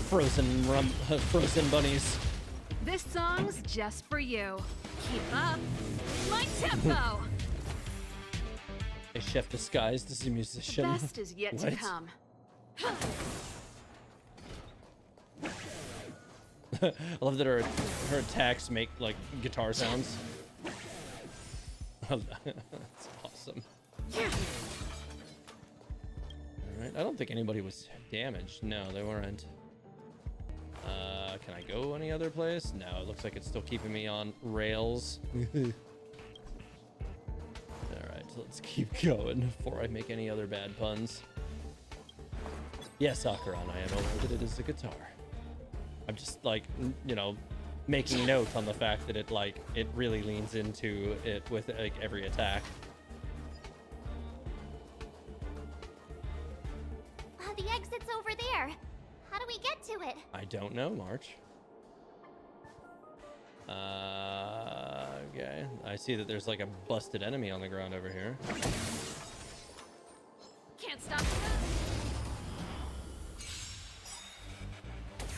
frozen bunnies. This song's just for you. Keep up my tempo. A chef disguised as a musician. The best is yet to What? come. I love that her attacks make like guitar sounds. That's awesome. Alright, I don't think anybody was damaged. No, they weren't. Can I go any other place? No, it looks like it's still keeping me on rails. All right, so let's keep going before I make any other bad puns. Yes, Sakuran, I am aware that it is a guitar. I'm just like, you know, making note on the fact that it really leans into it with like every attack. The exit's over there. How do we get to it? I don't know, March. Okay. I see that there's like a busted enemy on the ground over here. Can't stop.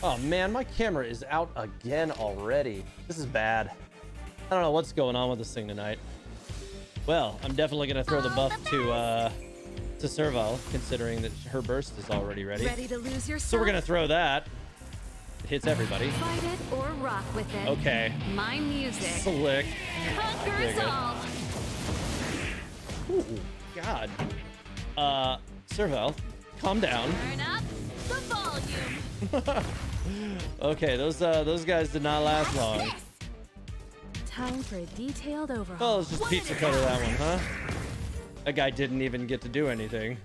Oh man, my camera is out again already. This is bad. I don't know what's going on with this thing tonight. Well, I'm definitely gonna throw the buff to Serval, considering that her burst is already ready. Ready to lose yourself? So we're gonna throw that. It hits everybody. Fight it or rock with it. Okay. My music. Slick. Conquers all. Ooh, God. Serval, calm down. Turn up the volume. Okay, those guys did not last long. Time for a detailed overhaul. Oh, let's just pizza cutter that one, huh? That guy didn't even get to do anything.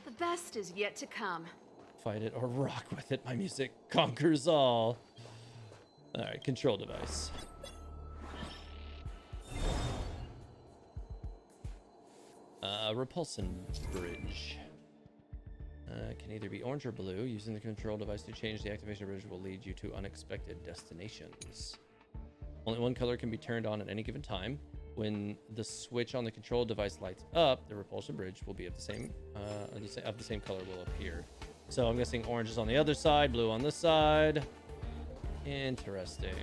The best is yet to come. Fight it or rock with it. My music conquers all. All right, control device. Repulsion bridge. Can either be orange or blue. Using the control device to change the activation bridge will lead you to unexpected destinations. Only one color can be turned on at any given time. When the switch on the control device lights up, the repulsion bridge will be of the same color will appear. So I'm guessing orange is on the other side, blue on this side. Interesting.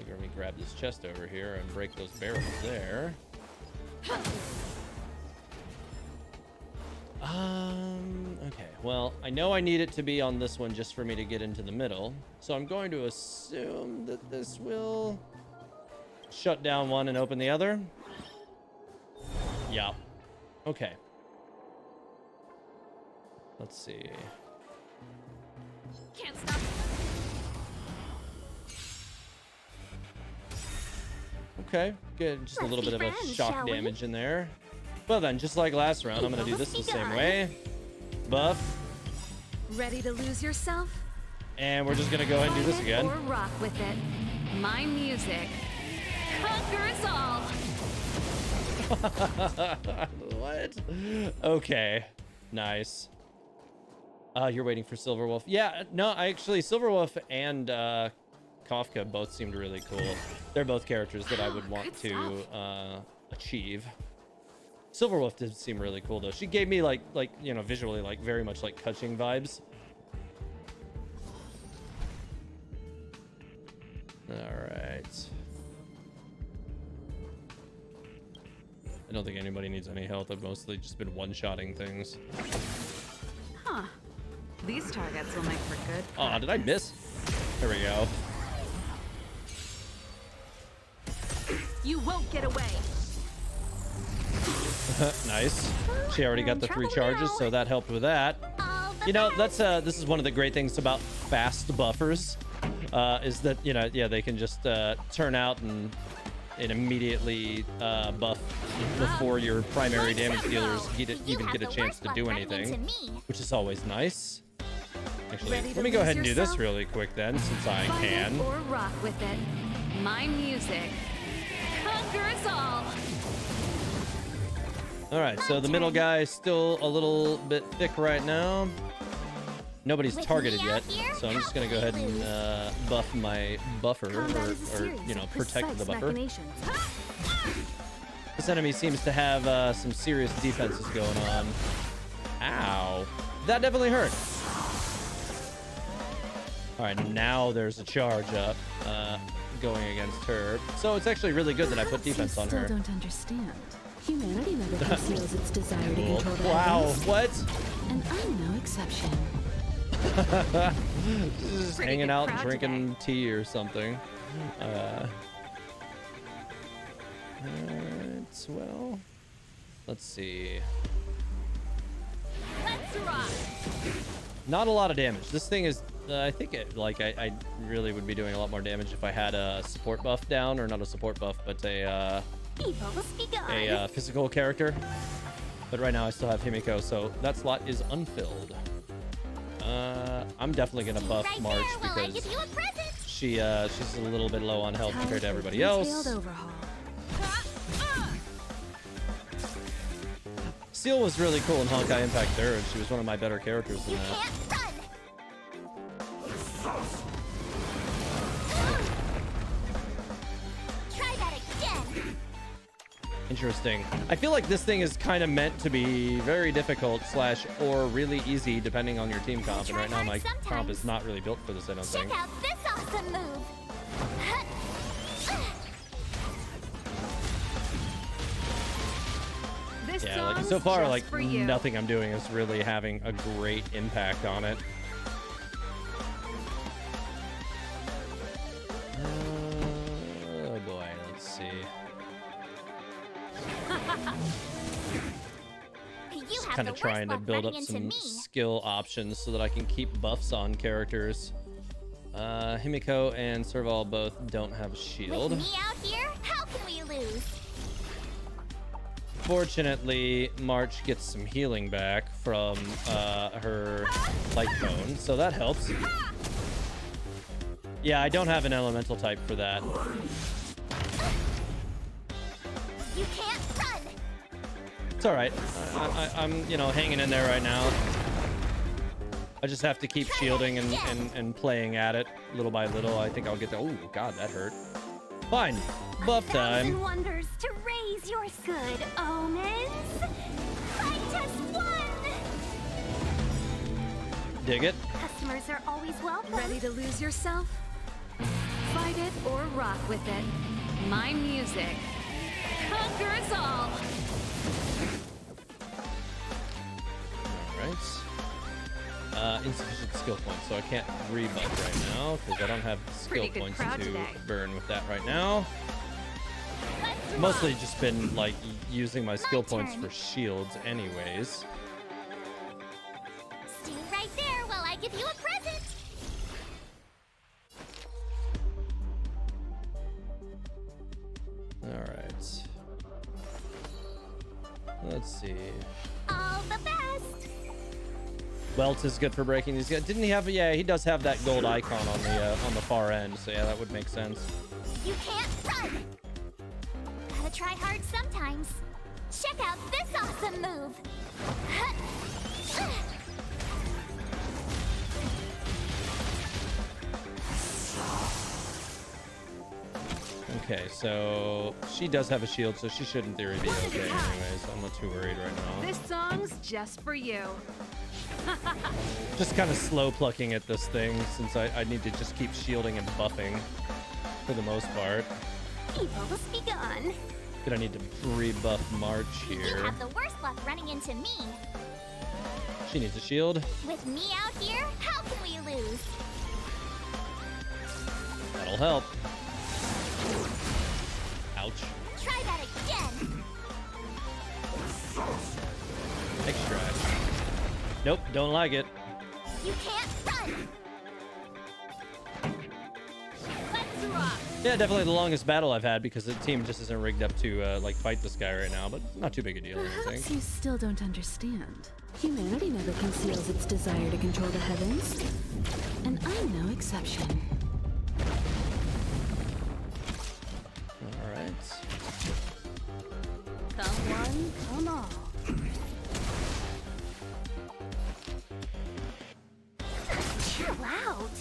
Let me grab this chest over here and break those barrels there. Okay. Well, I know I need it to be on this one just for me to get into the middle. So I'm going to assume that this will shut down one and open the other. Yeah. Okay. Let's see. Can't stop. Okay, good. Just a little bit of a shock damage in there. Well then, just like last round, I'm gonna do this the same way. Buff. Ready to lose yourself? And we're just gonna go ahead and do this again. Or rock with it. My music conquers all. What? Okay. Nice. You're waiting for Silverwolf. Yeah, no, Silverwolf and Kafka both seemed really cool. They're both characters that I would want to achieve. Silverwolf did seem really cool though. She gave me like you know, visually like very much like Kuching vibes. All right. I don't think anybody needs any health. I've mostly just been one-shotting things. Huh. These targets will make for good. Oh, did I miss? There we go. You won't get away. Nice. She already got the 3 charges, so that helped with that. You know, that's this is one of the great things about fast buffers, is that, you know, yeah, they can just turn out and immediately buff before your primary damage dealers even get a chance to do anything, which is always nice. Actually, let me go ahead and do this really quick then, since I can. Or rock with it. My music conquers all. All right, so the middle guy is still a little bit thick right now. Nobody's targeted yet, so I'm just gonna go ahead and buff my buffer, or you know, protect the buffer. This enemy seems to have some serious defenses going on. Ow, that definitely hurt. All right, now there's a charge up going against her, so it's actually really good that I put defense on her. Still don't understand. Humanity never conceals its desire to control the Wow, others. what? And I'm no exception. Just hanging out, drinking tea or something. Alright, well, let's see. Let's rock. Not a lot of damage. This thing is I think I really would be doing a lot more damage if I had a support buff down, or not a support buff, but a physical character. But right now I still have Himeko, so that slot is unfilled. I'm definitely gonna buff March because she's a little bit low on health compared to everybody else. Seal was really cool in Honkai Impact 3rd. She was one of my better characters in that. Try that again. Interesting. I feel like this thing is kind of meant to be very difficult / or really easy depending on your team comp. And right now my comp is not really built for this, I don't think. Check out this awesome move. Yeah, like so far, like nothing I'm doing is really having a great impact on it. Oh boy, let's see. Just kind of trying to build up some skill options so that I can keep buffs on characters. Himeko and Serval both don't have a shield. With me out here, how can we lose? Fortunately, March gets some healing back from her light cone, so that helps. Yeah, I don't have an elemental type for that. You can't run. It's all right. I'm hanging in there right now. I just have to keep shielding and playing at it little by little. I think I'll get there. Oh God, that hurt. Fine. Buff time. Wonders to raise your good omens. Fight us one. Dig it. Customers are always welcome. Ready to lose yourself? Fight it or rock with it. My music conquers all. All right. Insufficient skill points, so I can't rebuff right now because I don't have skill points to burn with that right now. Mostly just been like using my skill points for shields anyways. Stay right there while I give you a present. All right. Let's see. All the best. Welt is good for breaking these guys. Didn't he have? Yeah, he does have that gold icon on the far end. So yeah, that would make sense. You can't run. Gotta try hard sometimes. Check out this awesome move. Okay, so she does have a shield, so she should in theory be okay anyway. So I'm not too worried right now. This song's just for you. Just kind of slow plucking at this thing since I need to just keep shielding and buffing for the most part. Evil be gone. Gonna need to rebuff March here. You have the worst luck running into me. She needs a shield. With me out here, how can we lose? That'll help. Ouch. Try that again. Extract. Nope, don't like it. You can't run. Let's rock. Yeah, definitely the longest battle I've had because the team just isn't rigged up to like fight this guy right now, but not too big a deal, I think. Perhaps you still don't understand. Humanity never conceals its desire to control the heavens, and I'm no exception. All right. Come one, come all. Chill out.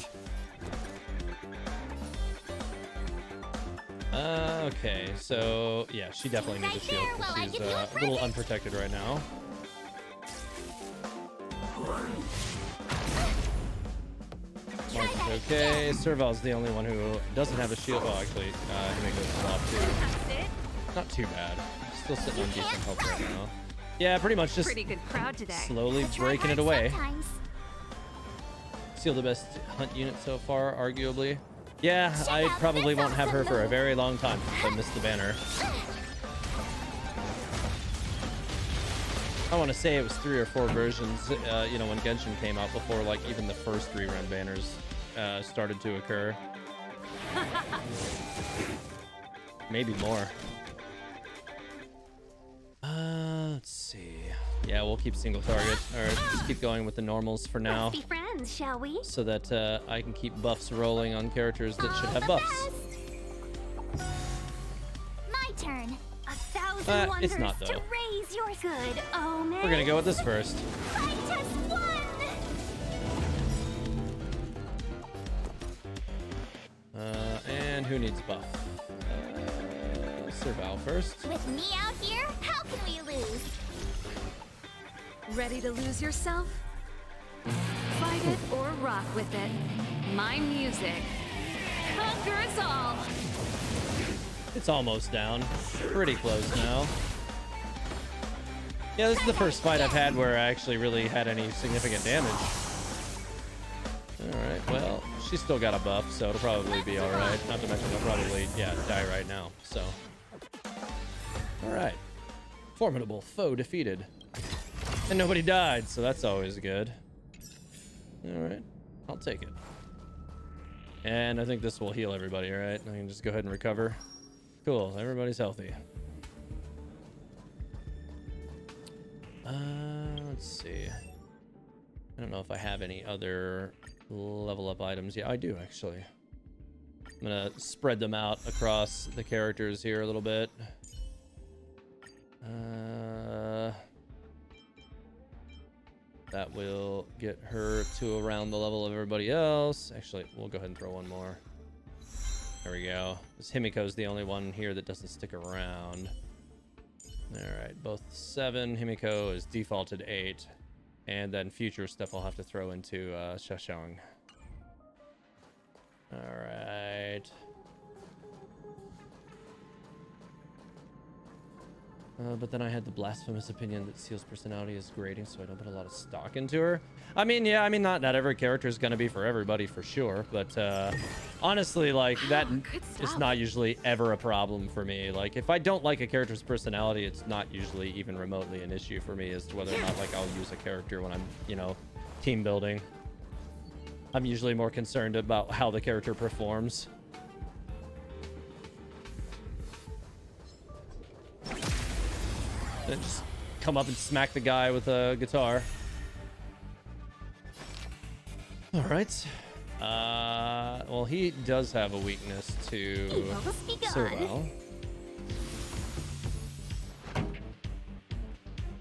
Okay, so yeah, she definitely needs a shield because she's a little unprotected right now. March is okay. Serval's the only one who doesn't have a shield. Oh, actually, Himeko's off too. Not too bad. Still sitting on decent health right now. Yeah, pretty much just Pretty good crowd today. slowly breaking it away. Still the best hunt unit so far, arguably. Yeah, I probably won't have her for a very long time since I missed the banner. I want to say it was 3 or 4 versions, you know, when Genshin came out, before like even the first rerun banners started to occur. Maybe more. Let's see. Yeah, we'll keep single target, or just keep going with the normals for now. Let's be friends, shall we? So that I can keep buffs rolling on characters that should have buffs. My turn. 1,000 wonders it's not, though. to raise your good omen. We're gonna go with this first. Fight as one. And who needs buff? Serval first. With me out here, how can we lose? Ready to lose yourself? Fight it or rock with it. My music conquers all. It's almost down. Pretty close now. Yeah, this is the first fight I've had where I actually really had any significant damage. Alright, well, she's still got a buff, so it'll probably be alright. Not to mention I'll probably, yeah, die right now, so. Alright. Formidable foe defeated. And nobody died, so that's always good. Alright, I'll take it. And I think this will heal everybody, right? I can just go ahead and recover. Cool, everybody's healthy. Let's see. I don't know if I have any other level up items. Yeah, I do actually. I'm gonna spread them out across the characters here a little bit. That will get her to around the level of everybody else. Actually, we'll go ahead and throw one more. There we go. This Himeko's the only one here that doesn't stick around. Alright, both 7. Himeko is defaulted 8. And then future stuff I'll have to throw into Shashong. Alright. But then I had the blasphemous opinion that Seal's personality is grating, so I don't put a lot of stock into her. I mean, yeah, I mean, not every character is going to be for everybody, for sure. But honestly, like, that is not usually ever a problem for me. Like, if I don't like a character's personality, it's not usually even remotely an issue for me as to whether or not, like, I'll use a character when I'm, you know, team building. I'm usually more concerned about how the character performs. Then just come up and smack the guy with a guitar. All right. Well, he does have a weakness to Serval.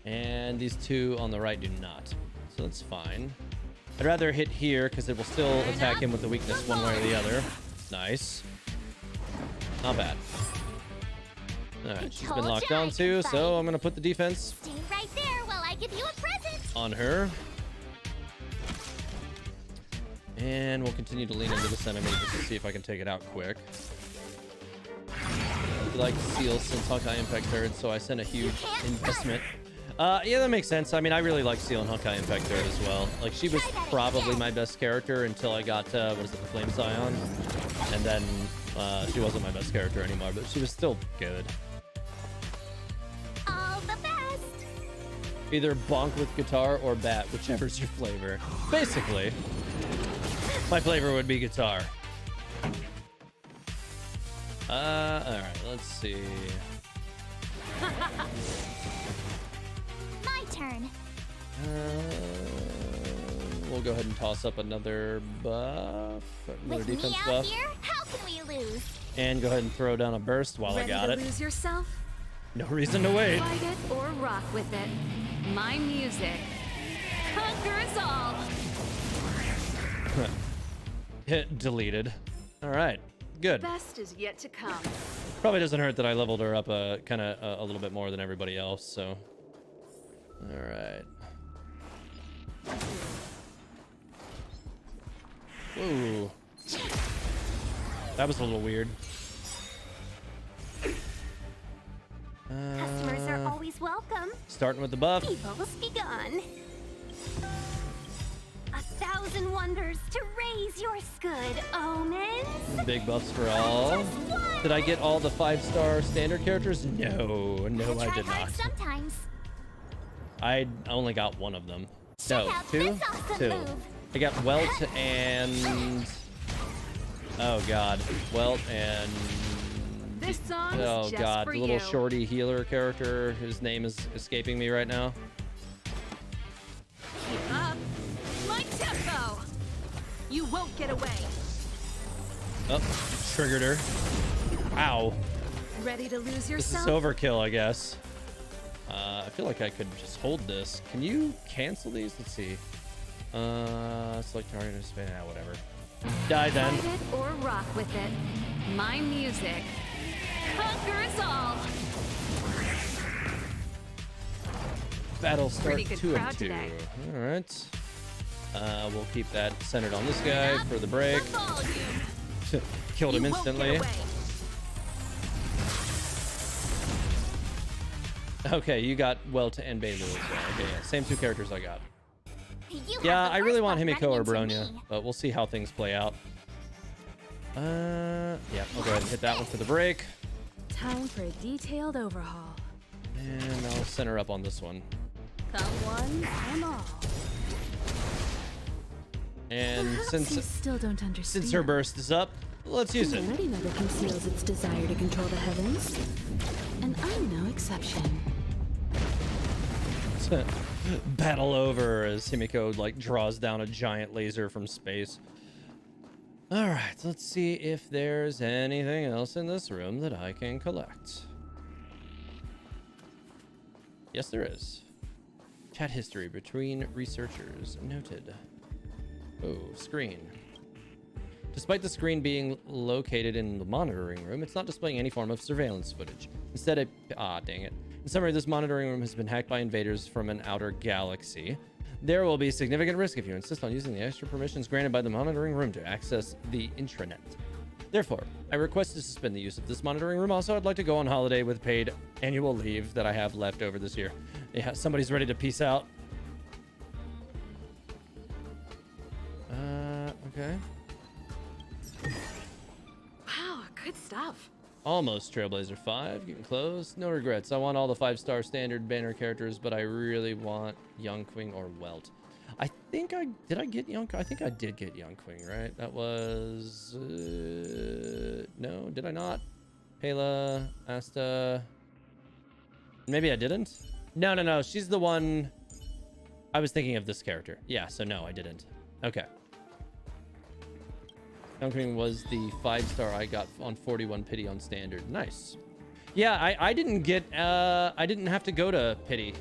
And these two on the right do not. So that's fine. I'd rather hit here because it will still attack him with the weakness one way or the other. Nice. Not bad. Alright, she's been locked on too, so I'm gonna put the defense Stay right there while I give you a present. on her. And we'll continue to lean into this enemy just to see if I can take it out quick. I like Seal since Honkai Impact 3rd, so I sent a huge investment. Yeah, that makes sense. I mean, I really like Seal and Honkai Impact 3rd as well. Like, she was probably my best character until I got, what is it, the Flame Scion? And then she wasn't my best character anymore, but she was still good. All the best. Either bonk with guitar or bat, whichever's your flavor. Basically, my flavor would be guitar. Alright, let's see. My turn. We'll go ahead and toss up another buff, another With defense me out buff, here, how can we lose? and go ahead and throw down a burst while Ready I got to it. lose yourself? No reason to wait. Fight it or rock with it. My music conquers all. Hit deleted. All right, good. Best is yet to come. Probably doesn't hurt that I leveled her up kind of a little bit more than everybody else. So, all right. Whoa. That was a little weird. Customers are always welcome. Starting with the buff. Evils begun. 1,000 wonders to raise your good omens. Big buffs for all. Did I get all the 5-star standard characters? No, I did not. Sometimes. I only got one of them. Check No, out two? this awesome Two. move. I got Welt and... Oh god. Welt and... This song's Oh just god, for the little you. shorty healer character. His name is escaping me right now. Keep up. My tempo. You won't get away. Oh, triggered her. Ow. Ready to lose This is yourself? overkill, I guess. I feel like I could just hold this. Can you cancel these? Let's see. Select target and spin. Whatever. Die then. Fight it or rock with it. My music conquers all. Battle start Pretty good 2 and crowd 2. today. All right. We'll keep that centered on this guy for the break. The volume. Killed him You won't get instantly. away. Okay, you got Welt and Beta as well. Okay, yeah, same two characters I got. You Yeah, have the I really worst want luck Himeko or running into Bronya, me. but we'll see how things play out. Yeah, I'll go ahead and hit that one for the break. Time for a detailed overhaul. And I'll center up on this one. Come one and all. And Perhaps you still don't understand. since her burst is up, let's use it. Humanity never conceals its desire to control the heavens. And I'm no exception. Battle over as Himeko like draws down a giant laser from space. All right, let's see if there's anything else in this room that I can collect. Yes, there is. Chat history between researchers noted. Oh, screen. Despite the screen being located in the monitoring room, it's not displaying any form of surveillance footage. Instead, dang it. In summary, this monitoring room has been hacked by invaders from an outer galaxy. There will be significant risk if you insist on using the extra permissions granted by the monitoring room to access the intranet. Therefore, I request to suspend the use of this monitoring room. Also, I'd like to go on holiday with paid annual leave that I have left over this year. Yeah, somebody's ready to peace out. Okay. Wow, good stuff. Almost Trailblazer 5, getting close. No regrets. I want all the 5-star standard banner characters, but I really want Youngquing or Welt. I think I get Young. I think I did get Youngquing, right? That was no, did I not? Pela, Asta. Maybe I didn't. No. She's the one. I was thinking of this character. Yeah. So no, I didn't. Okay. Youngquing was the 5-star I got on 41 pity on standard. Nice. Yeah, I didn't get I didn't have to go to pity.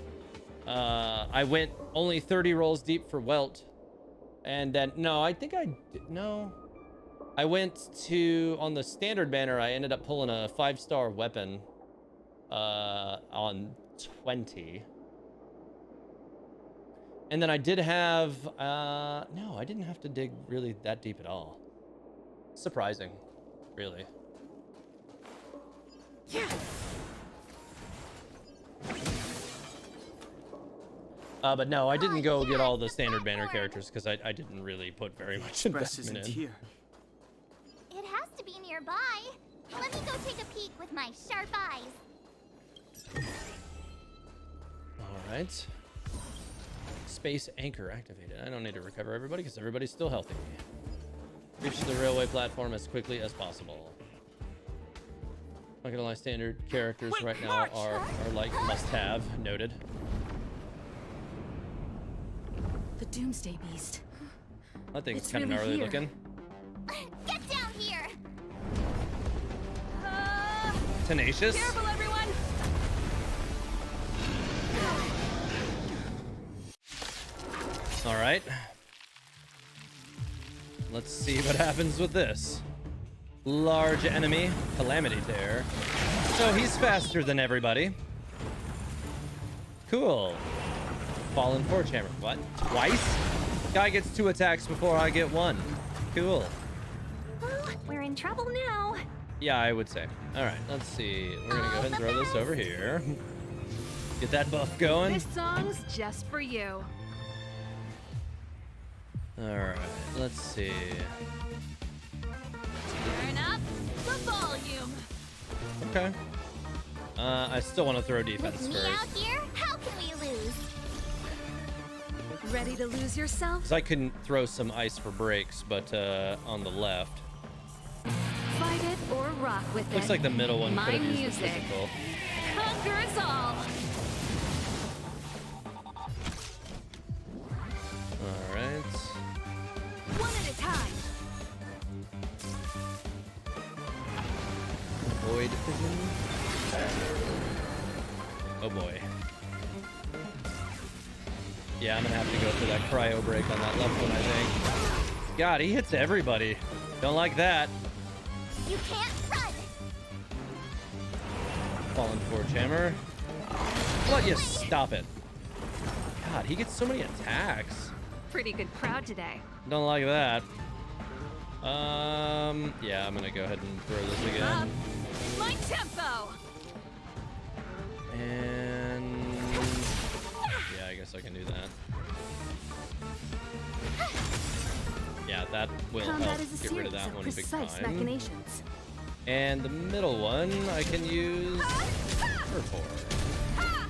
I went only 30 rolls deep for Welt. And then no, I think I did, no. I went to on the standard banner, I ended up pulling a 5-star weapon on 20. And then I did have no, I didn't have to dig really that deep at all. Surprising, really. Yeah. But no, I didn't go get all the standard banner characters because I didn't really put very much Express investment isn't in. here. It has to be nearby. Let me go take a peek with my sharp eyes. All right. Space anchor activated. I don't need to recover everybody because everybody's still healthy. Reach the railway platform as quickly as possible. Not gonna lie, standard characters right now are like must-have. Noted. The Doomsday Beast. That thing's It's kind of really gnarly here. looking. Get down here! Tenacious. Careful, everyone! All right. Let's see what happens with this. Large enemy, Calamity Tear. So he's faster than everybody. Cool. Fallen Forge Hammer. What? Twice? Guy gets 2 attacks before I get 1. Cool. Well, we're in trouble now. Yeah, I would say. All right, let's see. We're gonna go ahead and throw this over here. Get that buff going. This song's just for you. All right, let's see. Turn up the volume. Okay. I still want to throw defense With me first. out here, how can we lose? Ready to lose yourself? Because I couldn't throw some ice for breaks, but on the left. Fight it or rock with it. Looks like the middle one My could have used the music. physical. Conquer us all. Alright. One at a time. Void Vision. Oh boy. Yeah, I'm gonna have to go for that cryo break on that left one, I think. God, he hits everybody. Don't like that. You can't run! Fallen Forge Hammer. What? You stop it. God, he gets so many attacks. Pretty good crowd today. Don't like that. Yeah, I'm gonna go ahead and throw this again. My tempo. And yeah, I guess I can do that. Yeah, that will Combat help is a get rid of series that one big precise time. machinations. And the middle one, I can use Perfor.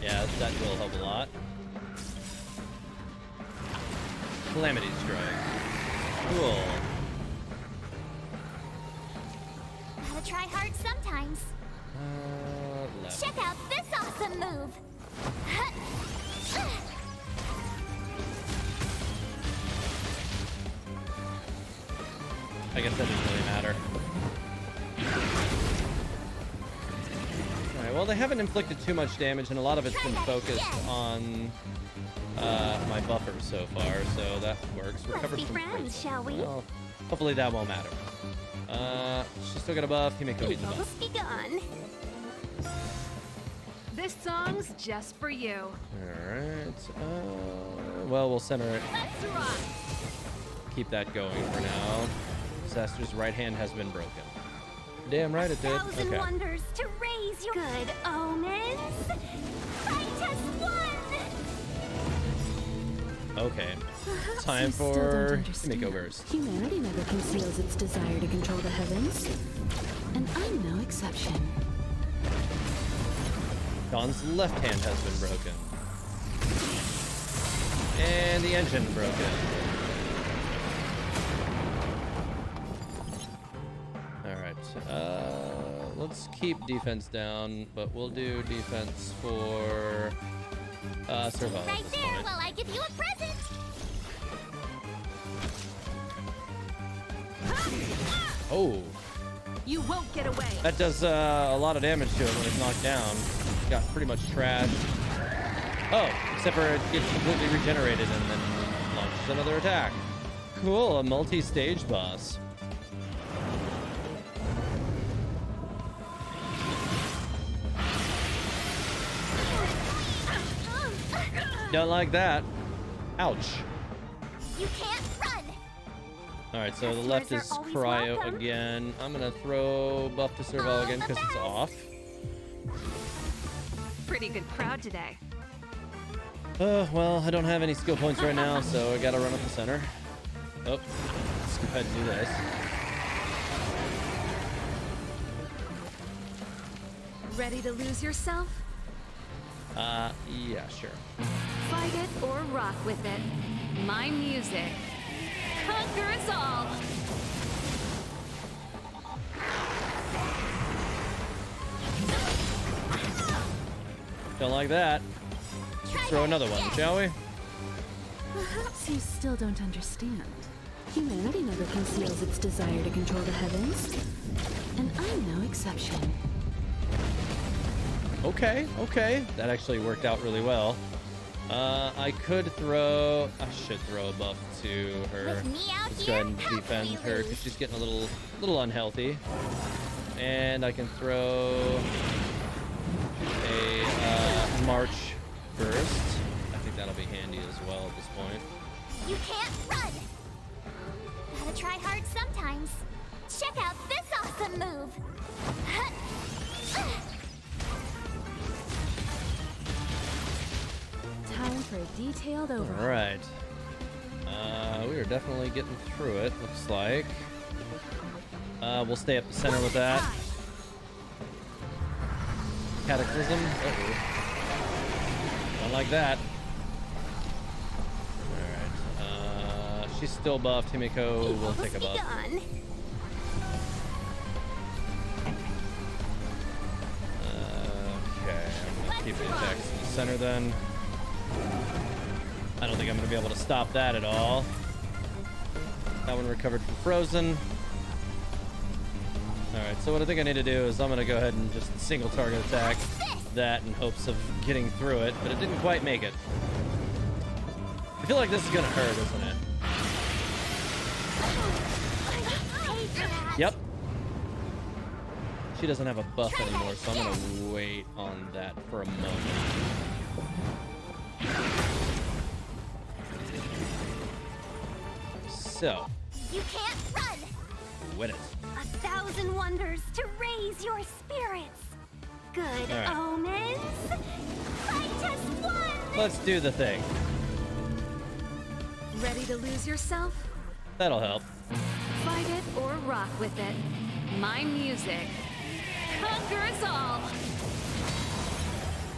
Yeah, that will help a lot. Calamity Strike. Cool. Gotta try hard sometimes. Left. Check out this awesome move! I guess that doesn't really matter. Alright, well, they haven't inflicted too much damage, and a lot of it's been focused on my buffer so far, so that works. Let's Recovered be from friends, crits. shall we? Well, hopefully that won't matter. She's still got a buff. Himeko needs a buff. Almost begun. This song's just for you. Alright. Well, we'll center it. Let's rock. Keep that going for now. Disaster's right hand has been broken. Damn right it did. Thousand Okay. wonders to raise your good omens. Fight as one. Okay. Perhaps Time you still don't for understand. Himeko-verse. Humanity never conceals its desire to control the heavens. And I'm no exception. Dawn's left hand has been broken. And the engine broken. Alright. Let's keep defense down, but we'll do defense for Serval at Right this there point. while I give you a present. Oh, You won't get away. that does a lot of damage to it when it's knocked down. Got pretty much trashed. Oh, except for it gets completely regenerated and then launches another attack. Cool, a multi-stage boss. Don't like that. Ouch. You can't run. All right, so the left is Customers are always cryo welcome. again. I'm gonna throw buff to Serval again because it's off. Pretty good crowd today. Well, I don't have any skill points right now, so I gotta run up the center. Oh, let's go ahead and do this. Ready to lose yourself? Yeah, sure. Fight it or rock with it. My music. Conquer us all. Don't like that. Throw another one, shall we? Perhaps you still don't understand. Humanity never conceals its desire to control the heavens. And I'm no exception. Okay, okay. That actually worked out really well. I could throw... I should throw a buff to her. With me out Let's go ahead and here, how defend can we her lose? because she's getting a little unhealthy. And I can throw a March burst. I think that'll be handy as well at this point. You can't run. Gotta try hard sometimes. Check out this awesome move. Time for a detailed overhaul. All right. We are definitely getting through it, looks like. We'll stay up the center with that. Cataclysm. Uh-oh. Don't like that. she's still buffed, Himeko will take a buff. Begun. Okay, I'm gonna keep the attacks in the center then. I don't think I'm gonna be able to stop that at all. That one recovered from Frozen. Alright, so what I think I need to do is I'm gonna go ahead and just single target attack that in hopes of getting through it, but it didn't quite make it. I feel like this is gonna hurt, isn't it? Yep. She doesn't have a buff anymore, so I'm gonna wait on that for a moment. So. You can't run. Win it. 1,000 wonders to raise your spirits. Good right. omens. Fight us one. Let's do the thing. Ready to lose yourself? That'll help. Fight it or rock with it. My music conquers all.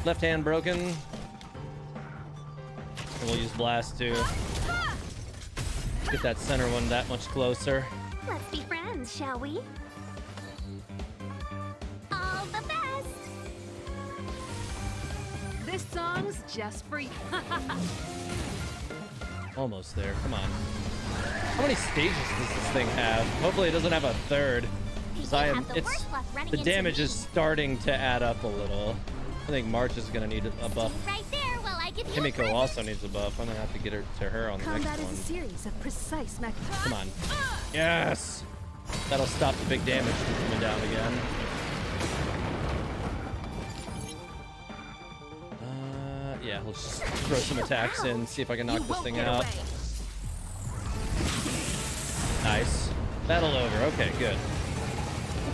Left hand broken. And we'll use blast to get that center one that much closer. Let's be friends, shall we? All the best. This song's just for you. Almost there. Come on. How many stages does this thing have? Hopefully it doesn't have a third. The damage is starting to add up a little. I think March is gonna need a buff. Right there, while I give you Himeko also needs a buff. I'm gonna have to get her to her on the next Combat one. is a series of precise mechanisms. Come on. Yes! That'll stop the big damage from coming down again. Yeah, let's just throw some attacks in, see if I can knock this thing out. Nice. Battle over. Okay, good.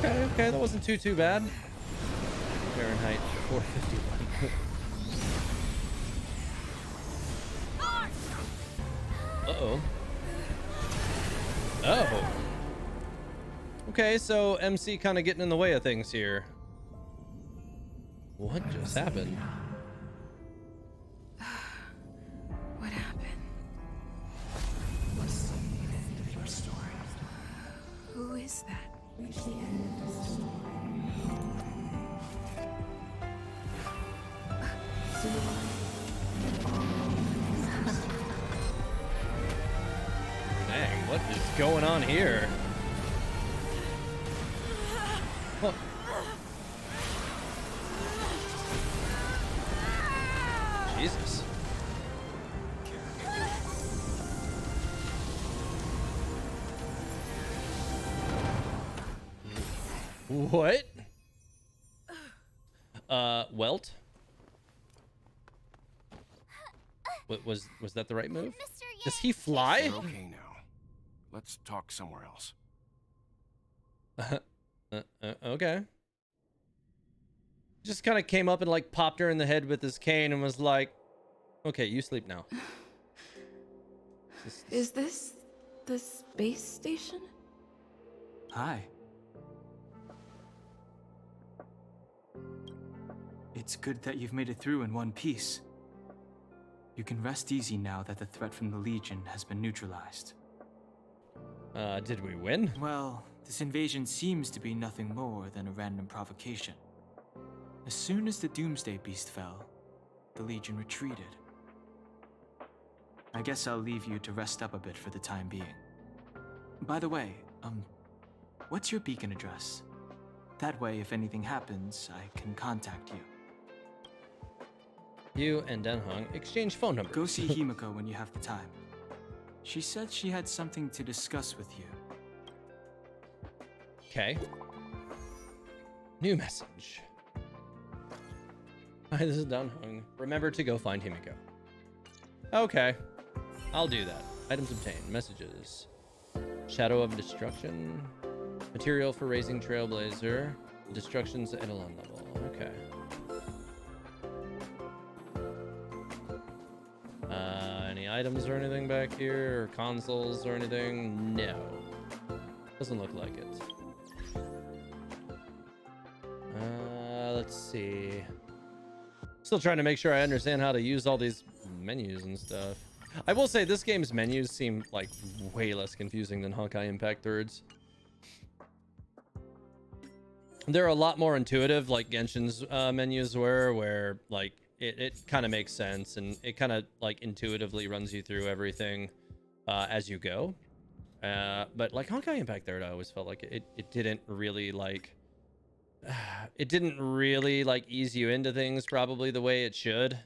Okay, that wasn't too bad. Fahrenheit 451. Uh-oh. Oh. Okay, so MC kind of getting in the way of things here. What just happened? What happened? What's the end of your story? Who is that? Reach the end of the story. Dang, what is going on here? Huh. Jesus. What? Welt? What was that the right move? Does he fly? You're okay now. Let's talk somewhere else. Okay. Just kind of came up and like popped her in the head with his cane and was like, okay, you sleep now. Is this the space station? Hi. It's good that you've made it through in one piece. You can rest easy now that the threat from the Legion has been neutralized. Did we win? Well, this invasion seems to be nothing more than a random provocation. As soon as the Doomsday Beast fell, the Legion retreated. I guess I'll leave you to rest up a bit for the time being. By the way, what's your beacon address? That way, if anything happens, I can contact you. You and Denhong exchange phone numbers. Go see Himeko when you have the time. She said she had something to discuss with you. Okay. New message. Hi, this is Denhong. Remember to go find Himeko. Okay. I'll do that. Items obtained. Messages. Shadow of Destruction. Material for raising Trailblazer. Destruction's Eidolon level. Okay. Any items or anything back here? Or consoles or anything? No. Doesn't look like it. Let's see. Still trying to make sure I understand how to use all these menus and stuff. I will say this game's menus seem like way less confusing than Honkai Impact Thirds. They're a lot more intuitive, like Genshin's menus were, where like it kind of makes sense and it kind of like intuitively runs you through everything as you go. But like Honkai Impact Third, I always felt like it didn't really like it didn't really like ease you into things probably the way it should.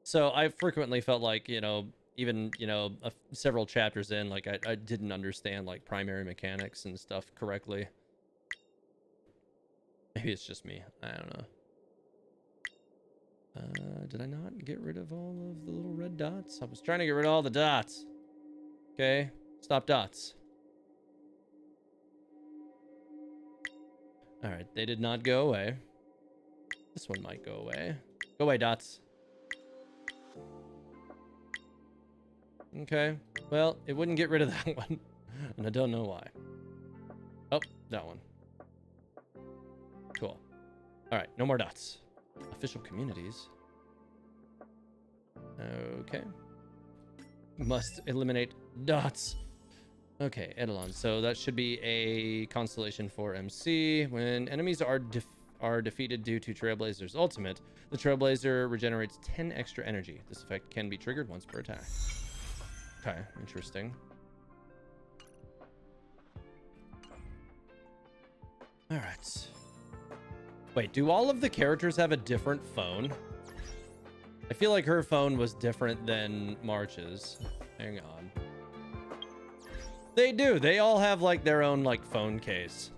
So I frequently felt like, you know, even, you know, several chapters in, like I didn't understand like primary mechanics and stuff correctly. Maybe it's just me. I don't know. Did I not get rid of all of the little red dots? I was trying to get rid of all the dots. Okay, stop dots. All right, they did not go away. This one might go away. Go away, dots. Okay, well, it wouldn't get rid of that one, and I don't know why. Oh, that one. Cool. All right, no more dots. Official communities. Okay. Must eliminate dots. Okay, Eidolon. So that should be a constellation for MC. When enemies are defeated due to Trailblazer's ultimate, the Trailblazer regenerates 10 extra energy. This effect can be triggered once per attack. Okay, interesting. All right. Wait, do all of the characters have a different phone? I feel like her phone was different than March's. Hang on. They do. They all have like their own like phone case.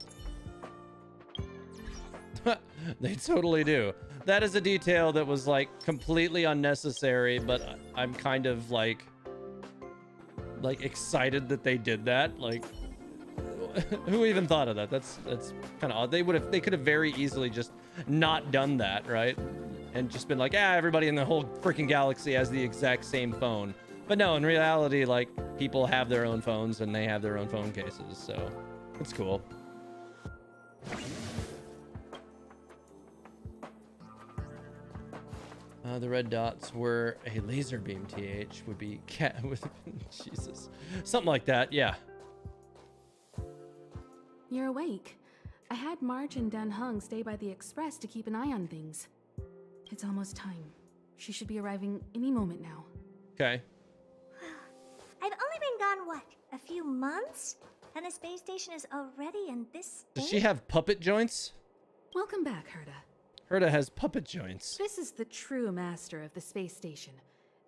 They totally do. That is a detail that was like completely unnecessary, but I'm kind of like excited that they did that. Like, who even thought of that? That's kind of odd. They could have very easily just not done that, right? And just been like, yeah, everybody in the whole freaking galaxy has the exact same phone. But no, in reality, like, people have their own phones and they have their own phone cases, so it's cool. The red dots were a laser beam. TH would be cat with Jesus, something like that. Yeah. You're awake. I had March and Dan Hung stay by the express to keep an eye on things. It's almost time. She should be arriving any moment now. Okay. I've only been gone, what, a few months? And the space station is already in this state? Does she have puppet joints? Welcome back, Herda. Herda has puppet joints. This is the true master of the space station.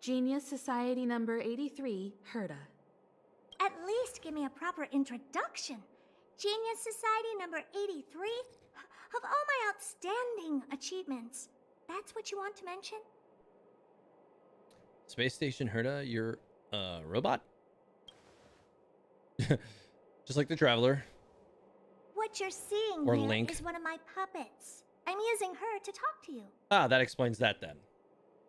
Genius Society number 83, Herda. At least give me a proper introduction. Genius Society number 83? Of all my outstanding achievements, that's what you want to mention? Space Station Herda, you're a robot? Just like the Traveler. What you're seeing or here Link. is one of my puppets. I'm using her to talk to you. Ah, that explains that then.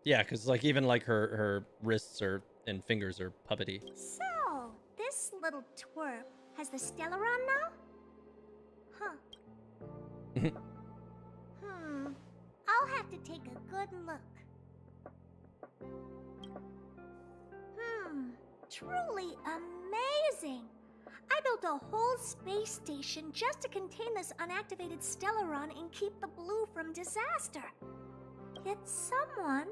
Yeah, because like even like her wrists and fingers are puppety. So, this little twerp has the Stellaron now? Huh. I'll have to take a good look. Truly amazing. I built a whole space station just to contain this unactivated Stellaron and keep the blue from disaster. Yet someone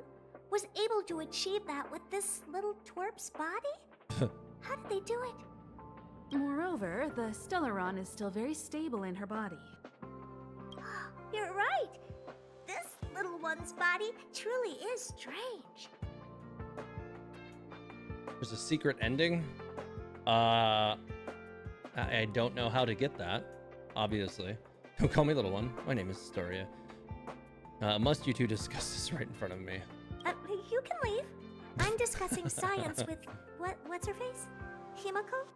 was able to achieve that with this little twerp's body? How did they do it? Moreover, the Stellaron is still very stable in her body. You're right. This little one's body truly is strange. There's a secret ending. I don't know how to get that, obviously. Don't call me little one. My name is Astoria. Must you two discuss this right in front of me? You can leave. I'm discussing science with, what's her face? Himeko?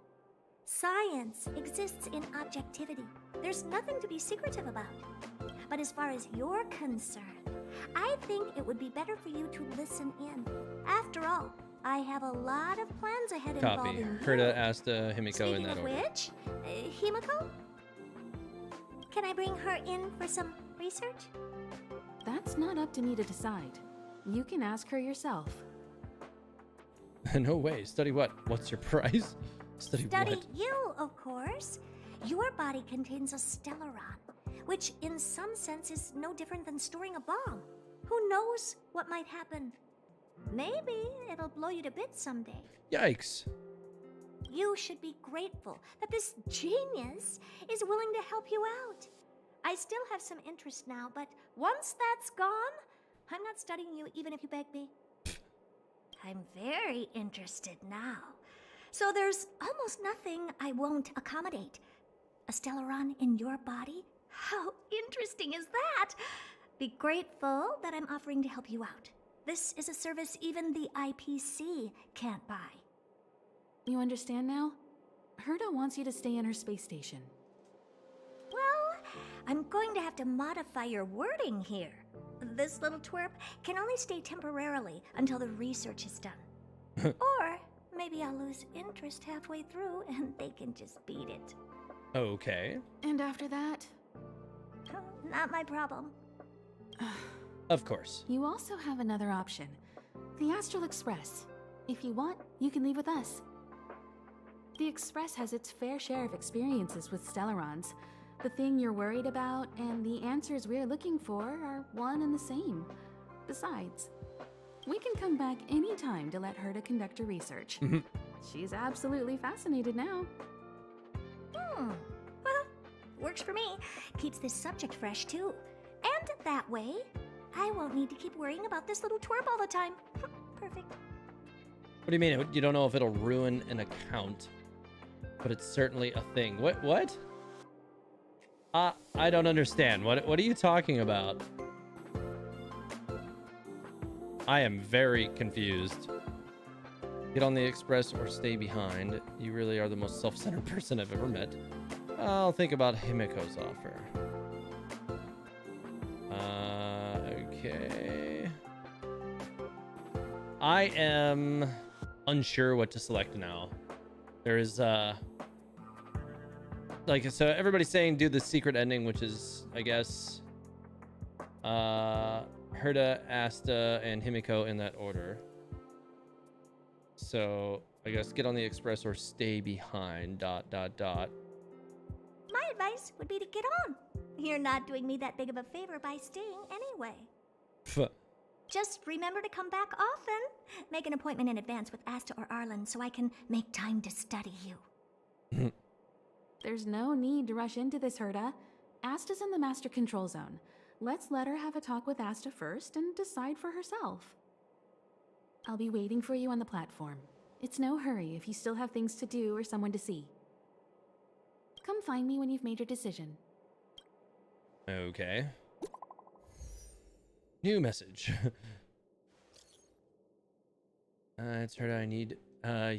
Science exists in objectivity. There's nothing to be secretive about. But as far as you're concerned, I think it would be better for you to listen in. After all, I have a lot of plans ahead Copy. involving you. Herda asked Himeko Speaking in that of order. which, Himeko? Can I bring her in for some research? That's not up to me to decide. You can ask her yourself. No way. Study what? What's your price? Study what? you, of course. Your body contains a Stellaron, which in some sense is no different than storing a bomb. Who knows what might happen? Maybe it'll blow you to bits someday. Yikes. You should be grateful that this genius is willing to help you out. I still have some interest now, but once that's gone, I'm not studying you even if you beg me. I'm very interested now. So there's almost nothing I won't accommodate. A Stellaron in your body? How interesting is that? Be grateful that I'm offering to help you out. This is a service even the IPC can't buy. You understand now? Herta wants you to stay in her space station. Well, I'm going to have to modify your wording here. This little twerp can only stay temporarily until the research is done. Or maybe I'll lose interest halfway through and they can just beat it. Okay. And after that? Not my problem. Of course. You also have another option. The Astral Express. If you want, you can leave with us. The Express has its fair share of experiences with Stellarons. The thing you're worried about and the answers we're looking for are one and the same. Besides, we can come back anytime to let Herta conduct her research. She's absolutely fascinated now. Well, works for me. Keeps this subject fresh, too. And that way, I won't need to keep worrying about this little twerp all the time. Perfect. What do you mean? You don't know if it'll ruin an account, but it's certainly a thing. What? I don't understand. What are you talking about? I am very confused. Get on the express or stay behind. You really are the most self-centered person I've ever met. I'll think about Himeko's offer. Okay. I am unsure what to select now. There's like, so everybody's saying do the secret ending, which is, I guess, Herta, Asta, and Himeko in that order. So I guess get on the express or stay behind. ... My advice would be to get on. You're not doing me that big of a favor by staying anyway. Just remember to come back often. Make an appointment in advance with Asta or Arlen so I can make time to study you. There's no need to rush into this, Herta. Asta's in the master control zone. Let's let her have a talk with Asta first and decide for herself. I'll be waiting for you on the platform. It's no hurry if you still have things to do or someone to see. Come find me when you've made your decision. Okay. New message. It's Herta. I need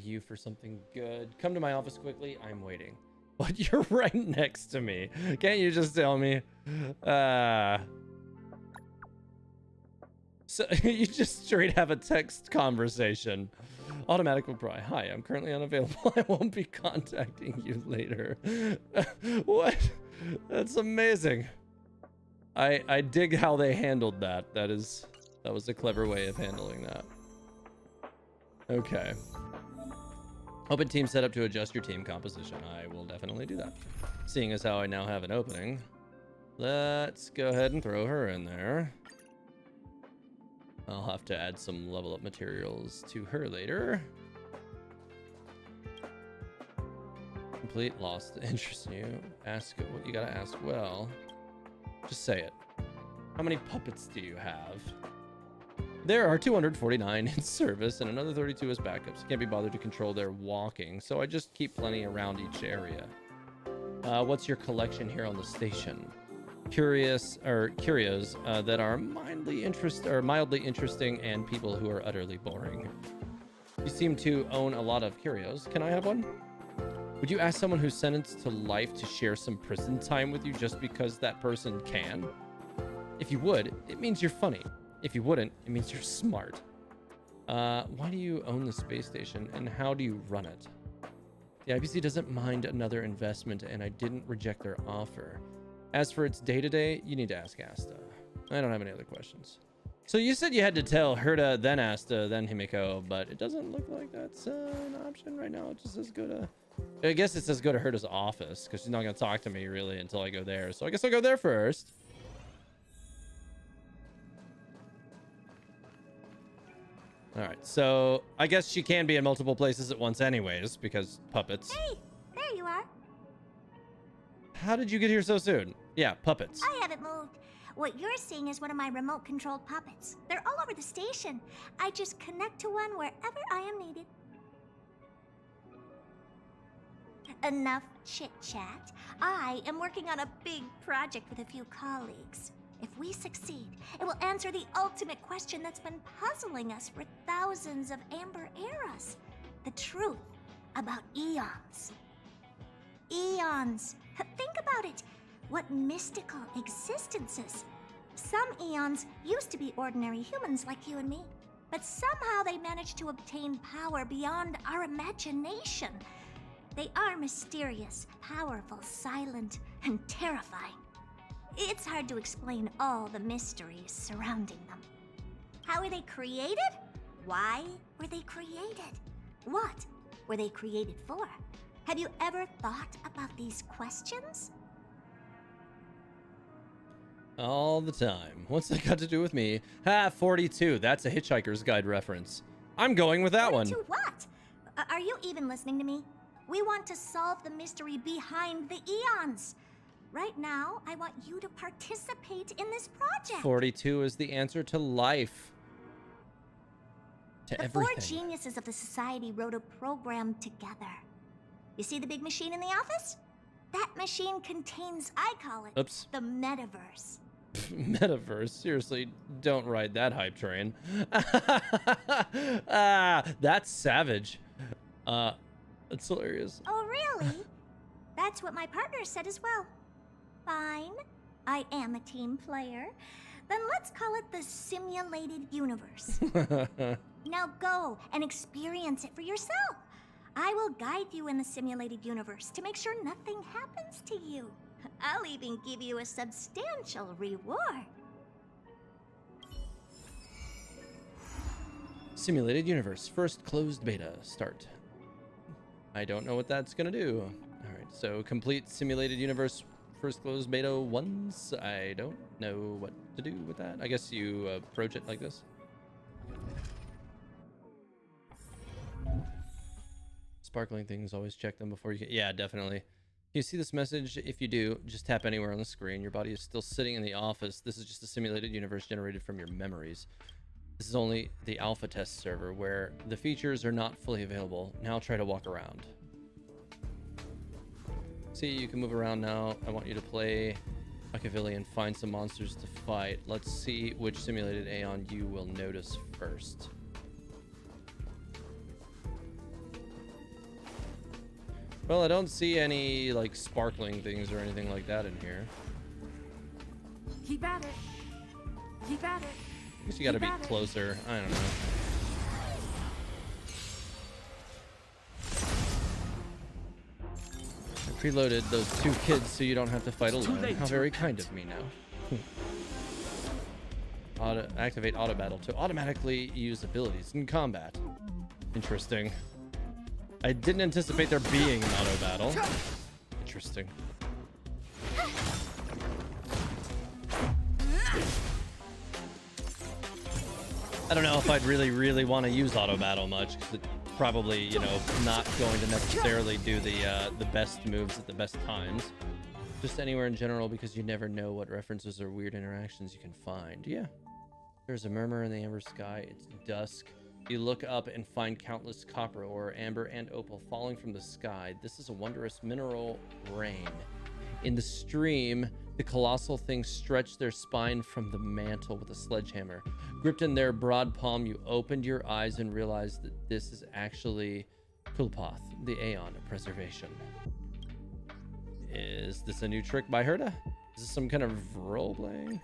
you for something good. Come to my office quickly. I'm waiting. But you're right next to me. Can't you just tell me? So you just straight have a text conversation. Automatic reply. Hi, I'm currently unavailable. I won't be contacting you later. What? That's amazing. I dig how they handled that. That was a clever way of handling that. Okay. Open team setup to adjust your team composition. I will definitely do that. Seeing as how I now have an opening, let's go ahead and throw her in there. I'll have to add some level up materials to her later. Complete, lost interest in you. Ask what you gotta ask. Well, just say it. How many puppets do you have? There are 249 in service and another 32 as backups. Can't be bothered to control their walking, so I just keep plenty around each area. What's your collection here on the station? Curios that are mildly interesting and people who are utterly boring. You seem to own a lot of curios. Can I have one? Would you ask someone who's sentenced to life to share some prison time with you just because that person can? If you would, it means you're funny. If you wouldn't, it means you're smart. Why do you own the space station and how do you run it? The IPC doesn't mind another investment and I didn't reject their offer. As for its day-to-day, you need to ask Asta. I don't have any other questions. So you said you had to tell Herta, then Asta, then Himeko, but it doesn't look like that's an option right now. It just says go to... I guess it says go to Herta's office, because she's not going to talk to me, really, until I go there. So I guess I'll go there first. Alright, so I guess she can be in multiple places at once anyways, because puppets. Hey, there you are. How did you get here so soon? Yeah, puppets. I haven't moved. What you're seeing is one of my remote-controlled puppets. They're all over the station. I just connect to one wherever I am needed. Enough chit-chat. I am working on a big project with a few colleagues. If we succeed, it will answer the ultimate question that's been puzzling us for thousands of Amber eras. The truth about eons. Eons. Think about it. What mystical existences. Some eons used to be ordinary humans like you and me, but somehow they managed to obtain power beyond our imagination. They are mysterious, powerful, silent, and terrifying. It's hard to explain all the mysteries surrounding them. How were they created? Why were they created? What were they created for? Have you ever thought about these questions? All the time. What's that got to do with me? 42. That's a Hitchhiker's Guide reference. I'm going with that one. To what? Are you even listening to me? We want to solve the mystery behind the eons. Right now, I want you to participate in this project. 42 is the answer to life. To everything. The 4 geniuses of the society wrote a program together. You see the big machine in the office? That machine contains, I call it, the metaverse. Metaverse? Seriously, don't ride that hype train. That's savage. That's hilarious. Oh, really? That's what my partner said as well. Fine. I am a team player. Then let's call it the simulated universe. Now go and experience it for yourself. I will guide you in the simulated universe to make sure nothing happens to you. I'll even give you a substantial reward. Simulated universe. First closed beta. Start. I don't know what that's going to do. All right. So complete simulated universe. First closed beta once. I don't know what to do with that. I guess you approach it like this. Sparkling things, always check them before you get... Yeah, definitely. You see this message? If you do, just tap anywhere on the screen. Your body is still sitting in the office. This is just a simulated universe generated from your memories. This is only the alpha test server where the features are not fully available. Now try to walk around. See, you can move around now. I want you to play Machiavelli and find some monsters to fight. Let's see which simulated Aeon you will notice first. Well, I don't see any, like, sparkling things or anything like that in here. Keep at it. Keep at it. I guess you gotta be closer. I don't know. I preloaded those 2 kids so you don't have to fight alone. How very kind of me now. Activate auto battle to automatically use abilities in combat. Interesting. I didn't anticipate there being an auto battle. Interesting. I don't know if I'd really want to use auto battle much, because it's probably, you know, not going to necessarily do the best moves at the best times. Just anywhere in general, because you never know what references or weird interactions you can find. Yeah. There's a murmur in the amber sky. It's dusk. You look up and find countless copper ore, amber, and opal falling from the sky. This is a wondrous mineral rain. In the stream, the colossal things stretch their spine from the mantle with a sledgehammer. Gripped in their broad palm, you opened your eyes and realized that this is actually Kulpoth, the Aeon of Preservation. Is this a new trick by Herta? Is this some kind of role-playing?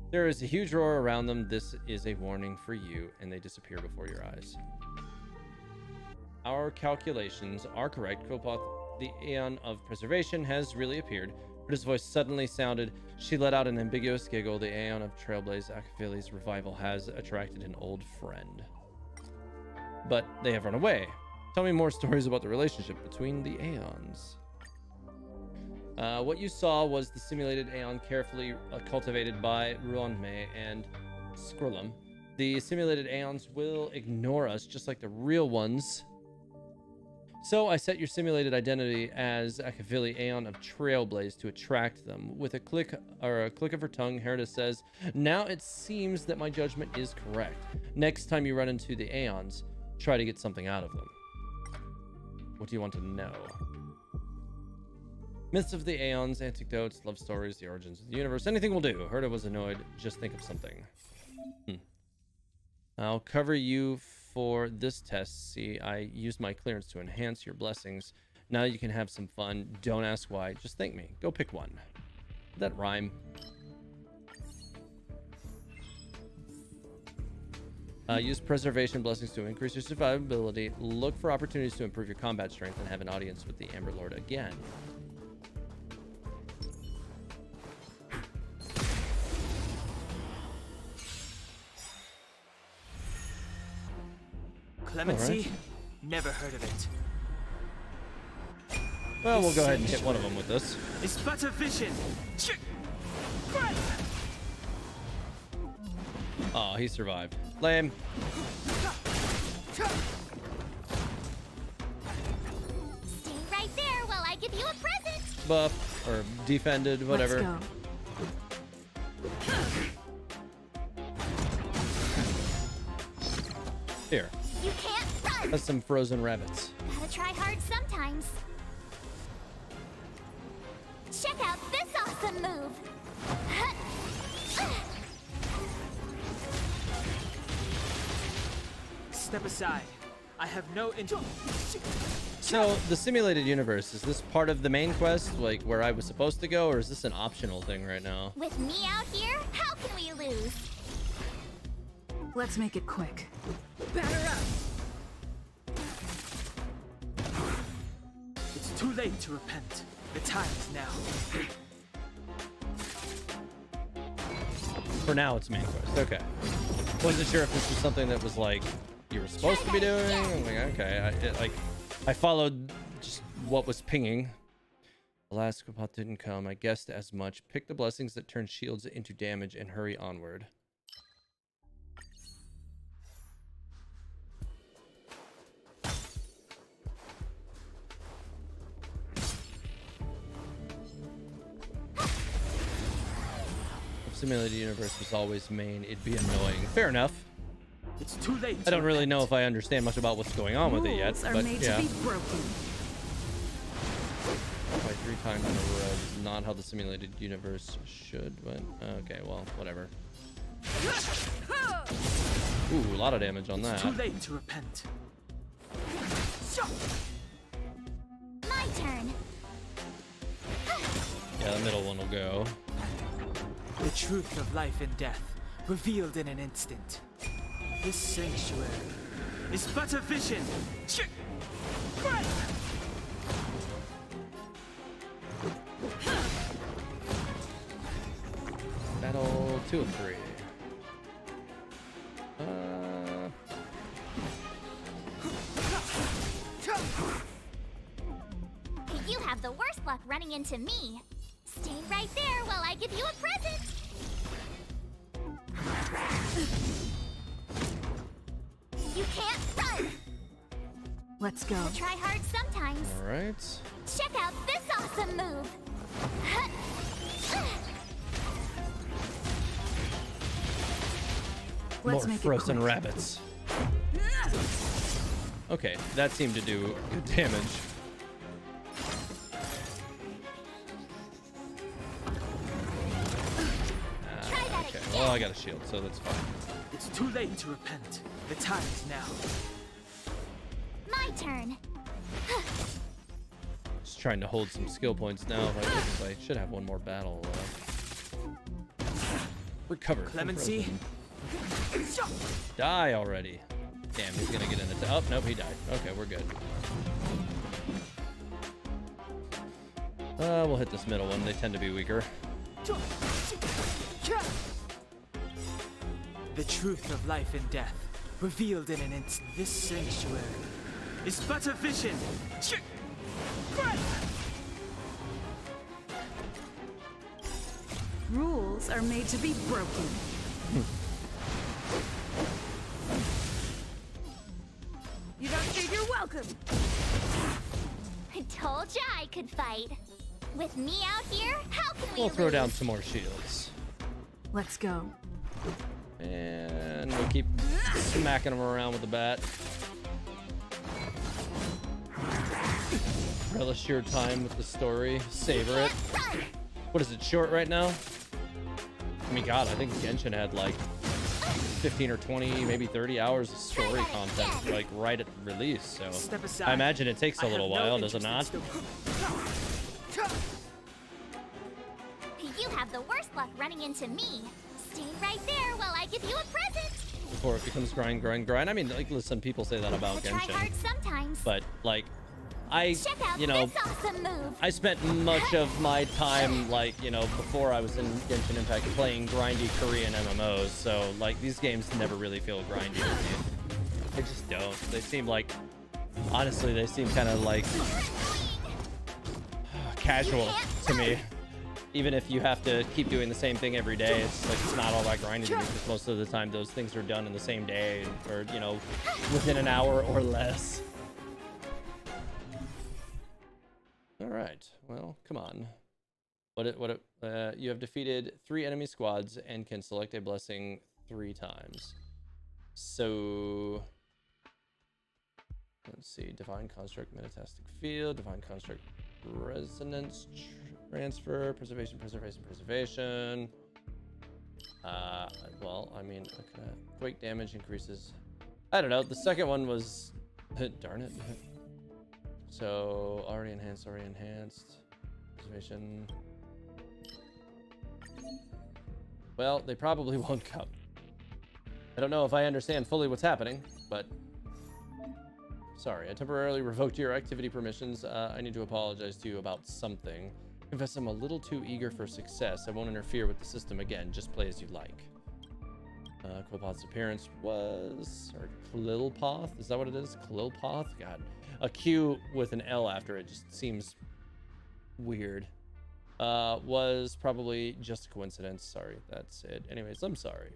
There is a huge roar around them. This is a warning for you, and they disappear before your eyes. Our calculations are correct. Kulpoth, the Aeon of Preservation, has really appeared. Herda's voice suddenly sounded. She let out an ambiguous giggle. The Aeon of Trailblaze Akavili's revival has attracted an old friend. But they have run away. Tell me more stories about the relationship between the Aeons. What you saw was the simulated Aeon carefully cultivated by Ruanmei and Skrullum. The simulated Aeons will ignore us just like the real ones. So I set your simulated identity as Akavili Aeon of Trailblaze to attract them. With a click of her tongue, Herda says, "Now it seems that my judgment is correct. Next time you run into the Aeons, try to get something out of them." What do you want to know? Myths of the Aeons, anecdotes, love stories, the origins of the universe. Anything will do. Herda was annoyed. Just think of something. I'll cover you for this test. See, I used my clearance to enhance your blessings. Now you can have some fun. Don't ask why. Just thank me. Go pick one. Did that rhyme? Use preservation blessings to increase your survivability. Look for opportunities to improve your combat strength and have an audience with the Amber Lord again. Clemency? Right. Never heard of it. Well, we'll go ahead and hit one of them with this. It's but a vision. Oh, he survived. Lame. Stay right there while I give you a present. Buff or defended, whatever. Let's go. Here. You can't run. That's some frozen rabbits. Gotta try hard sometimes. Check out this awesome move. Step aside. I have no So, the simulated universe, is this part of the main quest, like where I was supposed to go, or is this an optional thing right now? With me out here, how can we lose? Let's make it quick. Batter up! It's too late to repent. The time is now. For now, it's main quest. Okay. Wasn't sure if this was something that was like you were supposed to be doing. I'm like, okay. I followed just what was pinging. The last Squipot didn't come. I guessed as much. Pick the blessings that turn shields into damage and hurry onward. If simulated universe was always main, it'd be annoying. Fair enough. It's too late. I don't really know if I understand much about what's going on with it yet, Are but made yeah. to be broken. By 3 times in a row is not how the simulated universe should, but okay, well, whatever. Ooh, a lot of damage on that. It's too late to repent. My turn. Yeah, the middle one will go. The truth of life and death, revealed in an instant. This sanctuary is but a vision. Battle 2 of 3. You have the worst luck running into me. Stay right there while I give you a present. You can't run. Let's go. Gotta try hard sometimes. All right. Check out this awesome move. Let's More make frozen it quick. rabbits. Okay, that seemed to do good damage. Okay, well, I got a shield, so that's fine. It's too late to repent. The time is now. My turn. Just trying to hold some skill points now. I should have one more battle. Recover. from Clemency. frozen. Die already. Damn, he's gonna get in the. Oh, nope, he died. Okay, we're good. We'll hit this middle one. They tend to be weaker. The truth of life and death, revealed in an instant. This sanctuary is but a vision. Rules are made to be broken. You don't think you're welcome. I told ya I could fight. With me out here, how can we We'll throw lose? down some more shields. Let's go. And we'll keep smacking them around with the bat. Relish your time with the story. Savor it. What is it, short right now? I mean, God, I think Genshin had like 15 or 20, maybe 30 hours of story content, like right at release. So I imagine it takes a little while, does it not? You have the worst luck running into me. Stay right there while I give you a present. Before it becomes grind. I mean, like, listen, people say that about Try hard Genshin, sometimes. but like, Check out you know, this awesome move. I spent much of my time, like, you know, before I was in Genshin Impact playing grindy Korean MMOs, so like these games never really feel grindy to me. They just don't. They seem like, honestly, they seem kind of like casual to me. Even if you have to keep doing the same thing every day, it's like it's not all that grindy to me, because most of the time those things are done in the same day, or, you know, within an hour or less. All right, well, come on. You have defeated 3 enemy squads and can select a blessing 3 times. So let's see. Divine Construct, Metatastic Field, Divine Construct, Resonance Transfer, Preservation. Well, I mean, okay. Quake damage increases. I don't know. The second one was, darn it. So already enhanced. Preservation. Well, they probably won't come. I don't know if I understand fully what's happening, but sorry, I temporarily revoked your activity permissions. I need to apologize to you about something. Confess I'm a little too eager for success. I won't interfere with the system again. Just play as you like. Quillpoth's appearance was, or Klilpoth? Is that what it is? Klilpoth? God. A Q with an L after it just seems weird. Was probably just a coincidence. Sorry, that's it. Anyways, I'm sorry.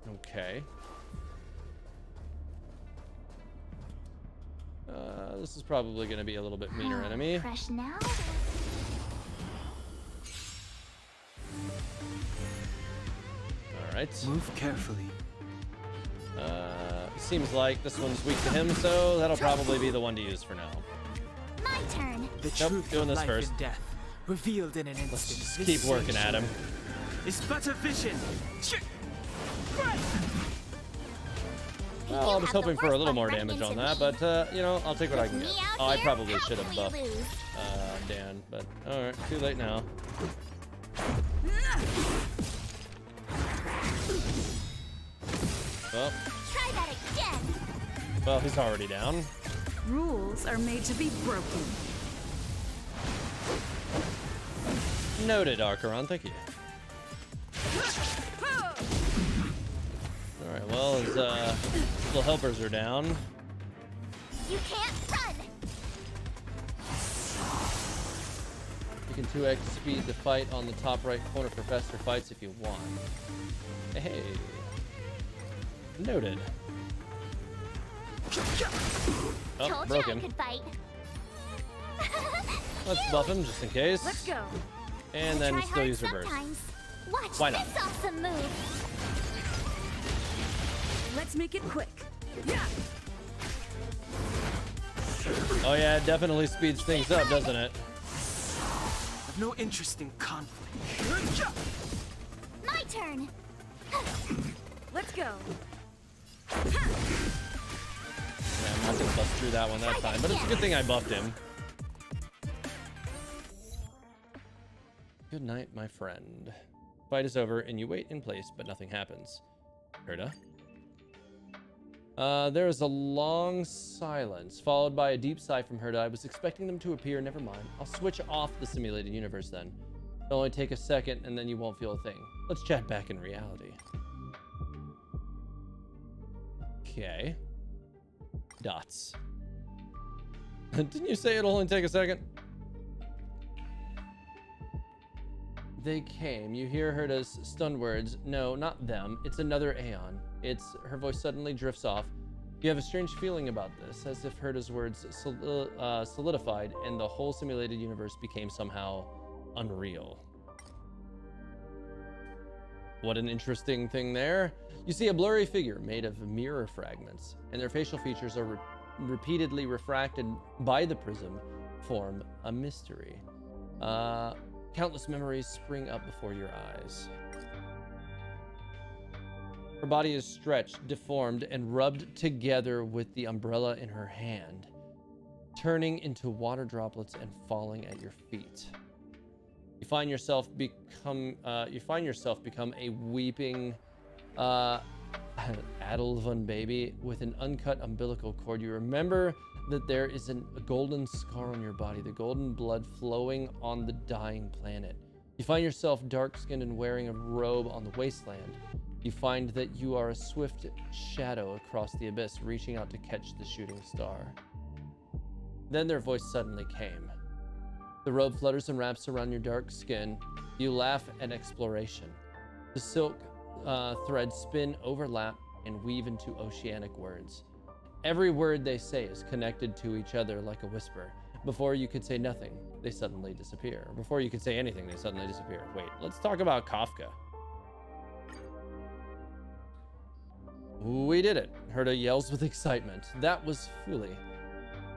Okay. This is probably going to be a little bit meaner enemy. Fresh now? All right. Move carefully. Seems like this one's weak to him, so that'll probably be the one to use for now. My turn. The Nope, truth doing of this life first. and death, revealed in an instant. Let's just This keep working at him. It's but a vision. Well, I was hoping for a little more damage on that, but you know, I'll take what I can get. Oh, I probably should have buffed Dan, but all right, too late now. Well, Try that again. well, he's already down. Rules are made to be broken. Noted, Archeron. Thank you. All right. Well, his little helpers are down. You can't run. You can 2x speed the fight on the top right corner for faster fights if you want. Hey. Noted. Oh, Told broke you I him. could fight. Let's buff him just in case. Let's go. And then Try still hard use reverse. sometimes. Watch Why not? this awesome move. Let's make it quick. Yeah. Oh yeah, it definitely speeds things up, doesn't it? I've no interest in conflict. My turn. Let's go. Yeah, I'm not gonna bust through that one that time, but it's a good thing I buffed him. Good night, my friend. Fight is over, and you wait in place, but nothing happens. Herda? There is a long silence, followed by a deep sigh from Herta. I was expecting them to appear. Never mind. I'll switch off the simulated universe then. It'll only take a second, and then you won't feel a thing. Let's chat back in reality. Okay. Dots. Didn't you say it'll only take a second? They came. You hear Herta's stunned words. No, not them. It's another Aeon. Her voice suddenly drifts off. You have a strange feeling about this, as if Herta's words solidified and the whole simulated universe became somehow unreal. What an interesting thing there. You see a blurry figure made of mirror fragments, and their facial features are repeatedly refracted by the prism, form a mystery. Countless memories spring up before your eyes. Her body is stretched, deformed, and rubbed together with the umbrella in her hand, turning into water droplets and falling at your feet. You find yourself become a weeping Adelvan baby with an uncut umbilical cord. You remember that there is a golden scar on your body, the golden blood flowing on the dying planet. You find yourself dark-skinned and wearing a robe on the wasteland. You find that you are a swift shadow across the abyss, reaching out to catch the shooting star. Then their voice suddenly came. The robe flutters and wraps around your dark skin. You laugh at exploration. The silk threads spin, overlap, and weave into oceanic words. Every word they say is connected to each other like a whisper. Before you could say nothing, they suddenly disappear. Before you could say anything, they suddenly disappear. Wait, let's talk about Kafka. We did it, Herta yells with excitement. That was Fuli.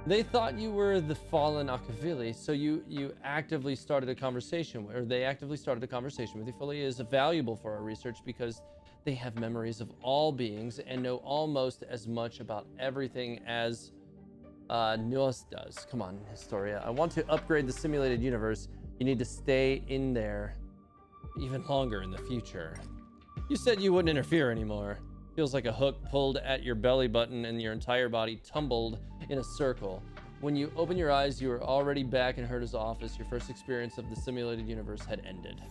They thought you were the fallen Akavili, so you actively started a conversation, or they actively started a conversation with you. Fuli is valuable for our research because they have memories of all beings and know almost as much about everything as Nuos does. Come on, Historia. I want to upgrade the simulated universe. You need to stay in there even longer in the future. You said you wouldn't interfere anymore. Feels like a hook pulled at your belly button and your entire body tumbled in a circle. When you open your eyes, you are already back in Herta's office. Your first experience of the simulated universe had ended.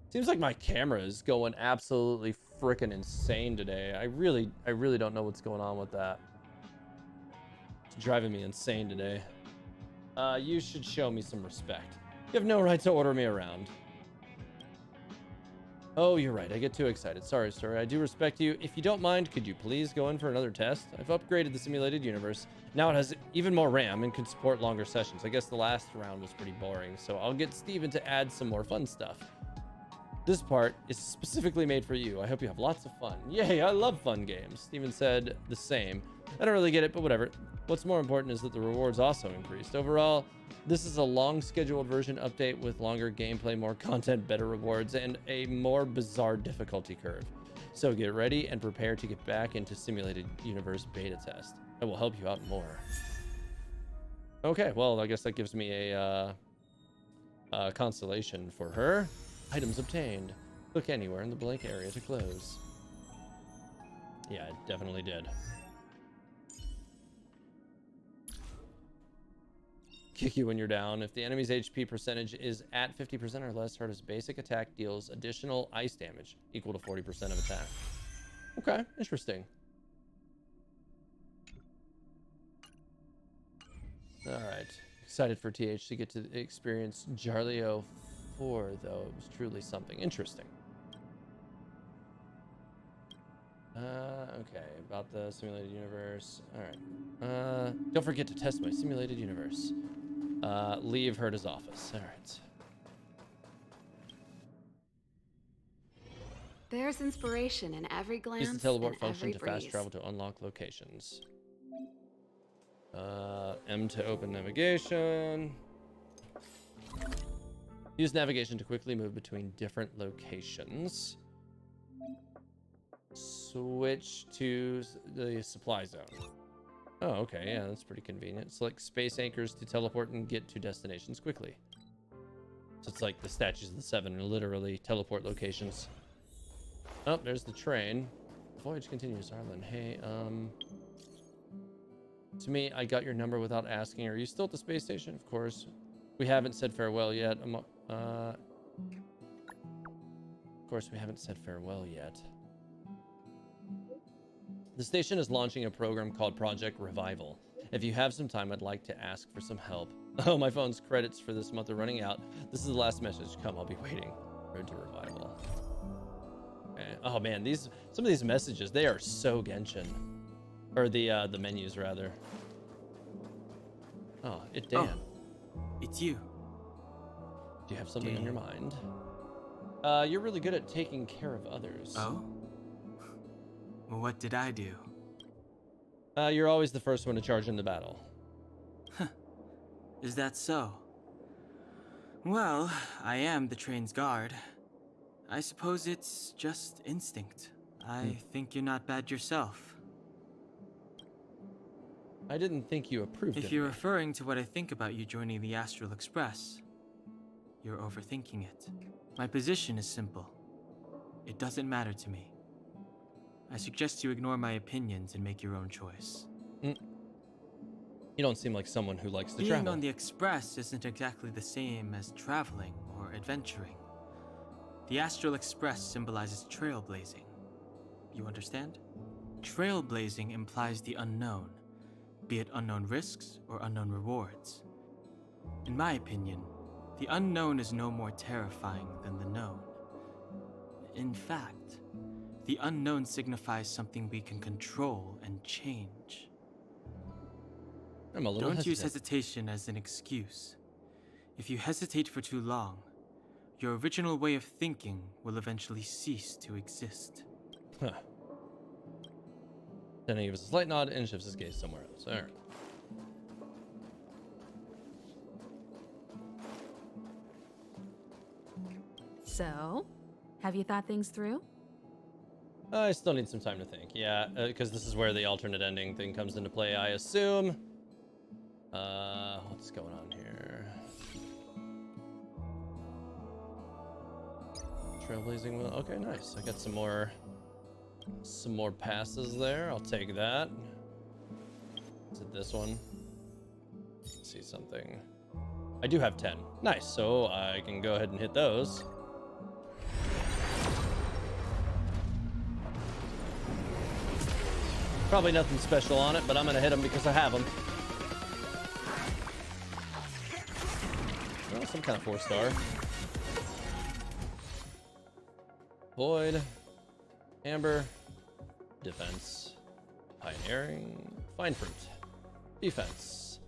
Seems like my camera is going absolutely freaking insane today. I really don't know what's going on with that. It's driving me insane today. You should show me some respect. You have no right to order me around. Oh, you're right. I get too excited. Sorry, I do respect you. If you don't mind, could you please go in for another test? I've upgraded the simulated universe. Now it has even more RAM and can support longer sessions. I guess the last round was pretty boring, so I'll get Steven to add some more fun stuff. This part is specifically made for you. I hope you have lots of fun. Yay, I love fun games. Steven said the same. I don't really get it, but whatever. What's more important is that the rewards also increased. Overall, this is a long scheduled version update with longer gameplay, more content, better rewards, and a more bizarre difficulty curve. So get ready and prepare to get back into simulated universe beta test. I will help you out more. Okay, well, I guess that gives me a constellation for her. Items obtained. Click anywhere in the blank area to close. Yeah, it definitely did. Kick you when you're down. If the enemy's HP percentage is at 50% or less, Herta's basic attack deals additional ice damage equal to 40% of attack. Okay, interesting. All right. Excited for TH to get to experience Jarlio 4, though. It was truly something interesting. Okay, about the simulated universe. All right. Don't forget to test my simulated universe. Leave Herta's office. All right. There's inspiration in every glance. Use the teleport and function every to fast breeze. travel to unlock locations. M to open navigation. Use navigation to quickly move between different locations. Switch to the supply zone. Oh, okay, yeah, that's pretty convenient. Select space anchors to teleport and get to destinations quickly. So it's like the Statues of the Seven, literally teleport locations. Oh, there's the train. Voyage continues, Arlen. Hey, to me, I got your number without asking. Are you still at the space station? Of course. We haven't said farewell yet. Of course, we haven't said farewell yet. The station is launching a program called Project Revival. If you have some time, I'd like to ask for some help. Oh, my phone's credits for this month are running out. This is the last message. Come, I'll be waiting. Road to Revival. Okay. Oh man, some of these messages, they are so Genshin. Or the menus rather. Oh, damn. Oh, it's you. Do you have something on your mind? You're really good at taking care of others. Oh? Well, what did I do? You're always the first one to charge into battle. Huh. Is that so? Well, I am the train's guard. I suppose it's just instinct. I think you're not bad yourself. I didn't think you approved of If you're me. referring to what I think about you joining the Astral Express, you're overthinking it. My position is simple. It doesn't matter to me. I suggest you ignore my opinions and make your own choice. You don't seem like someone who likes to Being travel. on the Express isn't exactly the same as traveling or adventuring. The Astral Express symbolizes trailblazing. You understand? Trailblazing implies the unknown, be it unknown risks or unknown rewards. In my opinion, the unknown is no more terrifying than the known. In fact, the unknown signifies something we can control and change. I'm a little Don't use hesitant. hesitation as an excuse. If you hesitate for too long, your original way of thinking will eventually cease to exist. Huh. Then he gives a slight nod and shifts his gaze somewhere else. All right. So, have you thought things through? I still need some time to think. Yeah, because this is where the alternate ending thing comes into play, I assume. What's going on here? Trailblazing will. Okay, nice. I got some more passes there. I'll take that. Is it this one? Let's see something. I do have 10. Nice. So I can go ahead and hit those. Probably nothing special on it, but I'm gonna hit them because I have them. Oh, some kind of 4-star. Void, Amber, Defense, Pioneering, Fine Fruit, Defense,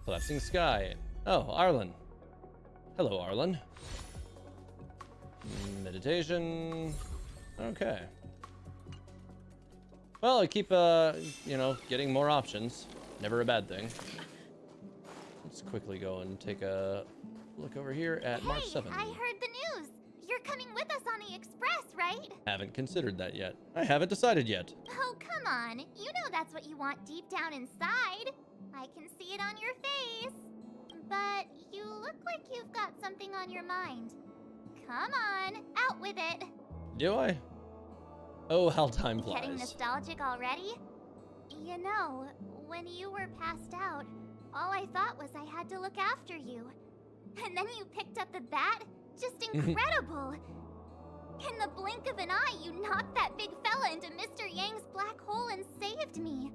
Collapsing Sky. Oh, Arlen. Hello, Arlen. Meditation. Okay. Well, I keep, getting more options. Never a bad thing. Let's quickly go and take a look over here at March 7th. I heard the news. You're coming with us on the express, right? Haven't considered that yet. I haven't decided yet. Oh, come on. You know that's what you want deep down inside. I can see it on your face. But you look like you've got something on your mind. Come on, out with it. Do I? Oh, how time flies. Getting nostalgic already? You know, when you were passed out, all I thought was I had to look after you. And then you picked up the bat? Just incredible! In the blink of an eye, you knocked that big fella into Mr. Yang's black hole and saved me.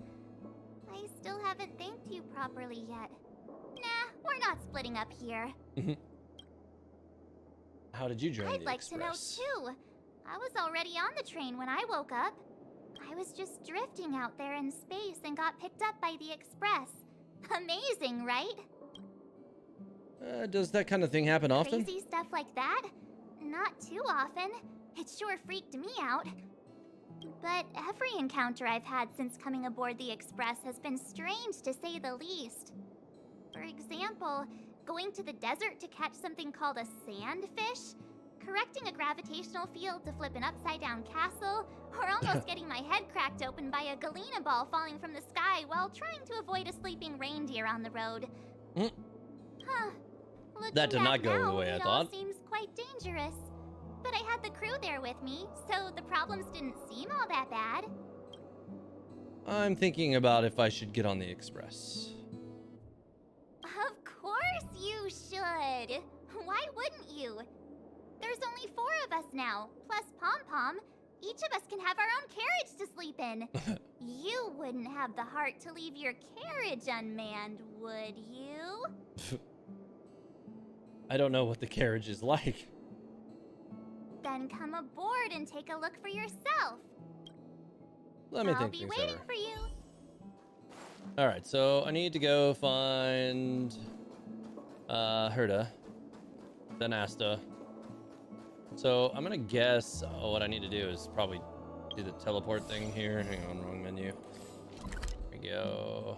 I still haven't thanked you properly yet. Nah, we're not splitting up here. How did you join I'd the like Express? to know too. I was already on the train when I woke up. I was just drifting out there in space and got picked up by the Express. Amazing, right? Does that kind of thing happen often? Crazy stuff like that? Not too often. It sure freaked me out. But every encounter I've had since coming aboard the Express has been strange to say the least. For example, going to the desert to catch something called a sandfish, correcting a gravitational field to flip an upside-down castle, or almost getting my head cracked open by a galena ball falling from the sky while trying to avoid a sleeping reindeer on the road. Huh. Looking That did not back go now, the way I it thought. all seems quite dangerous. But I had the crew there with me, so the problems didn't seem all that bad. I'm thinking about if I should get on the express. Of course you should. Why wouldn't you? There's only 4 of us now, plus Pom Pom. Each of us can have our own carriage to sleep in. You wouldn't have the heart to leave your carriage unmanned, would you? I don't know what the carriage is like. Then come aboard and take a look for yourself. Let me I'll think be things waiting over. for you. All right, so I need to go find Herda, then Asta. So I'm gonna guess what I need to do is probably do the teleport thing here. Hang on, wrong menu. There we go.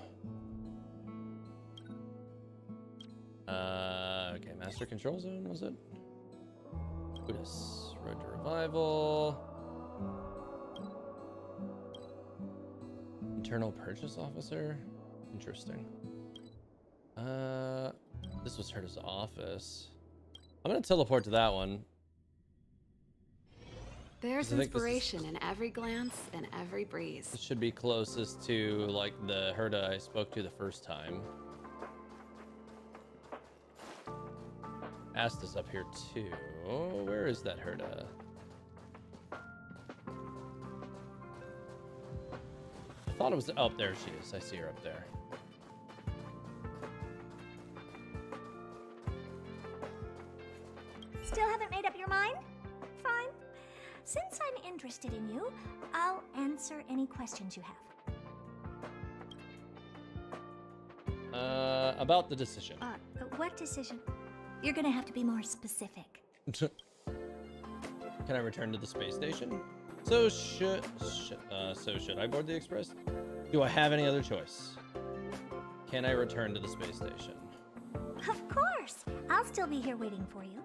Okay, Master Control Zone, was it? Buddhist, Road to Revival. Internal Purchase Officer? Interesting. This was Herda's office. I'm gonna teleport to that one. There's I think inspiration in every glance and every breeze. This should be closest to like the Herda I spoke to the first time. Asta's up here too. Oh, where is that Herda? I thought it was. Oh, there she is. I see her up there. Still haven't made up your mind? Fine. Since I'm interested in you, I'll answer any questions you have. About the decision. What decision? You're gonna have to be more specific. Can I return to the space station? So should I board the express? Do I have any other choice? Can I return to the space station? Of course! I'll still be here waiting for you.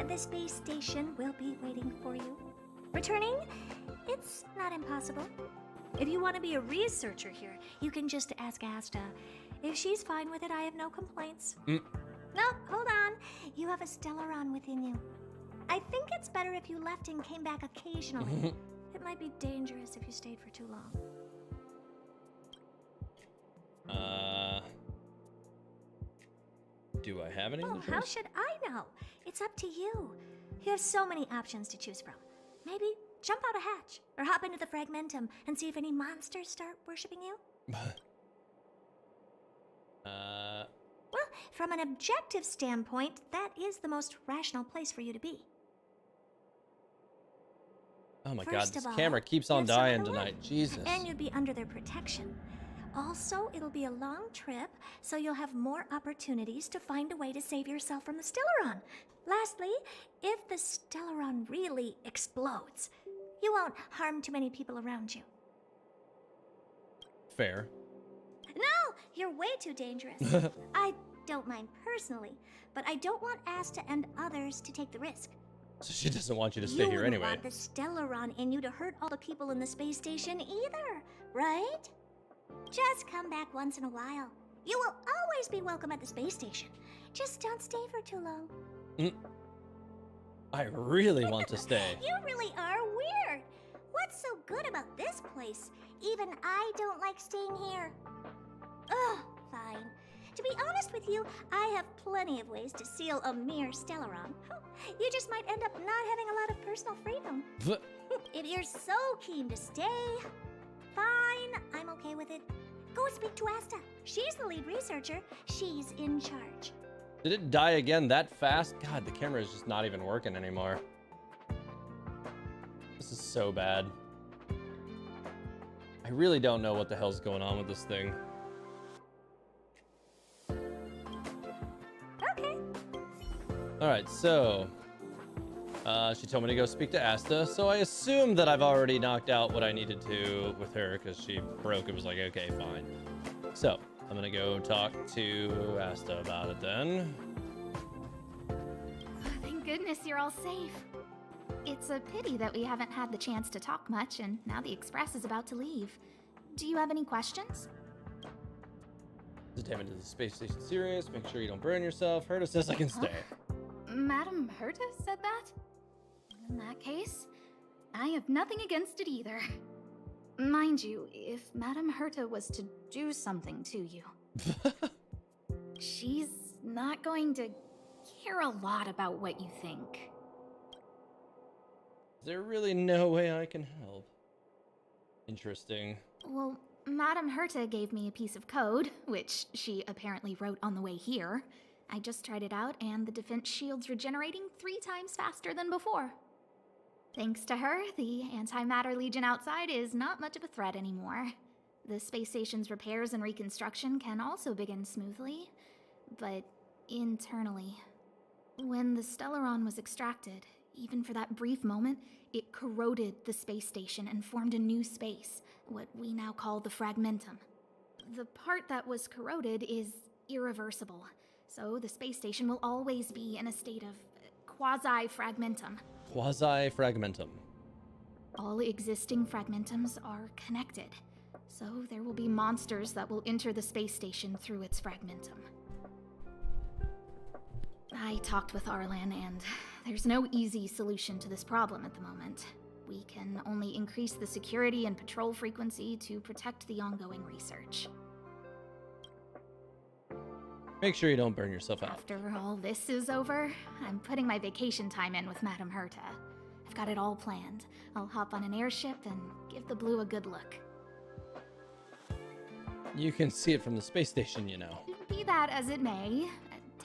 The space station will be waiting for you. Returning? It's not impossible. If you want to be a researcher here, you can just ask Asta. If she's fine with it, I have no complaints. No, hold on. You have a Stellaron within you. I think it's better if you left and came back occasionally. It might be dangerous if you stayed for too long. Do I have any other choice? How should I know? It's up to you. You have so many options to choose from. Maybe jump out a hatch, or hop into the Fragmentum and see if any monsters start worshipping you. Well, from an objective standpoint, that is the most rational place for you to be. Oh my god, First this of all, camera keeps you on have somewhere dying to live, tonight. Jesus. And you'd be under their protection. Also, it'll be a long trip, so you'll have more opportunities to find a way to save yourself from the Stellaron. Lastly, if the Stellaron really explodes, you won't harm too many people around you. Fair. No, you're way too dangerous. I don't mind personally, but I don't want Asta and others to take the risk. So she doesn't want you to stay here anyway. You wouldn't want the Stellaron in you to hurt all the people in the space station either, right? Just come back once in a while. You will always be welcome at the space station. Just don't stay for too long. I really want to stay. You really are weird. What's so good about this place? Even I don't like staying here. Ugh, fine. To be honest with you, I have plenty of ways to seal a mere Stellaron. You just might end up not having a lot of personal freedom. If you're so keen to stay, fine, I'm okay with it. Go speak to Asta. She's the lead researcher. She's in charge. Did it die again that fast? God, the camera is just not even working anymore. This is so bad. I really don't know what the hell's going on with this thing. Okay. Alright, so she told me to go speak to Asta, so I assume that I've already knocked out what I needed to with her because she broke. It was like, okay, fine. So I'm gonna go talk to Asta about it then. Thank goodness you're all safe. It's a pity that we haven't had the chance to talk much, and now the express is about to leave. Do you have any questions? Is the damage to the space station serious? Make sure you don't burn yourself. Herda says I can stay. Madam Herta said that? In that case, I have nothing against it either. Mind you, if Madame Herta was to do something to you, she's not going to care a lot about what you think. Is there really no way I can help? Interesting. Well, Madame Herta gave me a piece of code, which she apparently wrote on the way here. I just tried it out, and the defense shield's regenerating 3 times faster than before. Thanks to her, the Antimatter Legion outside is not much of a threat anymore. The space station's repairs and reconstruction can also begin smoothly, but internally. When the Stellaron was extracted, even for that brief moment, it corroded the space station and formed a new space, what we now call the Fragmentum. The part that was corroded is irreversible, so the space station will always be in a state of quasi-fragmentum. Quasi-fragmentum. All existing fragmentums are connected, so there will be monsters that will enter the space station through its fragmentum. I talked with Arlan, and there's no easy solution to this problem at the moment. We can only increase the security and patrol frequency to protect the ongoing research. Make sure you don't burn yourself out. After all this is over, I'm putting my vacation time in with Madame Herta. I've got it all planned. I'll hop on an airship and give the blue a good look. You can see it from the space station, you know. Be that as it may,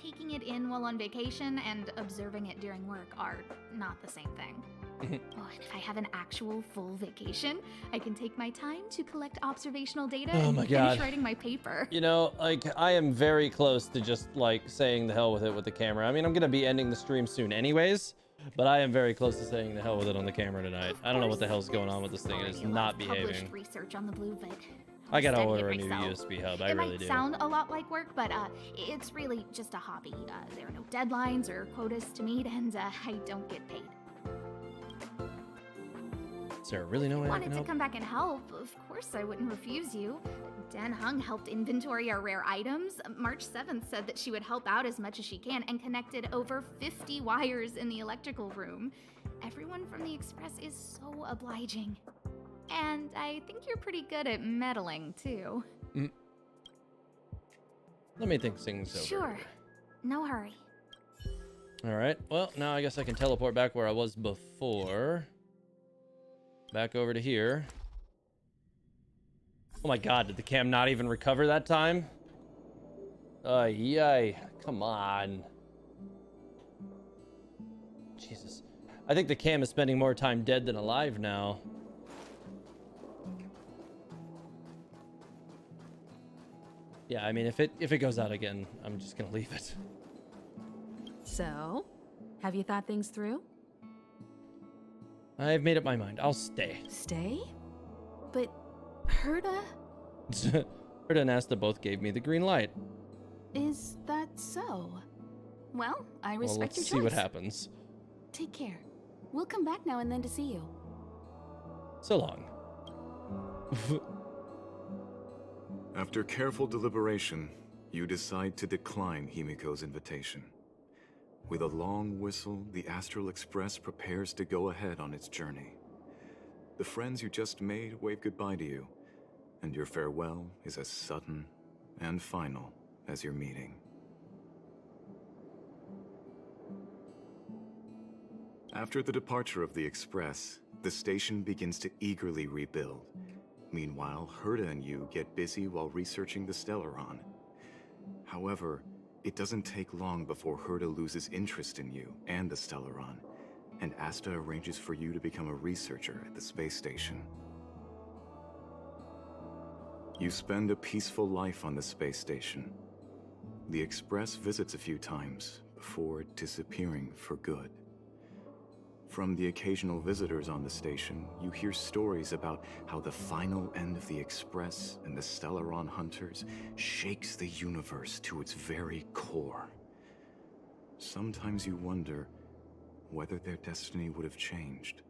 taking it in while on vacation and observing it during work are not the same thing. Oh, and if I have an actual full vacation, I can take my time to collect observational data and finish writing my paper. You know, like, I am very close to just, like, saying the hell with it with the camera. I mean, I'm going to be ending the stream soon anyways, but I am very close to saying the hell with it on the camera tonight. I don't know what the hell's going on with this thing. It is not behaving. Research on the blue, but I gotta order a new USB hub. I really do. It might sound a lot like work, but it's really just a hobby. There are no deadlines or quotas to meet, and I don't get paid. Is there really no way I can Wanted to help? come back and help. Of course, I wouldn't refuse you. Dan Hung helped inventory our rare items. March 7th said that she would help out as much as she can and connected over 50 wires in the electrical room. Everyone from the Express is so obliging. And I think you're pretty good at meddling, too. Let me think things over. Sure. No hurry. All right. Well, now I guess I can teleport back where I was before. Back over to here. Oh my god, did the cam not even recover that time? Yay. Come on. Jesus. I think the cam is spending more time dead than alive now. Yeah, I mean, if it goes out again, I'm just gonna leave it. So, have you thought things through? I've made up my mind. I'll stay. Stay? But Herta? Herta and Asta both gave me the green light. Is that so? Well, I respect your choice. Let's see what happens. Take care. We'll come back now and then to see you. So long. After careful deliberation, you decide to decline Himeko's invitation. With a long whistle, the Astral Express prepares to go ahead on its journey. The friends you just made wave goodbye to you, and your farewell is as sudden and final as your meeting. After the departure of the Express, the station begins to eagerly rebuild. Meanwhile, Herta and you get busy while researching the Stellaron. However, it doesn't take long before Herta loses interest in you and the Stellaron, and Asta arranges for you to become a researcher at the space station. You spend a peaceful life on the space station. The Express visits a few times before disappearing for good. From the occasional visitors on the station, you hear stories about how the final end of the Express and the Stellaron hunters shakes the universe to its very core. Sometimes you wonder whether their destiny would have changed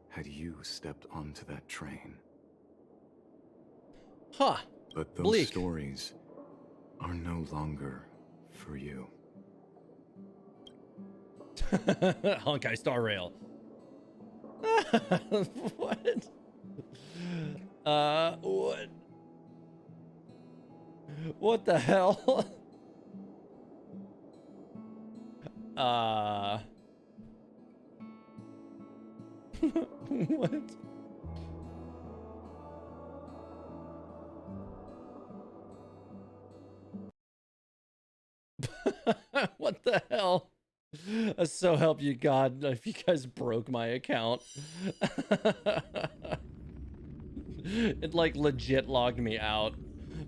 had you stepped onto that train. Huh. But those stories are no longer for you. Honkai Star Rail. What? What? What the hell? What? What the hell? So help you God if you guys broke my account. It like legit logged me out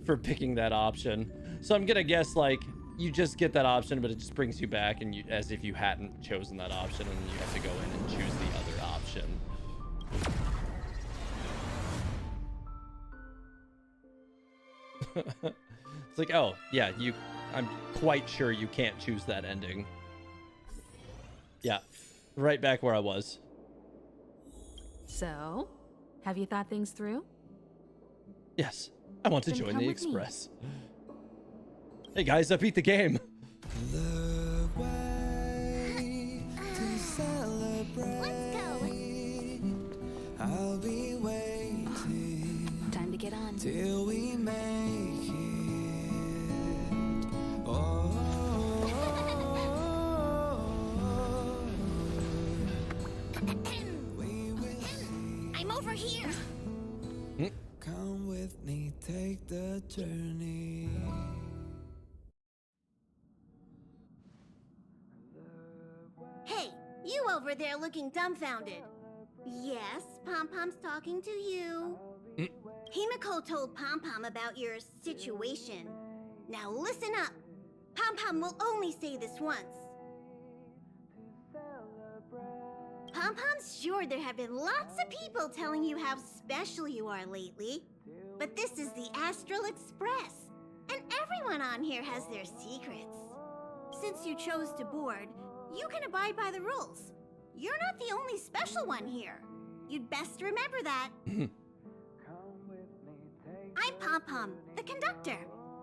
for picking that option. So I'm gonna guess like you just get that option, but it just brings you back and you as if you hadn't chosen that option, and you have to go in and choose the other option. It's like, oh yeah, I'm quite sure you can't choose that ending. Yeah, right back where I was. So, have you thought things through? Yes, I want to Then join come the with me. Express. Hey guys, I beat the game. Let's go. I'll be waiting Time to get on. till we make it. Oh, we will see. I'm over here. Come with me, take the journey. Hey, you over there looking dumbfounded. Yes, Pom-Pom's talking to you. Himeko told Pom-Pom about your situation. Now listen up. Pom-Pom will only say this once. Pom-Pom's sure there have been lots of people telling you how special you are lately. But this is the Astral Express, and everyone on here has their secrets. Since you chose to board, you can abide by the rules. You're not the only special one here. You'd best remember that. I'm Pom-Pom, the conductor.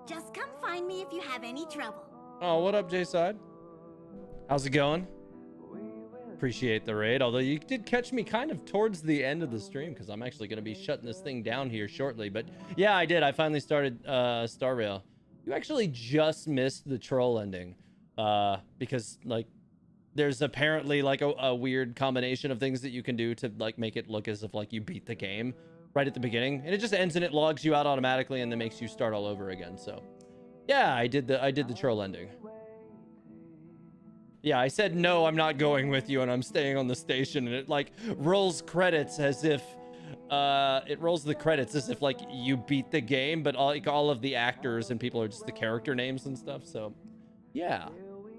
Just come find me if you have any trouble. Oh, what up, J-Side? How's it going? Appreciate the raid, although you did catch me kind of towards the end of the stream because I'm actually going to be shutting this thing down here shortly. But yeah, I did. I finally started Star Rail. You actually just missed the troll ending because like there's apparently like a weird combination of things that you can do to like make it look as if like you beat the game right at the beginning, and it just ends and it logs you out automatically and then makes you start all over again. So yeah, I did the troll ending. Yeah, I said no, I'm not going with you and I'm staying on the station, and it like rolls credits as if it rolls the credits as if like you beat the game, but all of the actors and people are just the character names and stuff. So yeah,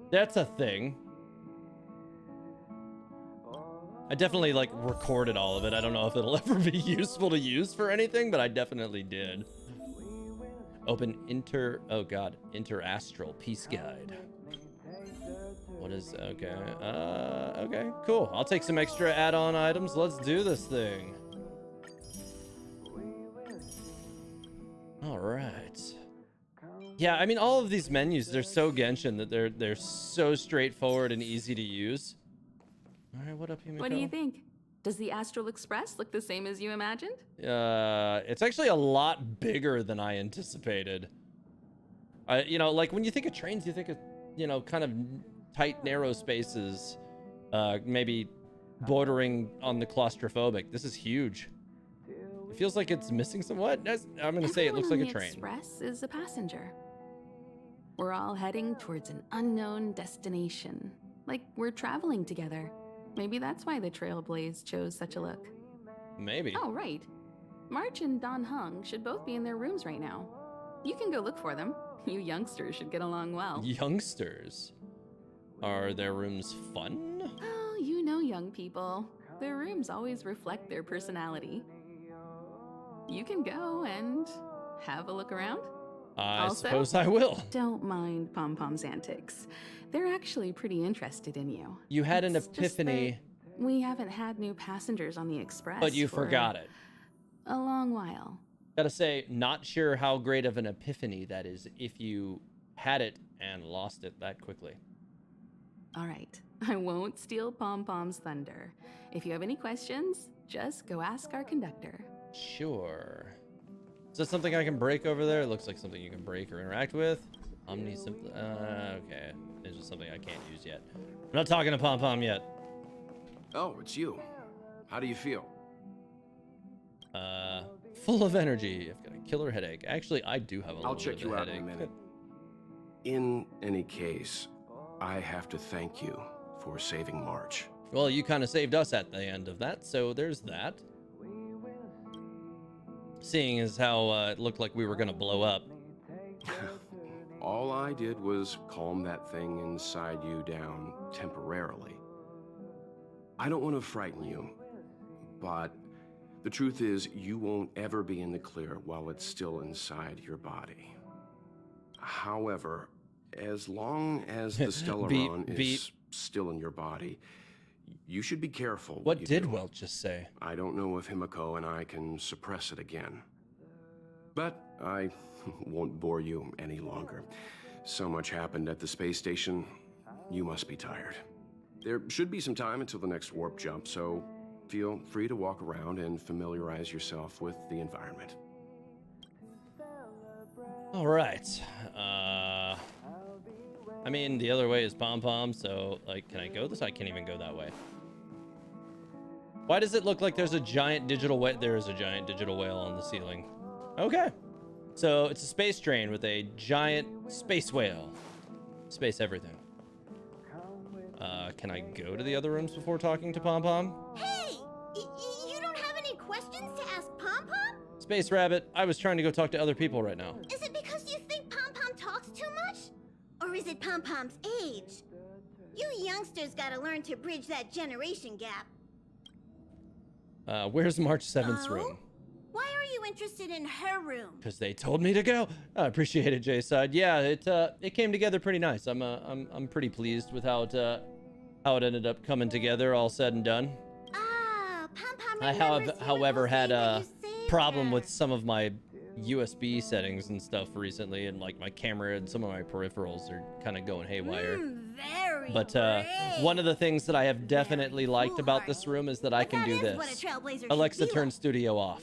that's a thing. I definitely like recorded all of it. I don't know if it'll ever be useful to use for anything, but I definitely did. Open Interastral Peace Guide. What is, okay. Okay, cool. I'll take some extra add-on items. Let's do this thing. All right. Yeah, I mean, all of these menus, they're so Genshin that they're so straightforward and easy to use. All right, what up, Himeko? What do you think? Does the Astral Express look the same as you imagined? It's actually a lot bigger than I anticipated. You know, like when you think of trains, you think of, you know, kind of tight, narrow spaces, maybe bordering on the claustrophobic. This is huge. It feels like it's missing somewhat. I'm gonna say it looks like a train. Express is a passenger. We're all heading towards an unknown destination. Like we're traveling together. Maybe that's why the Trailblaze chose such a look. Maybe. Oh, right. March and Don Hung should both be in their rooms right now. You can go look for them. You youngsters should get along well. Youngsters? Are their rooms fun? Oh, you know young people. Their rooms always reflect their personality. You can go and have a look around. I suppose I will. Don't mind Pom-Pom's antics. They're actually pretty interested in you. You had an It's just epiphany. that we haven't had new passengers on the Express. But you for forgot it. A long while. Gotta say, not sure how great of an epiphany that is if you had it and lost it that quickly. All right. I won't steal Pom-Pom's thunder. If you have any questions, just go ask our conductor. sure. Is that something I can break over there? It looks like something you can break or interact with. Omni simply. Okay. It's just something I can't use yet. I'm not talking to Pom Pom yet. Oh, it's you. How do you feel? Full of energy. I've got a killer headache. Actually, I do have a little I'll check bit you of a out in a headache. minute. In any case, I have to thank you for saving March. Well, you kind of saved us at the end of that, so there's that. Seeing as how it looked like we were gonna blow up. All I did was calm that thing inside you down temporarily. I don't want to frighten you, but the truth is you won't ever be in the clear while it's still inside your body. However, as long as the Stellaron is still in your body, you should be careful. What did Welt just say? I don't know if Himeko and I can suppress it again. But I won't bore you any longer. So much happened at the space station, you must be tired. There should be some time until the next warp jump, so feel free to walk around and familiarize yourself with the environment. All right. I mean, the other way is Pom Pom, so, like, can I go this? I can't even go that way. Why does it look like there's a giant digital whale? There is a giant digital whale on the ceiling. Okay. So, it's a space train with a giant space whale. Space everything. Can I go to the other rooms before talking to Pom Pom? Hey! You don't have any questions to ask Pom Pom? Space Rabbit, I was trying to go talk to other people right now. Is it because you think Pom Pom talks too much? Or is it Pom Pom's age? You youngsters gotta learn to bridge that generation gap. Where's March 7th's room? Why are you interested in her room? Because they told me to go. I appreciate it, J-Side. Yeah, it came together pretty nice. I'm pretty pleased with how it ended up coming together, all said and done. Ah, Pom Pom I have, however, had a problem with some of my USB settings and stuff recently, and like my camera and some of my peripherals are kind of going haywire. But one of the things that I have definitely liked about this room is that I can do this. Alexa, turn studio off.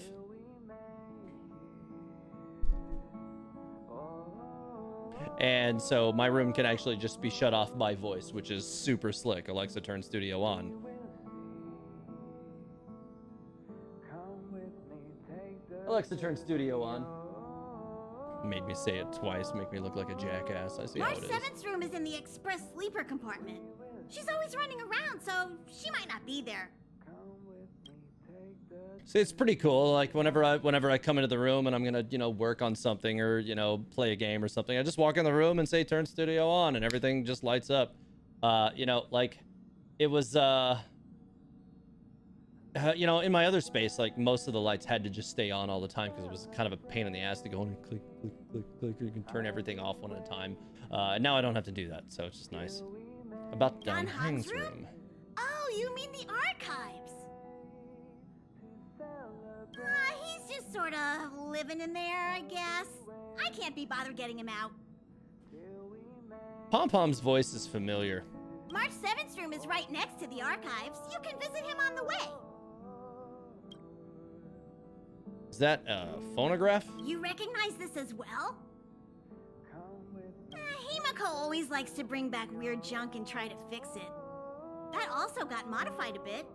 And so my room can actually just be shut off by voice, which is super slick. Alexa, turn studio on. Alexa, turn studio on. Made me say it twice, make me look like a jackass. I see how March it is. 7th's room is in the express sleeper compartment. She's always running around, so she might not be there. See, it's pretty cool. Like whenever I come into the room and I'm gonna, work on something or, play a game or something, I just walk in the room and say turn studio on and everything just lights up. Like it was in my other space, like most of the lights had to just stay on all the time because it was kind of a pain in the ass to go and click, click, click, click. You can turn everything off one at a time. And now I don't have to do that, so it's just nice. About Don Hang's room. Oh, you mean the archives? He's just sort of living in there, I guess. I can't be bothered getting him out. Pom Pom's voice is familiar. March 7th's room is right next to the archives. You can visit him on the way. Is that a phonograph? You recognize this as well? Himeko always likes to bring back weird junk and try to fix it. That also got modified a bit.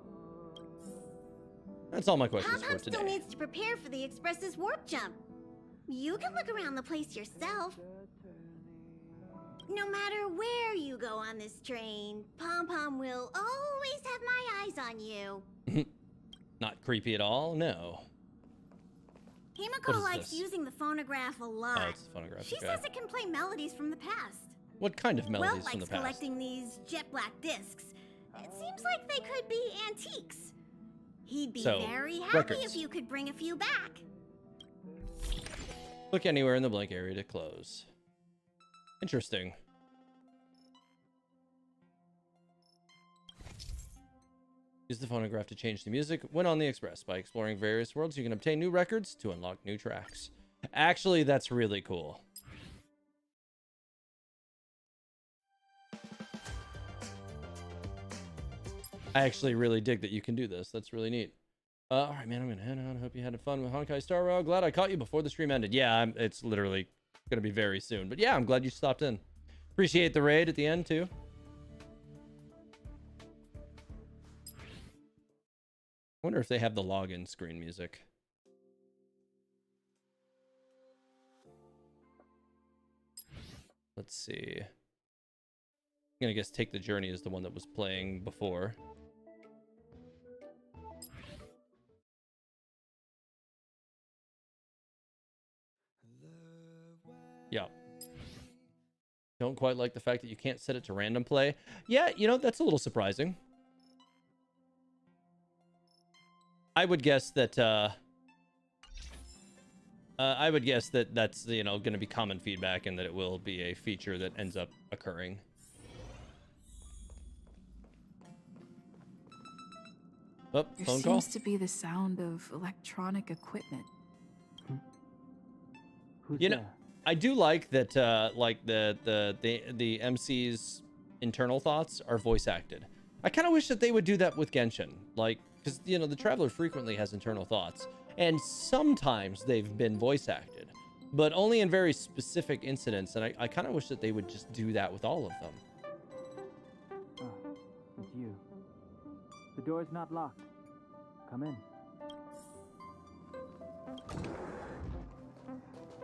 That's all my questions Pom Pom for today. still needs to prepare for the Express's warp jump. You can look around the place yourself. No matter where you go on this train, Pom Pom will always have my eyes on you. Not creepy at all? No. Himeko likes using the phonograph a lot. Oh, it's the phonograph. She okay. says it can play melodies from the past. What kind of melodies Welt from the likes past? collecting these jet black discs. It seems like they could be antiques. He'd be very happy records. if you could bring a few back. Look anywhere in the blank area to close. Interesting. Use the phonograph to change the music when on the Express. By exploring various worlds, you can obtain new records to unlock new tracks. Actually, that's really cool. I actually really dig that you can do this. That's really neat. All right, man, I'm gonna head out. I hope you had fun with Honkai Star Rail. Glad I caught you before the stream ended. Yeah, it's literally gonna be very soon. But yeah, I'm glad you stopped in. Appreciate the raid at the end too. I wonder if they have the login screen music. Let's see. I'm gonna guess Take the Journey is the one that was playing before. Yeah. Don't quite like the fact that you can't set it to random play. Yeah, you know, that's a little surprising. I would guess that that's, you know, going to be common feedback and that it will be a feature that ends up occurring. Oh, There phone call. seems to be the sound of electronic equipment. You know, I do like that like the MC's internal thoughts are voice acted. I kind of wish that they would do that with Genshin, like, because, you know, the Traveler frequently has internal thoughts, and sometimes they've been voice acted, but only in very specific incidents, and I kind of wish that they would just do that with all of them. Oh, it's you. The door's not locked. Come in.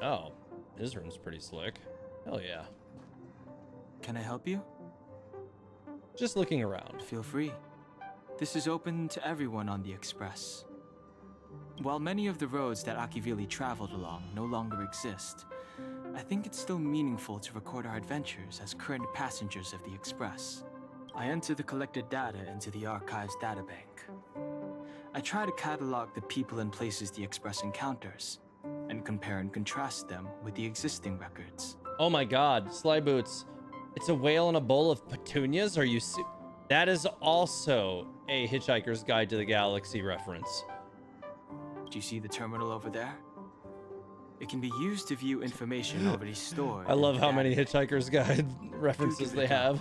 Oh, his room's pretty slick. Hell yeah. Can I help you? Just looking around. Feel free. This is open to everyone on the Express. While many of the roads that Akivili traveled along no longer exist, I think it's still meaningful to record our adventures as current passengers of the Express. I enter the collected data into the Archives databank. I try to catalog the people and places the Express encounters, and compare and contrast them with the existing records. Oh my god, Sly Boots. It's a whale in a bowl of petunias? Are you That is also a Hitchhiker's Guide to the Galaxy reference. Do you see the terminal over there? It can be used to view information already stored. I love how many Hitchhiker's Guide references they have.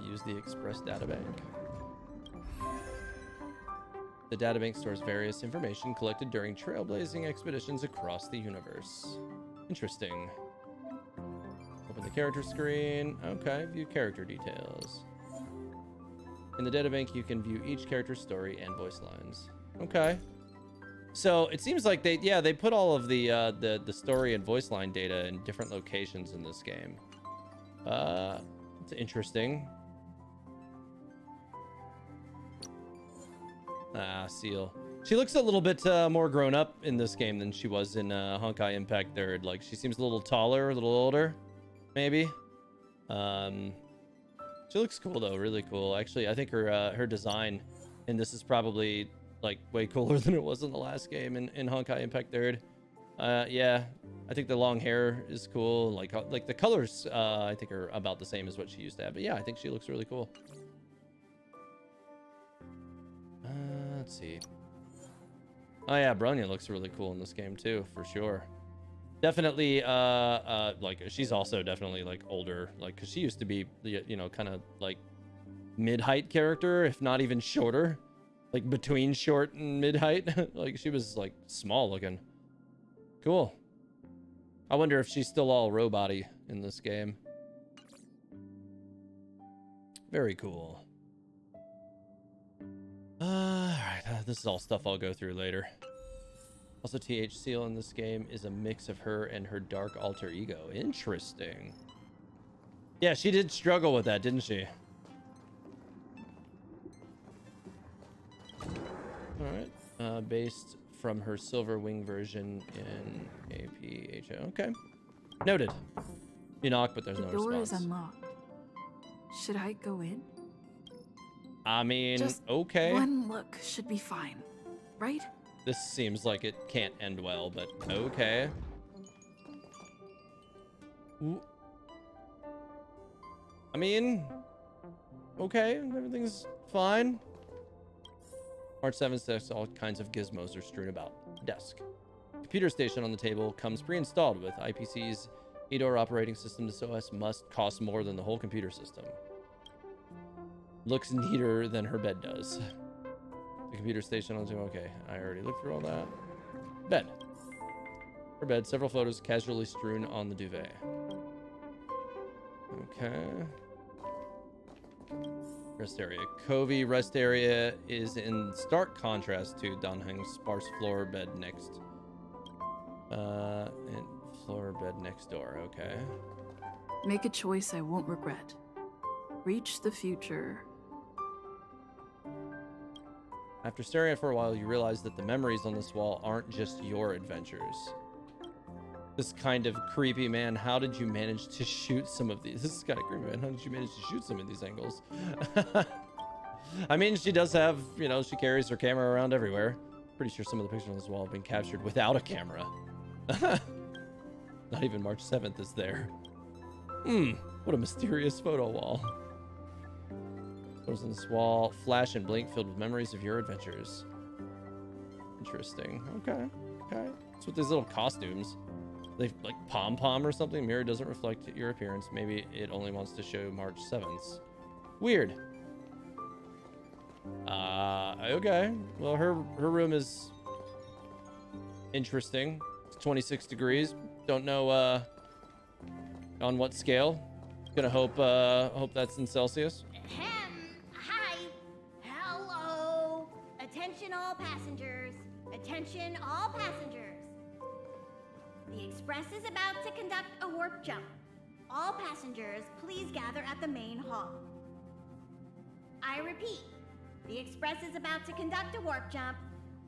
Use the Express databank. The databank stores various information collected during trailblazing expeditions across the universe. Interesting. Open the character screen. Okay, view character details. In the databank, you can view each character's story and voice lines. Okay. So it seems like they put all of the story and voice line data in different locations in this game. It's interesting. Ah, Seal. She looks a little bit more grown up in this game than she was in Honkai Impact 3rd. Like, she seems a little taller, a little older, maybe. She looks cool though, really cool. Actually, I think her design in this is probably like way cooler than it was in the last game in Honkai Impact 3rd. Yeah, I think the long hair is cool. Like the colors, I think are about the same as what she used to have. But yeah, I think she looks really cool. Let's see. Oh yeah, Bronya looks really cool in this game too, for sure. Definitely, like she's also definitely like older, like because she used to be, you know, kind of like mid-height character, if not even shorter, like between short and mid-height. Like she was like small looking. Cool. I wonder if she's still all robot-y in this game. Very cool. Alright, this is all stuff I'll go through later. Also, TH Seal in this game is a mix of her and her dark alter ego. Interesting. Yeah, she did struggle with that, didn't she? Alright. Based from her Silver Wing version in APHO. Okay. Noted. You knock, but there's no response. The door is unlocked. Should I go in? I mean, Just okay. one look should be fine, right? This seems like it can't end well, but okay. I mean, okay, everything's fine. March 7th says all kinds of gizmos are strewn about. Desk. Computer station on the table comes pre-installed with IPC's 8-door operating system. This OS must cost more than the whole computer system. Looks neater than her bed does. The computer station on Zoom. Okay, I already looked through all that. Bed. Her bed, several photos casually strewn on the duvet. Okay. Rest area. Covey rest area is in stark contrast to Donheng's sparse floor bed next. And floor bed next door. Okay. Make a choice I won't regret. Reach the future. After staring at it for a while, you realize that the memories on this wall aren't just your adventures. This kind of creepy, man. How did you manage to shoot some of these? This is kind of creepy, man. How did you manage to shoot some of these angles? I mean, she does have, you know, she carries her camera around everywhere. Pretty sure some of the pictures on this wall have been captured without a camera. Not even March 7th is there. What a mysterious photo wall. Photos on this wall, flash and blink filled with memories of your adventures. Interesting. Okay. What's with these little costumes? They like pom-pom or something? Mirror doesn't reflect your appearance. Maybe it only wants to show March 7th. Weird. Okay. Well, her room is interesting. It's 26 degrees. Don't know on what scale. Gonna hope that's in Celsius. Hi. Hello. Attention all passengers. Attention all passengers. The Express is about to conduct a warp jump. All passengers, please gather at the main hall. I repeat, the Express is about to conduct a warp jump.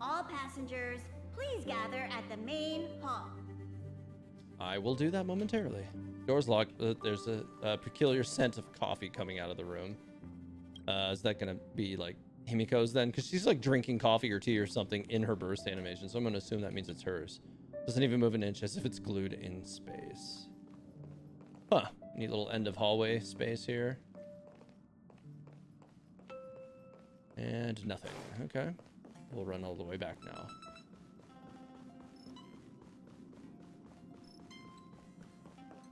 All passengers, please gather at the main hall. I will do that momentarily. Door's locked. There's a peculiar scent of coffee coming out of the room. Is that gonna be like Himeko's then? Because she's like drinking coffee or tea or something in her burst animation, so I'm gonna assume that means it's hers. Doesn't even move an inch, as if it's glued in space. Huh. Neat little end of hallway space here. And nothing. Okay. We'll run all the way back now.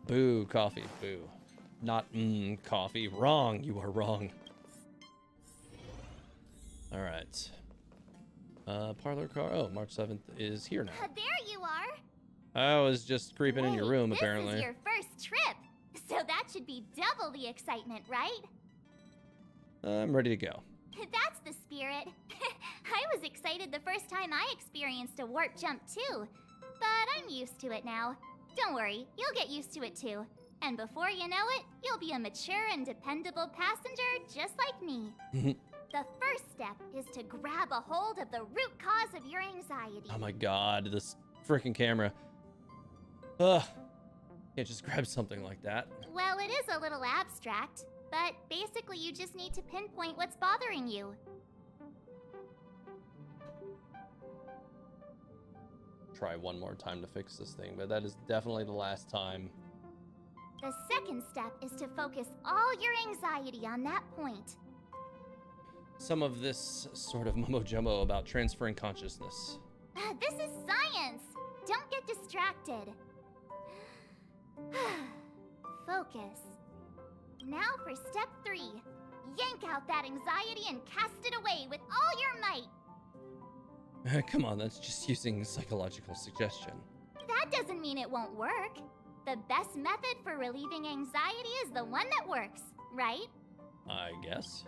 Boo, coffee, boo. Not coffee. Wrong, you are wrong. All right. Parlor car. Oh, March 7th is here now. There you are. I was just creeping in your room, apparently. This is your first trip, so that should be double the excitement, right? I'm ready to go. That's the spirit. I was excited the first time I experienced a warp jump too, but I'm used to it now. Don't worry, you'll get used to it too. And before you know it, you'll be a mature and dependable passenger just like me. The first step is to grab a hold of the root cause of your anxiety. Oh my god, this freaking camera. Ugh. Can't just grab something like that. Well, it is a little abstract, but basically you just need to pinpoint what's bothering you. Try one more time to fix this thing, but that is definitely the last time. The second step is to focus all your anxiety on that point. Some of this sort of mumbo-jumbo about transferring consciousness. This is science! Don't get distracted. Focus. Now for step 3. Yank out that anxiety and cast it away with all your might. Come on, that's just using psychological suggestion. That doesn't mean it won't work. The best method for relieving anxiety is the one that works, right? I guess.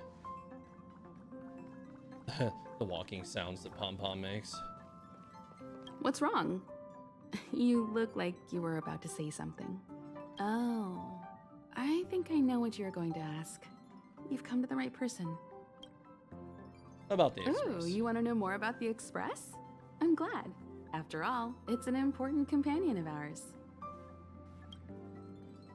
The walking sounds that Pom Pom makes. What's wrong? You look like you were about to say something. Oh, I think I know what you're going to ask. You've come to the right person. About the Express. Ooh, you want to know more about the Express? I'm glad. After all, it's an important companion of ours.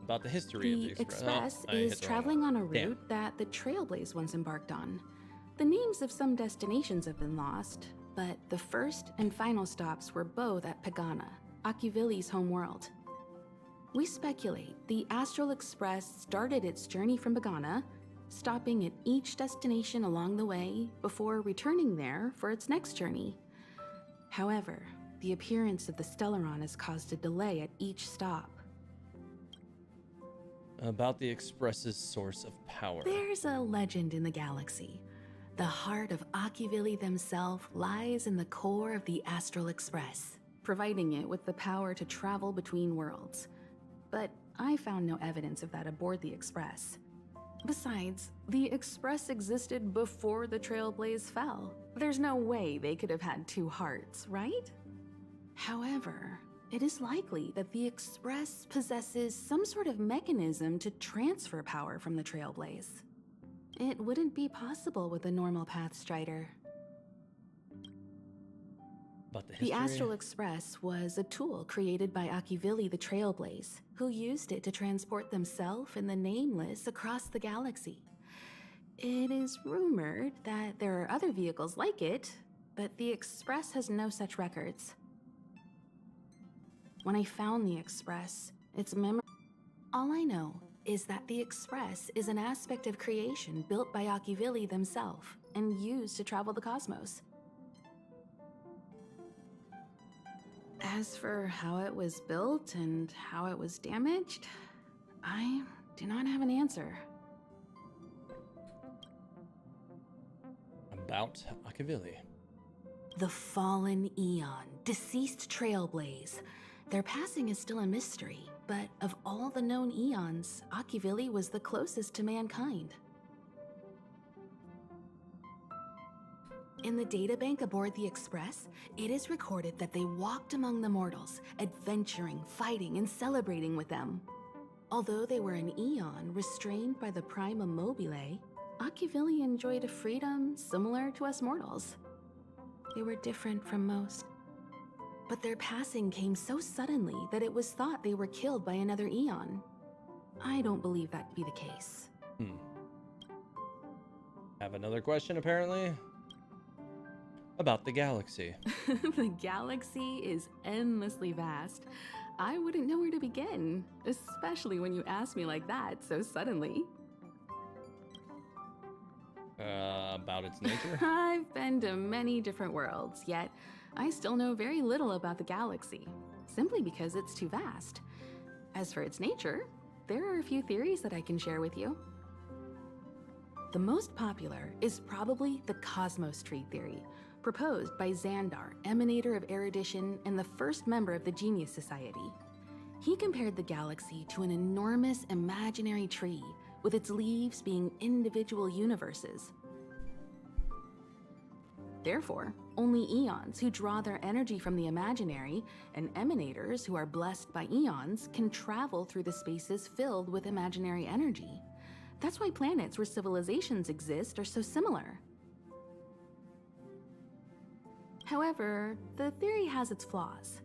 About the history of the Express. The Express is traveling on a route that the Trailblaze once embarked on. The names of some destinations have been lost, but the first and final stops were both at Pagana, Akuvili's home world. We speculate the Astral Express started its journey from Pagana, stopping at each destination along the way before returning there for its next journey. However, the appearance of the Stellaron has caused a delay at each stop. About the Express's source of power. There's a legend in the galaxy. The heart of Akivili themselves lies in the core of the Astral Express, providing it with the power to travel between worlds. But I found no evidence of that aboard the Express. Besides, the Express existed before the Trailblaze fell. There's no way they could have had two hearts, right? However, it is likely that the Express possesses some sort of mechanism to transfer power from the Trailblaze. It wouldn't be possible with a normal Pathstrider. About the history. The Astral Express was a tool created by Akivili the Trailblaze, who used it to transport themselves and the Nameless across the galaxy. It is rumored that there are other vehicles like it, but the Express has no such records. When I found the Express, its all I know is that the Express is an aspect of creation built by Akivili themselves and used to travel the cosmos. As for how it was built and how it was damaged, I do not have an answer. About Akivili. The fallen Eon, deceased Trailblaze. Their passing is still a mystery, but of all the known Eons, Akivili was the closest to mankind. In the databank aboard the Express, it is recorded that they walked among the mortals, adventuring, fighting, and celebrating with them. Although they were an Eon restrained by the Prima Mobile, Akivili enjoyed a freedom similar to us mortals. They were different from most. But their passing came so suddenly that it was thought they were killed by another Eon. I don't believe that to be the case. Have another question, apparently. About the galaxy. The galaxy is endlessly vast. I wouldn't know where to begin, especially when you ask me like that so suddenly. About its nature? I've been to many different worlds, yet I still know very little about the galaxy, simply because it's too vast. As for its nature, there are a few theories that I can share with you. The most popular is probably the Cosmos Tree theory, proposed by Xandar, emanator of erudition and the first member of the Genius Society. He compared the galaxy to an enormous imaginary tree, with its leaves being individual universes. Therefore, only Eons who draw their energy from the imaginary and emanators who are blessed by Eons can travel through the spaces filled with imaginary energy. That's why planets where civilizations exist are so similar. However, the theory has its flaws.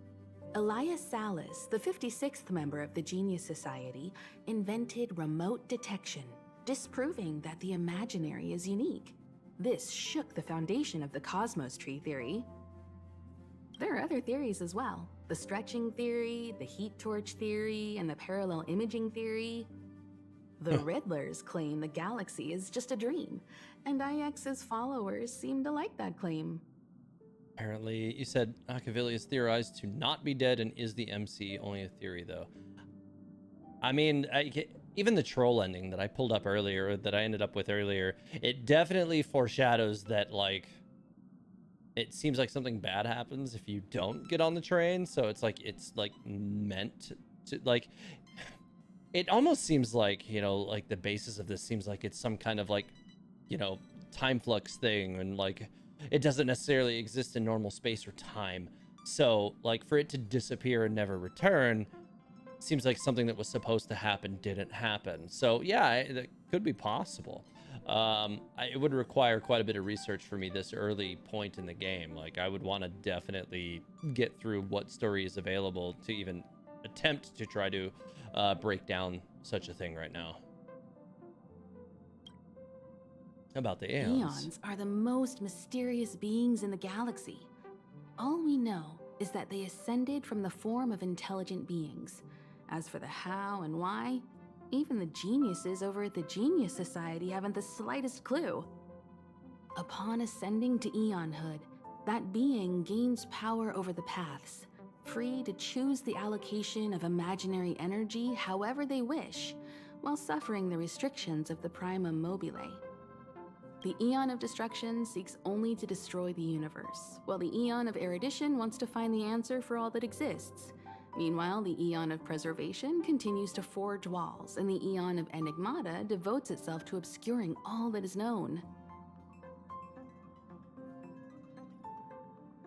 Elias Salas, the 56th member of the Genius Society, invented remote detection, disproving that the imaginary is unique. This shook the foundation of the Cosmos Tree theory. There are other theories as well. The stretching theory, the heat torch theory, and the parallel imaging theory. The Riddlers claim the galaxy is just a dream, and IX's followers seem to like that claim. Apparently, you said Akivili is theorized to not be dead and is the MC. Only a theory, though. I mean, even the troll ending that I pulled up earlier, that I ended up with earlier, it definitely foreshadows that, like, it seems like something bad happens if you don't get on the train. So it's like meant to, like, it almost seems like, you know, like the basis of this seems like it's some kind of, like, you know, time flux thing, and like it doesn't necessarily exist in normal space or time. So like for it to disappear and never return seems like something that was supposed to happen didn't happen. So yeah, that could be possible. It would require quite a bit of research for me this early point in the game. Like I would want to definitely get through what story is available to even attempt to try to break down such a thing right now. About the Aeons. Eons are the most mysterious beings in the galaxy. All we know is that they ascended from the form of intelligent beings. As for the how and why, even the geniuses over at the Genius Society haven't the slightest clue. Upon ascending to Eonhood, that being gains power over the paths, free to choose the allocation of imaginary energy however they wish, while suffering the restrictions of the primum mobile. The Eon of Destruction seeks only to destroy the universe, while the Eon of Erudition wants to find the answer for all that exists. Meanwhile, the Eon of Preservation continues to forge walls, and the Eon of Enigmata devotes itself to obscuring all that is known.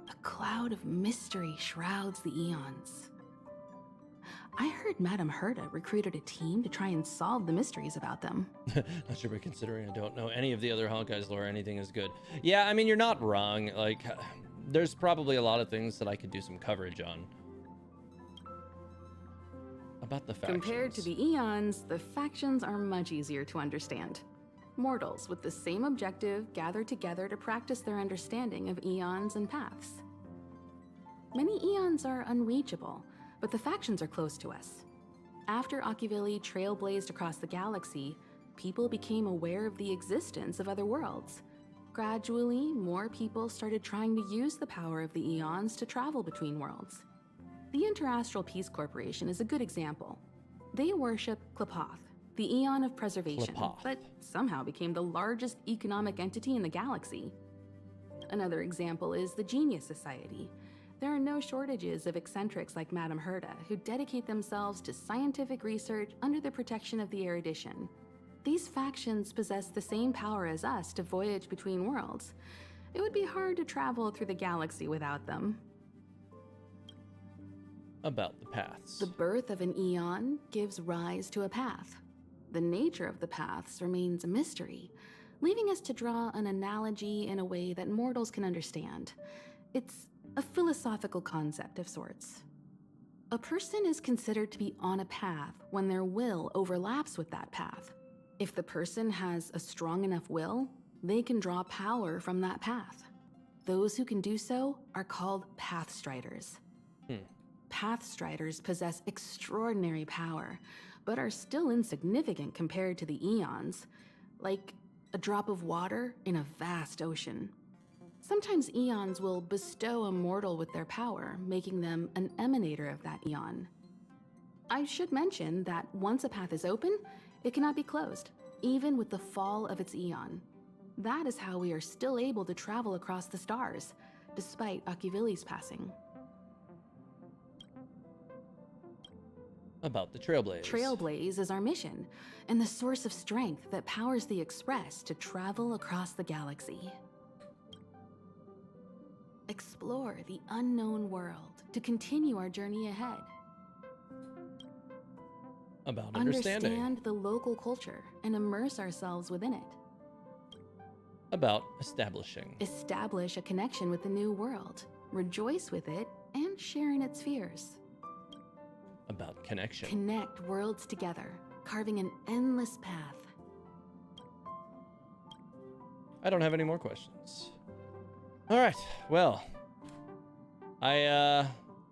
A cloud of mystery shrouds the Eons. I heard Madame Herta recruited a team to try and solve the mysteries about them. Not sure, but considering I don't know any of the other Honkai's lore, anything is good. Yeah, I mean, you're not wrong. Like, there's probably a lot of things that I could do some coverage on. About the factions. Compared to the Eons, the factions are much easier to understand. Mortals with the same objective gather together to practice their understanding of eons and paths. Many eons are unreachable, but the factions are close to us. After Akivili trailblazed across the galaxy, people became aware of the existence of other worlds. Gradually, more people started trying to use the power of the eons to travel between worlds. The Interastral Peace Corporation is a good example. They worship Klapoth, the Eon of Preservation, but somehow became the largest economic entity in the galaxy. Another example is the Genius Society. There are no shortages of eccentrics like Madame Herta who dedicate themselves to scientific research under the protection of the Erudition. These factions possess the same power as us to voyage between worlds. It would be hard to travel through the galaxy without them. About the paths. The birth of an eon gives rise to a path. The nature of the paths remains a mystery, leaving us to draw an analogy in a way that mortals can understand. It's a philosophical concept of sorts. A person is considered to be on a path when their will overlaps with that path. If the person has a strong enough will, they can draw power from that path. Those who can do so are called Pathstriders. Pathstriders possess extraordinary power, but are still insignificant compared to the eons, like a drop of water in a vast ocean. Sometimes eons will bestow a mortal with their power, making them an emanator of that eon. I should mention that once a path is open, it cannot be closed, even with the fall of its eon. That is how we are still able to travel across the stars, despite Akivili's passing. About the Trailblaze. Trailblaze is our mission, and the source of strength that powers the Express to travel across the galaxy. Explore the unknown world to continue our journey ahead. About understanding. Understand the local culture and immerse ourselves within it. About establishing. Establish a connection with the new world, rejoice with it, and share in its fears. About connection. Connect worlds together, carving an endless path. I don't have any more questions. All right, well, I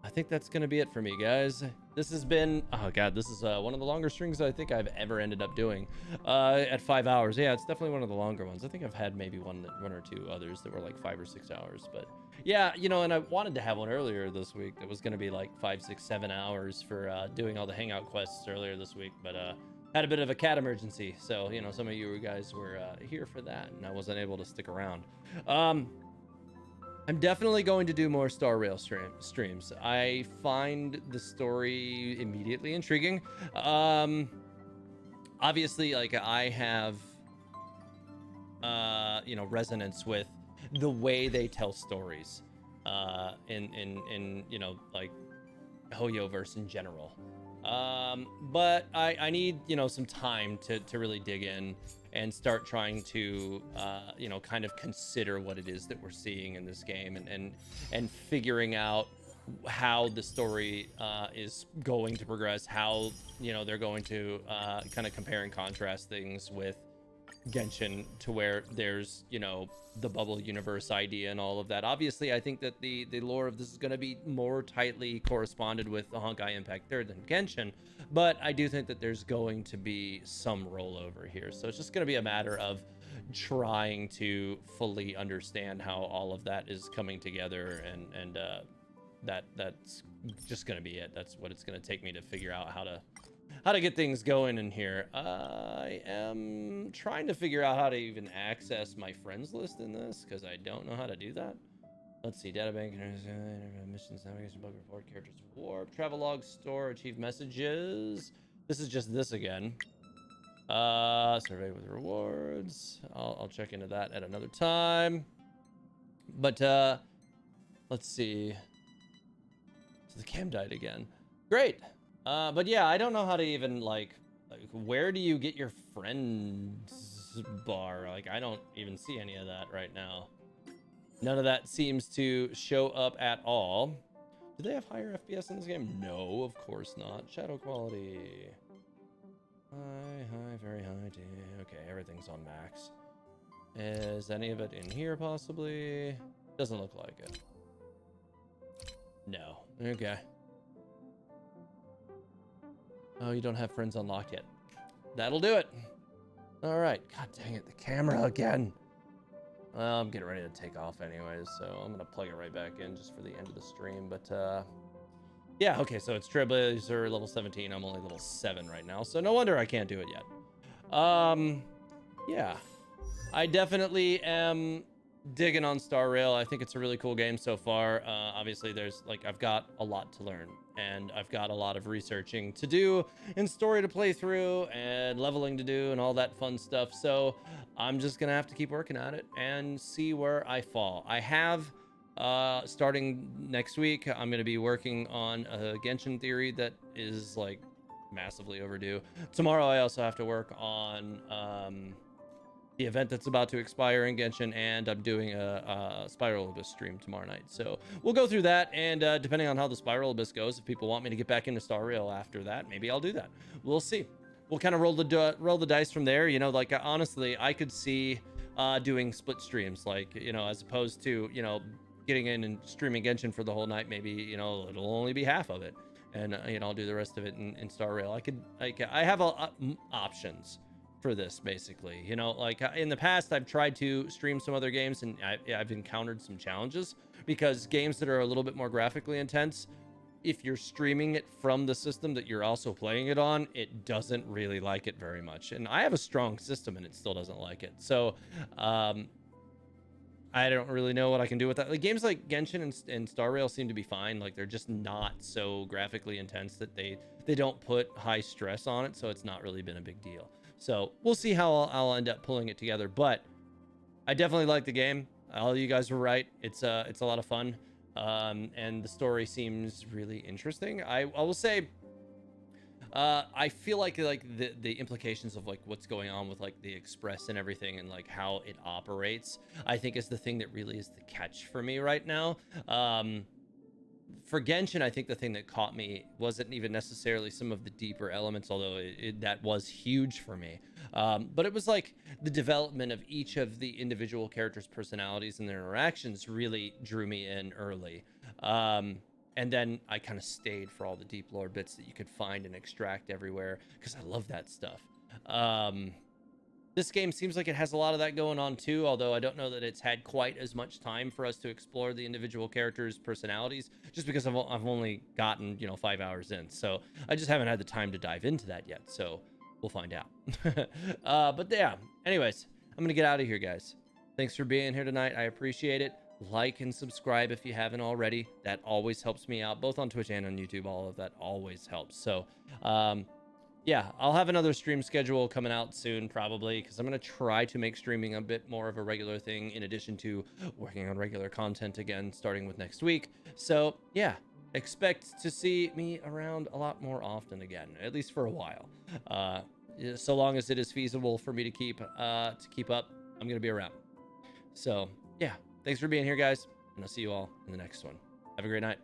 think that's gonna be it for me, guys. This has been, oh god, this is one of the longer streams I think I've ever ended up doing at 5 hours. Yeah, it's definitely one of the longer ones. I think I've had maybe one or two others that were like 5 or 6 hours, but yeah, you know, and I wanted to have one earlier this week that was going to be like 5, 6, 7 hours for doing all the hangout quests earlier this week, but had a bit of a cat emergency, so you know, some of you guys were here for that, and I wasn't able to stick around. I'm definitely going to do more Star Rail streams. I find the story immediately intriguing. Obviously, like, I have you know, resonance with the way they tell stories in you know, like Hoyoverse in general. But I need, you know, some time to really dig in and start trying to you know, kind of consider what it is that we're seeing in this game, and figuring out how the story is going to progress, how, you know, they're going to kind of compare and contrast things with Genshin, to where there's, you know, the bubble universe idea and all of that. Obviously, I think that the lore of this is going to be more tightly corresponded with the Honkai Impact 3rd than Genshin, but I do think that there's going to be some rollover here. So it's just going to be a matter of trying to fully understand how all of that is coming together, and that's just going to be it. That's what it's going to take me to figure out how to how to get things going in here. I am trying to figure out how to even access my friends list in this because I don't know how to do that. Let's see, databank, missions, navigation, bug report, characters, warp, travel log, store, achieve messages. This is just this again. Survey with rewards. I'll check into that at another time. But let's see. So the cam died again. Great. But yeah, I don't know how to even like where do you get your friends bar? Like I don't even see any of that right now. None of that seems to show up at all. Do they have higher FPS in this game? No, of course not. Shadow quality. High, very high. Okay, everything's on max. Is any of it in here possibly? Doesn't look like it. No. Okay. Oh, you don't have friends unlocked yet. That'll do it. All right. God dang it, the camera again. Well, I'm getting ready to take off anyways, so I'm gonna plug it right back in just for the end of the stream. But yeah, okay, so it's Trailblazer level 17. I'm only level 7 right now, so no wonder I can't do it yet. Yeah, I definitely am digging on Star Rail. I think it's a really cool game so far. Obviously, there's like I've got a lot to learn, and I've got a lot of researching to do, and story to play through, and leveling to do, and all that fun stuff. So I'm just gonna have to keep working at it and see where I fall. I have starting next week, I'm gonna be working on a Genshin theory that is like massively overdue. Tomorrow, I also have to work on the event that's about to expire in Genshin, and I'm doing a Spiral Abyss stream tomorrow night. So we'll go through that, and depending on how the Spiral Abyss goes, if people want me to get back into Star Rail after that, maybe I'll do that. We'll see. We'll kind of roll the dice from there. You know, like honestly, I could see doing split streams, like, you know, as opposed to, you know, getting in and streaming Genshin for the whole night. Maybe, you know, it'll only be half of it, and you know, I'll do the rest of it in Star Rail. I have options for this, basically. You know, like in the past, I've tried to stream some other games, and I've encountered some challenges because games that are a little bit more graphically intense, if you're streaming it from the system that you're also playing it on, it doesn't really like it very much. And I have a strong system and it still doesn't like it. So I don't really know what I can do with that. Like games like Genshin and Star Rail seem to be fine. Like they're just not so graphically intense that they don't put high stress on it, so it's not really been a big deal. So we'll see how I'll end up pulling it together. But I definitely like the game. All you guys were right. It's a lot of fun. And the story seems really interesting. I will say, I feel like the implications of like what's going on with like the Express and everything and like how it operates, I think is the thing that really is the catch for me right now. For Genshin, I think the thing that caught me wasn't even necessarily some of the deeper elements, although that was huge for me. But it was like the development of each of the individual characters' personalities and their interactions really drew me in early. And then I kind of stayed for all the deep lore bits that you could find and extract everywhere, because I love that stuff. This game seems like it has a lot of that going on too, although I don't know that it's had quite as much time for us to explore the individual characters' personalities, just because I've only gotten, you know, 5 hours in. So I just haven't had the time to dive into that yet. So we'll find out. But yeah, anyways, I'm going to get out of here, guys. Thanks for being here tonight. I appreciate it. Like and subscribe if you haven't already. That always helps me out, both on Twitch and on YouTube. All of that always helps. So, yeah, I'll have another stream schedule coming out soon, probably, because I'm going to try to make streaming a bit more of a regular thing, in addition to working on regular content again, starting with next week. So, yeah, expect to see me around a lot more often again, at least for a while. So long as it is feasible for me to keep up, I'm going to be around. So, yeah, thanks for being here, guys, and I'll see you all in the next one. Have a great night.